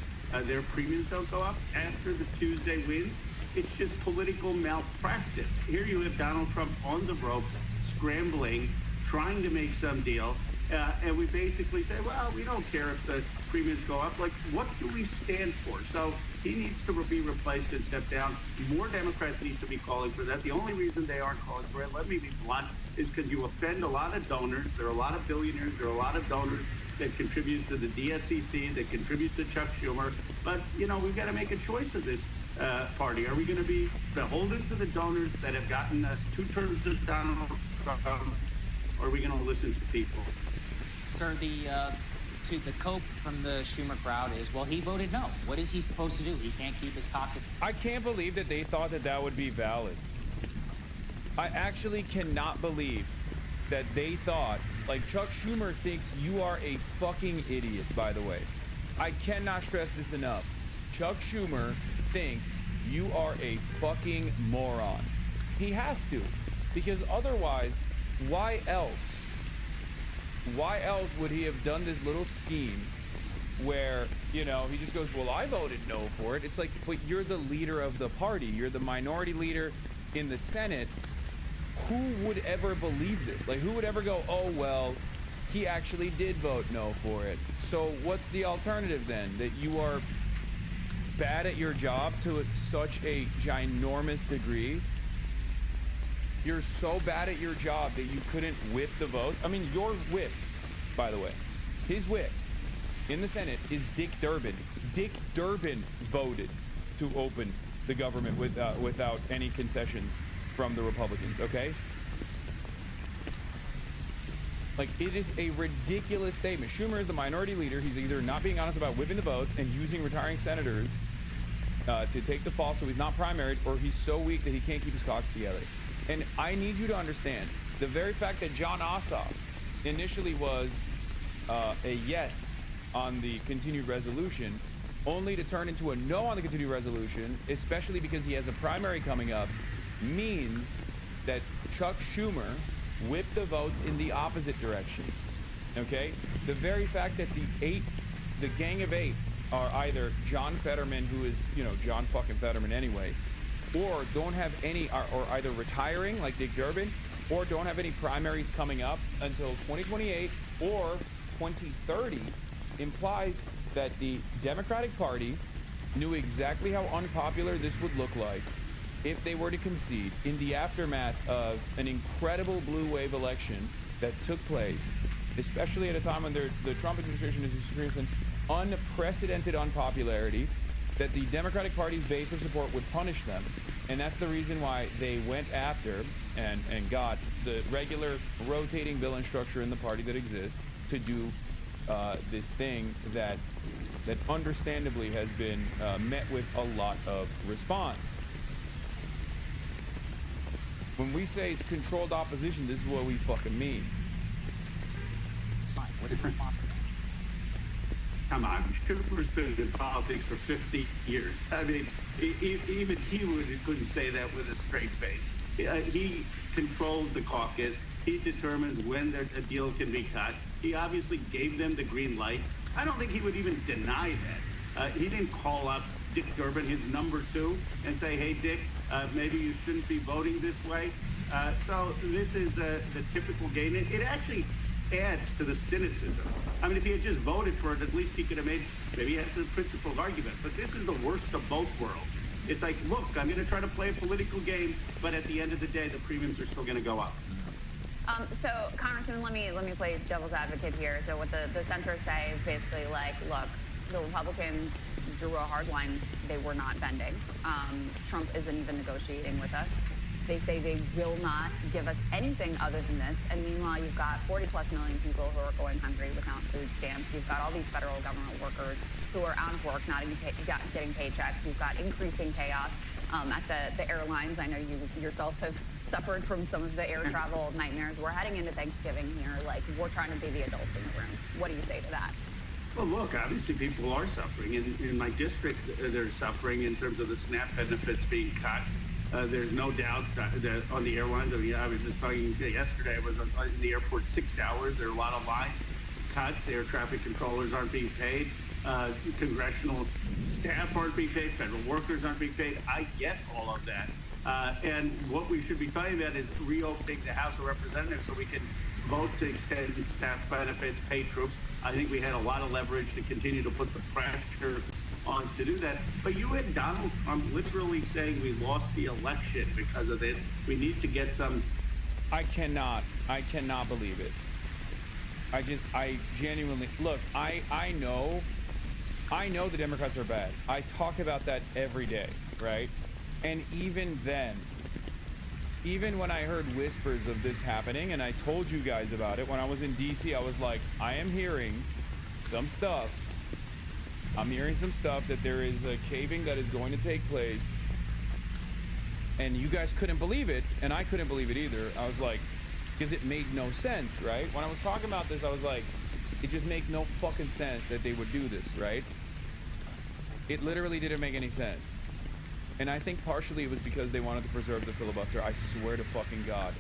their premiums don't go up after the Tuesday win. It's just political malpractice. Here you have Donald Trump on the ropes, scrambling, trying to make some deal. And we basically say, well, we don't care if the premiums go up. Like, what do we stand for? So he needs to be replaced and step down. More Democrats need to be calling for that. The only reason they aren't calling for it, let me be blunt, is because you offend a lot of donors. There are a lot of billionaires. There are a lot of donors that contributes to the DSCC, that contributes to Chuck Schumer. But, you know, we've got to make a choice of this party. Are we going to be beholden to the donors that have gotten us 2 terms of Donald Trump, or are we going to listen to people? Sir, the cope from the Schumer crowd is, well, he voted no. What is he supposed to do? He can't keep his caucus. I can't believe that they thought that that would be valid. I actually cannot believe that they thought, like, Chuck Schumer thinks you are a fucking idiot, by the way. I cannot stress this enough. Chuck Schumer thinks you are a fucking moron. He has to, because otherwise, why else? Why else would he have done this little scheme where, you know, he just goes, well, I voted no for it. It's like, but you're the leader of the party. You're the minority leader in the Senate. Who would ever believe this? Like, who would ever go, oh, well, he actually did vote no for it. So what's the alternative then? That you are bad at your job to such a ginormous degree? You're so bad at your job that you couldn't whip the votes? I mean, your whip, by the way, his whip in the Senate is Dick Durbin. Dick Durbin voted to open the government without any concessions from the Republicans, okay? Like, it is a ridiculous statement. Schumer is the minority leader. He's either not being honest about whipping the votes and using retiring senators to take the fall so he's not primaried, or he's so weak that he can't keep his caucus together. And I need you to understand, the very fact that John Ossoff initially was a yes on the continued resolution, only to turn into a no on the continued resolution, especially because he has a primary coming up, means that Chuck Schumer whipped the votes in the opposite direction. Okay? The very fact that the gang of 8 are either John Fetterman, who is, you know, John fucking Fetterman anyway, or don't have any, or either retiring like Dick Durbin, or don't have any primaries coming up until 2028 or 2030, implies that the Democratic Party knew exactly how unpopular this would look like if they were to concede in the aftermath of an incredible blue wave election that took place, especially at a time when the Trump administration is experiencing unprecedented unpopularity, that the Democratic Party's base of support would punish them. And that's the reason why they went after and got the regular rotating villain structure in the party that exists to do this thing that understandably has been met with a lot of response. When we say it's controlled opposition, this is what we fucking mean. What's the response to that? Come on, Schumer's been in politics for 50 years. I mean, even he couldn't say that with a straight face. He controls the caucus. He determines when a deal can be cut. He obviously gave them the green light. I don't think he would even deny that. He didn't call up Dick Durbin, his number 2, and say, hey, Dick, maybe you shouldn't be voting this way. So this is the typical game. It actually adds to the cynicism. I mean, if he had just voted for it, at least he could have made, maybe he has the principled argument. But this is the worst of both worlds. It's like, look, I'm going to try to play a political game, but at the end of the day, the premiums are still going to go up. So, Congressman, let me play devil's advocate here. So what the centrists say is basically like, look, the Republicans drew a hard line. They were not bending. Trump isn't even negotiating with us. They say they will not give us anything other than this. And meanwhile, you've got 40+ million people who are going hungry without food stamps. You've got all these federal government workers who are out of work, not even getting paychecks. You've got increasing chaos at the airlines. I know you yourself have suffered from some of the air travel nightmares. We're heading into Thanksgiving here. Like, we're trying to be the adults in the room. What do you say to that? Well, look, obviously people are suffering. In my district, they're suffering in terms of the SNAP benefits being cut. There's no doubt that on the airlines, I mean, I was just talking yesterday, I was in the airport 6 hours. There are a lot of lines cuts. Air traffic controllers aren't being paid. Congressional staff aren't being paid. Federal workers aren't being paid. I get all of that. And what we should be talking about is reopening the House of Representatives so we can vote to extend staff benefits, pay troops. I think we had a lot of leverage to continue to put the pressure on to do that. But you had Donald Trump literally saying we lost the election because of this. We need to get some... I cannot believe it. I genuinely, look, I know the Democrats are bad. I talk about that every day, right? And even then, even when I heard whispers of this happening, and I told you guys about it, when I was in DC, I was like, I am hearing some stuff. I'm hearing some stuff that there is a caving that is going to take place. And you guys couldn't believe it, and I couldn't believe it either. I was like, because it made no sense, right? When I was talking about this, I was like, it just makes no fucking sense that they would do this, right? It literally didn't make any sense. And I think partially it was because they wanted to preserve the filibuster. I swear to fucking God.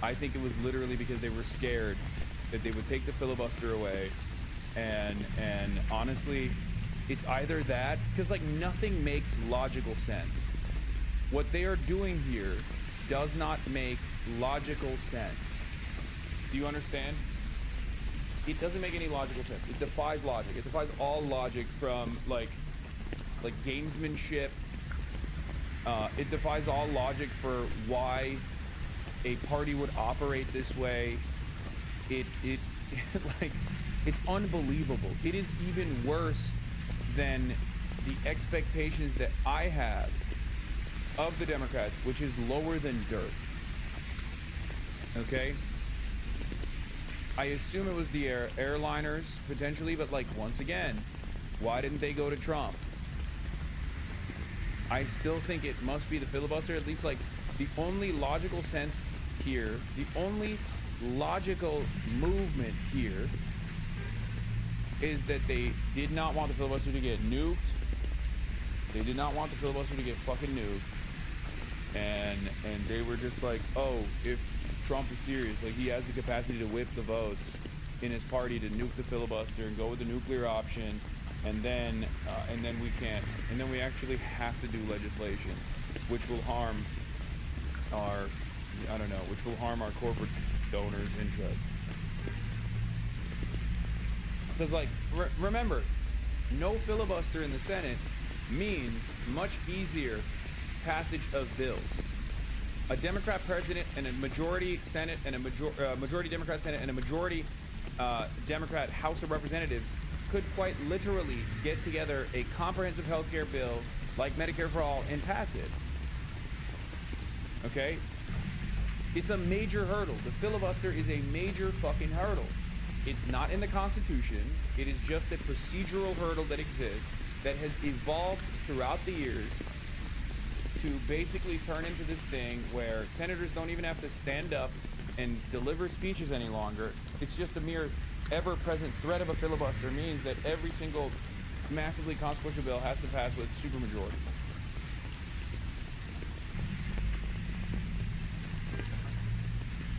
I think it was literally because they were scared that they would take the filibuster away. And honestly, it's either that, because like nothing makes logical sense. What they are doing here does not make logical sense. Do you understand? It doesn't make any logical sense. It defies logic. It defies all logic from like gamesmanship. It defies all logic for why a party would operate this way. It like, it's unbelievable. It is even worse than the expectations that I have of the Democrats, which is lower than dirt. Okay? I assume it was the airliners, potentially, but like, once again, why didn't they go to Trump? I still think it must be the filibuster. At least, like, the only logical sense here, the only logical movement here is that they did not want the filibuster to get nuked. They did not want the filibuster to get fucking nuked. And they were just like, oh, if Trump is serious, like, he has the capacity to whip the votes in his party to nuke the filibuster and go with the nuclear option, and then we can't, and then we actually have to do legislation, which will harm our, I don't know, which will harm our corporate donors' interests. Because, like, remember, no filibuster in the Senate means much easier passage of bills. A Democrat president and a majority Senate and a majority Democrat Senate and a majority Democrat House of Representatives could quite literally get together a comprehensive health care bill like Medicare for All and pass it. Okay? It's a major hurdle. The filibuster is a major fucking hurdle. It's not in the Constitution. It is just a procedural hurdle that exists that has evolved throughout the years to basically turn into this thing where senators don't even have to stand up and deliver speeches any longer. It's just a mere ever-present threat of a filibuster means that every single massively consequential bill has to pass with supermajority.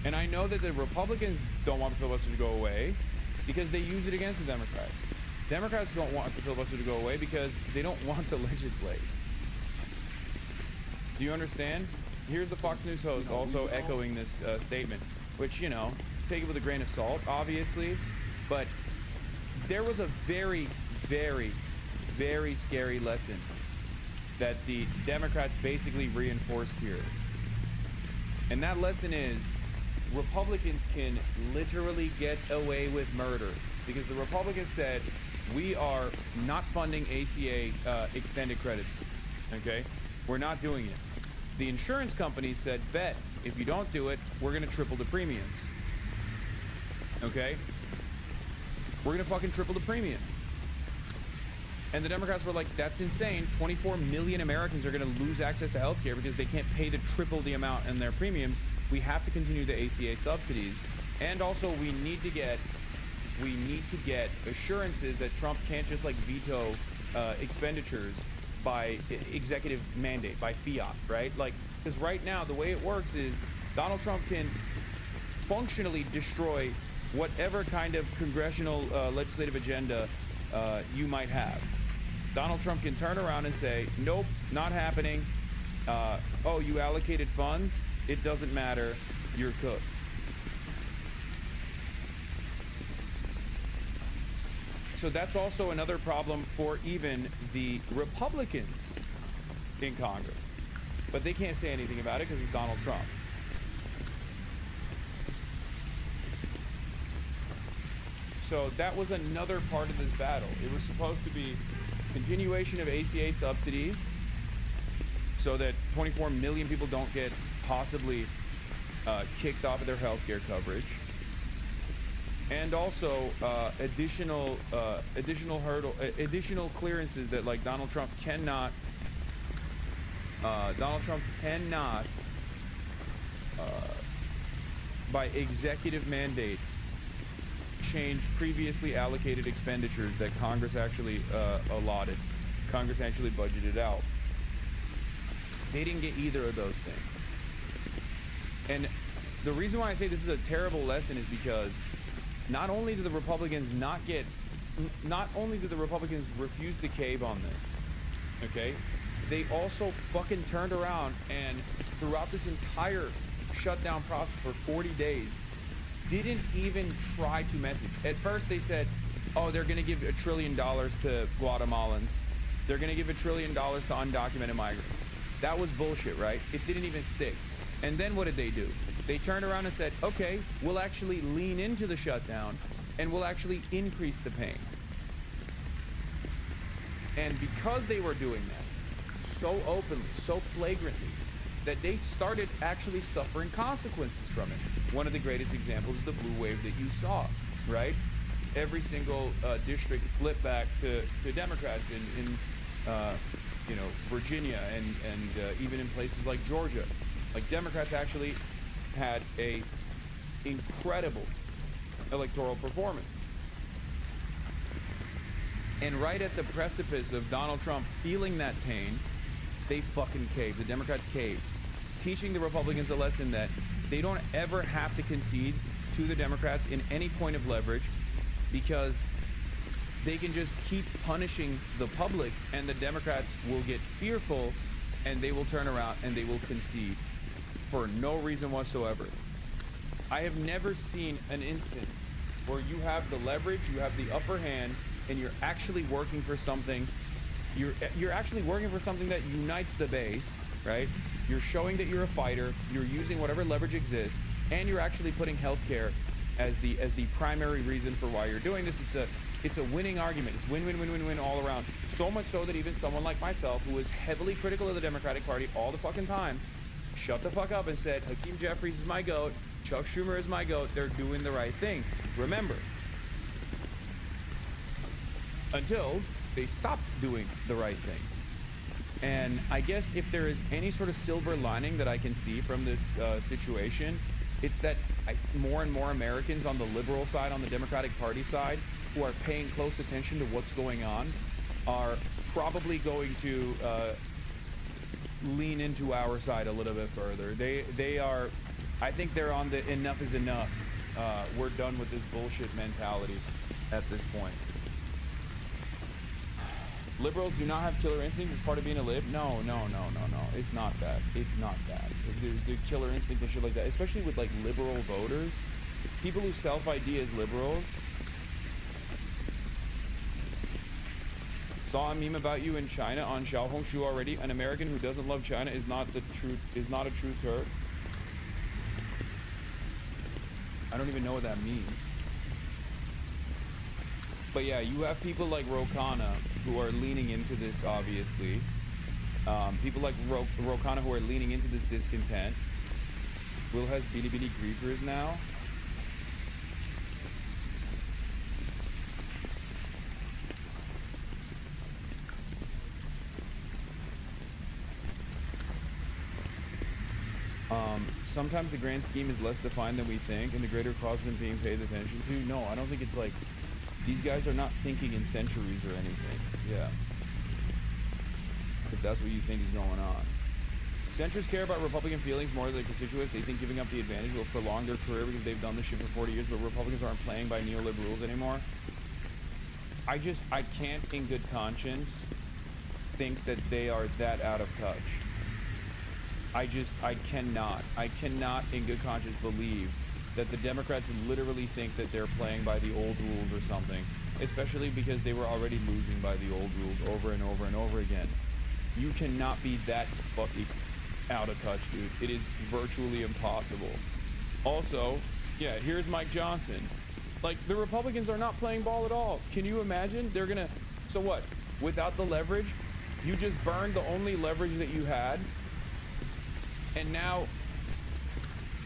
And I know that the Republicans don't want the filibuster to go away because they use it against the Democrats. Democrats don't want the filibuster to go away because they don't want to legislate. Do you understand? Here's the Fox News host also echoing this statement, which, you know, take it with a grain of salt, obviously, but there was a very, very, very scary lesson that the Democrats basically reinforced here. And that lesson is Republicans can literally get away with murder because the Republicans said, we are not funding ACA extended credits, okay? We're not doing it. The insurance companies said, bet, if you don't do it, we're gonna triple the premiums, okay? We're gonna fucking triple the premiums. And the Democrats were like, that's insane. 24 million Americans are gonna lose access to healthcare because they can't pay the triple the amount in their premiums. We have to continue the ACA subsidies. And also we need to get assurances that Trump can't just like veto expenditures by executive mandate, by fiat, right? Like, because right now the way it works is Donald Trump can functionally destroy whatever kind of congressional legislative agenda you might have. Donald Trump can turn around and say, nope, not happening. Oh, you allocated funds? It doesn't matter. You're cooked. So that's also another problem for even the Republicans in Congress. But they can't say anything about it because it's Donald Trump. so that was another part of this battle. It was supposed to be continuation of ACA subsidies so that 24 million people don't get possibly kicked off of their healthcare coverage. And also additional clearances that like Donald Trump cannot by executive mandate change previously allocated expenditures that Congress actually allotted. Congress actually budgeted out. They didn't get either of those things. And the reason why I say this is a terrible lesson is because not only do the Republicans refuse to cave on this, okay, they also fucking turned around and throughout this entire shutdown process for 40 days, didn't even try to message. At first they said, oh, they're gonna give $1 trillion to Guatemalans. They're gonna give $1 trillion to undocumented migrants. That was bullshit, right? It didn't even stick. And then what did they do? They turned around and said, okay, we'll actually lean into the shutdown and we'll actually increase the pain. And because they were doing that so openly, so flagrantly, that they started actually suffering consequences from it. One of the greatest examples is the blue wave that you saw, right? Every single district flipped back to Democrats in you know, Virginia and even in places like Georgia. Like Democrats actually had a incredible electoral performance. And right at the precipice of Donald Trump feeling that pain, they fucking caved. The Democrats caved, teaching the Republicans a lesson that they don't ever have to concede to the Democrats in any point of leverage because they can just keep punishing the public and the Democrats will get fearful and they will turn around and they will concede for no reason whatsoever. I have never seen an instance where you have the leverage, you have the upper hand, and you're actually working for something. You're actually working for something that unites the base, right? You're showing that you're a fighter, you're using whatever leverage exists, and you're actually putting healthcare as the primary reason for why you're doing this. It's a winning argument. It's win, win, win, win, win all around. So much so that even someone like myself, who is heavily critical of the Democratic Party all the fucking time, shut the fuck up and said, Hakeem Jeffries is my GOAT, Chuck Schumer is my GOAT, they're doing the right thing. Remember, until they stopped doing the right thing. And I guess if there is any sort of silver lining that I can see from this situation, it's that more and more Americans on the liberal side, on the Democratic Party side, who are paying close attention to what's going on, are probably going to lean into our side a little bit further. They are, I think they're on the enough is enough. We're done with this bullshit mentality at this point. Liberals do not have killer instincts as part of being a lib. No. It's not that. It's not that. The killer instinct and shit like that, especially with like liberal voters, people who self-ID as liberals. Saw a meme about you in China on Xiaohongshu already. An American who doesn't love China is not a true Turk. I don't even know what that means. But yeah, you have people like Rokana who are leaning into this, obviously. People like Rokana who are leaning into this discontent. Will has Bitty Bitty Griefers now. Sometimes the grand scheme is less defined than we think, and the greater cause isn't being paid attention to. No, I don't think it's like, these guys are not thinking in centuries or anything. Yeah. If that's what you think is going on. Centrists care about Republican feelings more than their constituents. They think giving up the advantage will prolong their career because they've done this shit for 40 years, but Republicans aren't playing by neoliberal rules anymore. I can't in good conscience think that they are that out of touch. I cannot in good conscience believe that the Democrats literally think that they're playing by the old rules or something, especially because they were already losing by the old rules over and over and over again. You cannot be that fucking out of touch, dude. It is virtually impossible. Also, yeah, here's Mike Johnson. Like, the Republicans are not playing ball at all. Can you imagine? They're gonna, so what? Without the leverage, you just burned the only leverage that you had. And now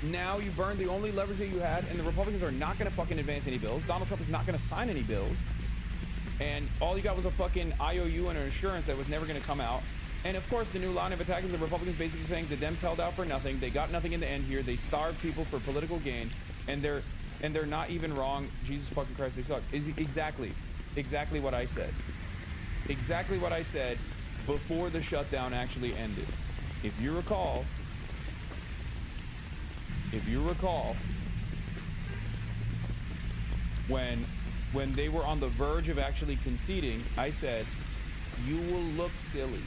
you burned the only leverage that you had, and the Republicans are not gonna fucking advance any bills. Donald Trump is not gonna sign any bills. And all you got was a fucking IOU and an insurance that was never gonna come out. And of course, the new line of attack is the Republicans basically saying the Dems held out for nothing. They got nothing in the end here. They starved people for political gain, and they're not even wrong. Jesus fucking Christ, they suck. Is exactly what I said. Exactly what I said before the shutdown actually ended. If you recall, when they were on the verge of actually conceding, I said, you will look silly.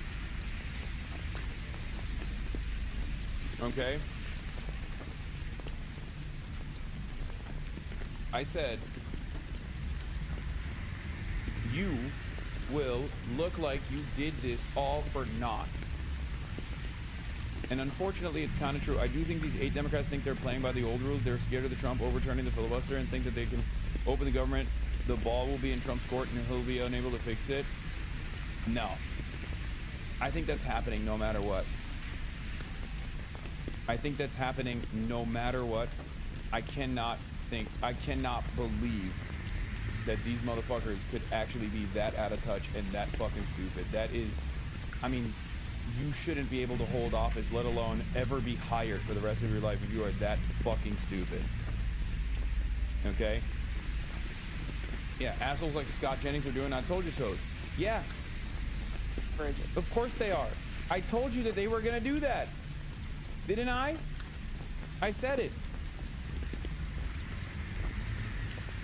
Okay? I said, you will look like you did this all for naught. And unfortunately, it's kind of true. I do think these 8 Democrats think they're playing by the old rules. They're scared of the Trump overturning the filibuster and think that they can open the government. The ball will be in Trump's court and he'll be unable to fix it. No. I think that's happening no matter what. I think that's happening no matter what. I cannot believe that these motherfuckers could actually be that out of touch and that fucking stupid. That is, I mean, you shouldn't be able to hold office, let alone ever be hired for the rest of your life if you are that fucking stupid. Okay? Yeah, assholes like Scott Jennings are doing I told you so. Yeah. Of course they are. I told you that they were gonna do that. Didn't I? I said it.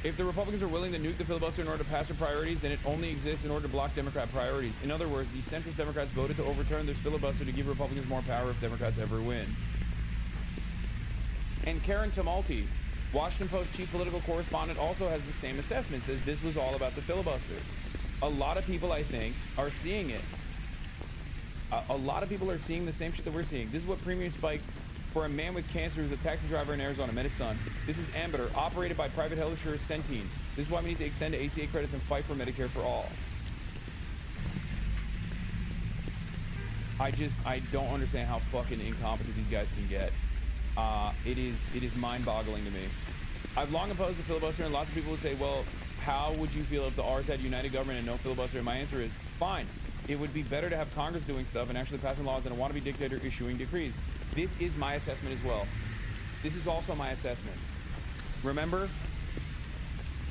If the Republicans are willing to nuke the filibuster in order to pass their priorities, then it only exists in order to block Democrat priorities. In other words, these centrist Democrats voted to overturn this filibuster to give Republicans more power if Democrats ever win. And Karen Tumulty, Washington Post chief political correspondent, also has the same assessment, says this was all about the filibuster. A lot of people, I think, are seeing it. A lot of people are seeing the same shit that we're seeing. This is what Premier Spike, for a man with cancer who's a taxi driver in Arizona, met his son. This is Ambiter, operated by private health insurer Centene. This is why we need to extend to ACA credits and fight for Medicare for all. I don't understand how fucking incompetent these guys can get. It is mind-boggling to me. I've long opposed the filibuster, and lots of people would say, well, how would you feel if the R's had united government and no filibuster? And my answer is, fine. It would be better to have Congress doing stuff and actually passing laws than a wannabe dictator issuing decrees. This is my assessment as well. This is also my assessment. Remember,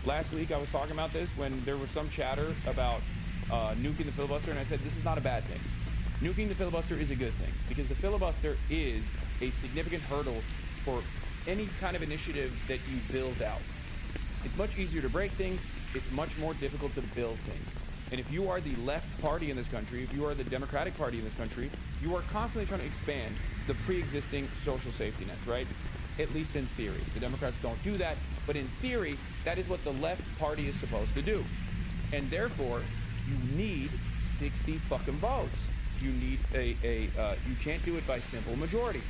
last week I was talking about this when there was some chatter about nuking the filibuster, and I said this is not a bad thing. Nuking the filibuster is a good thing because the filibuster is a significant hurdle for any kind of initiative that you build out. It's much easier to break things. It's much more difficult to build things. And if you are the left party in this country, if you are the Democratic Party in this country, you are constantly trying to expand the pre-existing social safety nets, right? At least in theory. The Democrats don't do that, but in theory, that is what the left party is supposed to do. And therefore, you need 60 fucking votes. You need you can't do it by simple majority.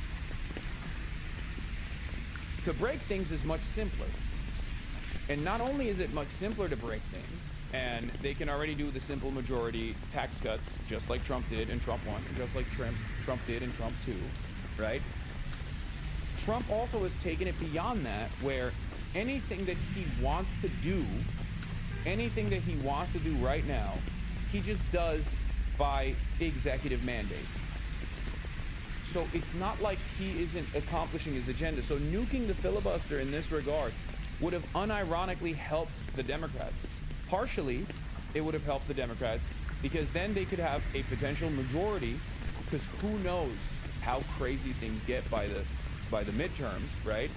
To break things is much simpler. And not only is it much simpler to break things, and they can already do the simple majority tax cuts, just like Trump did and Trump won, just like Trump did and Trump too, right? Trump also has taken it beyond that, where anything that he wants to do right now, he just does by executive mandate. So it's not like he isn't accomplishing his agenda. So nuking the filibuster in this regard would have unironically helped the Democrats. Partially, it would have helped the Democrats because then they could have a potential majority, because who knows how crazy things get by the midterms, right?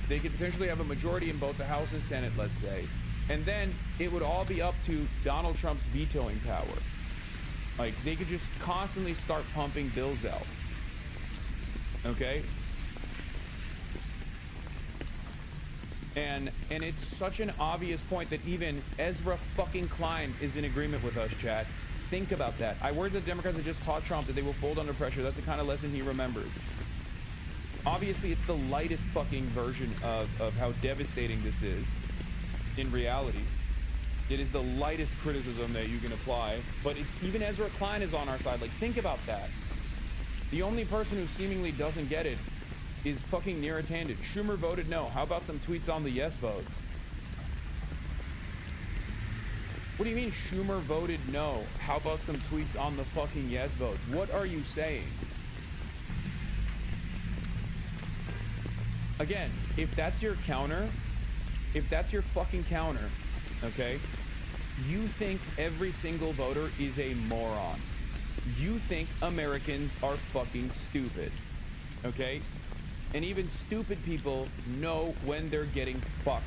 They could potentially have a majority in both the House and Senate, let's say, and then it would all be up to Donald Trump's vetoing power. Like, they could just constantly start pumping bills out. Okay? And it's such an obvious point that even Ezra fucking Klein is in agreement with us, chat. Think about that. I worry that the Democrats have just taught Trump that they will fold under pressure. That's the kind of lesson he remembers. Obviously, it's the lightest fucking version of how devastating this is in reality. It is the lightest criticism that you can apply, but it's even Ezra Klein is on our side. Like, think about that. The only person who seemingly doesn't get it is fucking Neera Tanden. Schumer voted no. How about some tweets on the yes votes? What do you mean Schumer voted no? How about some tweets on the fucking yes votes? What are you saying? Again, if that's your counter, if that's your fucking counter, okay, you think every single voter is a moron. You think Americans are fucking stupid, okay? And even stupid people know when they're getting fucked.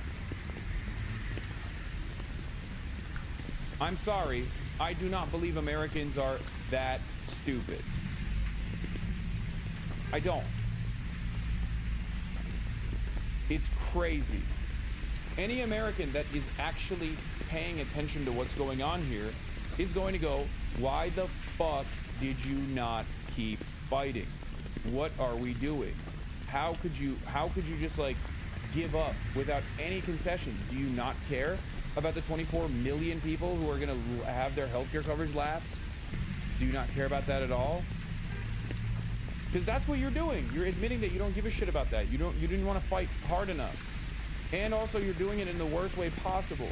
I'm sorry, I do not believe Americans are that stupid. I don't. It's crazy. Any American that is actually paying attention to what's going on here is going to go, why the fuck did you not keep fighting? What are we doing? How could you just like give up without any concessions? Do you not care about the 24 million people who are going to have their healthcare coverage lapse? Do you not care about that at all? Because that's what you're doing. You're admitting that you don't give a shit about that. You didn't want to fight hard enough. And also you're doing it in the worst way possible.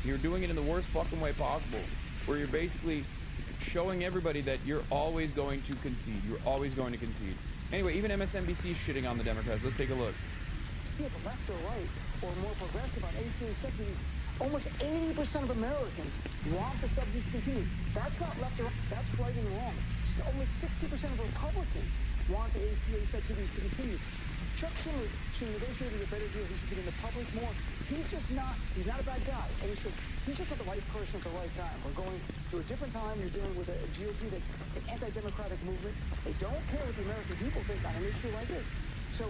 You're doing it in the worst fucking way possible, where you're basically showing everybody that you're always going to concede. You're always going to concede. Anyway, even MSNBC is shitting on the Democrats. Let's take a look. Be it left or right or more progressive on ACA subsidies, almost 80% of Americans want the subsidies to continue. That's not left or right, that's right and wrong. Almost 60% of Republicans want the ACA subsidies to continue. Chuck Schumer should negotiate a better deal. He should get in the public more. He's not a bad guy. And he's just not the right person at the right time. We're going through a different time. You're dealing with a GOP that's an anti-democratic movement. They don't care what the American people think on an issue like this. So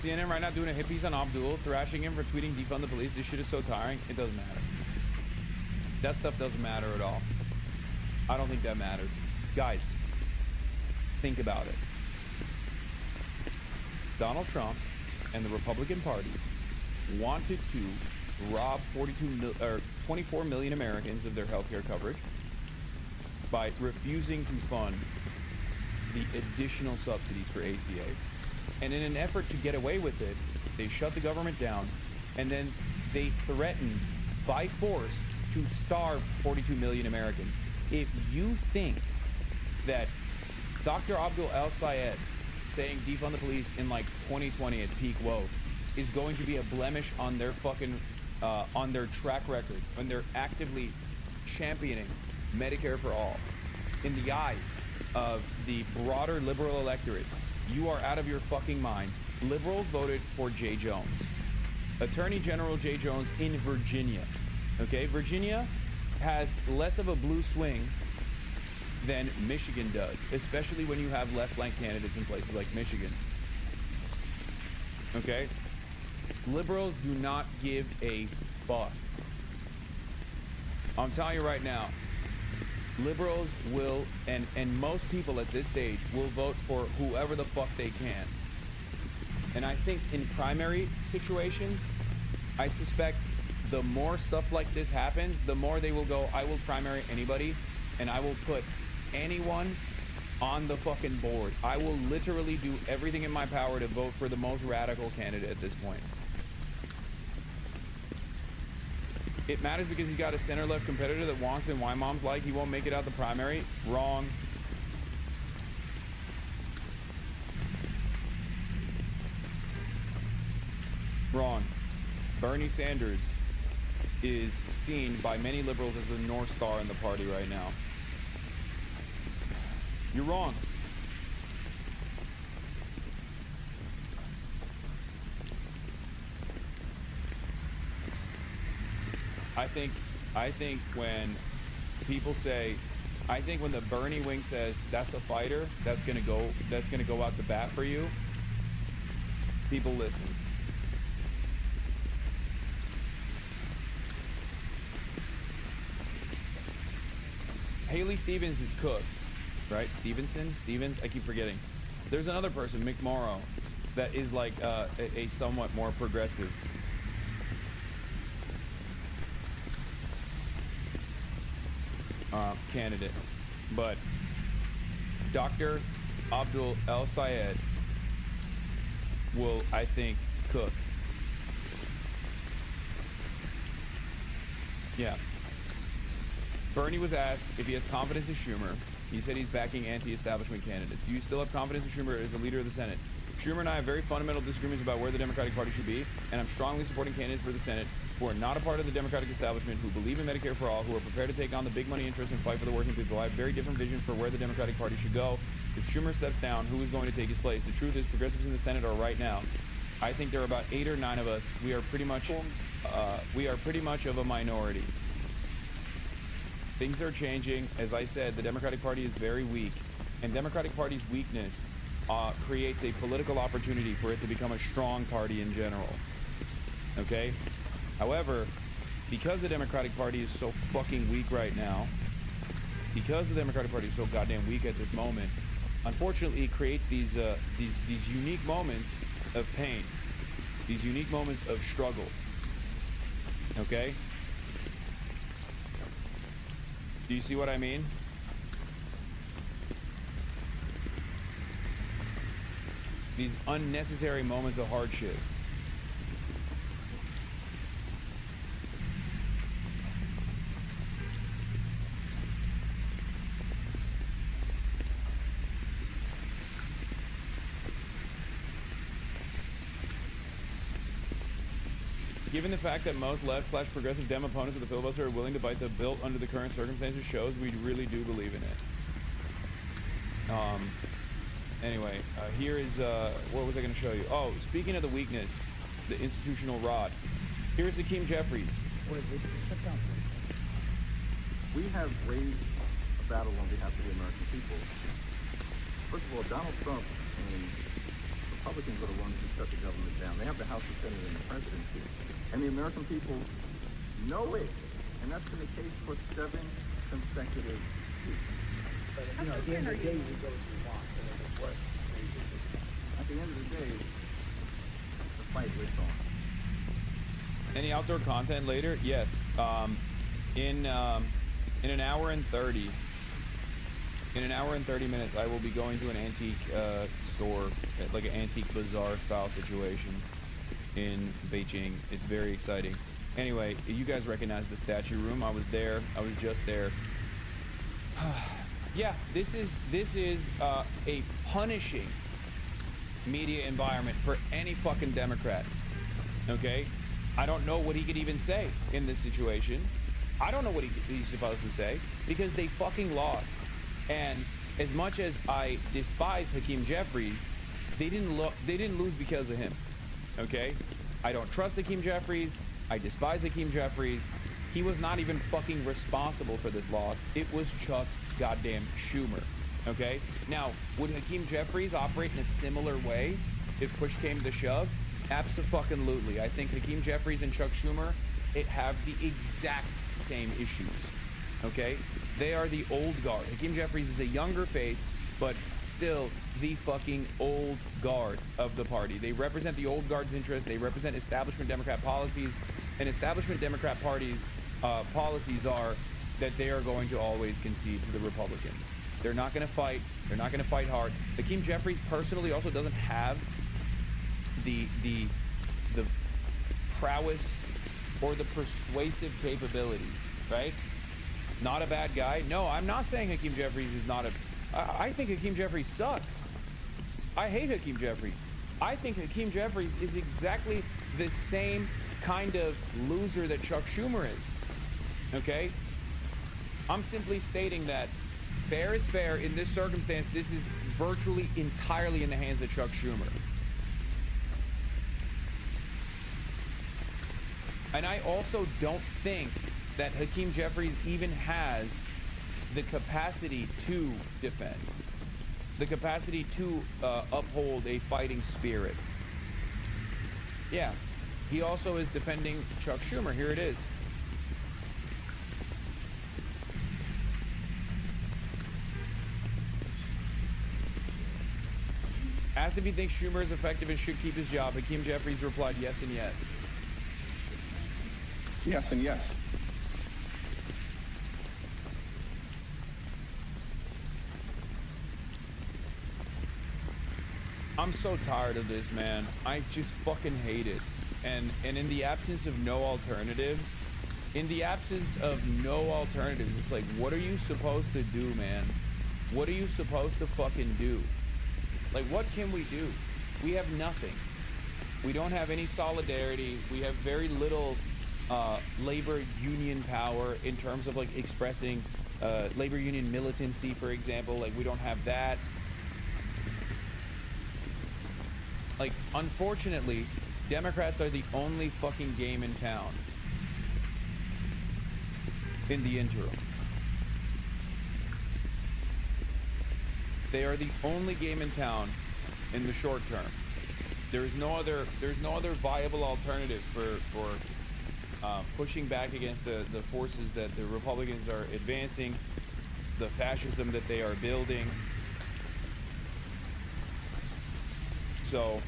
CNN right now doing a hit piece on Abdul, thrashing him for tweeting defund the police. This shit is so tiring. It doesn't matter. That stuff doesn't matter at all. I don't think that matters. Guys, think about it. Donald Trump and the Republican Party wanted to rob 24 million Americans of their health care coverage by refusing to fund the additional subsidies for ACA. And in an effort to get away with it, they shut the government down, and then they threatened by force to starve 42 million Americans. If you think that Dr. Abdul El-Sayed saying defund the police in like 2020 at peak woke is going to be a blemish on their fucking on their track record when they're actively championing Medicare for all in the eyes of the broader liberal electorate, you are out of your fucking mind. Liberals voted for Jay Jones, Attorney General Jay Jones in Virginia. Okay, Virginia has less of a blue swing than Michigan does, especially when you have left-flank candidates in places like Michigan. Okay? Liberals do not give a fuck. I'm telling you right now, liberals will, and most people at this stage will vote for whoever the fuck they can. And I think in primary situations, I suspect the more stuff like this happens, the more they will go, I will primary anybody, and I will put anyone on the fucking board. I will literally do everything in my power to vote for the most radical candidate at this point. It matters because he's got a center-left competitor that wonks and why mom's like he won't make it out the primary. Wrong. Wrong. Bernie Sanders is seen by many liberals as a North Star in the party right now. You're wrong. I think when people say, I think when the Bernie wing says that's a fighter, that's gonna go out the bat for you, people listen. Haley Stevens is cooked, right? Stevens, I keep forgetting. There's another person, Mick Morrow, that is like a somewhat more progressive. Candidate. But Dr. Abdul El Sayed will, I think, cook. Yeah. Bernie was asked if he has confidence in Schumer. He said he's backing anti-establishment candidates. Do you still have confidence in Schumer as the leader of the Senate? Schumer and I have very fundamental disagreements about where the Democratic Party should be, and I'm strongly supporting candidates for the Senate who are not a part of the Democratic establishment, who believe in Medicare for all, who are prepared to take on the big money interests and fight for the working people. I have a very different vision for where the Democratic Party should go. If Schumer steps down, who is going to take his place? The truth is, progressives in the Senate are right now. I think there are about 8 or 9 of us. We are pretty much of a minority. Things are changing. As I said, the Democratic Party is very weak, and Democratic Party's weakness creates a political opportunity for it to become a strong party in general. Okay? However, because the Democratic Party is so fucking weak right now, because the Democratic Party is so goddamn weak at this moment, unfortunately it creates these unique moments of pain, these unique moments of struggle. Okay? Do you see what I mean? These unnecessary moments of hardship. Given the fact that most left/progressive Dem opponents of the filibuster are willing to bite the bill under the current circumstances shows we really do believe in it. Anyway, here is, what was I going to show you? Oh, speaking of the weakness, the institutional rod. Here's Hakeem Jeffries. What is it? We have raised a battle on behalf of the American people. First of all, Donald Trump and Republicans are the ones who shut the government down. They have the House, the Senate, and the presidency. And the American people know it. And that's been the case for 7 consecutive weeks. But, you know, at the end of the day, we go as we want. So what? At the end of the day, the fight lives on. Any outdoor content later? Yes. In an hour and 30 minutes, I will be going to an antique store, like an antique bazaar style situation in Beijing. It's very exciting. Anyway, you guys recognize the statue room. I was there. I was just there. Yeah, this is a punishing media environment for any fucking Democrat. Okay? I don't know what he could even say in this situation. I don't know what he's supposed to say because they fucking lost. And as much as I despise Hakeem Jeffries, they didn't lose because of him. Okay? I don't trust Hakeem Jeffries. I despise Hakeem Jeffries. He was not even fucking responsible for this loss. It was Chuck goddamn Schumer. Okay? Now, would Hakeem Jeffries operate in a similar way if push came to shove? Abso-fucking-lutely. I think Hakeem Jeffries and Chuck Schumer have the exact same issues. Okay? They are the old guard. Hakeem Jeffries is a younger face, but still the fucking old guard of the party. They represent the old guard's interests. They represent establishment Democrat policies. And establishment Democrat parties' policies are that they are going to always concede to the Republicans. They're not going to fight. They're not going to fight hard. Hakeem Jeffries personally also doesn't have the prowess or the persuasive capabilities, right? Not a bad guy. No, I'm not saying Hakeem Jeffries is not a... I think Hakeem Jeffries sucks. I hate Hakeem Jeffries. I think Hakeem Jeffries is exactly the same kind of loser that Chuck Schumer is. Okay? I'm simply stating that fair is fair. In this circumstance, this is virtually entirely in the hands of Chuck Schumer. And I also don't think that Hakeem Jeffries even has the capacity to defend, the capacity to uphold a fighting spirit. Yeah, he also is defending Chuck Schumer. Here it is. Asked if he thinks Schumer is effective and should keep his job, Hakeem Jeffries replied yes and yes. Yes and yes. I'm so tired of this, man. I just fucking hate it. And in the absence of no alternatives, it's like, what are you supposed to do, man? What are you supposed to fucking do? Like, what can we do? We have nothing. We don't have any solidarity. We have very little labor union power in terms of like expressing labor union militancy, for example. Like, we don't have that. Like, unfortunately, Democrats are the only fucking game in town in the interim. They are the only game in town in the short term. There's no other viable alternative for pushing back against the forces that the Republicans are advancing, the fascism that they are building. So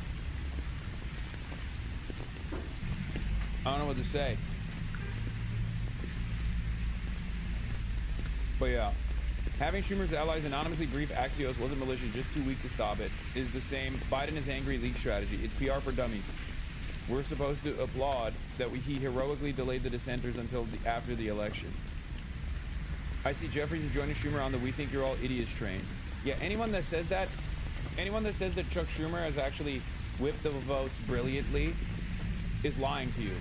I don't know what to say. But yeah, having Schumer's allies anonymously brief Axios wasn't malicious, just too weak to stop it, is the same Biden is angry leak strategy. It's PR for dummies. We're supposed to applaud that he heroically delayed the dissenters until after the election. I see Jeffries is joining Schumer on the "we think you're all idiots" train. Yeah, anyone that says that Chuck Schumer has actually whipped the votes brilliantly is lying to you.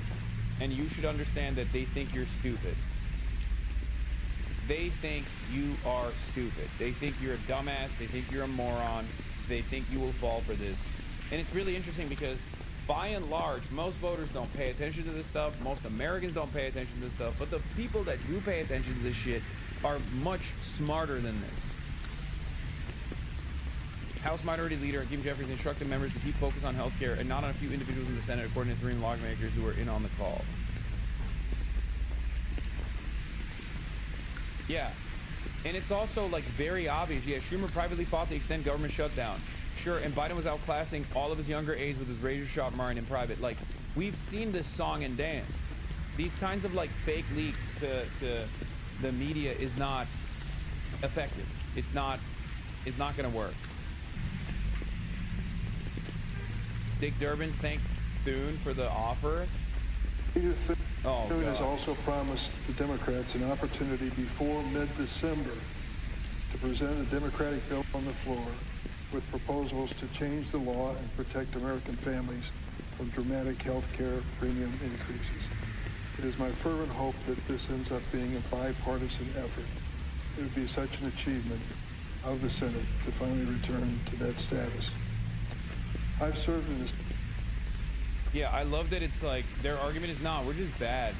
And you should understand that they think you're stupid. They think you are stupid. They think you're a dumbass. They think you're a moron. They think you will fall for this. And it's really interesting because by and large, most voters don't pay attention to this stuff. Most Americans don't pay attention to this stuff. But the people that do pay attention to this shit are much smarter than this. House Minority Leader Hakeem Jeffries instructed members to keep focus on health care and not on a few individuals in the Senate, according to 3 lawmakers who were in on the call. Yeah, and it's also like very obvious. Yeah, Schumer privately fought to extend government shutdown. Sure, and Biden was outclassing all of his younger aides with his razor sharp mind in private. Like, we've seen this song and dance. These kinds of like fake leaks to the media is not effective. It's not gonna work. Dick Durbin thanked Thune for the offer. Thune has also promised the Democrats an opportunity before mid-December to present a Democratic bill on the floor with proposals to change the law and protect American families from dramatic health care premium increases. It is my fervent hope that this ends up being a bipartisan effort. It would be such an achievement of the Senate to finally return to that status. I've served in this. Yeah, I love that it's like their argument is not, we're just bad.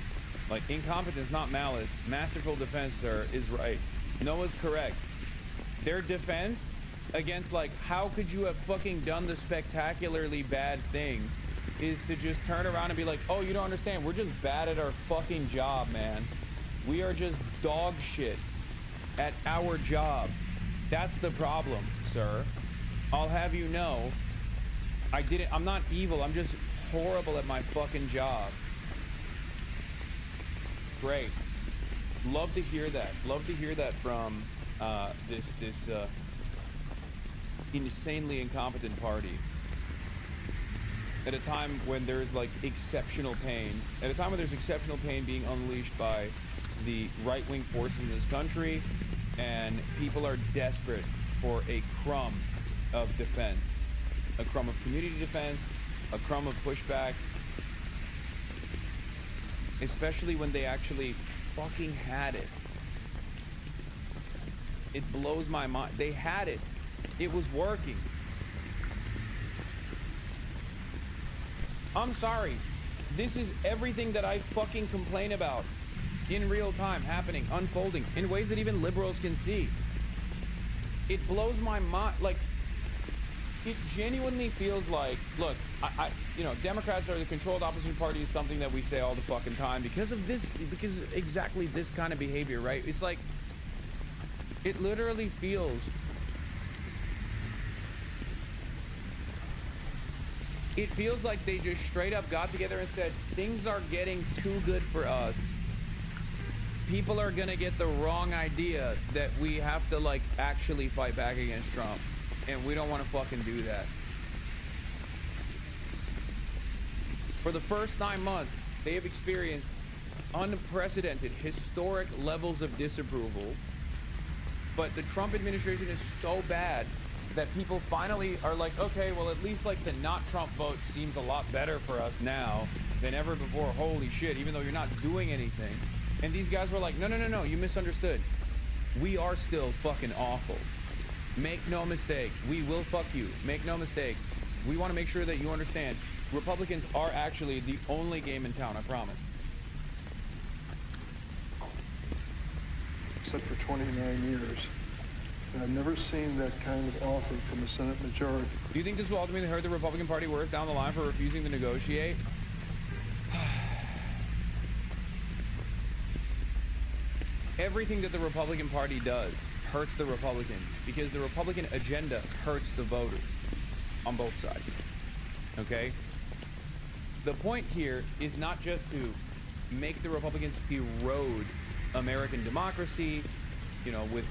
Like, incompetence, not malice. Masterful defense, sir, is right. Noah's correct. Their defense against, like, how could you have fucking done the spectacularly bad thing is to just turn around and be like, oh, you don't understand. We're just bad at our fucking job, man. We are just dog shit at our job. That's the problem, sir. I'll have you know, I'm not evil. I'm just horrible at my fucking job. Great. Love to hear that. Love to hear that from this insanely incompetent party. At a time when there's like exceptional pain, at a time when there's exceptional pain being unleashed by the right-wing forces in this country, and people are desperate for a crumb of defense, a crumb of community defense, a crumb of pushback, especially when they actually fucking had it. It blows my mind. They had it. It was working. I'm sorry. This is everything that I fucking complain about in real time, happening, unfolding, in ways that even liberals can see. It blows my mind. Like, it genuinely feels like, look, you know, Democrats are the controlled opposition party is something that we say all the fucking time because of this, because exactly this kind of behavior, right? It's like, it literally feels It feels like they just straight up got together and said, things are getting too good for us. People are gonna get the wrong idea that we have to like actually fight back against Trump. And we don't want to fucking do that. For the first 9 months, they have experienced unprecedented, historic levels of disapproval. But the Trump administration is so bad that people finally are like, okay, well, at least like the not Trump vote seems a lot better for us now than ever before. Holy shit, even though you're not doing anything. And these guys were like, no, no, no, no, you misunderstood. We are still fucking awful. Make no mistake, we will fuck you. Make no mistake. We want to make sure that you understand. Republicans are actually the only game in town, I promise. Except for 29 years. And I've never seen that kind of offer from a Senate majority. Do you think this will ultimately hurt the Republican Party worse down the line for refusing to negotiate? Everything that the Republican Party does hurts the Republicans because the Republican agenda hurts the voters on both sides. Okay? The point here is not just to make the Republicans erode American democracy, you know, with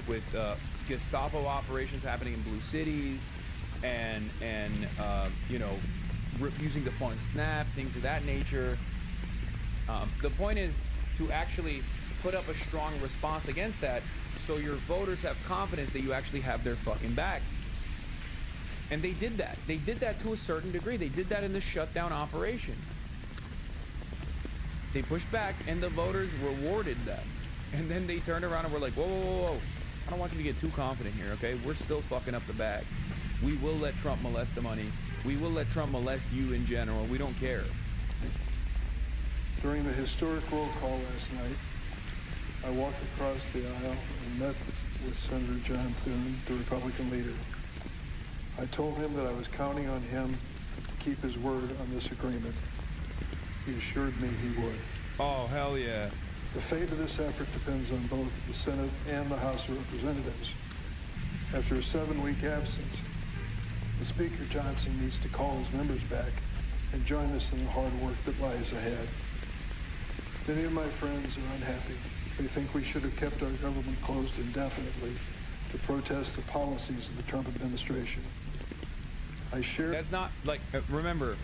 Gestapo operations happening in blue cities and you know, refusing to fund SNAP, things of that nature. The point is to actually put up a strong response against that so your voters have confidence that you actually have their fucking back. And they did that. They did that to a certain degree. They did that in the shutdown operation. They pushed back and the voters rewarded them. And then they turned around and were like, whoa, whoa, whoa, whoa. I don't want you to get too confident here, okay? We're still fucking up the bag. We will let Trump molest the money. We will let Trump molest you in general. We don't care. During the historic roll call last night, I walked across the aisle and met with Senator John Thune, the Republican leader. I told him that I was counting on him to keep his word on this agreement. He assured me he would. Oh, hell yeah. The fate of this effort depends on both the Senate and the House of Representatives. After a 7-week absence, the Speaker Johnson needs to call his members back and join us in the hard work that lies ahead. Many of my friends are unhappy. They think we should have kept our government closed indefinitely to protest the policies of the Trump administration. I share... That's not, like, remember,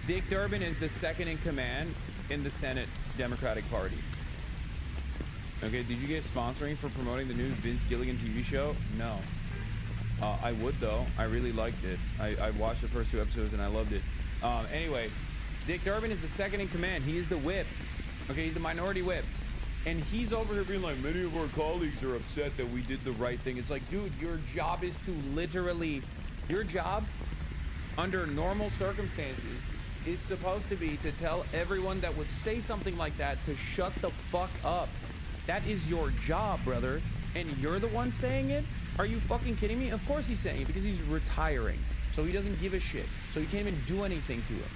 Dick Durbin is the second in command in the Senate Democratic Party. Okay, did you get sponsoring for promoting the new Vince Gilligan TV show? No. I would, though. I really liked it. I watched the first 2 episodes and I loved it. Anyway, Dick Durbin is the second in command. He is the whip. Okay, he's the minority whip. And he's over here being like, many of our colleagues are upset that we did the right thing. It's like, dude, your job is to literally, your job under normal circumstances is supposed to be to tell everyone that would say something like that to shut the fuck up. That is your job, brother. And you're the one saying it? Are you fucking kidding me? Of course he's saying it because he's retiring. So he doesn't give a shit. So he can't even do anything to him.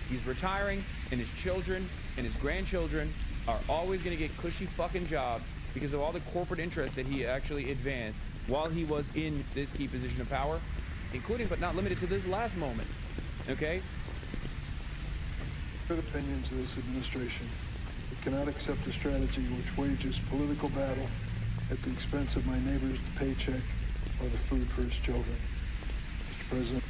He's retiring and his children and his grandchildren are always going to get cushy fucking jobs because of all the corporate interest that he actually advanced while he was in this key position of power, including but not limited to this last moment. Okay? For the opinions of this administration, it cannot accept a strategy which wages political battle at the expense of my neighbor's paycheck or the food for his children. Mr. President.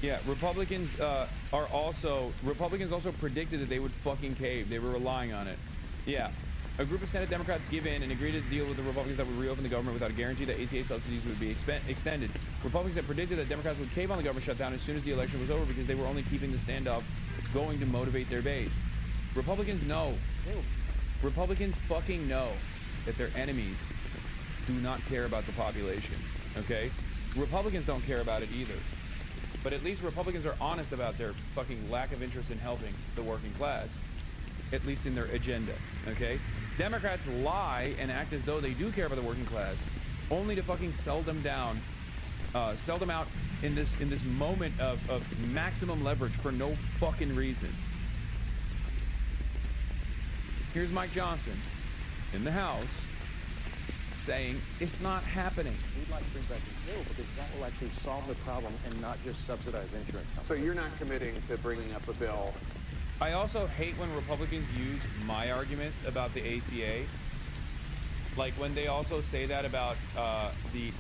Yeah, Republicans also predicted that they would fucking cave. They were relying on it. Yeah. A group of Senate Democrats give in and agree to deal with the Republicans that would reopen the government without a guarantee that ACA subsidies would be extended. Republicans had predicted that Democrats would cave on the government shutdown as soon as the election was over because they were only keeping the standoff going to motivate their base. Republicans know. Republicans fucking know that their enemies do not care about the population. Okay? Republicans don't care about it either. But at least Republicans are honest about their fucking lack of interest in helping the working class, at least in their agenda, okay? Democrats lie and act as though they do care about the working class, only to fucking sell them down, sell them out in this moment of maximum leverage for no fucking reason. Here's Mike Johnson in the House saying it's not happening. We'd like to bring back the bill because that will actually solve the problem and not just subsidize insurance companies. So you're not committing to bringing up a bill? I also hate when Republicans use my arguments about the ACA. Like when they also say that about the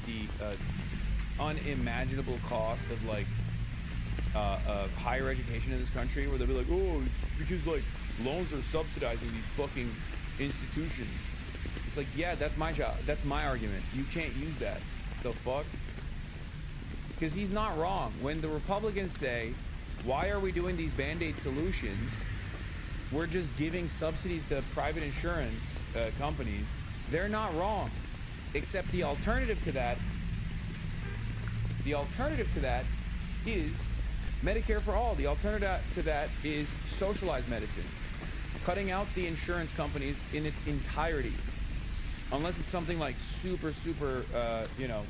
unimaginable cost of like higher education in this country, where they'll be like, oh, it's because like loans are subsidizing these fucking institutions. It's like, yeah, that's my job. That's my argument. You can't use that. The fuck? Because he's not wrong. When the Republicans say, why are we doing these Band-Aid solutions? We're just giving subsidies to private insurance companies. They're not wrong. Except the alternative to that is Medicare for all. The alternative to that is socialized medicine. Cutting out the insurance companies in its entirety. Unless it's something like super, you know,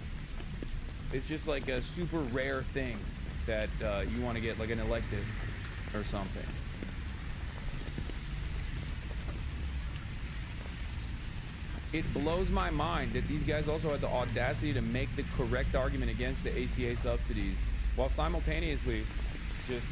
it's just like a super rare thing that you want to get, like an elective or something. It blows my mind that these guys also had the audacity to make the correct argument against the ACA subsidies while simultaneously just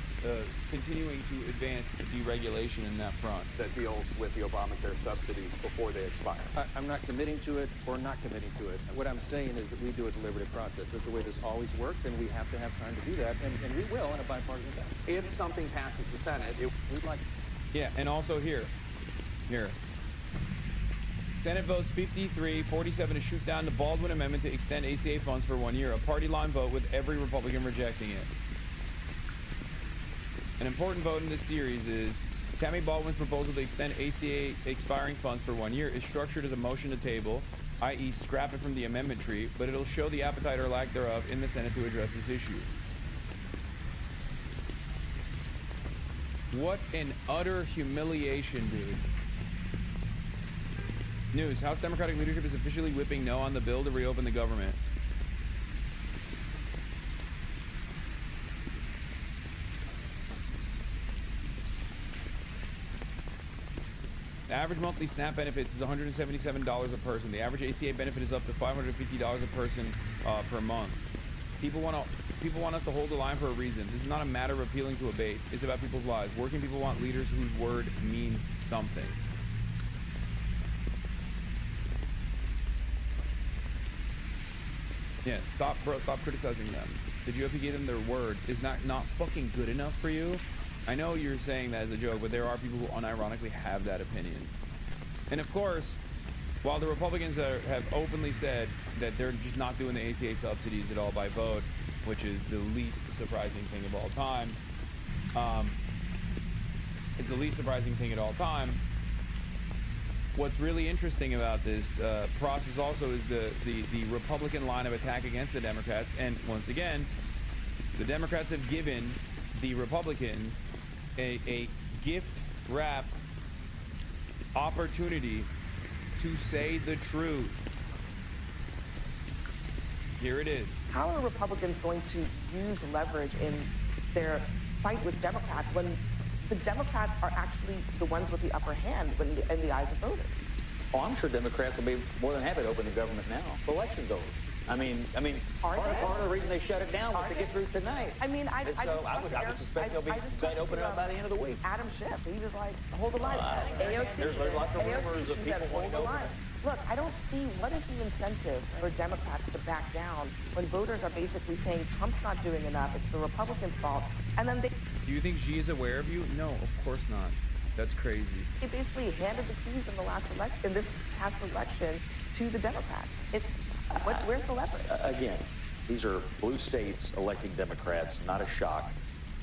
continuing to advance the deregulation in that front. That deals with the Obamacare subsidies before they expire. I'm not committing to it or not committing to it. What I'm saying is that we do a deliberative process. That's the way this always works, and we have to have time to do that, and we will in a bipartisan fashion. If something passes the Senate, we'd like. Yeah, and also here. Senate votes 53-47 to shoot down the Baldwin Amendment to extend ACA funds for 1 year. A party line vote with every Republican rejecting it. An important vote in this series is Tammy Baldwin's proposal to extend ACA expiring funds for 1 year is structured as a motion to table, i.e. scrap it from the amendment tree, but it'll show the appetite or lack thereof in the Senate to address this issue. What an utter humiliation, dude. News. House Democratic leadership is officially whipping no on the bill to reopen the government. The average monthly SNAP benefits is $177 a person. The average ACA benefit is up to $550 a person per month. People want us to hold the line for a reason. This is not a matter of appealing to a base. It's about people's lives. Working people want leaders whose word means something. Yeah, stop criticizing them. The GOP gave them their word. Is not fucking good enough for you? I know you're saying that as a joke, but there are people who unironically have that opinion. And of course, while the Republicans have openly said that they're just not doing the ACA subsidies at all by vote, which is the least surprising thing of all time, it's the least surprising thing at all time. What's really interesting about this process also is the Republican line of attack against the Democrats. And once again, the Democrats have given the Republicans a gift-wrapped opportunity to say the truth. Here it is. How are Republicans going to use leverage in their fight with Democrats when the Democrats are actually the ones with the upper hand in the eyes of voters? Oh, I'm sure Democrats will be more than happy to open the government now. The election's over. I mean, part of the reason they shut it down was to get through tonight. I mean, I would suspect they'll be going to open it up by the end of the week. Adam Schiff, he was like, hold the line. There's lots of rumors of people hold the line. Look, I don't see what is the incentive for Democrats to back down when voters are basically saying Trump's not doing enough, it's the Republicans' fault, and then they... Do you think Xi is aware of you? No, of course not. That's crazy. They basically handed the keys in this past election to the Democrats. Where's the leverage? Again, these are blue states electing Democrats, not a shock.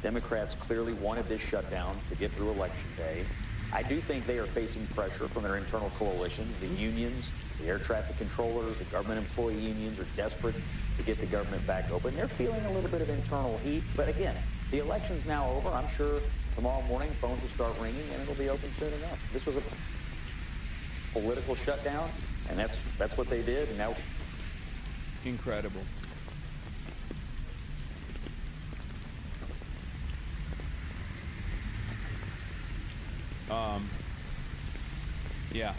Democrats clearly wanted this shutdown to get through Election Day. I do think they are facing pressure from their internal coalitions. The unions, the air traffic controllers, the government employee unions are desperate to get the government back open. They're feeling a little bit of internal heat. But again, the election's now over. I'm sure tomorrow morning phones will start ringing and it'll be open soon enough. This was a political shutdown, and that's what they did. And now, incredible. Yeah.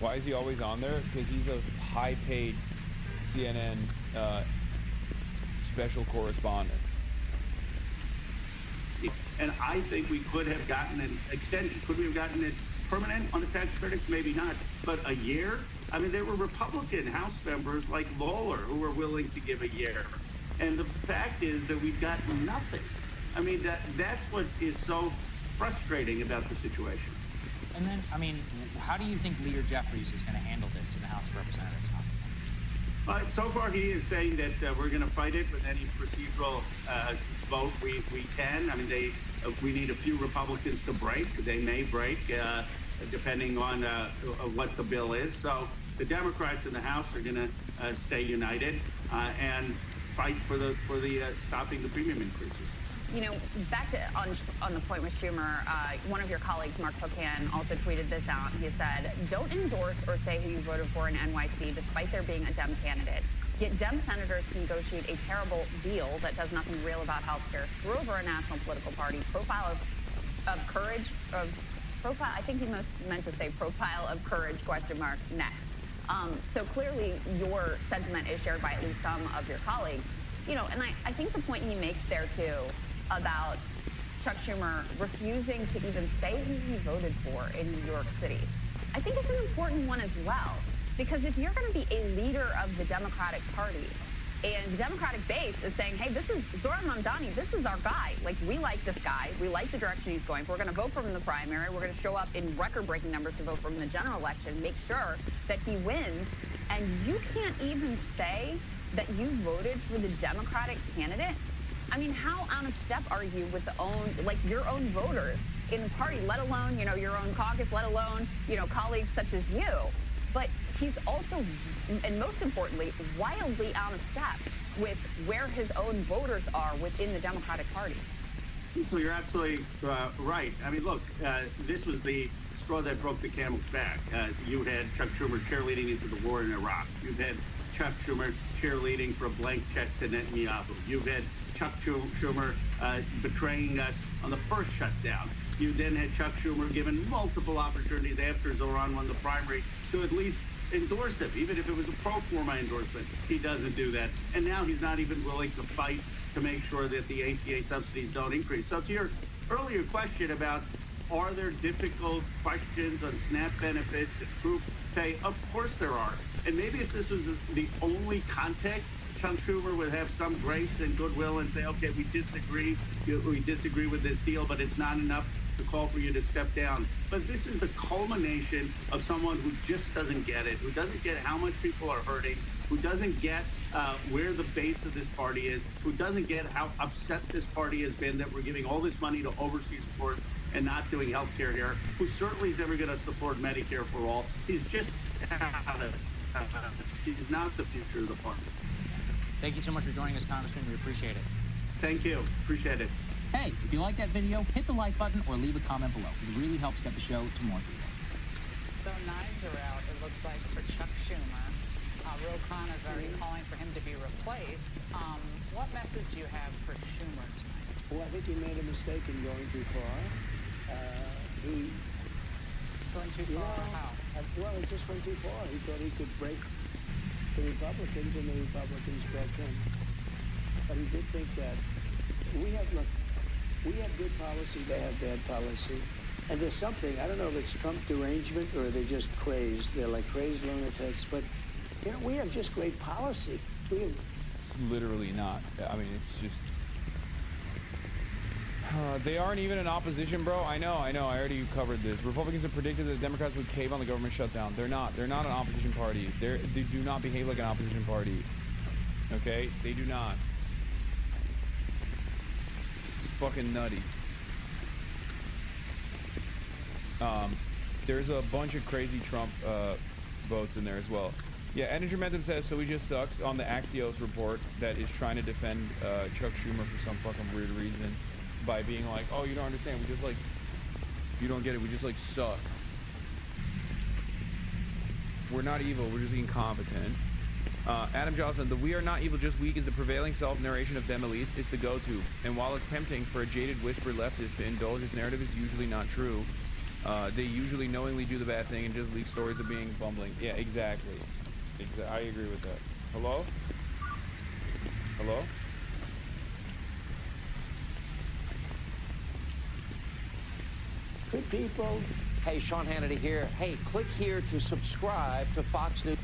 Why is he always on there? Because he's a high-paid CNN special correspondent. And I think we could have gotten an extension. Could we have gotten it permanent on the tax credits? Maybe not. But a year? I mean, there were Republican House members like Lawler who were willing to give a year. And the fact is that we've got nothing. I mean, that's what is so frustrating about the situation. And then, I mean, how do you think Leader Jeffries is going to handle this in the House of Representatives? So far, he is saying that we're going to fight it with any procedural vote we can. I mean, we need a few Republicans to break. They may break, depending on what the bill is. So the Democrats in the House are going to stay united and fight for the stopping the premium increases. You know, back to on the point with Schumer, one of your colleagues, Mark Pocan, also tweeted this out. He said, don't endorse or say who you voted for in NYC, despite there being a Dem candidate. Yet Dem senators negotiate a terrible deal that does nothing real about health care, screw over a national political party, profile of courage, I think he most meant to say profile of courage, next. So clearly your sentiment is shared by at least some of your colleagues. You know, and I think the point he makes there, too, about Chuck Schumer refusing to even say who he voted for in New York City, I think it's an important one as well. Because if you're going to be a leader of the Democratic Party, and the Democratic base is saying, hey, this is Zohran Mamdani, this is our guy. Like, we like this guy. We like the direction he's going. We're going to vote for him in the primary. We're going to show up in record-breaking numbers to vote for him in the general election, make sure that he wins. And you can't even say that you voted for the Democratic candidate? I mean, how out of step are you with your own voters in the party, let alone, you know, your own caucus, let alone, you know, colleagues such as you? But he's also, and most importantly, wildly out of step with where his own voters are within the Democratic Party. So you're absolutely right. I mean, look, this was the straw that broke the camel's back. You had Chuck Schumer cheerleading into the war in Iraq. You've had Chuck Schumer cheerleading for a blank check to Netanyahu. You've had Chuck Schumer betraying us on the first shutdown. You then had Chuck Schumer given multiple opportunities after Zohran won the primary to at least endorse him, even if it was a pro forma endorsement. He doesn't do that. And now he's not even willing to fight to make sure that the ACA subsidies don't increase. So to your earlier question about are there difficult questions on SNAP benefits and group pay, of course there are. And maybe if this was the only context, Chuck Schumer would have some grace and goodwill and say, okay, we disagree with this deal, but it's not enough to call for you to step down. But this is the culmination of someone who just doesn't get it, who doesn't get how much people are hurting, who doesn't get where the base of this party is, who doesn't get how upset this party has been that we're giving all this money to overseas sports and not doing health care here, who certainly is never going to support Medicare for all. He's just he's not the future of the party. Thank you so much for joining us, Congressman. We appreciate it. Thank you. Appreciate it. Hey, if you like that video, hit the like button or leave a comment below. It really helps get the show to more people. So knives are out, it looks like, for Chuck Schumer. Ro Khanna is already calling for him to be replaced. What message do you have for Schumer tonight? Well, I think he made a mistake in going too far. Going too far? How? Well, he just went too far. He thought he could break the Republicans, and the Republicans broke him. But he did think that we have good policy, they have bad policy. And there's something, I don't know if it's Trump derangement or they're just crazed. They're like crazed lunatics. But, you know, we have just great policy. It's literally not. I mean, it's just... they aren't even in opposition, bro. I know. I already covered this. Republicans have predicted that the Democrats would cave on the government shutdown. They're not. They're not an opposition party. They do not behave like an opposition party. Okay? They do not. It's fucking nutty. There's a bunch of crazy Trump votes in there as well. Yeah, Energy Method says, so he just sucks on the Axios report that is trying to defend Chuck Schumer for some fucking weird reason by being like, oh, you don't understand, we just like, you don't get it, we just like suck. We're not evil, we're just incompetent. Adam Johnson, the we are not evil, just weak is the prevailing self-narration of them elites. It's the go-to. And while it's tempting for a jaded whisper leftist to indulge this narrative is usually not true. They usually knowingly do the bad thing and just leak stories of being bumbling. Yeah, exactly. I agree with that. Hello? Hello? Good people. Hey, Sean Hannity here. Hey, click here to subscribe to Fox News.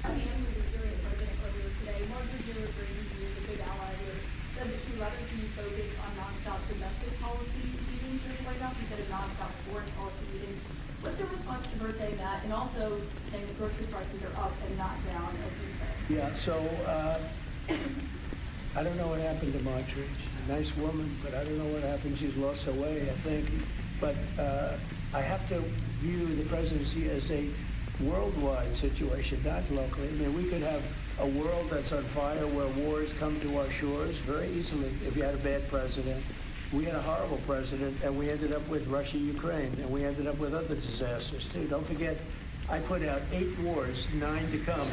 With the Syrian president earlier today, Marjorie Taylor Greene, who is a big ally here, said that she'd rather see focus on nonstop domestic policy meetings during the White House instead of nonstop foreign policy meetings. What's your response to her saying that, and also saying that grocery prices are up and not down, as you said? Yeah, so I don't know what happened to Marjorie. She's a nice woman, but I don't know what happened. She's lost her way, I think. But I have to view the presidency as a worldwide situation, not locally. I mean, we could have a world that's on fire where wars come to our shores very easily if you had a bad president. We had a horrible president, and we ended up with Russia, Ukraine, and we ended up with other disasters, too. Don't forget, I put out 8 wars, 9 to come.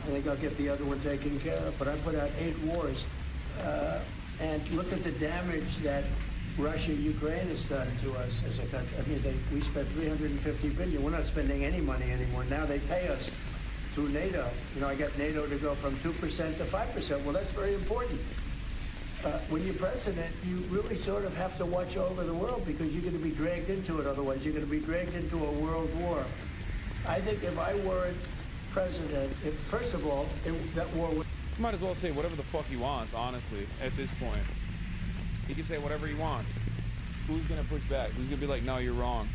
I think I'll get the other one taken care of, but I put out 8 wars. And look at the damage that Russia, Ukraine has done to us as a country. I mean, we spent $350 billion. We're not spending any money anymore. Now they pay us through NATO. You know, I got NATO to go from 2% to 5%. Well, that's very important. When you're president, you really sort of have to watch over the world because you're going to be dragged into it. Otherwise, you're going to be dragged into a world war. I think if I were president, first of all, that war would... You might as well say whatever the fuck he wants, honestly, at this point. He can say whatever he wants. Who's gonna push back? Who's gonna be like, no, you're wrong?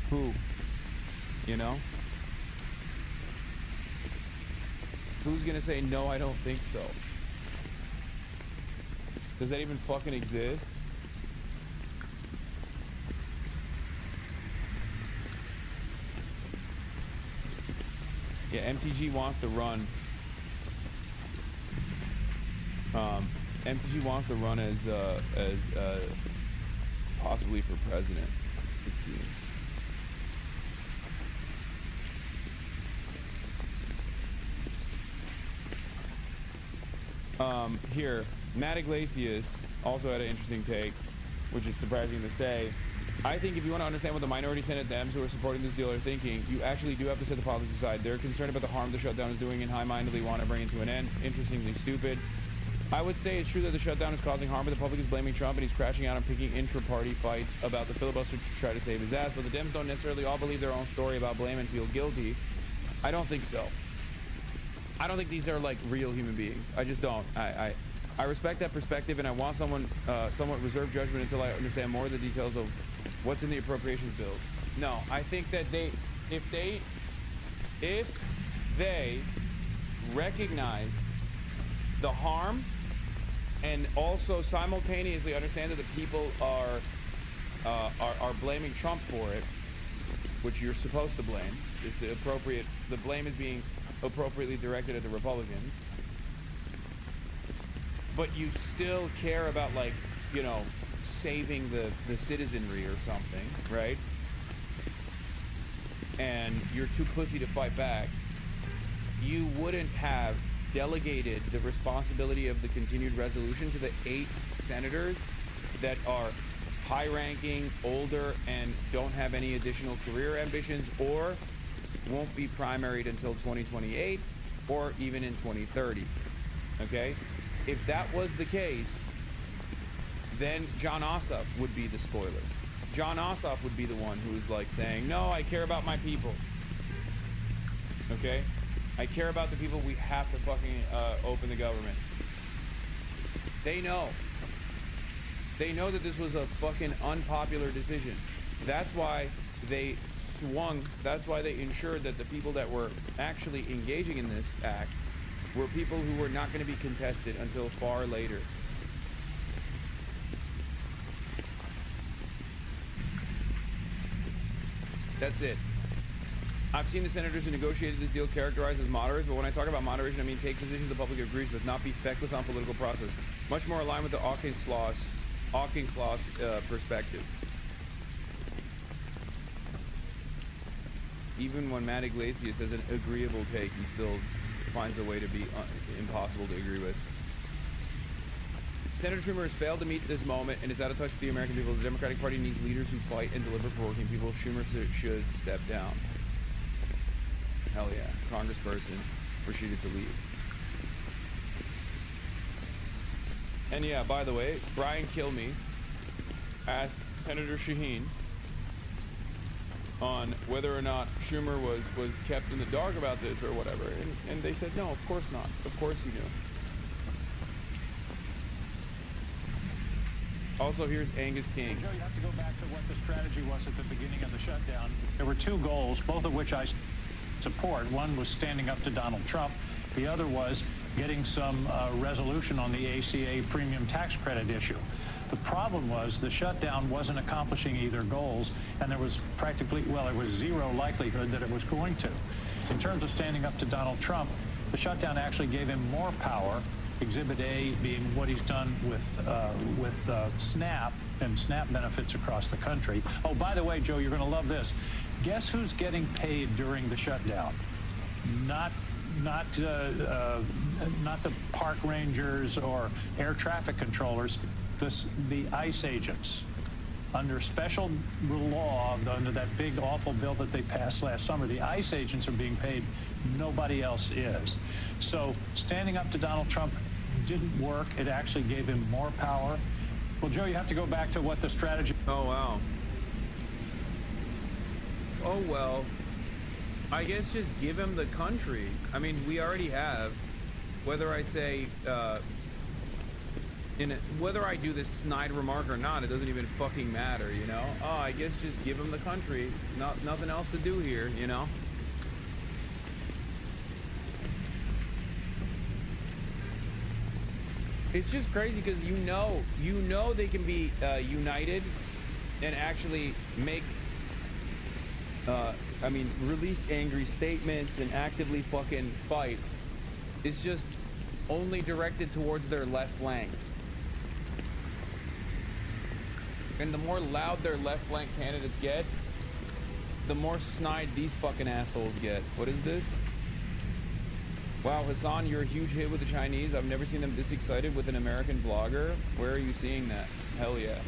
Who? You know? Who's gonna say, no, I don't think so? Does that even fucking exist? Yeah, MTG wants to run. MTG wants to run as possibly for president, it seems. Here, Matt Iglesias also had an interesting take, which is surprising to say. I think if you want to understand what the minority Senate DEMS who are supporting this deal are thinking, you actually do have to set the politics aside. They're concerned about the harm the shutdown is doing and high-mindedly want to bring it to an end. Interestingly stupid. I would say it's true that the shutdown is causing harm, but the public is blaming Trump, and he's crashing out and picking intra-party fights about the filibuster to try to save his ass. But the Dems don't necessarily all believe their own story about blame and feel guilty. I don't think so. I don't think these are like real human beings. I just don't. I respect that perspective, and I want someone somewhat reserved judgment until I understand more of the details of what's in the appropriations bill. No, I think that if they recognize the harm and also simultaneously understand that the people are blaming Trump for it, which you're supposed to blame. The blame is being appropriately directed at the Republicans. But you still care about, like, you know, saving the citizenry or something, right? And you're too pussy to fight back. You wouldn't have delegated the responsibility of the continued resolution to the 8 senators that are high-ranking, older, and don't have any additional career ambitions, or won't be primaried until 2028 or even in 2030. Okay? If that was the case, then John Ossoff would be the spoiler. John Ossoff would be the one who's like saying, no, I care about my people. Okay? I care about the people. We have to fucking open the government. They know. They know that this was a fucking unpopular decision. That's why they swung. That's why they ensured that the people that were actually engaging in this act were people who were not going to be contested until far later. That's it. I've seen the senators who negotiated this deal characterized as moderates, but when I talk about moderation, I mean take positions the public agrees with, not be feckless on political process. Much more aligned with the Auchincloss perspective. Even when Matt Iglesias has an agreeable take, he still finds a way to be impossible to agree with. Senator Schumer has failed to meet this moment and is out of touch with the American people. The Democratic Party needs leaders who fight and deliver for working people. Schumer should step down. Hell yeah. Congressperson proceeded to leave. And yeah, by the way, Brian Kilmeade asked Senator Shaheen on whether or not Schumer was kept in the dark about this or whatever. And they said, no, of course not. Of course he knew. Also, here's Angus King. Joe, you have to go back to what the strategy was at the beginning of the shutdown. There were two goals, both of which I support. One was standing up to Donald Trump. The other was getting some resolution on the ACA premium tax credit issue. The problem was the shutdown wasn't accomplishing either goals, and there was practically, well, there was zero likelihood that it was going to. In terms of standing up to Donald Trump, the shutdown actually gave him more power. Exhibit A being what he's done with SNAP and SNAP benefits across the country. Oh, by the way, Joe, you're going to love this. Guess who's getting paid during the shutdown? Not the park rangers or air traffic controllers. The ICE agents. Under special law, under that big awful bill that they passed last summer, the ICE agents are being paid. Nobody else is. So standing up to Donald Trump didn't work. It actually gave him more power. Well, Joe, you have to go back to what the strategy... Oh, wow. Oh, well. I guess just give him the country. I mean, we already have. Whether I say... whether I do this snide remark or not, it doesn't even fucking matter, you know? Oh, I guess just give him the country. Nothing else to do here, you know? It's just crazy because you know they can be united and actually make, I mean, release angry statements and actively fucking fight. It's just only directed towards their left flank. And the more loud their left flank candidates get, the more snide these fucking assholes get. What is this? Wow, Hasan, you're a huge hit with the Chinese. I've never seen them this excited with an American blogger. Where are you seeing that? Hell yeah.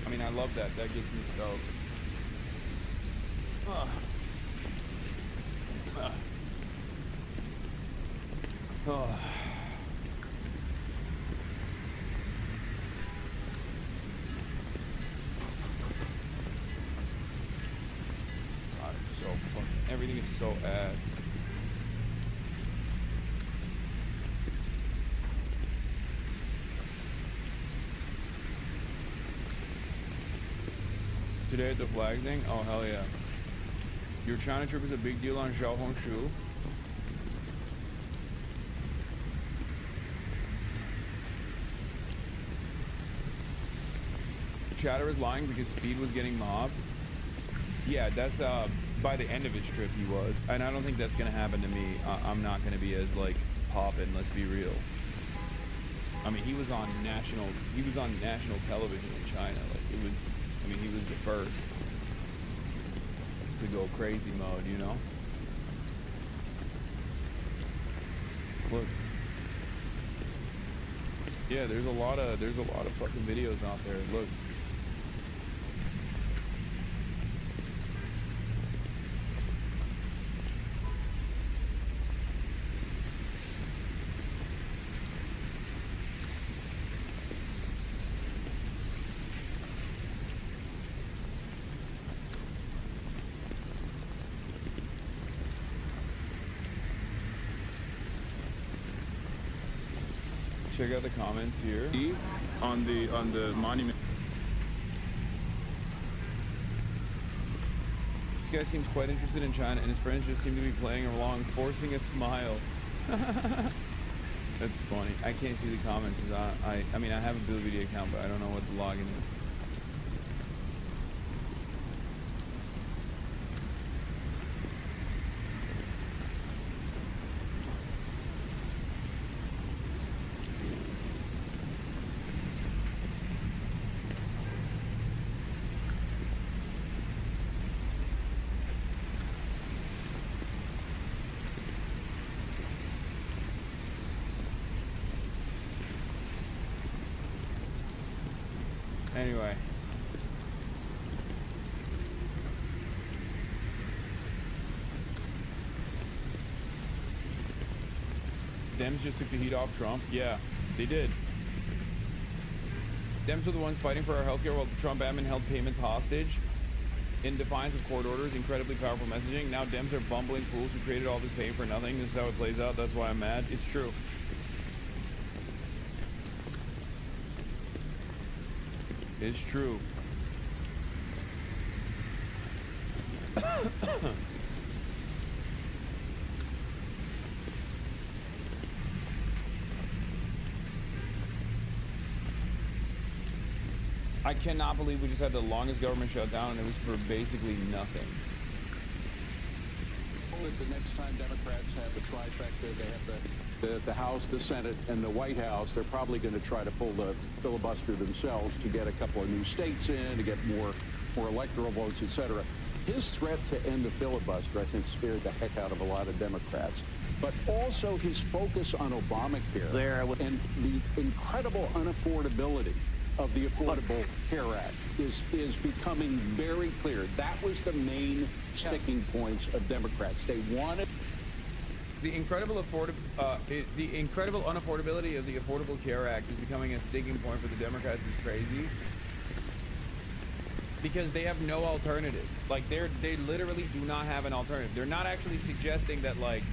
I mean, I love that. That gets me stoked. God, it's so fucking... Everything is so ass. Today at the flag thing? Oh, hell yeah. Your China trip is a big deal on Xiaohongshu. Chatter is lying because Speed was getting mobbed. Yeah, that's by the end of his trip he was. And I don't think that's gonna happen to me. I'm not gonna be as like poppin', let's be real. I mean, he was on national television in China. Like it was, I mean, he was the first to go crazy mode, you know? Look. Yeah, there's a lot of fucking videos out there. Look. Check out the comments here on the monument. This guy seems quite interested in China, and his friends just seem to be playing along, forcing a smile. That's funny. I can't see the comments. I mean, I have a BuildVD account, but I don't know what the login is. Anyway. Dems just took the heat off Trump. Yeah, they did. Dems were the ones fighting for our healthcare while the Trump admin held payments hostage in defiance of court orders. Incredibly powerful messaging. Now Dems are bumbling fools who created all this pain for nothing. This is how it plays out. That's why I'm mad. It's true. It's true. I cannot believe we just had the longest government shutdown and it was for basically nothing. The next time Democrats have the trifecta, they have the House, the Senate, and the White House, they're probably going to try to pull the filibuster themselves to get a couple of new states in, to get more electoral votes, etc. His threat to end the filibuster, I think, scared the heck out of a lot of Democrats. But also his focus on Obamacare and the incredible unaffordability of the Affordable Care Act is becoming very clear. That was the main sticking points of Democrats. They wanted the incredible unaffordability of the Affordable Care Act is becoming a sticking point for the Democrats. Is crazy because they have no alternative. Like they literally do not have an alternative. They're not actually suggesting that like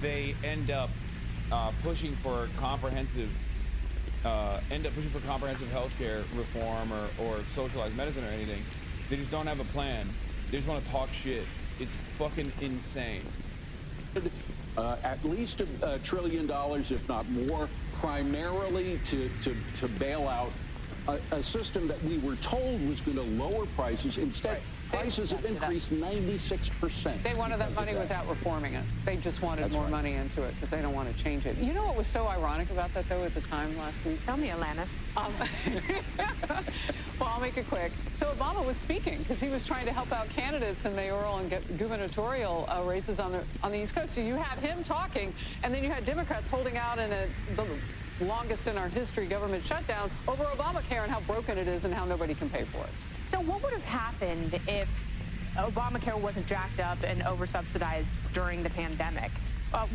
they end up pushing for comprehensive healthcare reform or socialized medicine or anything. They just don't have a plan. They just want to talk shit. It's fucking insane. At least $1 trillion, if not more, primarily to bail out a system that we were told was going to lower prices. Instead, prices have increased 96%. They wanted that money without reforming it. They just wanted more money into it because they don't want to change it. You know what was so ironic about that, though, at the time last week? Tell me, Alanis. Well, I'll make it quick. So Obama was speaking because he was trying to help out candidates in mayoral and gubernatorial races on the East Coast. So you had him talking, and then you had Democrats holding out in the longest in our history government shutdown over Obamacare and how broken it is and how nobody can pay for it. So what would have happened if Obamacare wasn't jacked up and oversubsidized during the pandemic?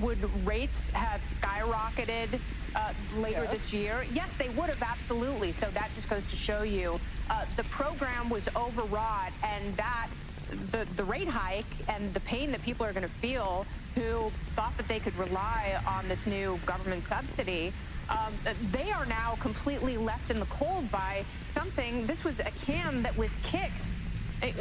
Would rates have skyrocketed later this year? Yes, they would have, absolutely. So that just goes to show you the program was overwrought, and that the rate hike and the pain that people are going to feel who thought that they could rely on this new government subsidy, they are now completely left in the cold by something. This was a can that was kicked.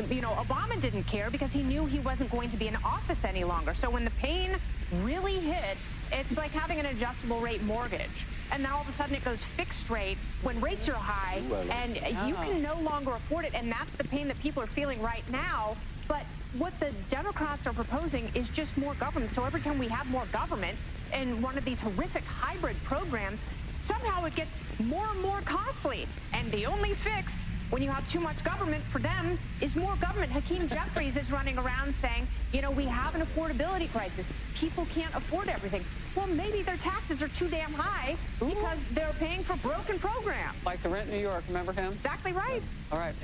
You know, Obama didn't care because he knew he wasn't going to be in office any longer. So when the pain really hit, it's like having an adjustable rate mortgage. And now all of a sudden it goes fixed rate when rates are high, and you can no longer afford it. And that's the pain that people are feeling right now. But what the Democrats are proposing is just more government. So every time we have more government in one of these horrific hybrid programs, somehow it gets more and more costly. And the only fix when you have too much government for them is more government. Hakeem Jeffries is running around saying, you know, we have an affordability crisis. People can't afford everything. Well, maybe their taxes are too damn high because they're paying for broken programs. Like the rent in New York, remember him? Exactly right. All right.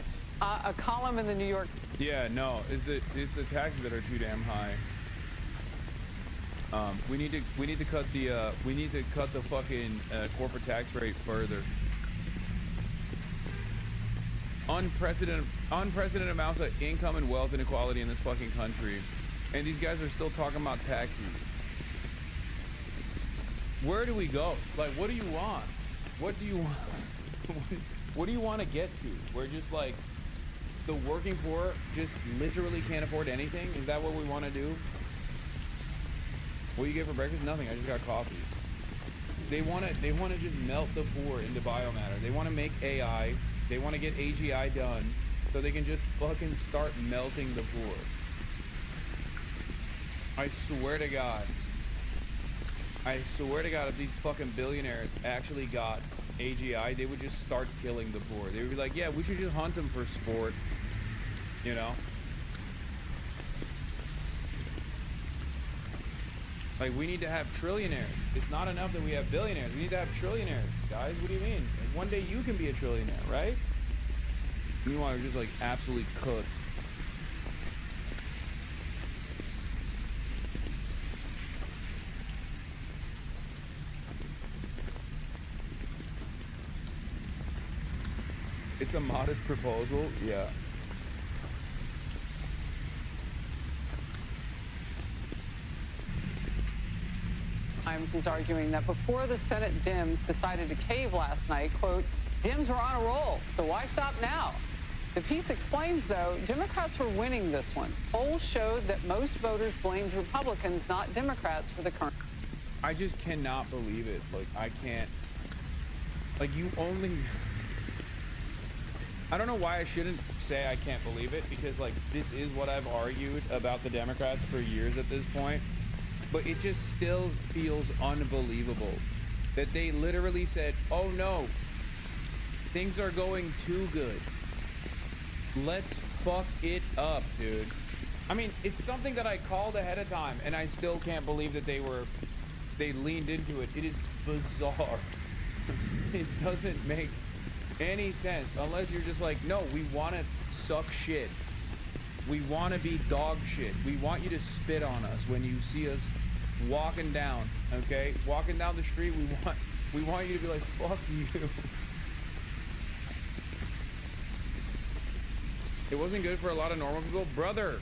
A column in the New York. Yeah, no, it's the taxes that are too damn high. We need to cut the fucking corporate tax rate further. Unprecedented amounts of income and wealth inequality in this fucking country, and these guys are still talking about taxes. Where do we go? Like, what do you want? What do you want? What do you want to get to? Where just like the working poor just literally can't afford anything? Is that what we want to do? What do you get for breakfast? Nothing. I just got coffee. They want to just melt the poor into biomatter. They want to make AI. They want to get AGI done so they can just fucking start melting the poor. I swear to God. I swear to God, if these fucking billionaires actually got AGI, they would just start killing the poor. They would be like, yeah, we should just hunt them for sport. You know? Like, we need to have trillionaires. It's not enough that we have billionaires. We need to have trillionaires, guys. What do you mean? And one day you can be a trillionaire, right? Meanwhile, they're just like absolutely cooked. It's a modest proposal, yeah. Times is arguing that before the Senate DEMS decided to cave last night, quote, DEMS were on a roll, so why stop now? The piece explains, though, Democrats were winning this one. Polls showed that most voters blamed Republicans, not Democrats, for the current. I just cannot believe it. Like, I can't. Like, you only. I don't know why I shouldn't say I can't believe it, because, like, this is what I've argued about the Democrats for years at this point. But it just still feels unbelievable that they literally said, oh no, things are going too good. Let's fuck it up, dude. I mean, it's something that I called ahead of time, and I still can't believe that they leaned into it. It is bizarre. It doesn't make any sense unless you're just like, no, we want to suck shit. We want to be dog shit. We want you to spit on us when you see us walking down, okay? Walking down the street, we want you to be like, fuck you. It wasn't good for a lot of normal people. Brother,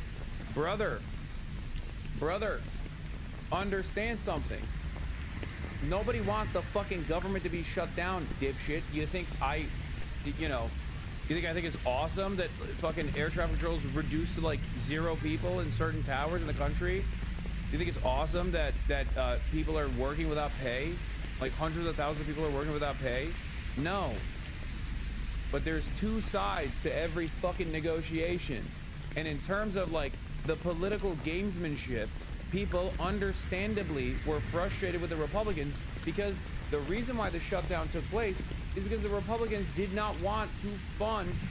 understand something. Nobody wants the fucking government to be shut down, dipshit. You think I think it's awesome that fucking air traffic control is reduced to like 0 people in certain towers in the country? Do you think it's awesome that people are working without pay? Like hundreds of thousands of people are working without pay? No. But there's 2 sides to every fucking negotiation. And in terms of like the political gamesmanship, people understandably were frustrated with the Republicans, because the reason why the shutdown took place is because the Republicans did not want to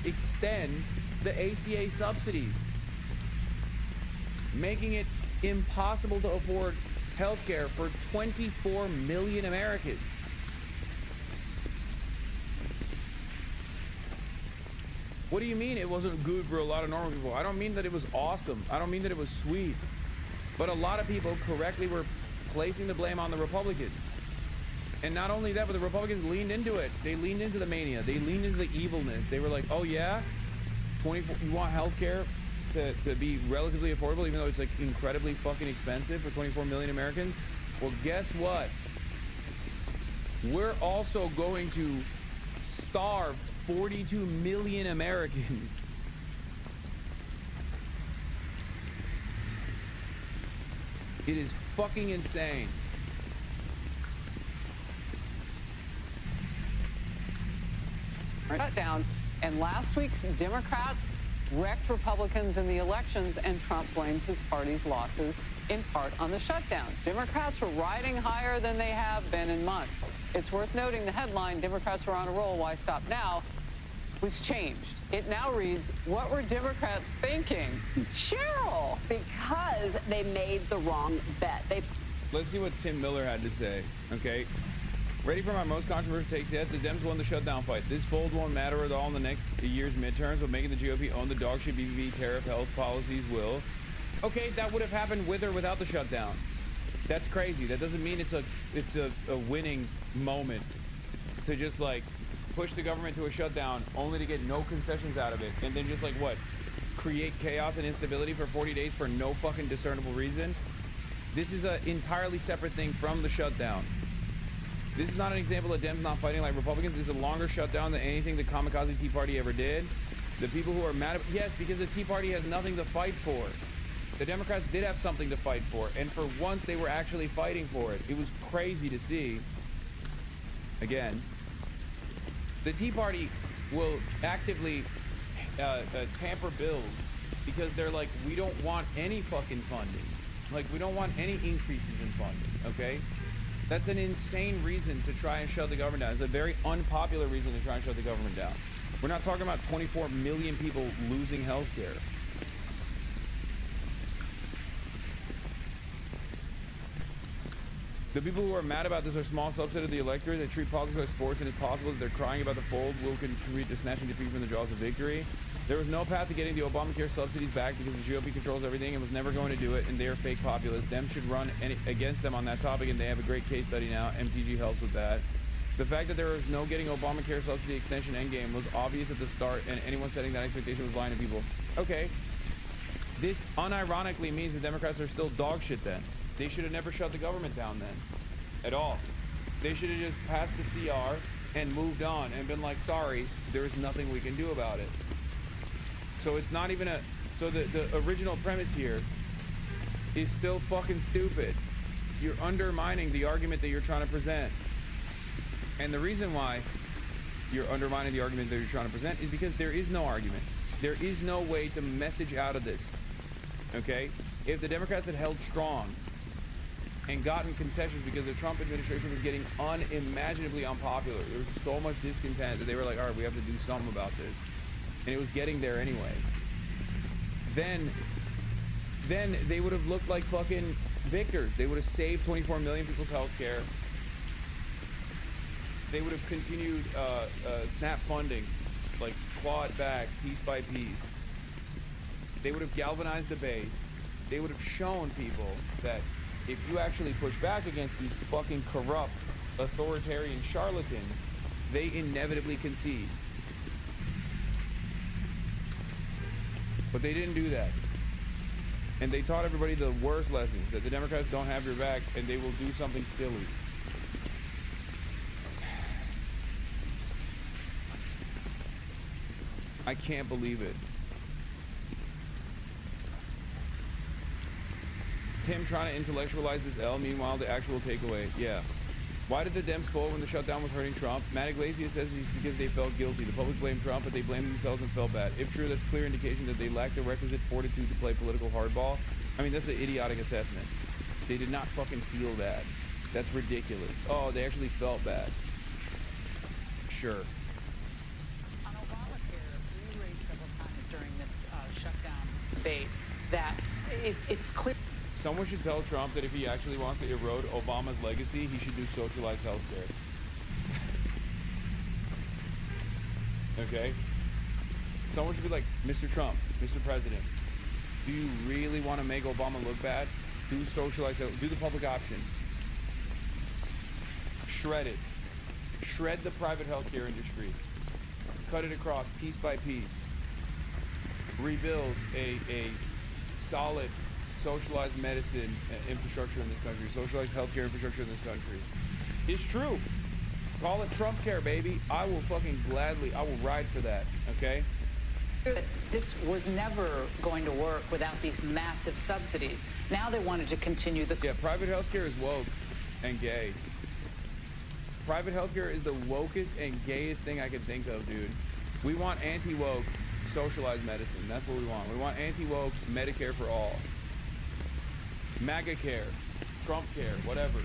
extend the ACA subsidies, making it impossible to afford health care for 24 million Americans. What do you mean it wasn't good for a lot of normal people? I don't mean that it was awesome. I don't mean that it was sweet. But a lot of people correctly were placing the blame on the Republicans. And not only that, but the Republicans leaned into it. They leaned into the mania. They leaned into the evilness. They were like, oh yeah, you want health care to be relatively affordable, even though it's like incredibly fucking expensive for 24 million Americans? Well, guess what? We're also going to starve 42 million Americans. It is fucking insane. Shutdown, and last week's Democrats wrecked Republicans in the elections, and Trump blamed his party's losses in part on the shutdown. Democrats were riding higher than they have been in months. It's worth noting the headline, Democrats were on a roll, why stop now, was changed. It now reads, what were Democrats thinking? Cheryl! Because they made the wrong bet. Let's see what Tim Miller had to say, okay? Ready for my most controversial takes yet? The Dems won the shutdown fight. This fold won't matter at all in the next year's midterms, but making the GOP own the dog shit BBB tariff health policies will. Okay, that would have happened with or without the shutdown. That's crazy. That doesn't mean it's a winning moment to just like push the government to a shutdown only to get no concessions out of it, and then just like what? Create chaos and instability for 40 days for no fucking discernible reason? This is an entirely separate thing from the shutdown. This is not an example of Dems not fighting like Republicans. This is a longer shutdown than anything the kamikaze Tea Party ever did. The people who are mad, yes, because the Tea Party has nothing to fight for. The Democrats did have something to fight for, and for once they were actually fighting for it. It was crazy to see. Again, the Tea Party will actively tamper bills because they're like, we don't want any fucking funding. Like, we don't want any increases in funding, okay? That's an insane reason to try and shut the government down. It's a very unpopular reason to try and shut the government down. We're not talking about 24 million people losing health care. The people who are mad about this are a small subset of the electorate that treat politics like sports, and it's possible that they're crying about the fold will contribute to snatching defeat from the jaws of victory. There was no path to getting the Obamacare subsidies back because the GOP controls everything and was never going to do it, and they are fake populists. Them should run against them on that topic, and they have a great case study now. MTG helps with that. The fact that there was no getting Obamacare subsidy extension endgame was obvious at the start, and anyone setting that expectation was lying to people. Okay. This unironically means the Democrats are still dog shit then. They should have never shut the government down then. At all. They should have just passed the CR and moved on and been like, sorry, there's nothing we can do about it. So it's not even a... So the original premise here is still fucking stupid. You're undermining the argument that you're trying to present. And the reason why you're undermining the argument that you're trying to present is because there is no argument. There is no way to message out of this. Okay? If the Democrats had held strong and gotten concessions because the Trump administration was getting unimaginably unpopular, there was so much discontent that they were like, all right, we have to do something about this. And it was getting there anyway. Then they would have looked like fucking victors. They would have saved 24 million people's health care. They would have continued SNAP funding, like claw it back piece by piece. They would have galvanized the base. They would have shown people that if you actually push back against these fucking corrupt, authoritarian charlatans, they inevitably concede. But they didn't do that. And they taught everybody the worst lessons, that the Democrats don't have your back and they will do something silly. I can't believe it. Tim trying to intellectualize this L, meanwhile the actual takeaway. Yeah. Why did the Dems fold when the shutdown was hurting Trump? Matt Iglesias says it's because they felt guilty. The public blamed Trump, but they blamed themselves and felt bad. If true, that's clear indication that they lack the requisite fortitude to play political hardball. I mean, that's an idiotic assessment. They did not fucking feel that. That's ridiculous. Oh, they actually felt bad. Sure. On Obamacare, we raised several times during this shutdown debate that it's clear. Someone should tell Trump that if he actually wants to erode Obama's legacy, he should do socialized health care. Okay? Someone should be like, Mr. Trump, Mr. President, do you really want to make Obama look bad? Do socialized health, do the public option. Shred it. Shred the private healthcare industry. Cut it across piece by piece. Rebuild a solid socialized medicine infrastructure in this country, socialized healthcare infrastructure in this country. It's true. Call it Trump care, baby. I will fucking gladly, I will ride for that, okay? This was never going to work without these massive subsidies. Now they wanted to continue the... Yeah, private healthcare is woke and gay. Private healthcare is the wokest and gayest thing I could think of, dude. We want anti-woke socialized medicine. That's what we want. We want anti-woke Medicare for all. MAGA care, Trump care, whatever.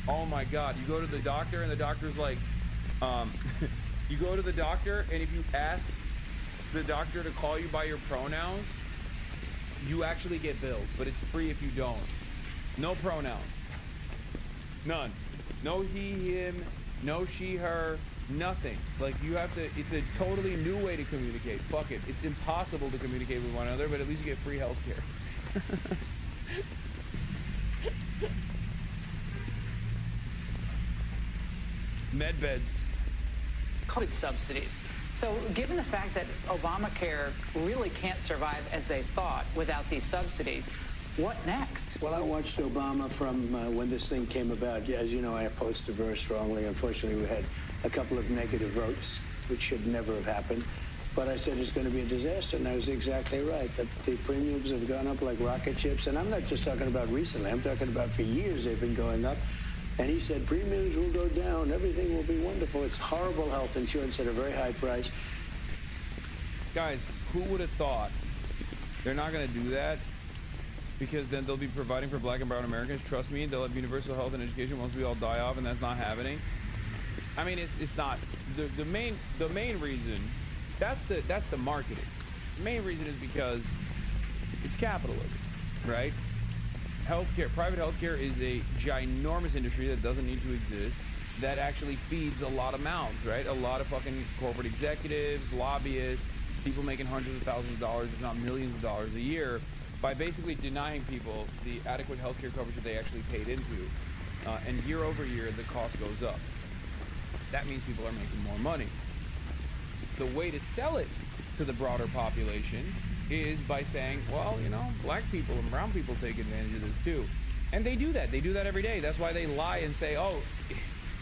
Oh my God, you go to the doctor and the doctor's like, you go to the doctor and if you ask the doctor to call you by your pronouns, you actually get billed, but it's free if you don't. No pronouns. None. No he, him, no she, her, nothing. Like you have to, it's a totally new way to communicate. Fuck it. It's impossible to communicate with one another, but at least you get free health care. Med beds. COVID subsidies. So given the fact that Obamacare really can't survive as they thought without these subsidies, what next? Well, I watched Obama from when this thing came about. As you know, I opposed it very strongly. Unfortunately, we had a couple of negative votes, which should never have happened. But I said it's going to be a disaster, and I was exactly right. The premiums have gone up like rocket ships, and I'm not just talking about recently. I'm talking about for years they've been going up. And he said premiums will go down, everything will be wonderful. It's horrible health insurance at a very high price. Guys, who would have thought they're not going to do that? Because then they'll be providing for black and brown Americans. Trust me, they'll have universal health and education once we all die off, and that's not happening. I mean, it's not the main reason. That's the marketing. The main reason is because it's capitalism, right? healthcare, private healthcare is a ginormous industry that doesn't need to exist, that actually feeds a lot of mouths, right? A lot of fucking corporate executives, lobbyists, people making hundreds of thousands of dollars, if not millions of dollars a year, by basically denying people the adequate healthcare coverage that they actually paid into. And year over year, the cost goes up. That means people are making more money. The way to sell it to the broader population is by saying, well, you know, black people and brown people take advantage of this too. And they do that. They do that every day. That's why they lie and say, oh,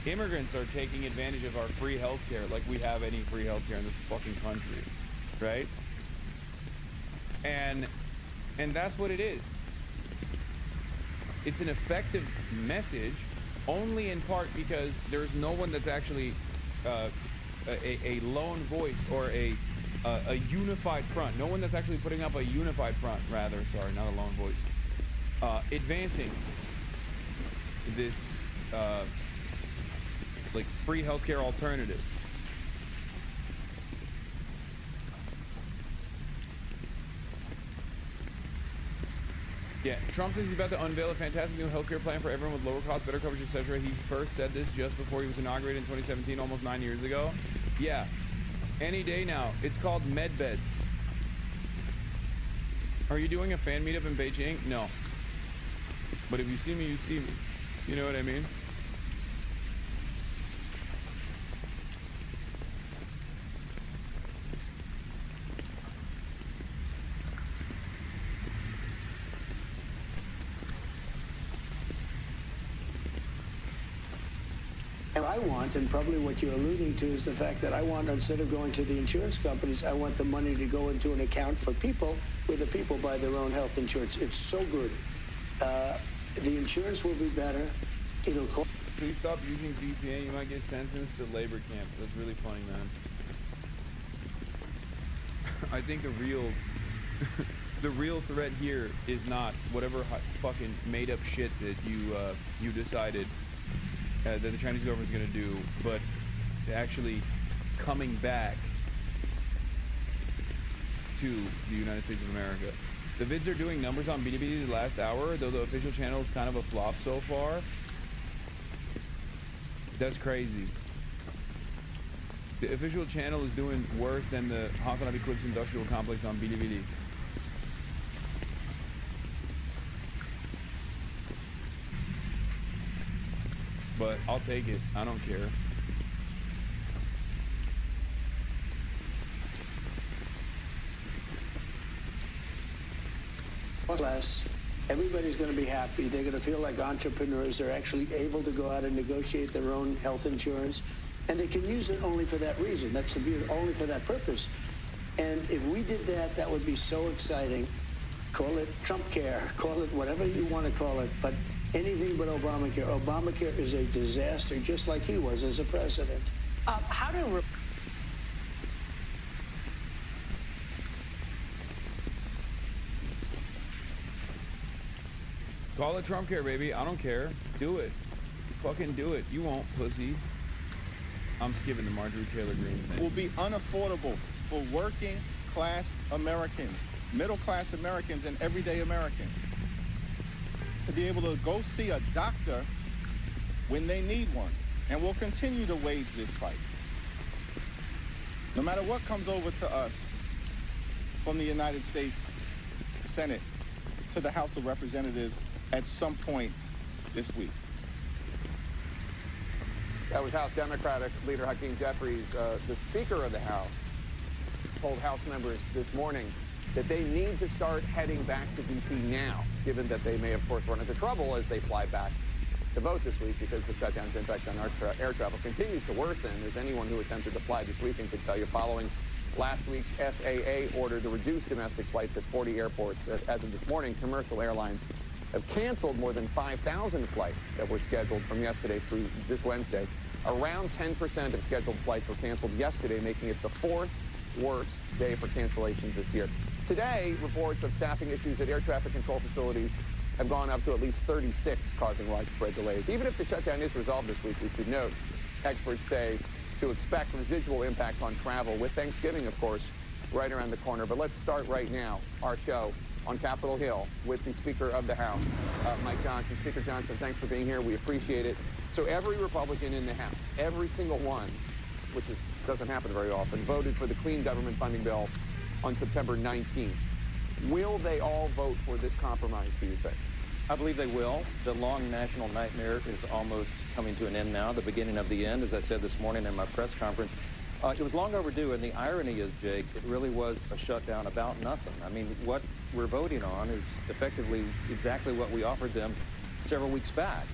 immigrants are taking advantage of our free healthcare, like we have any free healthcare in this fucking country, right? And that's what it is. It's an effective message only in part because there's no one that's actually a lone voice or a unified front. No one that's actually putting up a unified front, rather, sorry, not a lone voice, advancing this like free healthcare alternative. Yeah, Trump says he's about to unveil a fantastic new healthcare plan for everyone with lower cost, better coverage, etc. He first said this just before he was inaugurated in 2017, almost 9 years ago. Yeah, any day now. It's called MedBeds. Are you doing a fan meetup in Beijing? No. But if you see me, you see me. You know what I mean? I want, and probably what you're alluding to, is the fact that I want, instead of going to the insurance companies, I want the money to go into an account for people where the people buy their own health insurance. It's so good. The insurance will be better. It'll cost. Please stop using VPN. You might get sentenced to labor camp. That's really funny, man. I think the real threat here is not whatever fucking made up shit that you decided that the Chinese government is going to do, but actually coming back to the United States of America. The vids are doing numbers on BDBD's last hour, though the official channel is kind of a flop so far. That's crazy. The official channel is doing worse than the Hasanabi Clips Industrial Complex on BDBD. But I'll take it. I don't care. Less. Everybody's going to be happy. They're going to feel like entrepreneurs. They're actually able to go out and negotiate their own health insurance. And they can use it only for that reason. That's the beauty, only for that purpose. And if we did that, that would be so exciting. Call it Trump care. Call it whatever you want to call it. But anything but Obamacare. Obamacare is a disaster, just like he was as a president. How do... Call it Trump care, baby. I don't care. Do it. Fucking do it. You won't, pussy. I'm skipping the Marjorie Taylor Greene thing. Will be unaffordable for working class Americans, middle class Americans, and everyday Americans to be able to go see a doctor when they need one. And we'll continue to wage this fight. No matter what comes over to us from the United States Senate to the House of Representatives at some point this week. That was House Democratic Leader Hakeem Jeffries. The Speaker of the House told House members this morning that they need to start heading back to D.C. now, given that they may, of course, run into trouble as they fly back to vote this week because the shutdown's impact on air travel continues to worsen, as anyone who attempted to fly this weekend could tell you, following last week's FAA order to reduce domestic flights at 40 airports. As of this morning, commercial airlines have canceled more than 5,000 flights that were scheduled from yesterday through this Wednesday. Around 10% of scheduled flights were canceled yesterday, making it the fourth worst day for cancellations this year. Today, reports of staffing issues at air traffic control facilities have gone up to at least 36, causing widespread delays. Even if the shutdown is resolved this week, we should note, experts say to expect residual impacts on travel, with Thanksgiving, of course, right around the corner. But let's start right now our show on Capitol Hill with the Speaker of the House, Mike Johnson. Speaker Johnson, thanks for being here. We appreciate it. So every Republican in the House, every single one, which doesn't happen very often, voted for the clean government funding bill on September 19th. Will they all vote for this compromise, do you think? I believe they will. The long national nightmare is almost coming to an end now, the beginning of the end, as I said this morning in my press conference. It was long overdue, and the irony is, Jake, it really was a shutdown about nothing. I mean, what we're voting on is effectively exactly what we offered them several weeks back.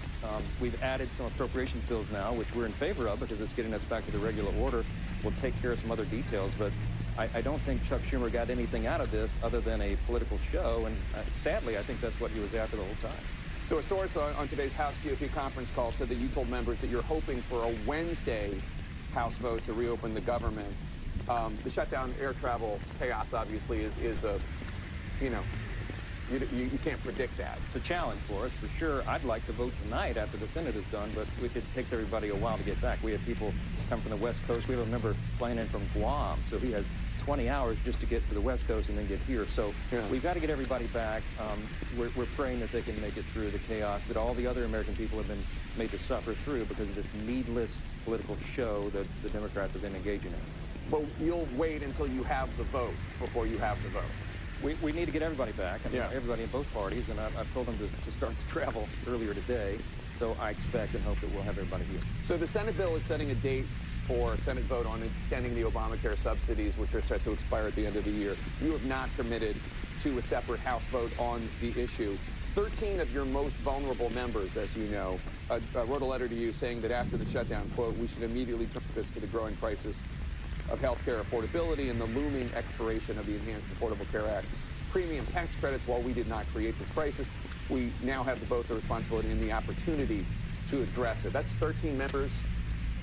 We've added some appropriations bills now, which we're in favor of because it's getting us back to the regular order. We'll take care of some other details, but I don't think Chuck Schumer got anything out of this other than a political show, and sadly, I think that's what he was after the whole time. So a source on today's House GOP conference call said that you told members that you're hoping for a Wednesday House vote to reopen the government. The shutdown, air travel chaos, obviously, is a, you know, you can't predict that. It's a challenge for us, for sure. I'd like to vote tonight after the Senate is done, but it takes everybody a while to get back. We have people come from the West Coast. We have a member flying in from Guam, so he has 20 hours just to get to the West Coast and then get here. So we've got to get everybody back. We're praying that they can make it through the chaos that all the other American people have been made to suffer through because of this needless political show that the Democrats have been engaging in. But you'll wait until you have the votes before you have the vote. We need to get everybody back, I mean, everybody in both parties, and I've told them to start to travel earlier today. So I expect and hope that we'll have everybody here. So the Senate bill is setting a date for a Senate vote on extending the Obamacare subsidies, which are set to expire at the end of the year. You have not committed to a separate House vote on the issue. 13 of your most vulnerable members, as you know, wrote a letter to you saying that after the shutdown, quote, we should immediately turn this for the growing crisis of health care affordability and the looming expiration of the Enhanced Affordable Care Act premium tax credits. While we did not create this crisis, we now have both the responsibility and the opportunity to address it. That's 13 members.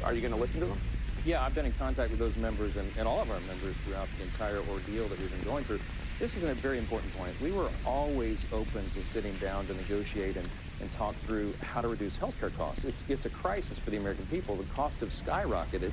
Are you going to listen to them? Yeah, I've been in contact with those members and all of our members throughout the entire ordeal that we've been going through. This is a very important point. We were always open to sitting down to negotiate and talk through how to reduce healthcare costs. It's a crisis for the American people. The cost have skyrocketed.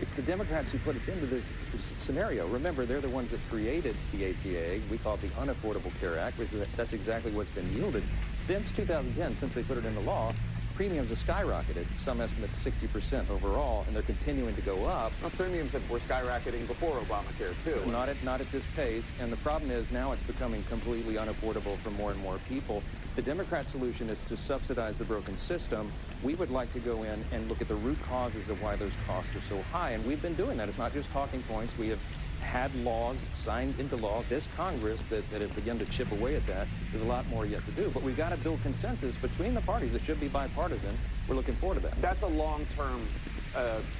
It's the Democrats who put us into this scenario. Remember, they're the ones that created the ACA. We call it the Unaffordable Care Act, which that's exactly what's been yielded. Since 2010, since they put it into law, premiums have skyrocketed, some estimates 60% overall, and they're continuing to go up. Well, premiums were skyrocketing before Obamacare, too. Not at this pace, and the problem is now it's becoming completely unaffordable for more and more people. The Democrat solution is to subsidize the broken system. We would like to go in and look at the root causes of why those costs are so high, and we've been doing that. It's not just talking points. We have had laws signed into law, this Congress, that have begun to chip away at that. There's a lot more yet to do, but we've got to build consensus between the parties. It should be bipartisan. We're looking forward to that. That's a long-term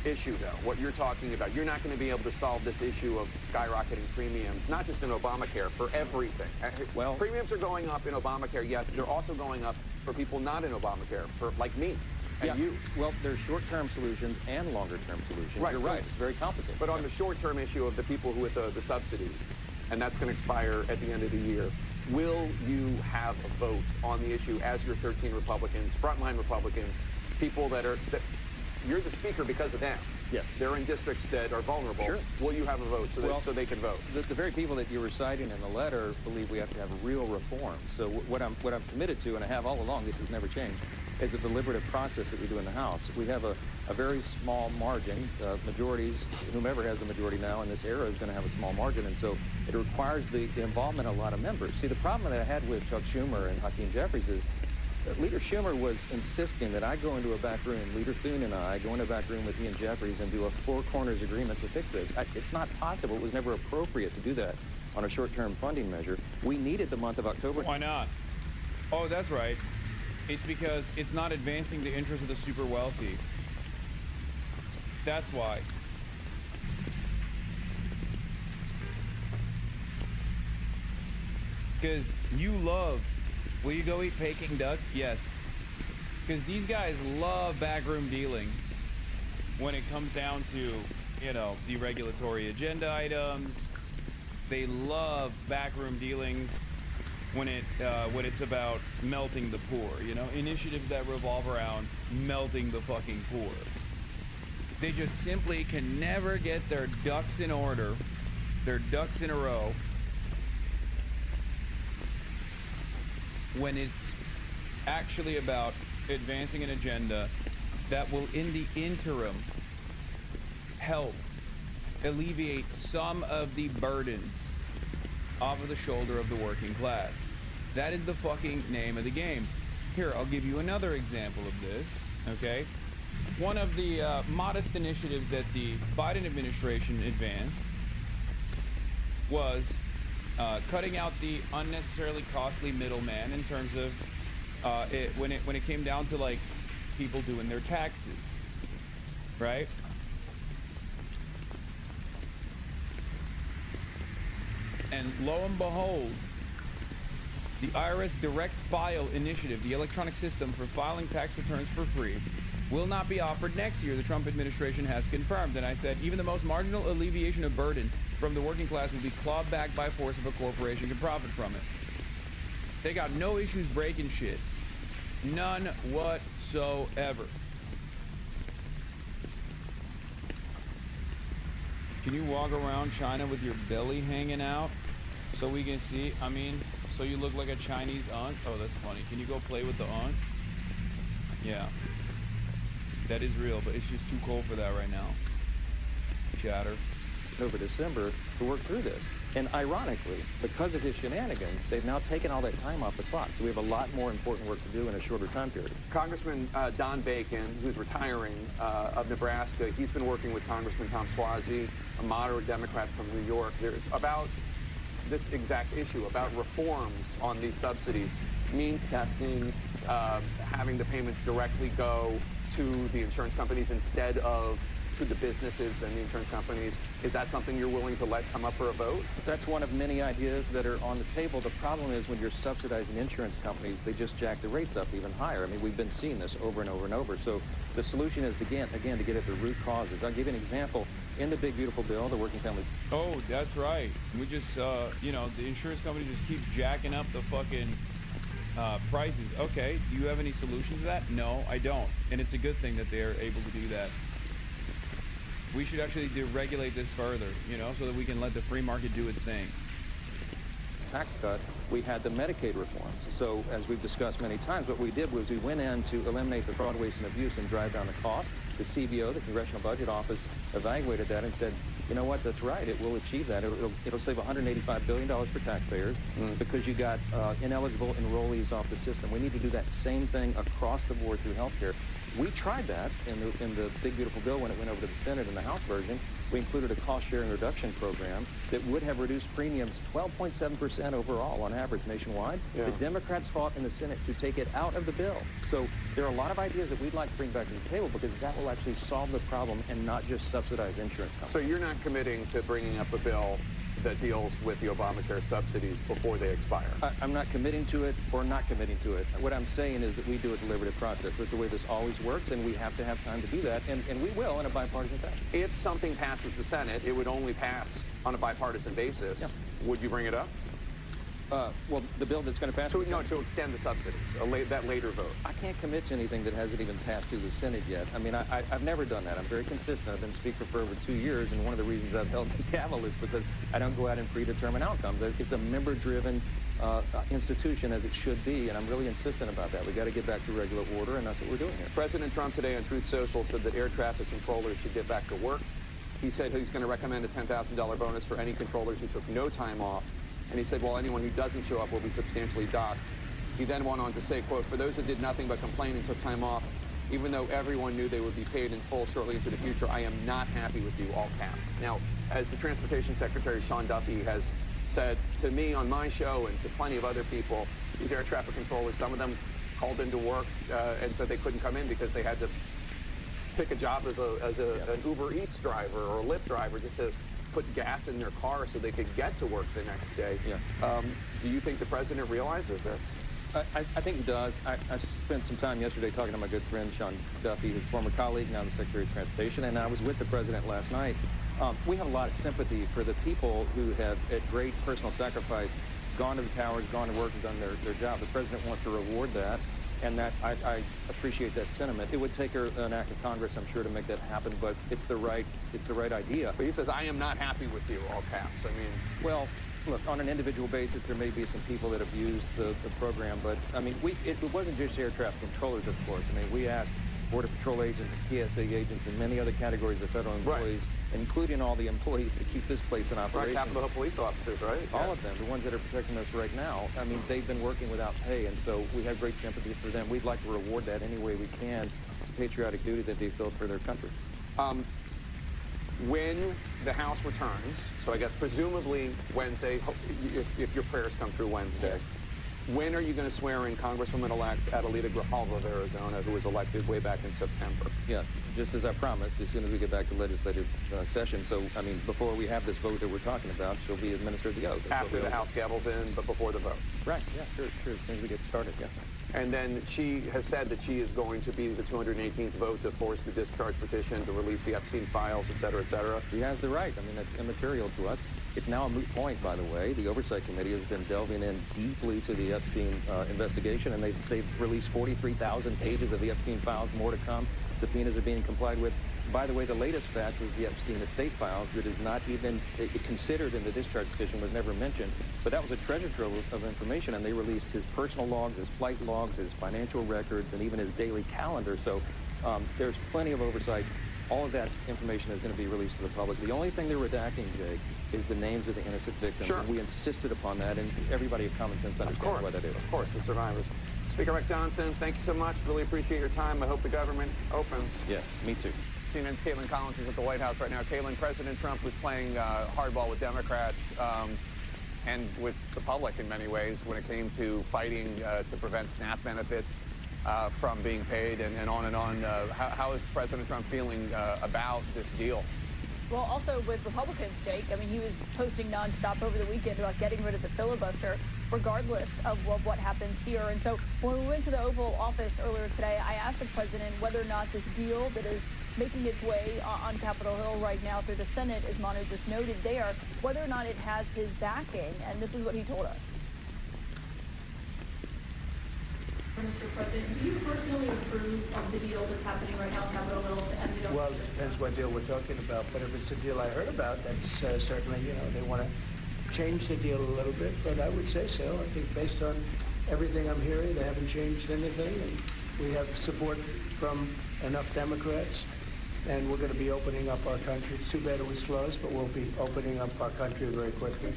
issue, though, what you're talking about. You're not going to be able to solve this issue of skyrocketing premiums, not just in Obamacare, for everything. Well, premiums are going up in Obamacare, yes. They're also going up for people not in Obamacare, for like me. And you. Well, there's short-term solutions and longer-term solutions. Right, You're right. It's very complicated. But on the short-term issue of the people who with the subsidies, and that's going to expire at the end of the year, will you have a vote on the issue as your 13 Republicans, frontline Republicans, people that you're the speaker because of them? Yes. They're in districts that are vulnerable. Sure. Will you have a vote so they can vote? The very people that you were citing in the letter believe we have to have real reform. So what I'm committed to, and I have all along, this has never changed, is a deliberative process that we do in the House. We have a very small margin. Majorities, whomever has the majority now in this era is going to have a small margin, and so it requires the involvement of a lot of members. See, the problem that I had with Chuck Schumer and Hakeem Jeffries is Leader Schumer was insisting that I go into a back room, Leader Thune and I go into a back room with he and Jeffries and do a four corners agreement to fix this. It's not possible. It was never appropriate to do that on a short-term funding measure. We needed the month of October. Why not? Oh, that's right. It's because it's not advancing the interests of the super wealthy. That's why. Because you love, will you go eat Peking duck? Yes. Because these guys love backroom dealing when it comes down to, deregulatory agenda items. They love backroom dealings when it's about melting the poor, initiatives that revolve around melting the fucking poor. They just simply can never get their ducks in order, their ducks in a row, when it's actually about advancing an agenda that will, in the interim, help alleviate some of the burdens off of the shoulder of the working class. That is the fucking name of the game. Here, I'll give you another example of this, okay? One of the modest initiatives that the Biden administration advanced was cutting out the unnecessarily costly middleman in terms of when it came down to like people doing their taxes, right? And lo and behold, the IRS Direct File Initiative, the electronic system for filing tax returns for free, will not be offered next year, the Trump administration has confirmed. And I said, even the most marginal alleviation of burden from the working class will be clawed back by force if a corporation can profit from it. They got no issues breaking shit. None whatsoever. Can you walk around China with your belly hanging out so we can see? I mean, so you look like a Chinese aunt? Oh, that's funny. Can you go play with the aunts? Yeah. That is real, but it's just too cold for that right now. Chatter. Over December to work through this. And ironically, because of his shenanigans, they've now taken all that time off the clock. So we have a lot more important work to do in a shorter time period. Congressman Don Bacon, who's retiring of Nebraska, he's been working with Congressman Tom Suozzi, a moderate Democrat from New York, about this exact issue, about reforms on these subsidies, means testing, having the payments directly go to the insurance companies instead of to the businesses and the insurance companies. Is that something you're willing to let come up for a vote? That's one of many ideas that are on the table. The problem is when you're subsidizing insurance companies, they just jack the rates up even higher. I mean, we've been seeing this over and over and over. So the solution is, again, to get at the root causes. I'll give you an example. In the big, beautiful bill, the working family... Oh, that's right. We just, you know, the insurance companies just keep jacking up the fucking prices. Okay, do you have any solution to that? No, I don't. And it's a good thing that they're able to do that. We should actually deregulate this further, you know, so that we can let the free market do its thing. Tax cut, we had the Medicaid reforms. So as we've discussed many times, what we did was we went in to eliminate the fraud, waste, and abuse and drive down the cost. The CBO, the Congressional Budget Office, evaluated that and said, you know what, that's right, it will achieve that. It'll save $185 billion for taxpayers because you got ineligible enrollees off the system. We need to do that same thing across the board through healthcare. We tried that in the big, beautiful bill when it went over to the Senate in the House version. We included a cost-sharing reduction program that would have reduced premiums 12.7% overall on average nationwide. Yeah. The Democrats fought in the Senate to take it out of the bill. So there are a lot of ideas that we'd like to bring back to the table because that will actually solve the problem and not just subsidize insurance companies. So you're not committing to bringing up a bill that deals with the Obamacare subsidies before they expire? I'm not committing to it or not committing to it. What I'm saying is that we do a deliberative process. That's the way this always works, and we have to have time to do that, and we will in a bipartisan fashion. If something passes the Senate, it would only pass on a bipartisan basis. Yeah. Would you bring it up? Well, the bill that's going to pass... To extend the subsidies, that later vote. I can't commit to anything that hasn't even passed through the Senate yet. I mean, I've never done that. I'm very consistent. I've been Speaker for over 2 years, and one of the reasons I've held the gavel is because I don't go out and predetermine outcomes. It's a member-driven institution, as it should be, and I'm really insistent about that. We've got to get back to regular order, and that's what we're doing here. President Trump today on Truth Social said that air traffic controllers should get back to work. He said he's going to recommend a $10,000 bonus for any controllers who took no time off. And he said, well, anyone who doesn't show up will be substantially docked. He then went on to say, quote, for those that did nothing but complain and took time off, even though everyone knew they would be paid in full shortly into the future, I am not happy with you, all caps. Now, as the Transportation Secretary, Sean Duffy, has said to me on my show and to plenty of other people, these air traffic controllers, some of them called into work and said they couldn't come in because they had to take a job as an Uber Eats driver or a Lyft driver just to put gas in their car so they could get to work the next day. Yeah. Do you think the president realizes this? I think he does. I spent some time yesterday talking to my good friend Sean Duffy, his former colleague, now the Secretary of Transportation, and I was with the president last night. We have a lot of sympathy for the people who have, at great personal sacrifice, gone to the towers, gone to work, and done their job. The president wants to reward that, and that I appreciate that sentiment. It would take an act of Congress, I'm sure, to make that happen, but it's the right idea. But he says, I am not happy with you, all caps. I mean, well, look, on an individual basis, there may be some people that abuse the program, but, I mean, it wasn't just air traffic controllers, of course. I mean, we asked Border Patrol agents, TSA agents, and many other categories of federal employees, including all the employees that keep this place in operation. Capitol Hill police officers, right? All of them, the ones that are protecting us right now. I mean, they've been working without pay, and so we have great sympathy for them. We'd like to reward that any way we can. It's a patriotic duty that they filled for their country. When the House returns, so I guess presumably Wednesday, if your prayers come through Wednesday, yes. When are you going to swear in Congresswoman-elect Adelita Grijalva of Arizona, who was elected way back in September? Yeah, just as I promised, as soon as we get back to legislative session. So, I mean, before we have this vote that we're talking about, she'll be administered the oath. After the House gavels in, but before the vote? Right, yeah, sure, as soon as we get started, yeah. And then she has said that she is going to be the 218th vote to force the discharge petition to release the Epstein files, et cetera, et cetera. She has the right. I mean, that's immaterial to us. It's now a moot point, by the way. The Oversight Committee has been delving in deeply to the Epstein investigation, and they've released 43,000 pages of the Epstein files, more to come. Subpoenas are being complied with. By the way, the latest batch was the Epstein estate files that is not even considered in the discharge petition, was never mentioned. But that was a treasure trove of information, and they released his personal logs, his flight logs, his financial records, and even his daily calendar. So there's plenty of oversight. All of that information is going to be released to the public. The only thing they're redacting, Jake, is the names of the innocent victims. Sure. And we insisted upon that, and everybody of common sense understands why that is. Of course, the survivors. Speaker Rick Johnson, thank you so much. Really appreciate your time. I hope the government opens. Yes, me too. CNN's Caitlin Collins is at the White House right now. Caitlin, President Trump was playing hardball with Democrats and with the public in many ways when it came to fighting to prevent SNAP benefits from being paid and on and on. How is President Trump feeling about this deal? Well, also with Republicans, Jake, I mean, he was posting nonstop over the weekend about getting rid of the filibuster, regardless of what happens here. And so when we went to the Oval Office earlier today, I asked the president whether or not this deal that is making its way on Capitol Hill right now through the Senate, as Manu just noted there, whether or not it has his backing. And this is what he told us. Mr. President, do you personally approve of the deal that's happening right now on Capitol Hill to end the... Well, it depends what deal we're talking about. But if it's a deal I heard about, that's certainly, you know, they want to change the deal a little bit. But I would say so. I think based on everything I'm hearing, they haven't changed anything. And we have support from enough Democrats. And we're going to be opening up our country. It's too bad it was closed, but we'll be opening up our country very quickly.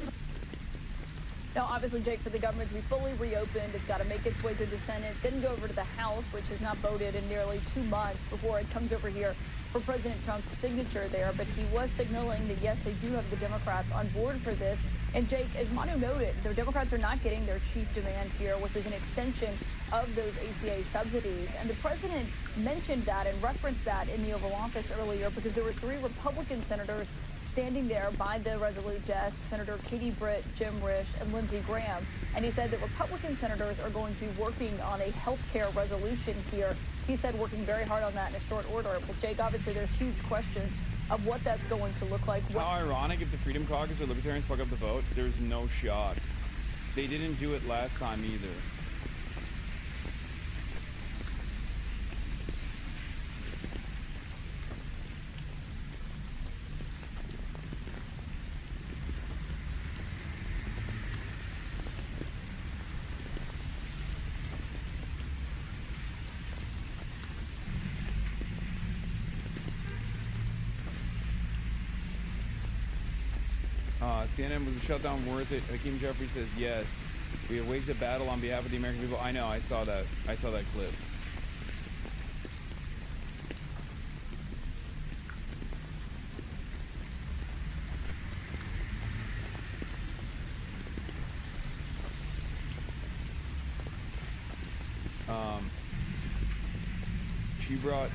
Now, obviously, Jake, for the government to be fully reopened, it's got to make its way through the Senate, then go over to the House, which has not voted in nearly 2 months before it comes over here for President Trump's signature there. But he was signaling that, yes, they do have the Democrats on board for this. And, Jake, as Manu noted, the Democrats are not getting their chief demand here, which is an extension of those ACA subsidies. And the president mentioned that and referenced that in the Oval Office earlier because there were 3 Republican senators standing there by the Resolute desk, Senator Katie Britt, Jim Risch, and Lindsey Graham. And he said that Republican senators are going to be working on a health care resolution here. He said working very hard on that in a short order. But, Jake, obviously there's huge questions of what that's going to look like. How ironic if the Freedom Caucus or Libertarians fuck up the vote, there's no shot. They didn't do it last time either. CNN, was the shutdown worth it? Hakeem Jeffrey says yes. We have waged a battle on behalf of the American people. I know, I saw that. I saw that clip. She brought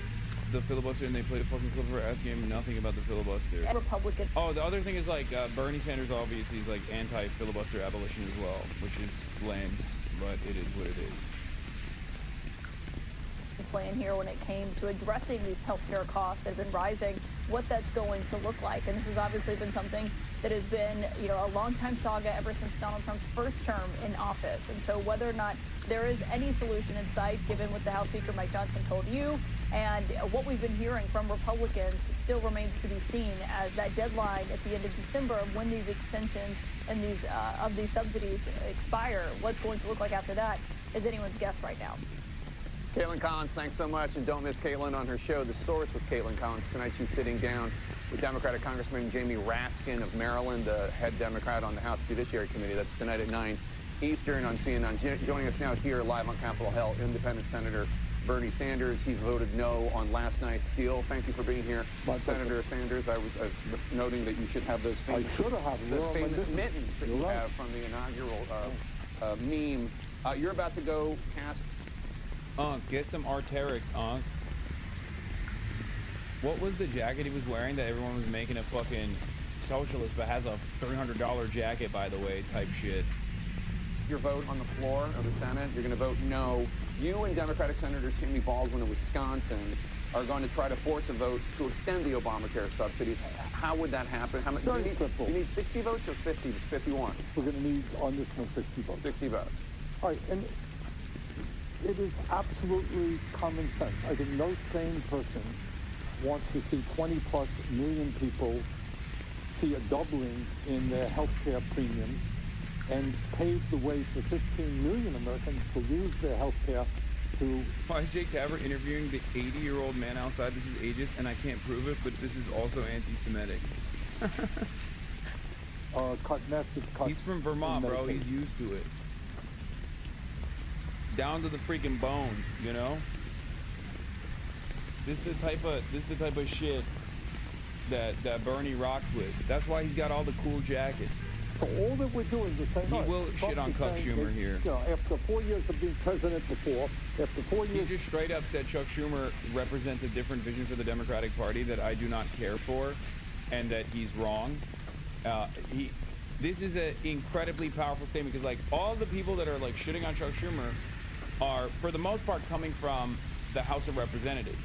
the filibuster and they played a fucking clip of her asking him nothing about the filibuster. Republican. Oh, the other thing is like Bernie Sanders obviously is like anti-filibuster abolition as well, which is lame, but it is what it is. Plan here when it came to addressing these healthcare costs that have been rising what that's going to look like. And this has obviously been something that has been, a long-time saga ever since Donald Trump's first term in office. And so whether or not there is any solution in sight, given what the House Speaker Mike Johnson told you, and what we've been hearing from Republicans still remains to be seen, as that deadline at the end of December of when these extensions and these subsidies expire, what's going to look like after that is anyone's guess right now. Caitlin Collins, thanks so much, and don't miss Caitlin on her show, The Source with Caitlin Collins. Tonight she's sitting down with Democratic Congressman Jamie Raskin of Maryland, the head Democrat on the House Judiciary Committee. That's tonight at 9 Eastern on CNN. Joining us now here live on Capitol Hill, Independent Senator Bernie Sanders. He voted no on last night's deal. Thank you for being here, Senator Sanders. I was noting that you should have those famous, mittens that you have from the inaugural meme. You're about to go cast. Get some Arterix, What was the jacket he was wearing that everyone was making a fucking socialist, but has a $300 jacket, by the way, type shit? Your vote on the floor of the Senate, you're going to vote no. You and Democratic Senator Tammy Baldwin of Wisconsin are going to try to force a vote to extend the Obamacare subsidies. How would that happen? How much? Very simple. You need 60 votes or 50, 51? We're going to need on this one 60 votes. 60 votes. All right, and it is absolutely common sense. I think no sane person wants to see 20+ million people see a doubling in their health care premiums and pave the way for 15 million Americans to lose their health care to... Why is Jake Tapper interviewing the 80-year-old man outside? This is ageist, and I can't prove it, but this is also anti-Semitic. Massive cuts. He's from Vermont, bro. He's used to it. Down to the freaking bones, you know? This is the type of shit that Bernie rocks with. That's why he's got all the cool jackets. So all that we're doing is saying... He will shit on Chuck Schumer here. After 4 years of being president before, after 4 years... He just straight up said Chuck Schumer represents a different vision for the Democratic Party that I do not care for, and that he's wrong. This is an incredibly powerful statement, because, like, all the people that are, like, shitting on Chuck Schumer are, for the most part, coming from the House of Representatives.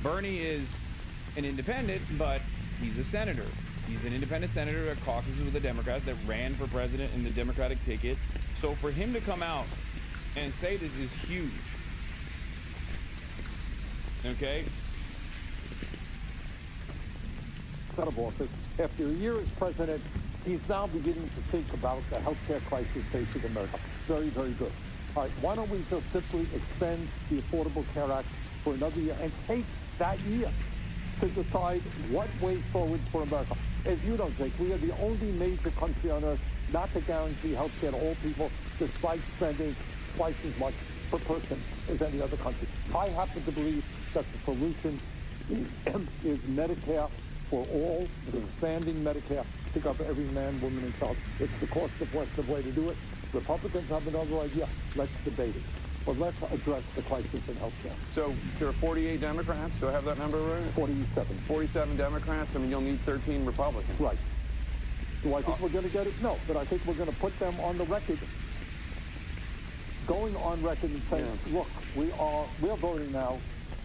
Bernie is an independent, but he's a senator. He's an independent senator that caucuses with the Democrats, that ran for president in the Democratic ticket. So for him to come out and say this is huge. Okay? Out of office. After a year as president, he's now beginning to think about the health care crisis facing America. Very, very good. All right, why don't we just simply extend the Affordable Care Act for another year and take that year to decide what way forward for America. As you know, Jake, we are the only major country on earth not to guarantee health care to all people, despite spending twice as much per person as any other country. I happen to believe that the solution is Medicare for all, expanding Medicare to cover every man, woman, and child. It's the cost-effective way to do it. Republicans have another idea. Let's debate it. But let's address the crisis in health care. So there are 48 Democrats. Do I have that number right? 47. 47 Democrats. I mean, you'll need 13 Republicans. Right. Do I think we're going to get it? No. But I think we're going to put them on the record, going on record and saying, look, we're voting now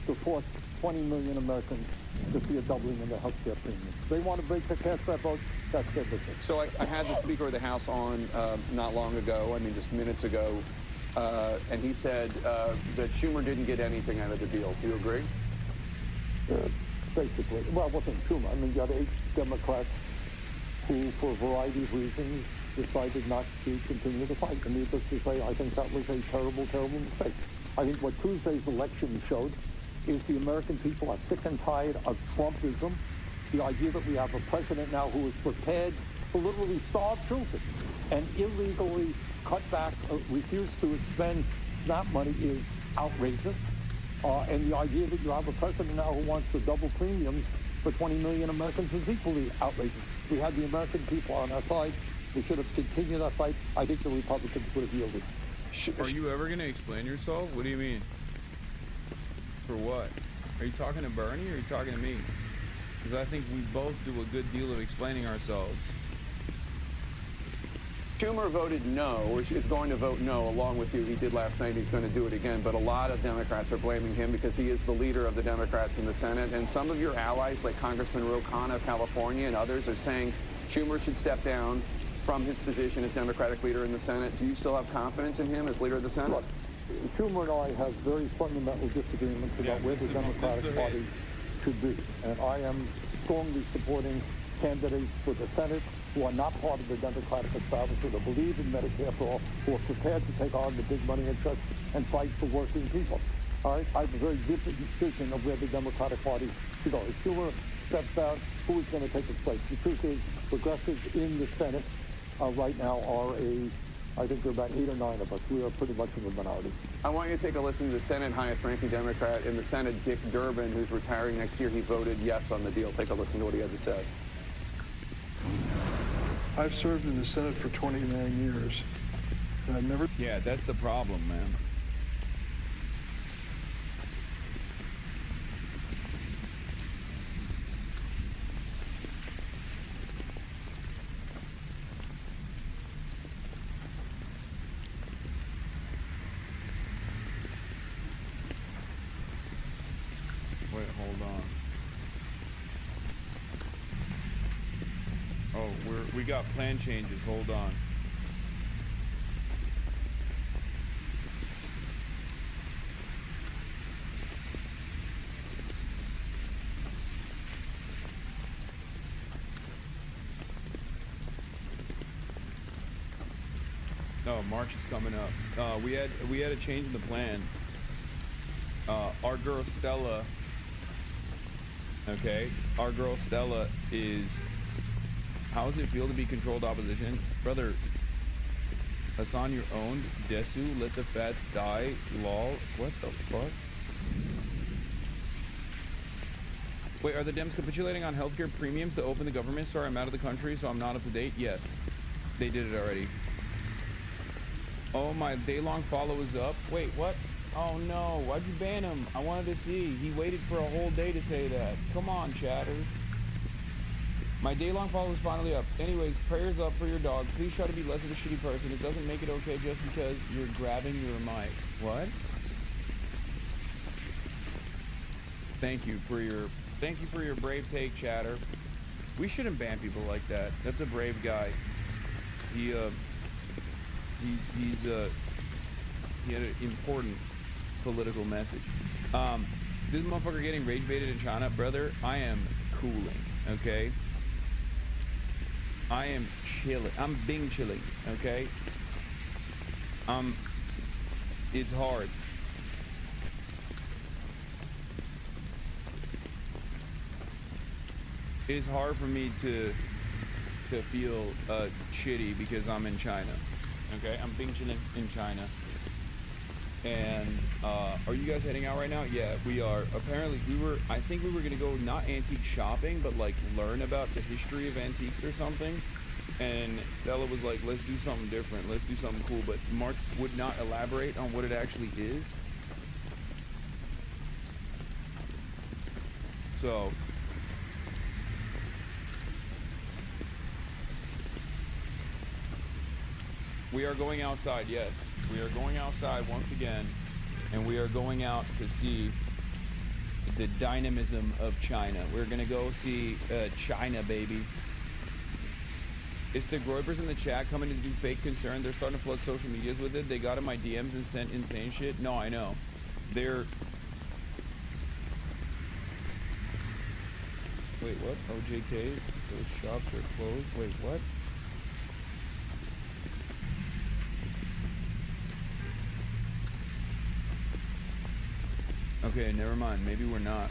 to force 20 million Americans to see a doubling in their health care premiums. They want to break the cast that vote. That's their business. So I had the Speaker of the House on not long ago, I mean, just minutes ago, and he said that Schumer didn't get anything out of the deal. Do you agree? Basically. Well, it wasn't Schumer. I mean, you had 8 Democrats who, for a variety of reasons, decided not to continue the fight. And needless to say, I think that was a terrible, terrible mistake. I think what Tuesday's election showed is the American people are sick and tired of Trumpism, the idea that we have a president now who is prepared to literally starve children and illegally cut back, refuse to expend SNAP money is outrageous. And the idea that you have a president now who wants to double premiums for 20 million Americans is equally outrageous. We had the American people on our side. We should have continued that fight. I think the Republicans would have yielded. Are you ever going to explain yourself? What do you mean? For what? Are you talking to Bernie or are you talking to me? Because I think we both do a good deal of explaining ourselves. Schumer voted no, or is going to vote no, along with you. He did last night. He's going to do it again. But a lot of Democrats are blaming him because he is the leader of the Democrats in the Senate. And some of your allies, like Congressman Ro Khanna of California and others, are saying Schumer should step down from his position as Democratic leader in the Senate. Do you still have confidence in him as leader of the Senate? Look, Schumer and I have very fundamental disagreements about where the Democratic Party should be. And I am strongly supporting candidates for the Senate who are not part of the Democratic establishment, who believe in Medicare for all, who are prepared to take on the big money interests and fight for working people. All right? I have a very different vision of where the Democratic Party should go. If Schumer steps down, who is going to take his place? The truth is, progressives in the Senate right now are I think there are about 8 or 9 of us. We are pretty much in the minority. I want you to take a listen to the Senate highest-ranking Democrat in the Senate, Dick Durbin, who's retiring next year. He voted yes on the deal. Take a listen to what he had to say. I've served in the Senate for 29 years, and I've never... Yeah, that's the problem, man. Wait, hold on. Oh, we got plan changes. Hold on. No, March is coming up. We had a change in the plan. Our girl Stella. Okay, our girl Stella is. How does it feel to be controlled opposition? Brother, Hasan, you're owned. Desu, let the fats die. Lol. What the fuck? Wait, are the Dems capitulating on healthcare premiums to open the government? Sorry, I'm out of the country, so I'm not up to date. Yes, they did it already. Oh, my day-long follow is up. Wait, what? Oh, no. Why'd you ban him? I wanted to see. He waited for a whole day to say that. Come on, chatter. My day-long follow is finally up. Anyways, prayers up for your dog. Please try to be less of a shitty person. It doesn't make it okay just because you're grabbing your mic. What? Thank you for your brave take, chatter. We shouldn't ban people like that. That's a brave guy. He had an important political message. This motherfucker getting rage baited in China, brother. I am cooling, okay? I am chilling. I'm being chilling, okay? It's hard. It's hard for me to feel shitty because I'm in China. Okay, I'm being chilling in China. And are you guys heading out right now? Yeah, we are. Apparently, I think we were gonna go not antique shopping, but like learn about the history of antiques or something. And Stella was like, let's do something different. Let's do something cool. But Mark would not elaborate on what it actually is. So we are going outside, yes. We are going outside once again, and we are going out to see the dynamism of China. We're gonna go see China, baby. It's the Groypers in the chat coming to do fake concern. They're starting to flood social medias with it. They got in my DMs and sent insane shit. No, I know. They're... Wait, what? OJK? Those shops are closed? Wait, what? Okay, never mind. Maybe we're not.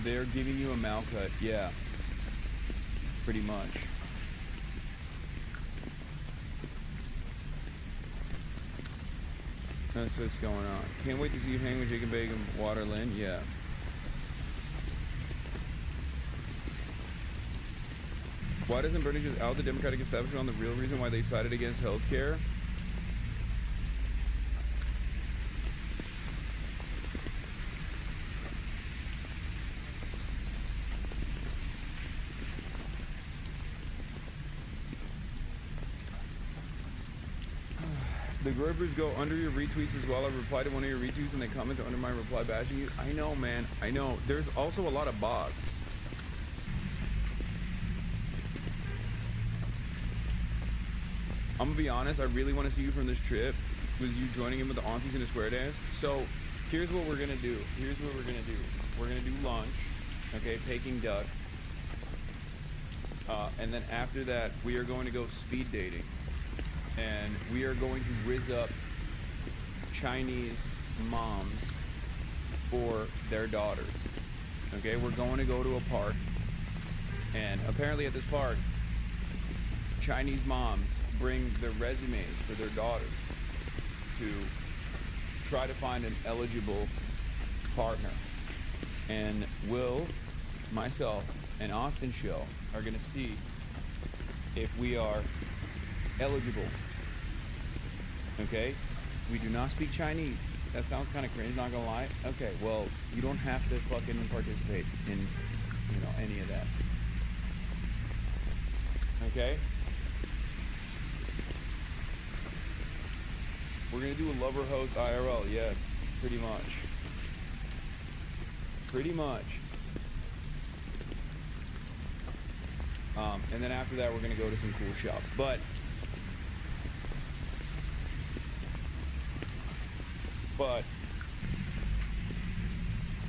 They're giving you a mouth cut. Yeah. Pretty much. That's what's going on. Can't wait to see you hang with Jacob Bacon, Waterland. Yeah. Why doesn't Bernie just out the Democratic establishment on the real reason why they sided against healthcare? The Groypers go under your retweets as well. I reply to one of your retweets and they comment under my reply bashing you. I know, man. I know. There's also a lot of bots. I'm gonna be honest. I really want to see you from this trip with you joining in with the aunties in the square dance. So here's what we're gonna do. Here's what we're gonna do. We're gonna do lunch. Okay, Peking duck. And then after that, we are going to go speed dating. And we are going to rizz up Chinese moms for their daughters. Okay, we're going to go to a park. And apparently at this park, Chinese moms bring their resumes for their daughters to try to find an eligible partner. And Will, myself, and Austin Show are going to see if we are eligible. Okay? We do not speak Chinese. That sounds kind of cringe, not gonna lie. Okay, well, you don't have to fucking participate in, you know, any of that. Okay? We're gonna do a lover host IRL, yes, pretty much. Pretty much. And then after that, we're gonna go to some cool shops. But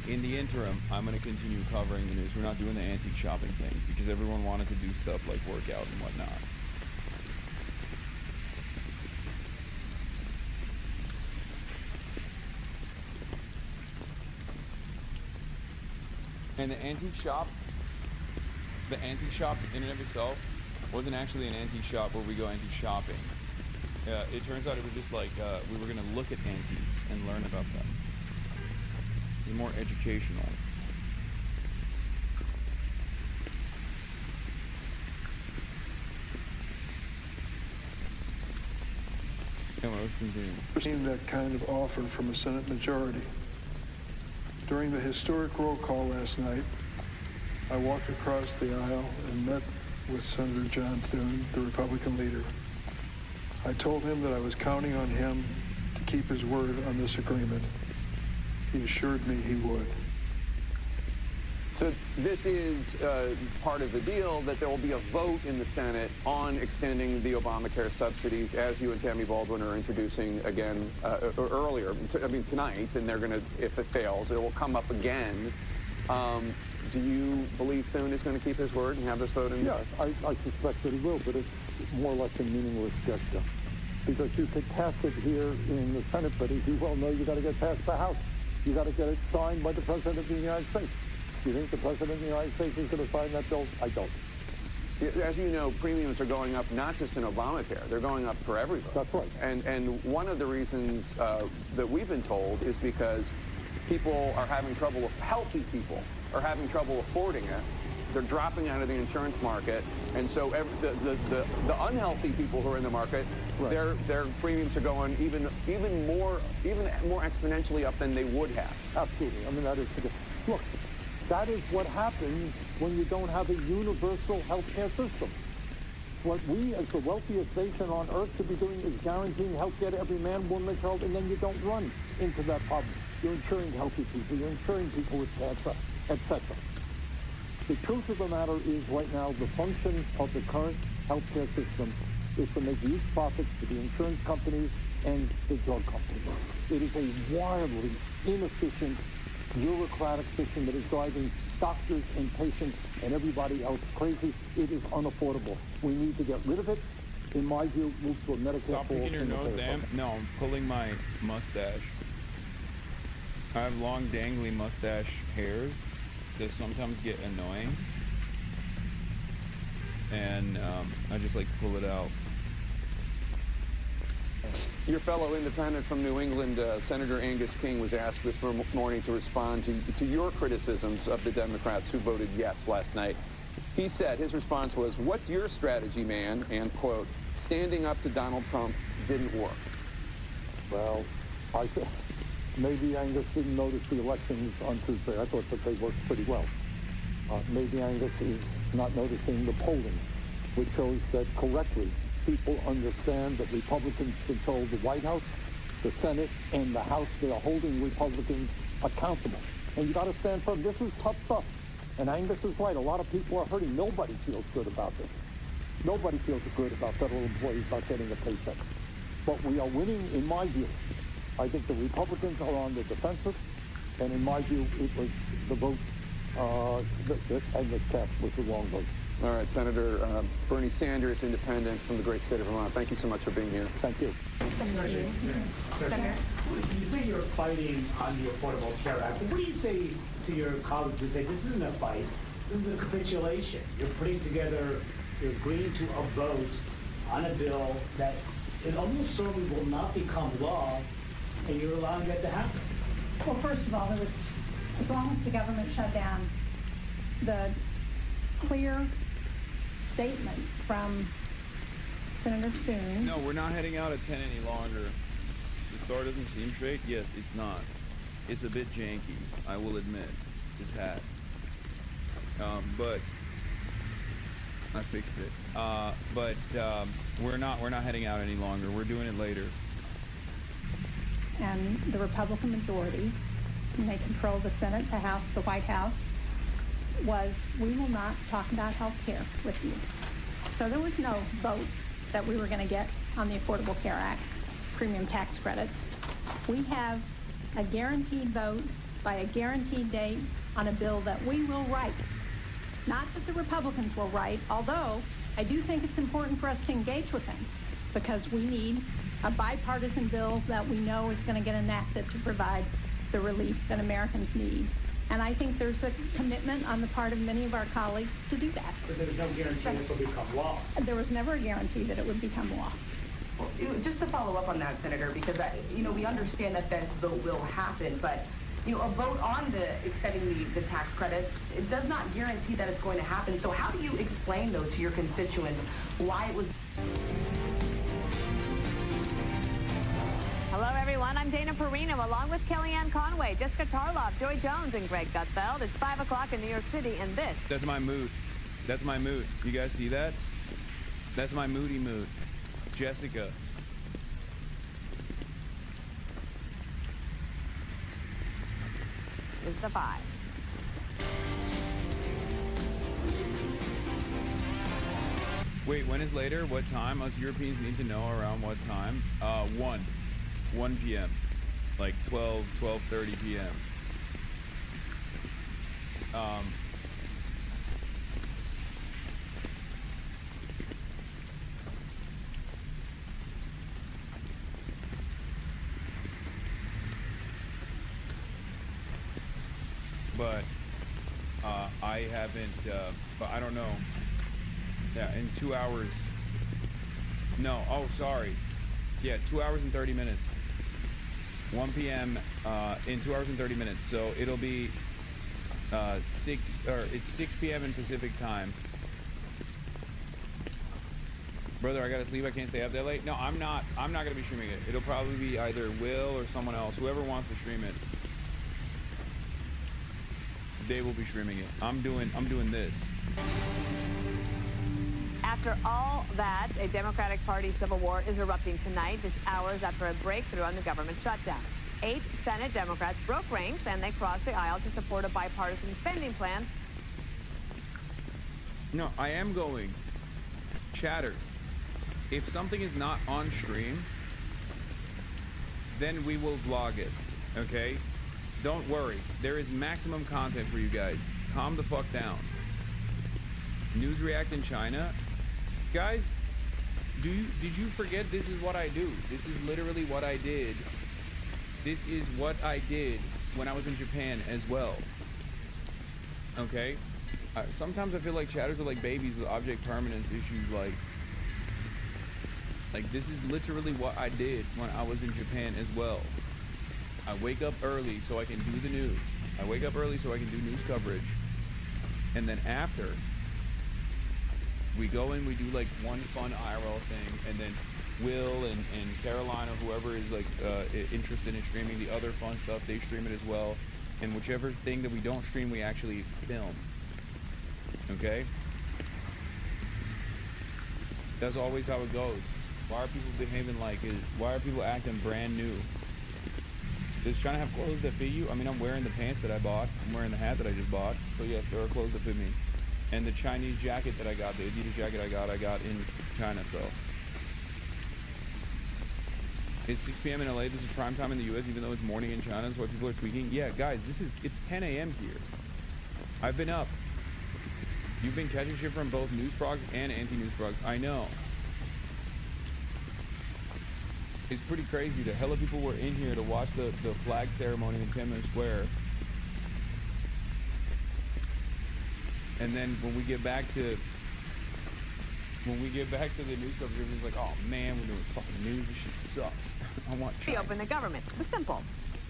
in the interim, I'm going to continue covering the news. We're not doing the antique shopping thing because everyone wanted to do stuff like workout and whatnot. And the antique shop in and of itself wasn't actually an antique shop where we go antique shopping. It turns out it was just like we were going to look at antiques and learn about them. It was more educational. We've seen that kind of offer from a Senate majority. During the historic roll call last night, I walked across the aisle and met with Senator John Thune, the Republican leader. I told him that I was counting on him to keep his word on this agreement. He assured me he would. So this is part of the deal, that there will be a vote in the Senate on extending the Obamacare subsidies, as you and Tammy Baldwin are introducing again earlier. I mean, tonight, and they're going to, if it fails, it will come up again. Do you believe Thune is going to keep his word and have this vote in? Yeah, I suspect that he will, but it's more or less a meaningless gesture. Because you could pass it here in the Senate, but as you well know, you got to get past the House. You got to get it signed by the President of the United States. Do you think the President of the United States is going to sign that bill? I don't. As you know, premiums are going up not just in Obamacare, they're going up for everybody. That's right. And one of the reasons that we've been told is because people are having trouble, healthy people are having trouble affording it. They're dropping out of the insurance market, and so the unhealthy people who are in the market, right, their premiums are going even more exponentially up than they would have. Absolutely. I mean, that is, look, that is what happens when you don't have a universal health care system. What we, as the wealthiest nation on earth, should be doing is guaranteeing health care to every man, woman, and child, and then you don't run into that problem. You're insuring healthy people, you're insuring people with cancer, etc. The truth of the matter is, right now, the function of the current healthcare system is to make huge profits for the insurance companies and the drug companies. It is a wildly inefficient, bureaucratic system that is driving doctors and patients and everybody else crazy. It is unaffordable. We need to get rid of it. In my view, move to a Medicare. Stop picking your nose, damn. No, I'm pulling my mustache. I have long, dangly mustache hairs that sometimes get annoying, and I just like to pull it out. Your fellow independent from New England, Senator Angus King, was asked this morning to respond to your criticisms of the Democrats who voted yes last night. He said, his response was, "What's your strategy, man?" And, quote, "Standing up to Donald Trump didn't work." Well, maybe Angus didn't notice the elections on Tuesday. I thought that they worked pretty well. Maybe Angus is not noticing the polling, which shows that correctly people understand that Republicans control the White House, the Senate, and the House. They are holding Republicans accountable. And you got to stand firm. This is tough stuff. And Angus is right. A lot of people are hurting. Nobody feels good about this. Nobody feels good about federal employees not getting a paycheck. But we are winning, in my view. I think the Republicans are on the defensive. And in my view, it was the vote that Angus cast was the wrong vote. All right, Senator Bernie Sanders, independent from the great state of Vermont. Thank you so much for being here. Thank you. Senator, you say you're fighting on the Affordable Care Act. What do you say to your colleagues who say this isn't a fight, this is a capitulation? You're putting together, you're agreeing to a vote on a bill that it almost certainly will not become law, and you're allowing that to happen. Well, first of all, there was, as long as the government shut down, the clear statement from Senator Thune. No, we're not heading out at 10 any longer. The star doesn't seem straight. Yes, it's not. It's a bit janky, I will admit. This hat. But I fixed it. We're not heading out any longer. We're doing it later. And the Republican majority, and they control the Senate, the House, the White House, was we will not talk about health care with you. So there was no vote that we were going to get on the Affordable Care Act, premium tax credits. We have a guaranteed vote by a guaranteed date on a bill that we will write. Not that the Republicans will write, although I do think it's important for us to engage with them because we need a bipartisan bill that we know is going to get enacted to provide the relief that Americans need. And I think there's a commitment on the part of many of our colleagues to do that. But there's no guarantee this will become law. There was never a guarantee that it would become law. Well, just to follow up on that, Senator, because we understand that this vote will happen, but a vote on extending the tax credits, it does not guarantee that it's going to happen. So how do you explain, though, to your constituents why it was... Hello, everyone. I'm Dana Perino, along with Kellyanne Conway, Jessica Tarloff, Joy Jones, and Greg Gutfeld. It's 5 o'clock in New York City, and this... That's my mood. That's my mood. You guys see that? That's my moody mood. Jessica. This is the 5. Wait, when is later? What time? Us Europeans need to know around what time. 1 p.m. Like 12:30 p.m. But I haven't, but I don't know. Yeah, in 2 hours. No, oh, sorry. Yeah, 2 hours and 30 minutes. 1 p.m. In 2 hours and 30 minutes. So it'll be it's 6 p.m. in Pacific time. Brother, I gotta sleep. I can't stay up that late. No, I'm not gonna be streaming it. It'll probably be either Will or someone else, whoever wants to stream it. They will be streaming it. I'm doing this. After all that, a Democratic Party civil war is erupting tonight, just hours after a breakthrough on the government shutdown. 8 Senate Democrats broke ranks, and they crossed the aisle to support a bipartisan spending plan. No, I am going. Chatters. If something is not on stream, then we will vlog it, okay? Don't worry. There is maximum content for you guys. Calm the fuck down. News react in China. Guys, did you forget this is what I do? This is literally what I did. This is what I did when I was in Japan as well. Okay? Sometimes I feel like chatters are like babies with object permanence issues. Like this is literally what I did when I was in Japan as well. I wake up early so I can do the news. I wake up early so I can do news coverage. And then after, we go and we do like one fun IRL thing, and then Will and Caroline or whoever is like interested in streaming the other fun stuff, they stream it as well. And whichever thing that we don't stream, we actually film. Okay? That's always how it goes. Why are people behaving like it? Why are people acting brand new? Does China have clothes that fit you? I mean, I'm wearing the pants that I bought. I'm wearing the hat that I just bought. So yes, there are clothes that fit me. And the Chinese jacket that I got, the Adidas jacket I got in China, so. It's 6 p.m. in LA. This is prime time in the US, even though it's morning in China. That's why people are tweaking. Yeah, guys, it's 10 a.m. here. I've been up. You've been catching shit from both news frogs and anti-news frogs. I know. It's pretty crazy. The hell of people were in here to watch the flag ceremony in Tiananmen Square. And then when we get back to the news coverage, it's like, oh man, we're doing fucking news. This shit sucks. I want China. Reopen the government. It was simple.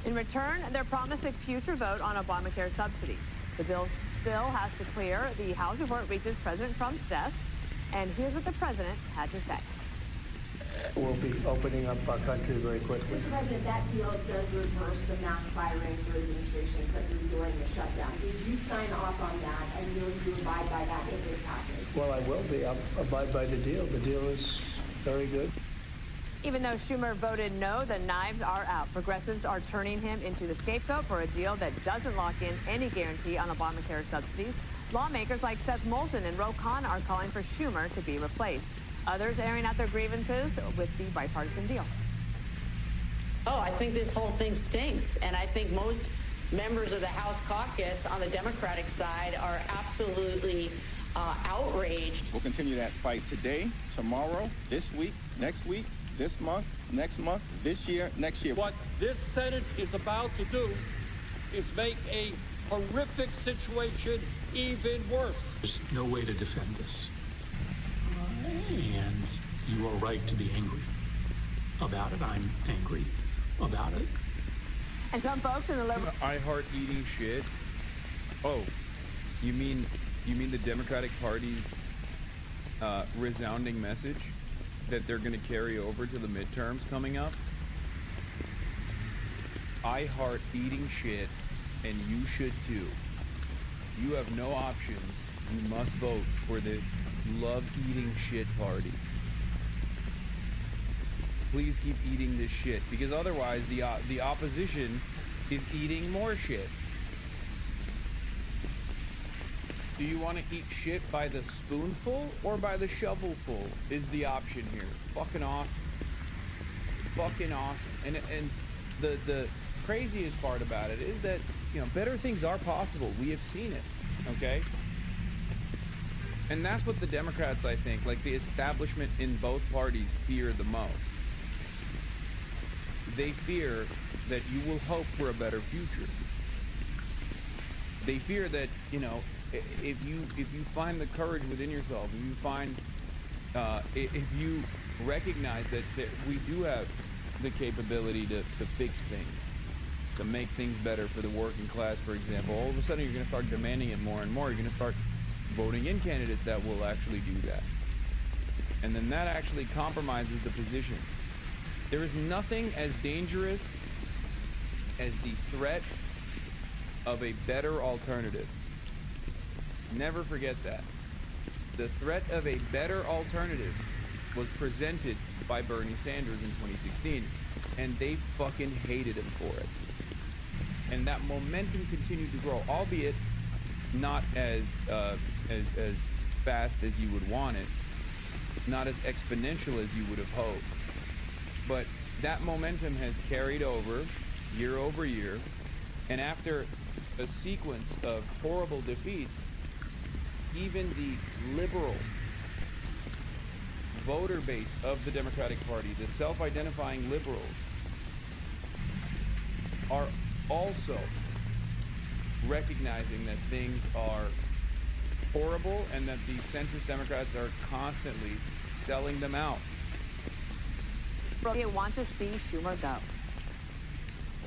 In return, they're promised a future vote on Obamacare subsidies. The bill still has to clear the House before it reaches President Trump's desk. And here's what the president had to say. We'll be opening up our country very quickly. Mr. President, that deal does reverse the mass firing for administration Clinton during the shutdown. Did you sign off on that, and will you abide by that if it passes? Well, I will be. I'll abide by the deal. The deal is very good. Even though Schumer voted no, the knives are out. Progressives are turning him into the scapegoat for a deal that doesn't lock in any guarantee on Obamacare subsidies. Lawmakers like Seth Moulton and Ro Khanna are calling for Schumer to be replaced. Others airing out their grievances with the bipartisan deal. Oh, I think this whole thing stinks. And I think most members of the House caucus on the Democratic side are absolutely outraged. We'll continue that fight today, tomorrow, this week, next week, this month, next month, this year, next year. What this Senate is about to do is make a horrific situation even worse. There's no way to defend this. And you are right to be angry about it. I'm angry about it. And some folks in the liberal... I heart eating shit. Oh, you mean the Democratic Party's resounding message that they're going to carry over to the midterms coming up? I heart eating shit, and you should too. You have no options. You must vote for the Love Eating Shit Party. Please keep eating this shit, because otherwise the opposition is eating more shit. Do you want to eat shit by the spoonful or by the shovelful is the option here. Fucking awesome. Fucking awesome. And the craziest part about it is that, you know, better things are possible. We have seen it, okay? And that's what the Democrats, I think, like the establishment in both parties, fear the most. They fear that you will hope for a better future. They fear that, you know, if you find the courage within yourself, if you find, if you recognize that we do have the capability to fix things, to make things better for the working class, for example, all of a sudden you're going to start demanding it more and more. You're going to start voting in candidates that will actually do that. And then that actually compromises the position. There is nothing as dangerous as the threat of a better alternative. Never forget that. The threat of a better alternative was presented by Bernie Sanders in 2016, and they fucking hated him for it. And that momentum continued to grow, albeit not as fast as you would want it, not as exponential as you would have hoped. But that momentum has carried over year, and after a sequence of horrible defeats, even the liberal voter base of the Democratic Party, the self-identifying liberals, are also recognizing that things are horrible and that the centrist Democrats are constantly selling them out. They want to see Schumer go.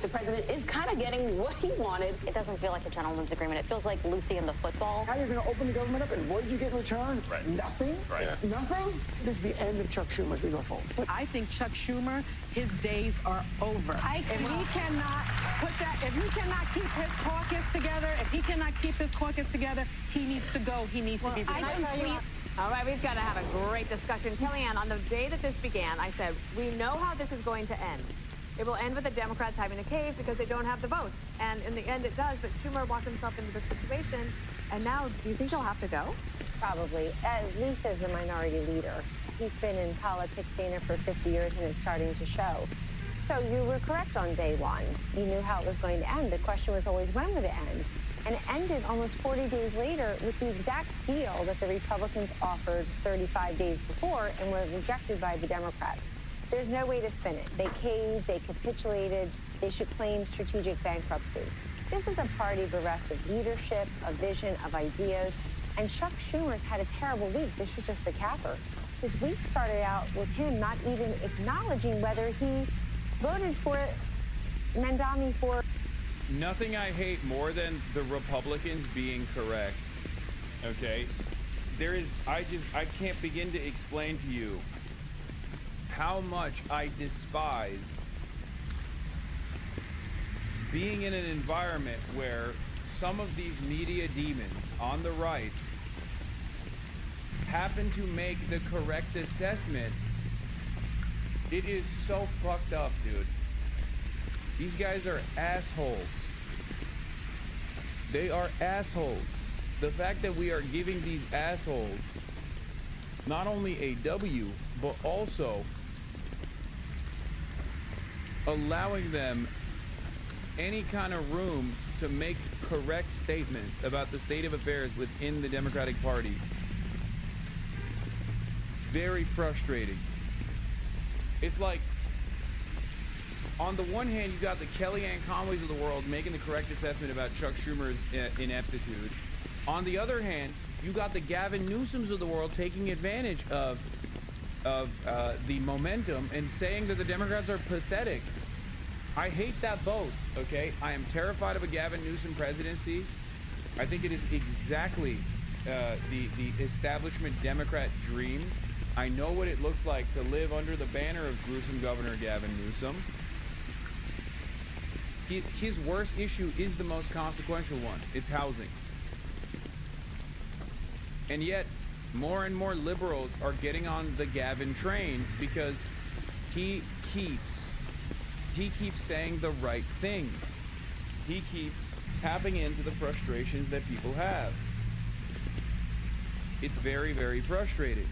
The president is kind of getting what he wanted. It doesn't feel like a gentleman's agreement. It feels like Lucy and the football. Now you're going to open the government up, and what did you get in return? Right. Nothing? Right. Nothing? This is the end of Chuck Schumer as we go forward. I think Chuck Schumer, his days are over. If he cannot keep his caucus together, he needs to go. He needs to be removed. All right, we've got to have a great discussion. Kellyanne, on the day that this began, I said, we know how this is going to end. It will end with the Democrats having a cave because they don't have the votes. And in the end, it does. But Schumer walked himself into the situation. And now, do you think he'll have to go? Probably, at least as the minority leader. He's been in politics, Dana, for 50 years, and it's starting to show. So you were correct on day one. You knew how it was going to end. The question was always, when would it end? And it ended almost 40 days later with the exact deal that the Republicans offered 35 days before and were rejected by the Democrats. There's no way to spin it. They caved, they capitulated, they should claim strategic bankruptcy. This is a party bereft of leadership, of vision, of ideas, and Chuck Schumer's had a terrible week. This was just the capper. His week started out with him not even acknowledging whether he voted for Mandami for... Nothing I hate more than the Republicans being correct, okay? I can't begin to explain to you how much I despise being in an environment where some of these media demons on the right happen to make the correct assessment. It is so fucked up, dude. These guys are assholes. They are assholes. The fact that we are giving these assholes not only a W, but also allowing them any kind of room to make correct statements about the state of affairs within the Democratic Party. Very frustrating. It's like, on the one hand, you got the Kellyanne Conways of the world making the correct assessment about Chuck Schumer's ineptitude. On the other hand, you got the Gavin Newsoms of the world taking advantage of the momentum and saying that the Democrats are pathetic. I hate that both, okay? I am terrified of a Gavin Newsom presidency. I think it is exactly the establishment Democrat dream. I know what it looks like to live under the banner of gruesome Governor Gavin Newsom. His worst issue is the most consequential one. It's housing. And yet, more and more liberals are getting on the Gavin train because he keeps saying the right things. He keeps tapping into the frustrations that people have. It's very, very frustrating.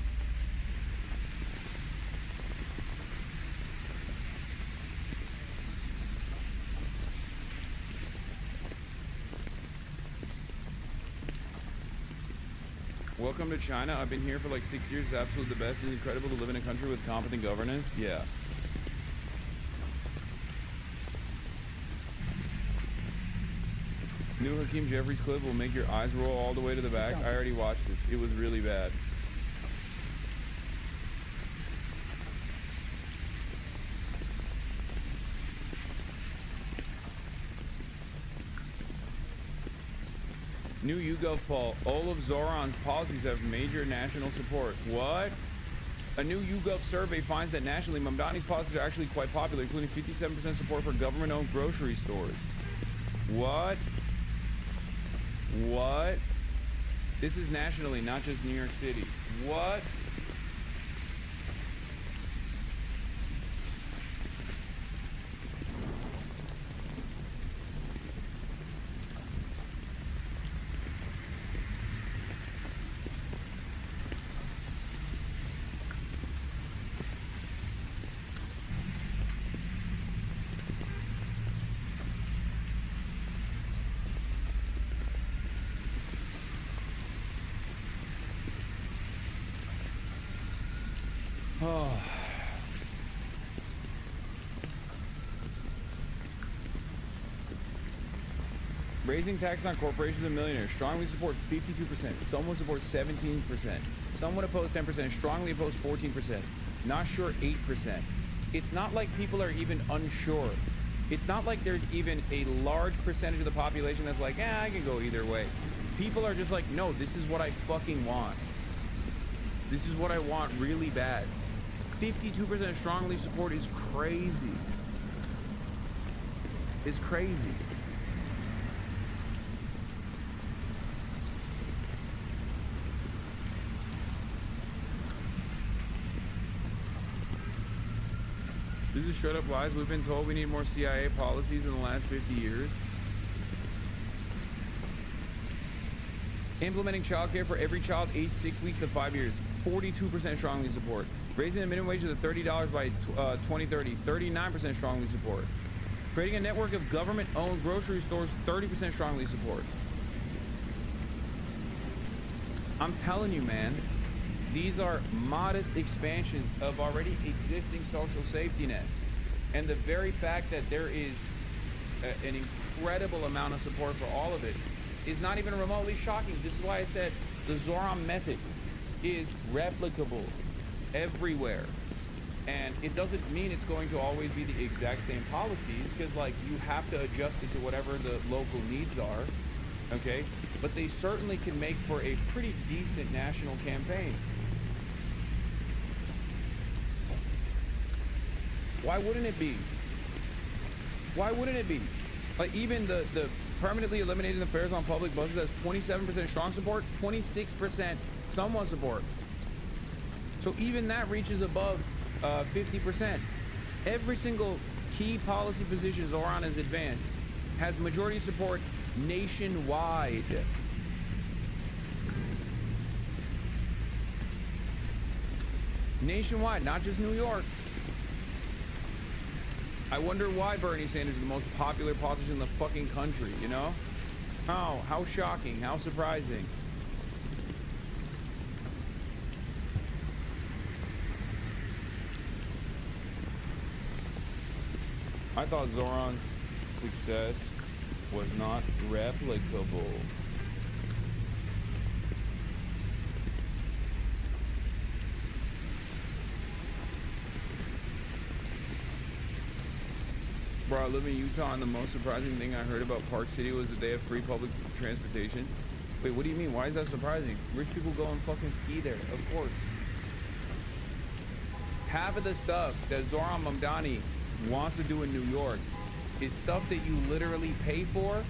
Welcome to China. I've been here for like 6 years. It's absolutely the best. It's incredible to live in a country with competent governance. Yeah. New Hakeem Jeffries clip will make your eyes roll all the way to the back. I already watched this. It was really bad. New YouGov poll. All of Zoran's policies have major national support. What? A new YouGov survey finds that nationally, Mamdani's policies are actually quite popular, including 57% support for government-owned grocery stores. What? What? This is nationally, not just New York City. What? Oh. Raising taxes on corporations and millionaires. Strongly support 52%. Some would support 17%. Some would oppose 10%. Strongly oppose 14%. Not sure 8%. It's not like people are even unsure. It's not like there's even a large percentage of the population that's like, I can go either way. People are just like, no, this is what I fucking want. This is what I want really bad. 52% strongly support is crazy. It's crazy. This is Shut Up Lies. We've been told we need more CIA policies in the last 50 years. Implementing childcare for every child aged 6 weeks to 5 years. 42% strongly support. Raising the minimum wage to $30 by 2030. 39% strongly support. Creating a network of government-owned grocery stores. 30% strongly support. I'm telling you, man, these are modest expansions of already existing social safety nets. And the very fact that there is an incredible amount of support for all of it is not even remotely shocking. This is why I said the Zoran method is replicable everywhere. And it doesn't mean it's going to always be the exact same policies, because like you have to adjust it to whatever the local needs are, okay? But they certainly can make for a pretty decent national campaign. Why wouldn't it be? Why wouldn't it be? Like even the permanently eliminating the fares on public buses has 27% strong support, 26% somewhat support. So even that reaches above 50%. Every single key policy position Zoran has advanced has majority support nationwide. Nationwide, not just New York. I wonder why Bernie Sanders is the most popular politician in the fucking country, you know? How shocking, how surprising. I thought Zoran's success was not replicable. Bro, I live in Utah, and the most surprising thing I heard about Park City was that they have free public transportation. Wait, what do you mean? Why is that surprising? Rich people go and fucking ski there, of course. Half of the stuff that Zoran Mamdani wants to do in New York is stuff that you literally pay for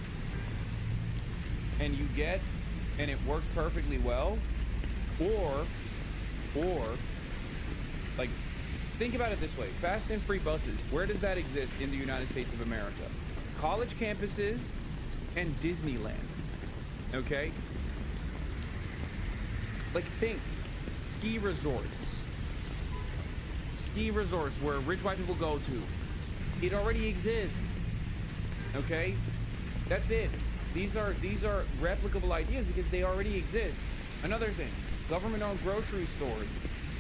and you get, and it works perfectly well, or like, think about it this way. Fast and free buses, where does that exist in the United States of America? College campuses and Disneyland, okay? Like, think ski resorts where rich white people go to. It already exists, okay? That's it. These are replicable ideas because they already exist. Another thing, government-owned grocery stores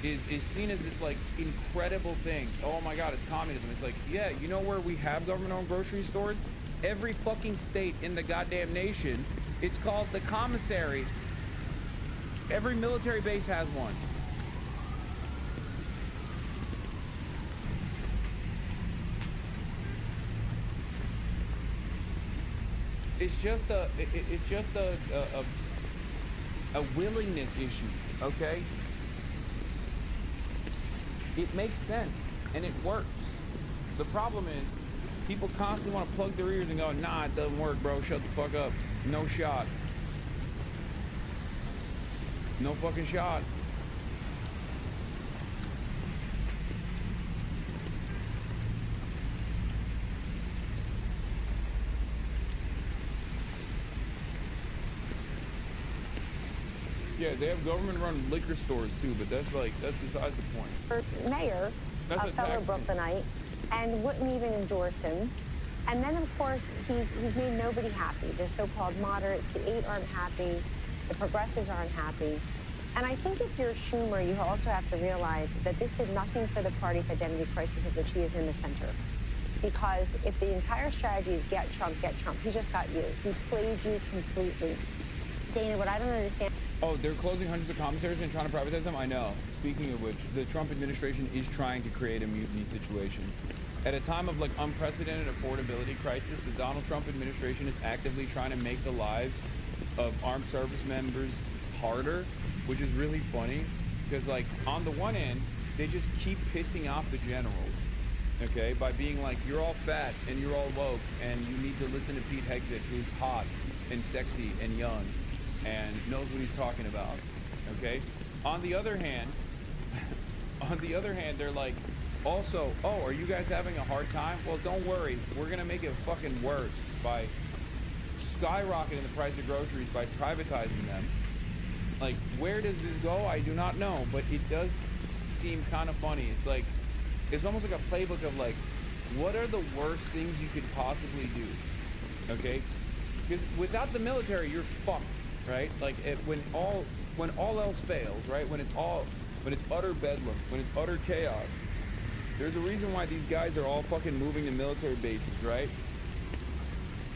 is seen as this like incredible thing. Oh my god, it's communism. It's like, yeah, you know where we have government-owned grocery stores? Every fucking state in the goddamn nation. It's called the commissary. Every military base has one. It's just a willingness issue, okay? It makes sense and it works. The problem is people constantly want to plug their ears and go, nah, it doesn't work, bro. Shut the fuck up. No shot. No fucking shot. Yeah, they have government-run liquor stores too, but that's besides the point. Mayor, a fellow Brooklynite, and wouldn't even endorse him. And then, of course, he's made nobody happy. The so-called moderates, the 8 aren't happy, the progressives aren't happy. And I think if you're Schumer, you also have to realize that this did nothing for the party's identity crisis of which he is in the center. Because if the entire strategy is get Trump, he just got you. He played you completely. Dana, what I don't understand... Oh, they're closing hundreds of commissaries and trying to privatize them? I know. Speaking of which, the Trump administration is trying to create a mutiny situation. At a time of like unprecedented affordability crisis, the Donald Trump administration is actively trying to make the lives of armed service members harder, which is really funny because like on the one end, they just keep pissing off the generals, okay, by being like, you're all fat and you're all woke and you need to listen to Pete Hegseth, who's hot and sexy and young and knows what he's talking about, okay? On the other hand, they're like, Also, oh, are you guys having a hard time? Well, don't worry. We're going to make it fucking worse by skyrocketing the price of groceries by privatizing them. Like, where does this go? I do not know, but it does seem kind of funny. It's like, it's almost like a playbook of like, what are the worst things you could possibly do? Okay? Because without the military, you're fucked, right? Like, when all else fails, right? When it's utter bedlam, when it's utter chaos, there's a reason why these guys are all fucking moving to military bases, right?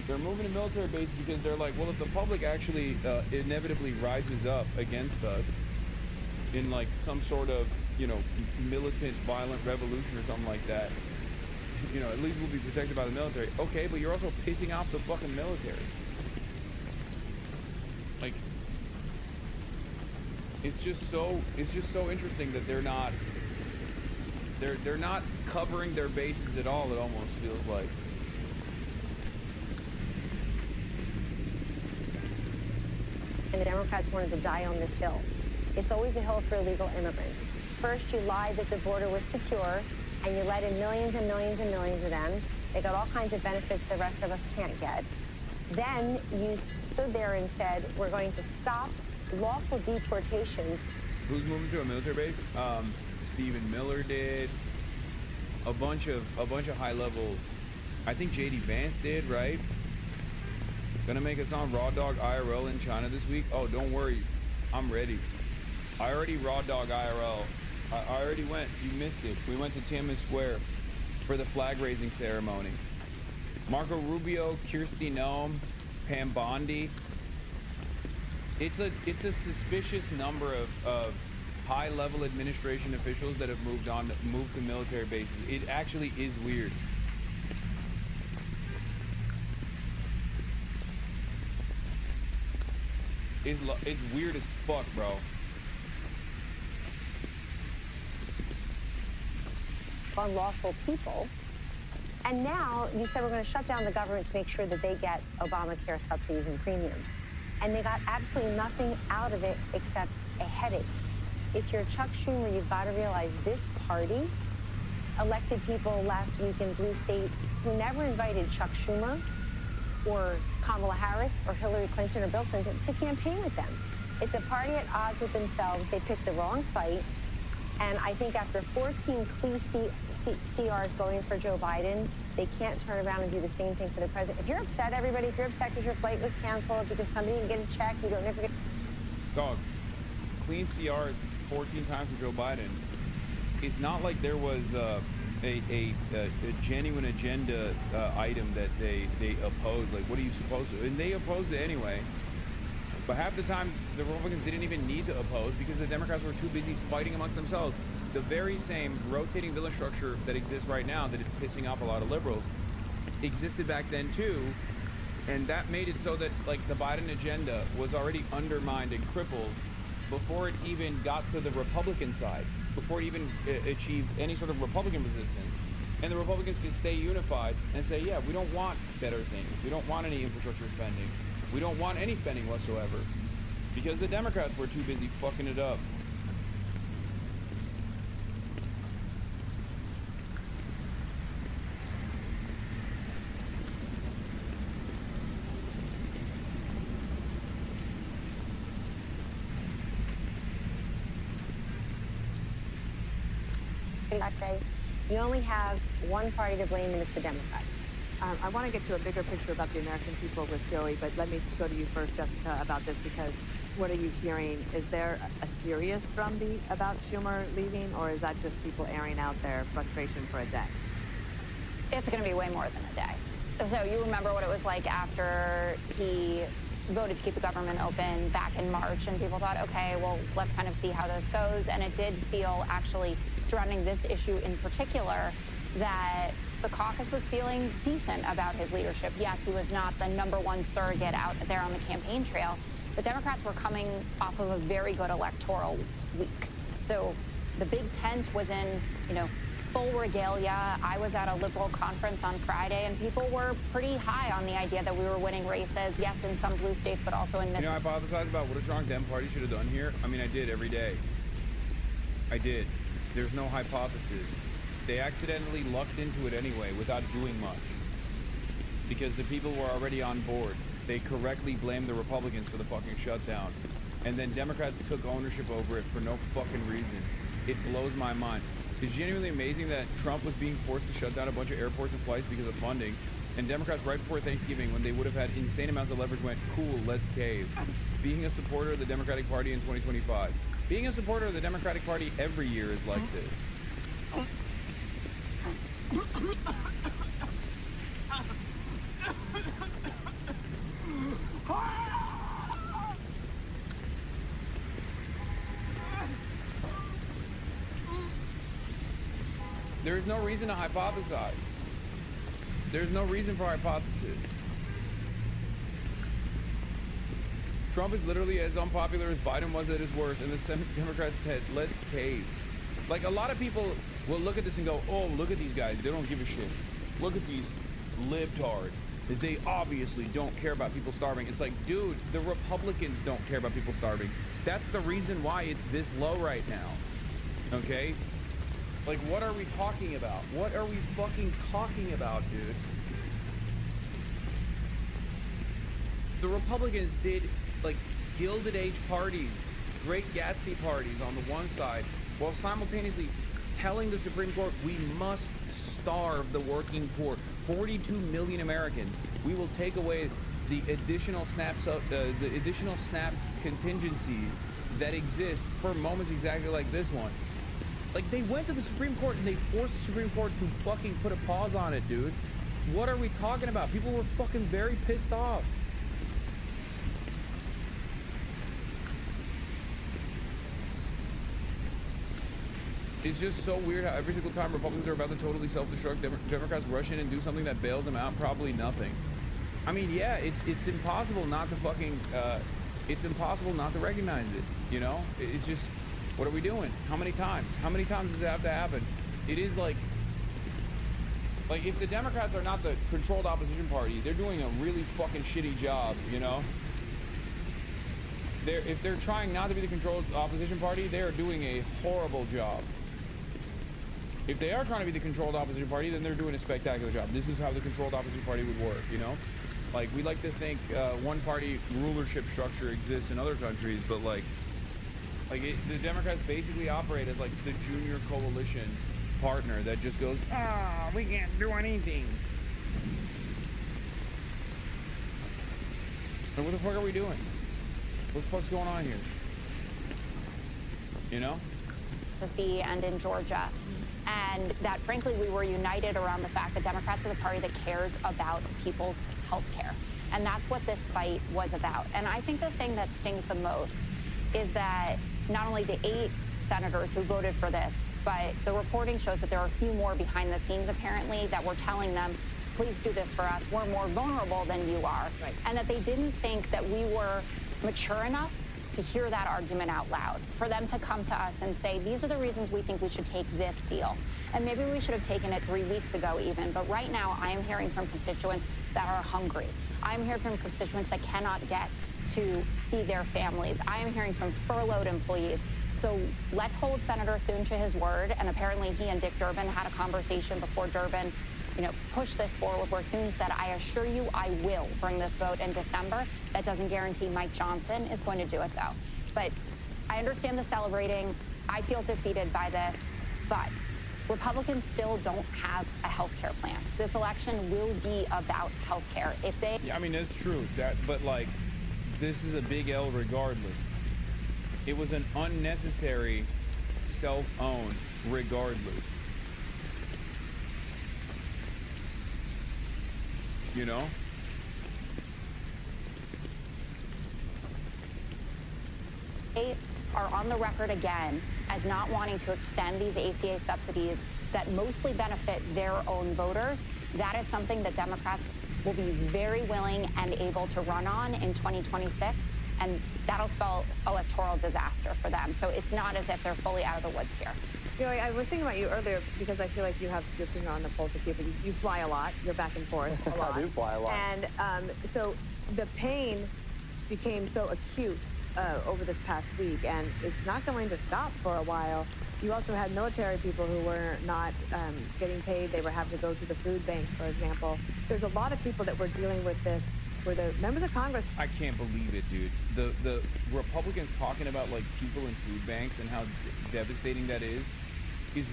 They're moving to military bases because they're like, well, if the public actually inevitably rises up against us in like some sort of, you know, militant, violent revolution or something like that, you know, at least we'll be protected by the military. Okay, but you're also pissing off the fucking military. Like, it's just so interesting that they're not covering their bases at all, it almost feels like. And the Democrats wanted to die on this hill. It's always a hill for illegal immigrants. First, you lied that the border was secure, and you let in millions and millions and millions of them. They got all kinds of benefits the rest of us can't get. Then you stood there and said, we're going to stop lawful deportation. Who's moving to a military base? Stephen Miller did. A bunch of high level. I think JD Vance did, right? Gonna make us on Raw Dog IRL in China this week. Oh, don't worry, I'm ready. I already Raw Dog IRL. I already went. You missed it. We went to Tiananmen Square for the flag raising ceremony. Marco Rubio, Kirsty Noem, Pam Bondi. It's a suspicious number of high-level administration officials that have moved to military bases. It actually is weird. It's weird as fuck, bro. Unlawful people. And now you said we're going to shut down the government to make sure that they get Obamacare subsidies and premiums. And they got absolutely nothing out of it except a headache. If you're Chuck Schumer, you've got to realize this party elected people last week in blue states who never invited Chuck Schumer or Kamala Harris or Hillary Clinton or Bill Clinton to campaign with them. It's a party at odds with themselves. They picked the wrong fight. And I think after 14 CRs going for Joe Biden, they can't turn around and do the same thing for the president. If you're upset, everybody, if you're upset because your flight was canceled, because somebody didn't get a check, you don't never get... Dog, clean CRs 14 times for Joe Biden. It's not like there was a genuine agenda item that they opposed. Like, what are you supposed to? And they opposed it anyway. But half the time, the Republicans didn't even need to oppose because the Democrats were too busy fighting amongst themselves. The very same rotating villain structure that exists right now that is pissing off a lot of liberals existed back then too. And that made it so that, like, the Biden agenda was already undermined and crippled before it even got to the Republican side, before it even achieved any sort of Republican resistance. And the Republicans can stay unified and say, yeah, we don't want better things. We don't want any infrastructure spending. We don't want any spending whatsoever. Because the Democrats were too busy fucking it up. You only have one party to blame, and it's the Democrats. I want to get to a bigger picture about the American people with Joey, but let me go to you first, Jessica, about this, because what are you hearing? Is there a serious drumbeat about Schumer leaving, or is that just people airing out their frustration for a day? It's going to be way more than a day. So you remember what it was like after he voted to keep the government open back in March, and people thought, okay, well, let's kind of see how this goes. And it did feel, actually, surrounding this issue in particular, that the caucus was feeling decent about his leadership. Yes, he was not the #1 surrogate out there on the campaign trail, but Democrats were coming off of a very good electoral week. So the big tent was in, full regalia. I was at a liberal conference on Friday, and people were pretty high on the idea that we were winning races, yes, in some blue states, but also in Mississippi. I hypothesized about what a strong Dem party should have done here. I mean, I did every day. I did. There's no hypothesis. They accidentally lucked into it anyway without doing much. Because the people were already on board. They correctly blamed the Republicans for the fucking shutdown. And then Democrats took ownership over it for no fucking reason. It blows my mind. It's genuinely amazing that Trump was being forced to shut down a bunch of airports and flights because of funding. And Democrats right before Thanksgiving, when they would have had insane amounts of leverage, went, cool, let's cave. Being a supporter of the Democratic Party in 2025. Being a supporter of the Democratic Party every year is like this. There is no reason to hypothesize. There's no reason for hypothesis. Trump is literally as unpopular as Biden was at his worst, and the Senate Democrats said, let's cave. Like, a lot of people will look at this and go, oh, look at these guys, they don't give a shit. Look at these libtards. They obviously don't care about people starving. It's like, dude, the Republicans don't care about people starving. That's the reason why it's this low right now. Okay? Like, what are we talking about? What are we fucking talking about, dude? The Republicans did, like, Gilded Age parties, Great Gatsby parties on the one side, while simultaneously telling the Supreme Court, we must starve the working poor. 42 million Americans. We will take away the additional SNAP contingency that exists for moments exactly like this one. Like, they went to the Supreme Court and they forced the Supreme Court to fucking put a pause on it, dude. What are we talking about? People were fucking very pissed off. It's just so weird how every single time Republicans are about to totally self-destruct, Democrats rush in and do something that bails them out, probably nothing. I mean, yeah, it's impossible not to fucking, it's impossible not to recognize it, you know? It's just, what are we doing? How many times? How many times does it have to happen? It is like if the Democrats are not the controlled opposition party, they're doing a really fucking shitty job, you know? If they're trying not to be the controlled opposition party, they are doing a horrible job. If they are trying to be the controlled opposition party, then they're doing a spectacular job. This is how the controlled opposition party would work, you know? Like, we like to think one-party rulership structure exists in other countries, but the Democrats basically operate as like the junior coalition partner that just goes, we can't do anything. So what the fuck are we doing? What the fuck's going on here? You know? And in Georgia. And that, frankly, we were united around the fact that Democrats are the party that cares about people's health care. And that's what this fight was about. And I think the thing that stings the most is that not only the 8 senators who voted for this, but the reporting shows that there are a few more behind the scenes, apparently, that were telling them, please do this for us. We're more vulnerable than you are. Right. And that they didn't think that we were mature enough to hear that argument out loud, for them to come to us and say, these are the reasons we think we should take this deal. And maybe we should have taken it 3 weeks ago even, but right now I am hearing from constituents that are hungry. I'm hearing from constituents that cannot get to see their families. I am hearing from furloughed employees. So let's hold Senator Thune to his word, and apparently he and Dick Durbin had a conversation before Durbin push this forward, where Thune said, I assure you I will bring this vote in December. That doesn't guarantee Mike Johnson is going to do it, though. But I understand the celebrating. I feel defeated by this. But Republicans still don't have a health care plan. This election will be about health care. If they... Yeah, I mean, that's true. But this is a big L regardless. It was an unnecessary self-own regardless. You know? They are on the record again as not wanting to extend these ACA subsidies that mostly benefit their own voters. That is something that Democrats will be very willing and able to run on in 2026, and that'll spell electoral disaster for them. So it's not as if they're fully out of the woods here. I was thinking about you earlier because I feel like you have your finger on the pulse of people. You fly a lot. You're back and forth a lot. I do fly a lot. And so the pain became so acute over this past week, and it's not going to stop for a while. You also had military people who were not getting paid. They were having to go to the food bank, for example. There's a lot of people that were dealing with this, where the members of Congress. I can't believe it, dude. The Republicans talking about like people in food banks and how devastating that is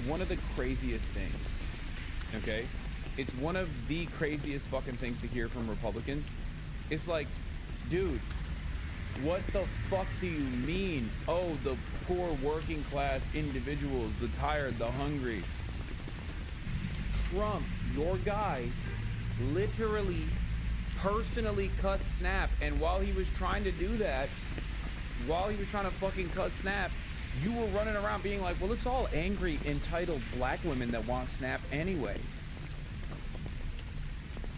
one of the craziest things. Okay? It's one of the craziest fucking things to hear from Republicans. It's like, dude, what the fuck do you mean? Oh, the poor working class individuals, the tired, the hungry. Trump, your guy, literally, personally cut SNAP. And while he was trying to do that, while he was trying to fucking cut SNAP, you were running around being like, well, it's all angry, entitled black women that want SNAP anyway.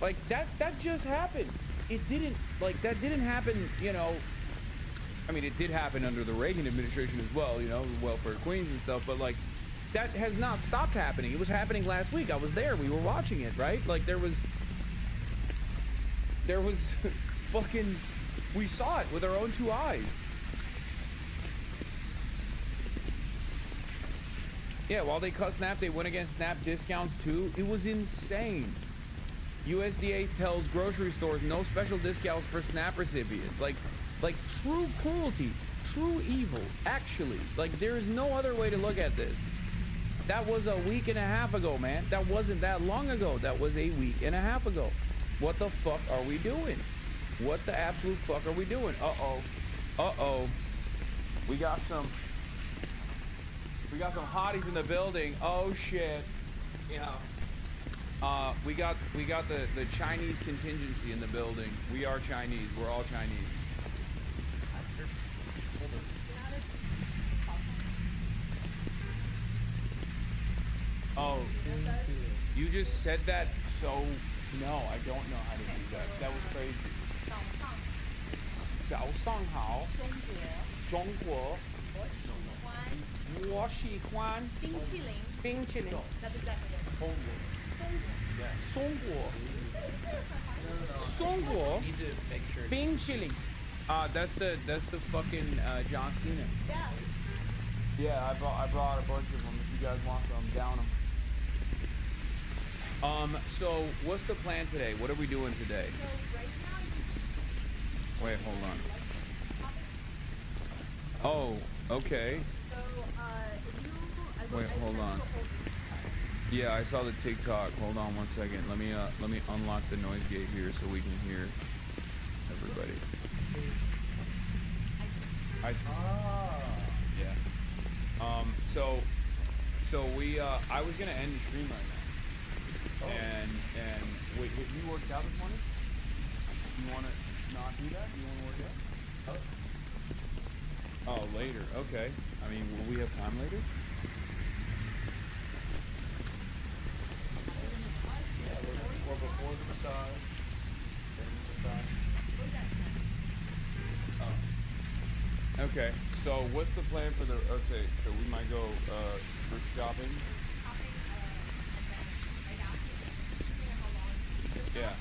Like, that just happened. It didn't, like, that didn't happen, you know. I mean, it did happen under the Reagan administration as well, you know, welfare queens and stuff, but like, that has not stopped happening. It was happening last week. I was there. We were watching it, right? Like, there was fucking, we saw it with our own two eyes. Yeah, while they cut SNAP, they went against SNAP discounts too. It was insane. USDA tells grocery stores no special discounts for SNAP recipients. Like true cruelty, true evil, actually. Like, there is no other way to look at this. That was a week and a half ago, man. That wasn't that long ago. That was a week and a half ago. What the fuck are we doing? What the absolute fuck are we doing? Uh-oh. Uh-oh. We got some hotties in the building. Oh shit. Yeah. We got the Chinese contingency in the building. We are Chinese. We're all Chinese. Oh, you just said that, so no, I don't know how to do that. That was crazy. 早上好，中国，我喜欢冰淇淋。冰淇淋。That's exactly it. 中国。中国。冰淇淋。That's the fucking John Cena. Yeah. Yeah, I brought a bunch of them. If you guys want some, down them. So what's the plan today? What are we doing today? So right now, wait, hold on. Oh, okay. So, wait, hold on. Yeah, I saw the TikTok. Hold on one second. Let me unlock the noise gate here so we can hear everybody. Yeah. So we I was gonna end the stream right now. And wait, you worked out this morning? You wanna not do that? You wanna work out? Oh, later. Okay. I mean, will we have time later? Yeah, or before the massage. During the massage. Oh. Okay. So what's the plan for the? Okay, so we might go thrift shopping. Yeah.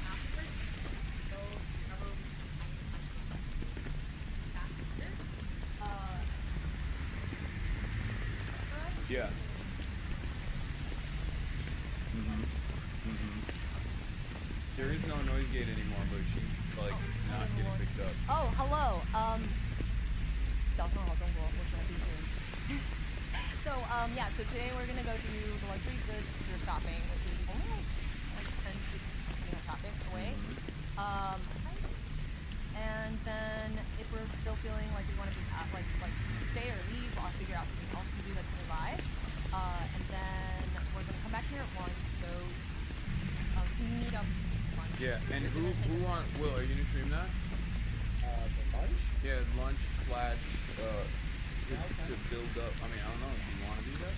Yeah. There is no noise gate anymore, but she's like not getting picked up. Oh, hello. 早上好，中国，我喜欢冰淇淋。So yeah, so today we're gonna go do the luxury goods thrift shopping, which is only like 10 traffic away. And then if we're still feeling like we want to be like stay or leave, I'll figure out something else to do that's nearby. And then we're gonna come back here at 1 to go to meet up. Lunch. Yeah, and who Will, are you gonna stream that? The lunch? Yeah, lunch slash to build up. I mean, I don't know. Do you want to do that?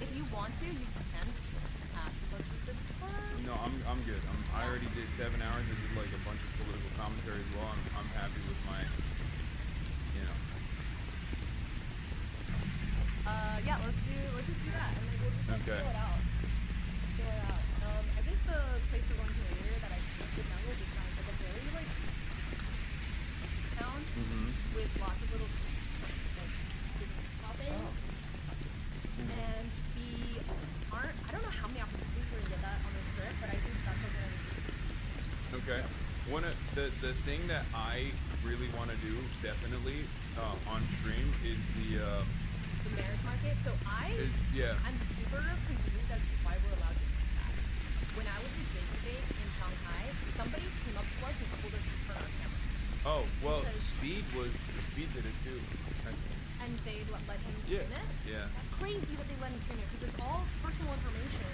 If you want to, you can stream. No, I'm good. I already did 7 hours. I did like a bunch of political commentary as well. I'm happy with my, you know. Yeah, let's just do that, and then we'll just okay. fill it out. I think the place we're going to later that I remember is like a very like town SHUTDOWN with lots of little like pop in. And we aren't, I don't know how many opportunities we're gonna get that on the script, but I think that's what we're gonna do. Okay. One of the thing that I really want to do definitely on stream is the marriage market. So I'm super confused as to why we're allowed to do that. When I was in Beijing in Shanghai, somebody came up to us and told us to turn our camera. Oh well, Speed did it too. I think. And they let him stream it? Yeah. That's crazy that they let him stream it because it's all personal information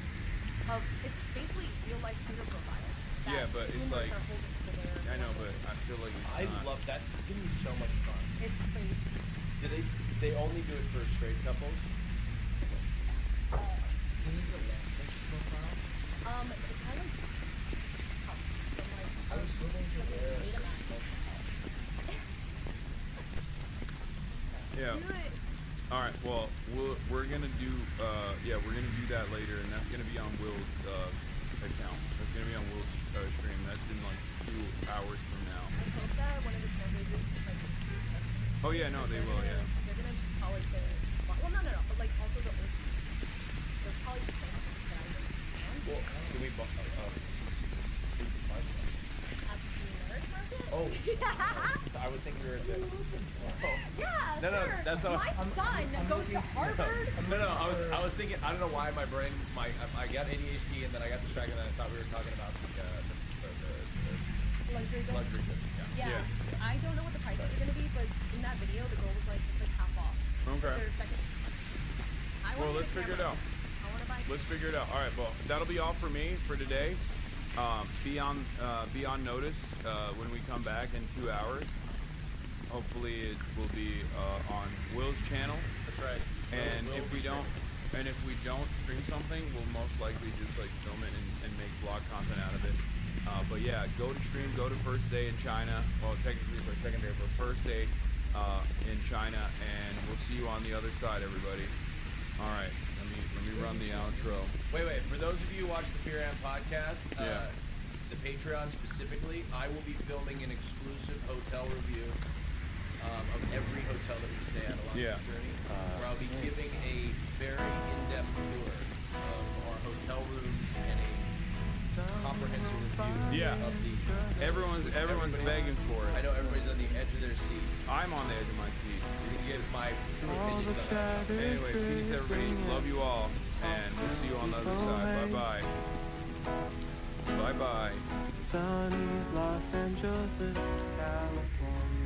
of, it's basically real life Twitter profiles. Yeah, but it's like, I know, but I feel like I love that's gonna be so much fun. It's crazy. Do they only do it for straight couples? Can you do a language profile? It's kind of tough. I was willing to wear yeah. All right. Well, we're gonna do we're gonna do that later, and that's gonna be on Will's account. That's gonna be on Will's stream. That's in like 2 hours from now. I hope that one of the trailblazers like Oh yeah, no, they will. Yeah. They're gonna probably well, no, but like also the old. They're probably playing something that I don't understand. Well, do we buy At the marriage market? Oh. So I would think we were at the. Oh. Yeah. No, sure. that's not. My son goes to Harvard. No. I was thinking. I don't know why my brain. I got ADHD and then I got distracted and I thought we were talking about the luxury goods. Luxury goods. Yeah. I don't know what the prices are gonna be, but in that video, the girl was like, it's like half off. Okay. Their second. Well, let's figure it out. Let's figure it out. All right. Well, that'll be all for me for today. Be on notice when we come back in 2 hours. Hopefully, it will be on Will's channel. That's right. And if we don't stream something, we'll most likely just like film it and make vlog content out of it. But yeah, go to stream. Go to First Day in China. Well, technically it's our second day, but First Day in China, and we'll see you on the other side, everybody. All right. Let me run the outro. Wait. For those of you who watch the Fear Am podcast, the Patreon specifically, I will be filming an exclusive hotel review of every hotel that we stay at along this journey, where I'll be giving a very in-depth tour of our hotel rooms and a comprehensive review of the. Everyone's begging for it. I know everybody's on the edge of their seat. I'm on the edge of my seat. You can get my true opinions on that. Anyway, peace, everybody. Love you all, and we'll see you on the other side. Bye bye. Bye bye. Sunny Los Angeles, California.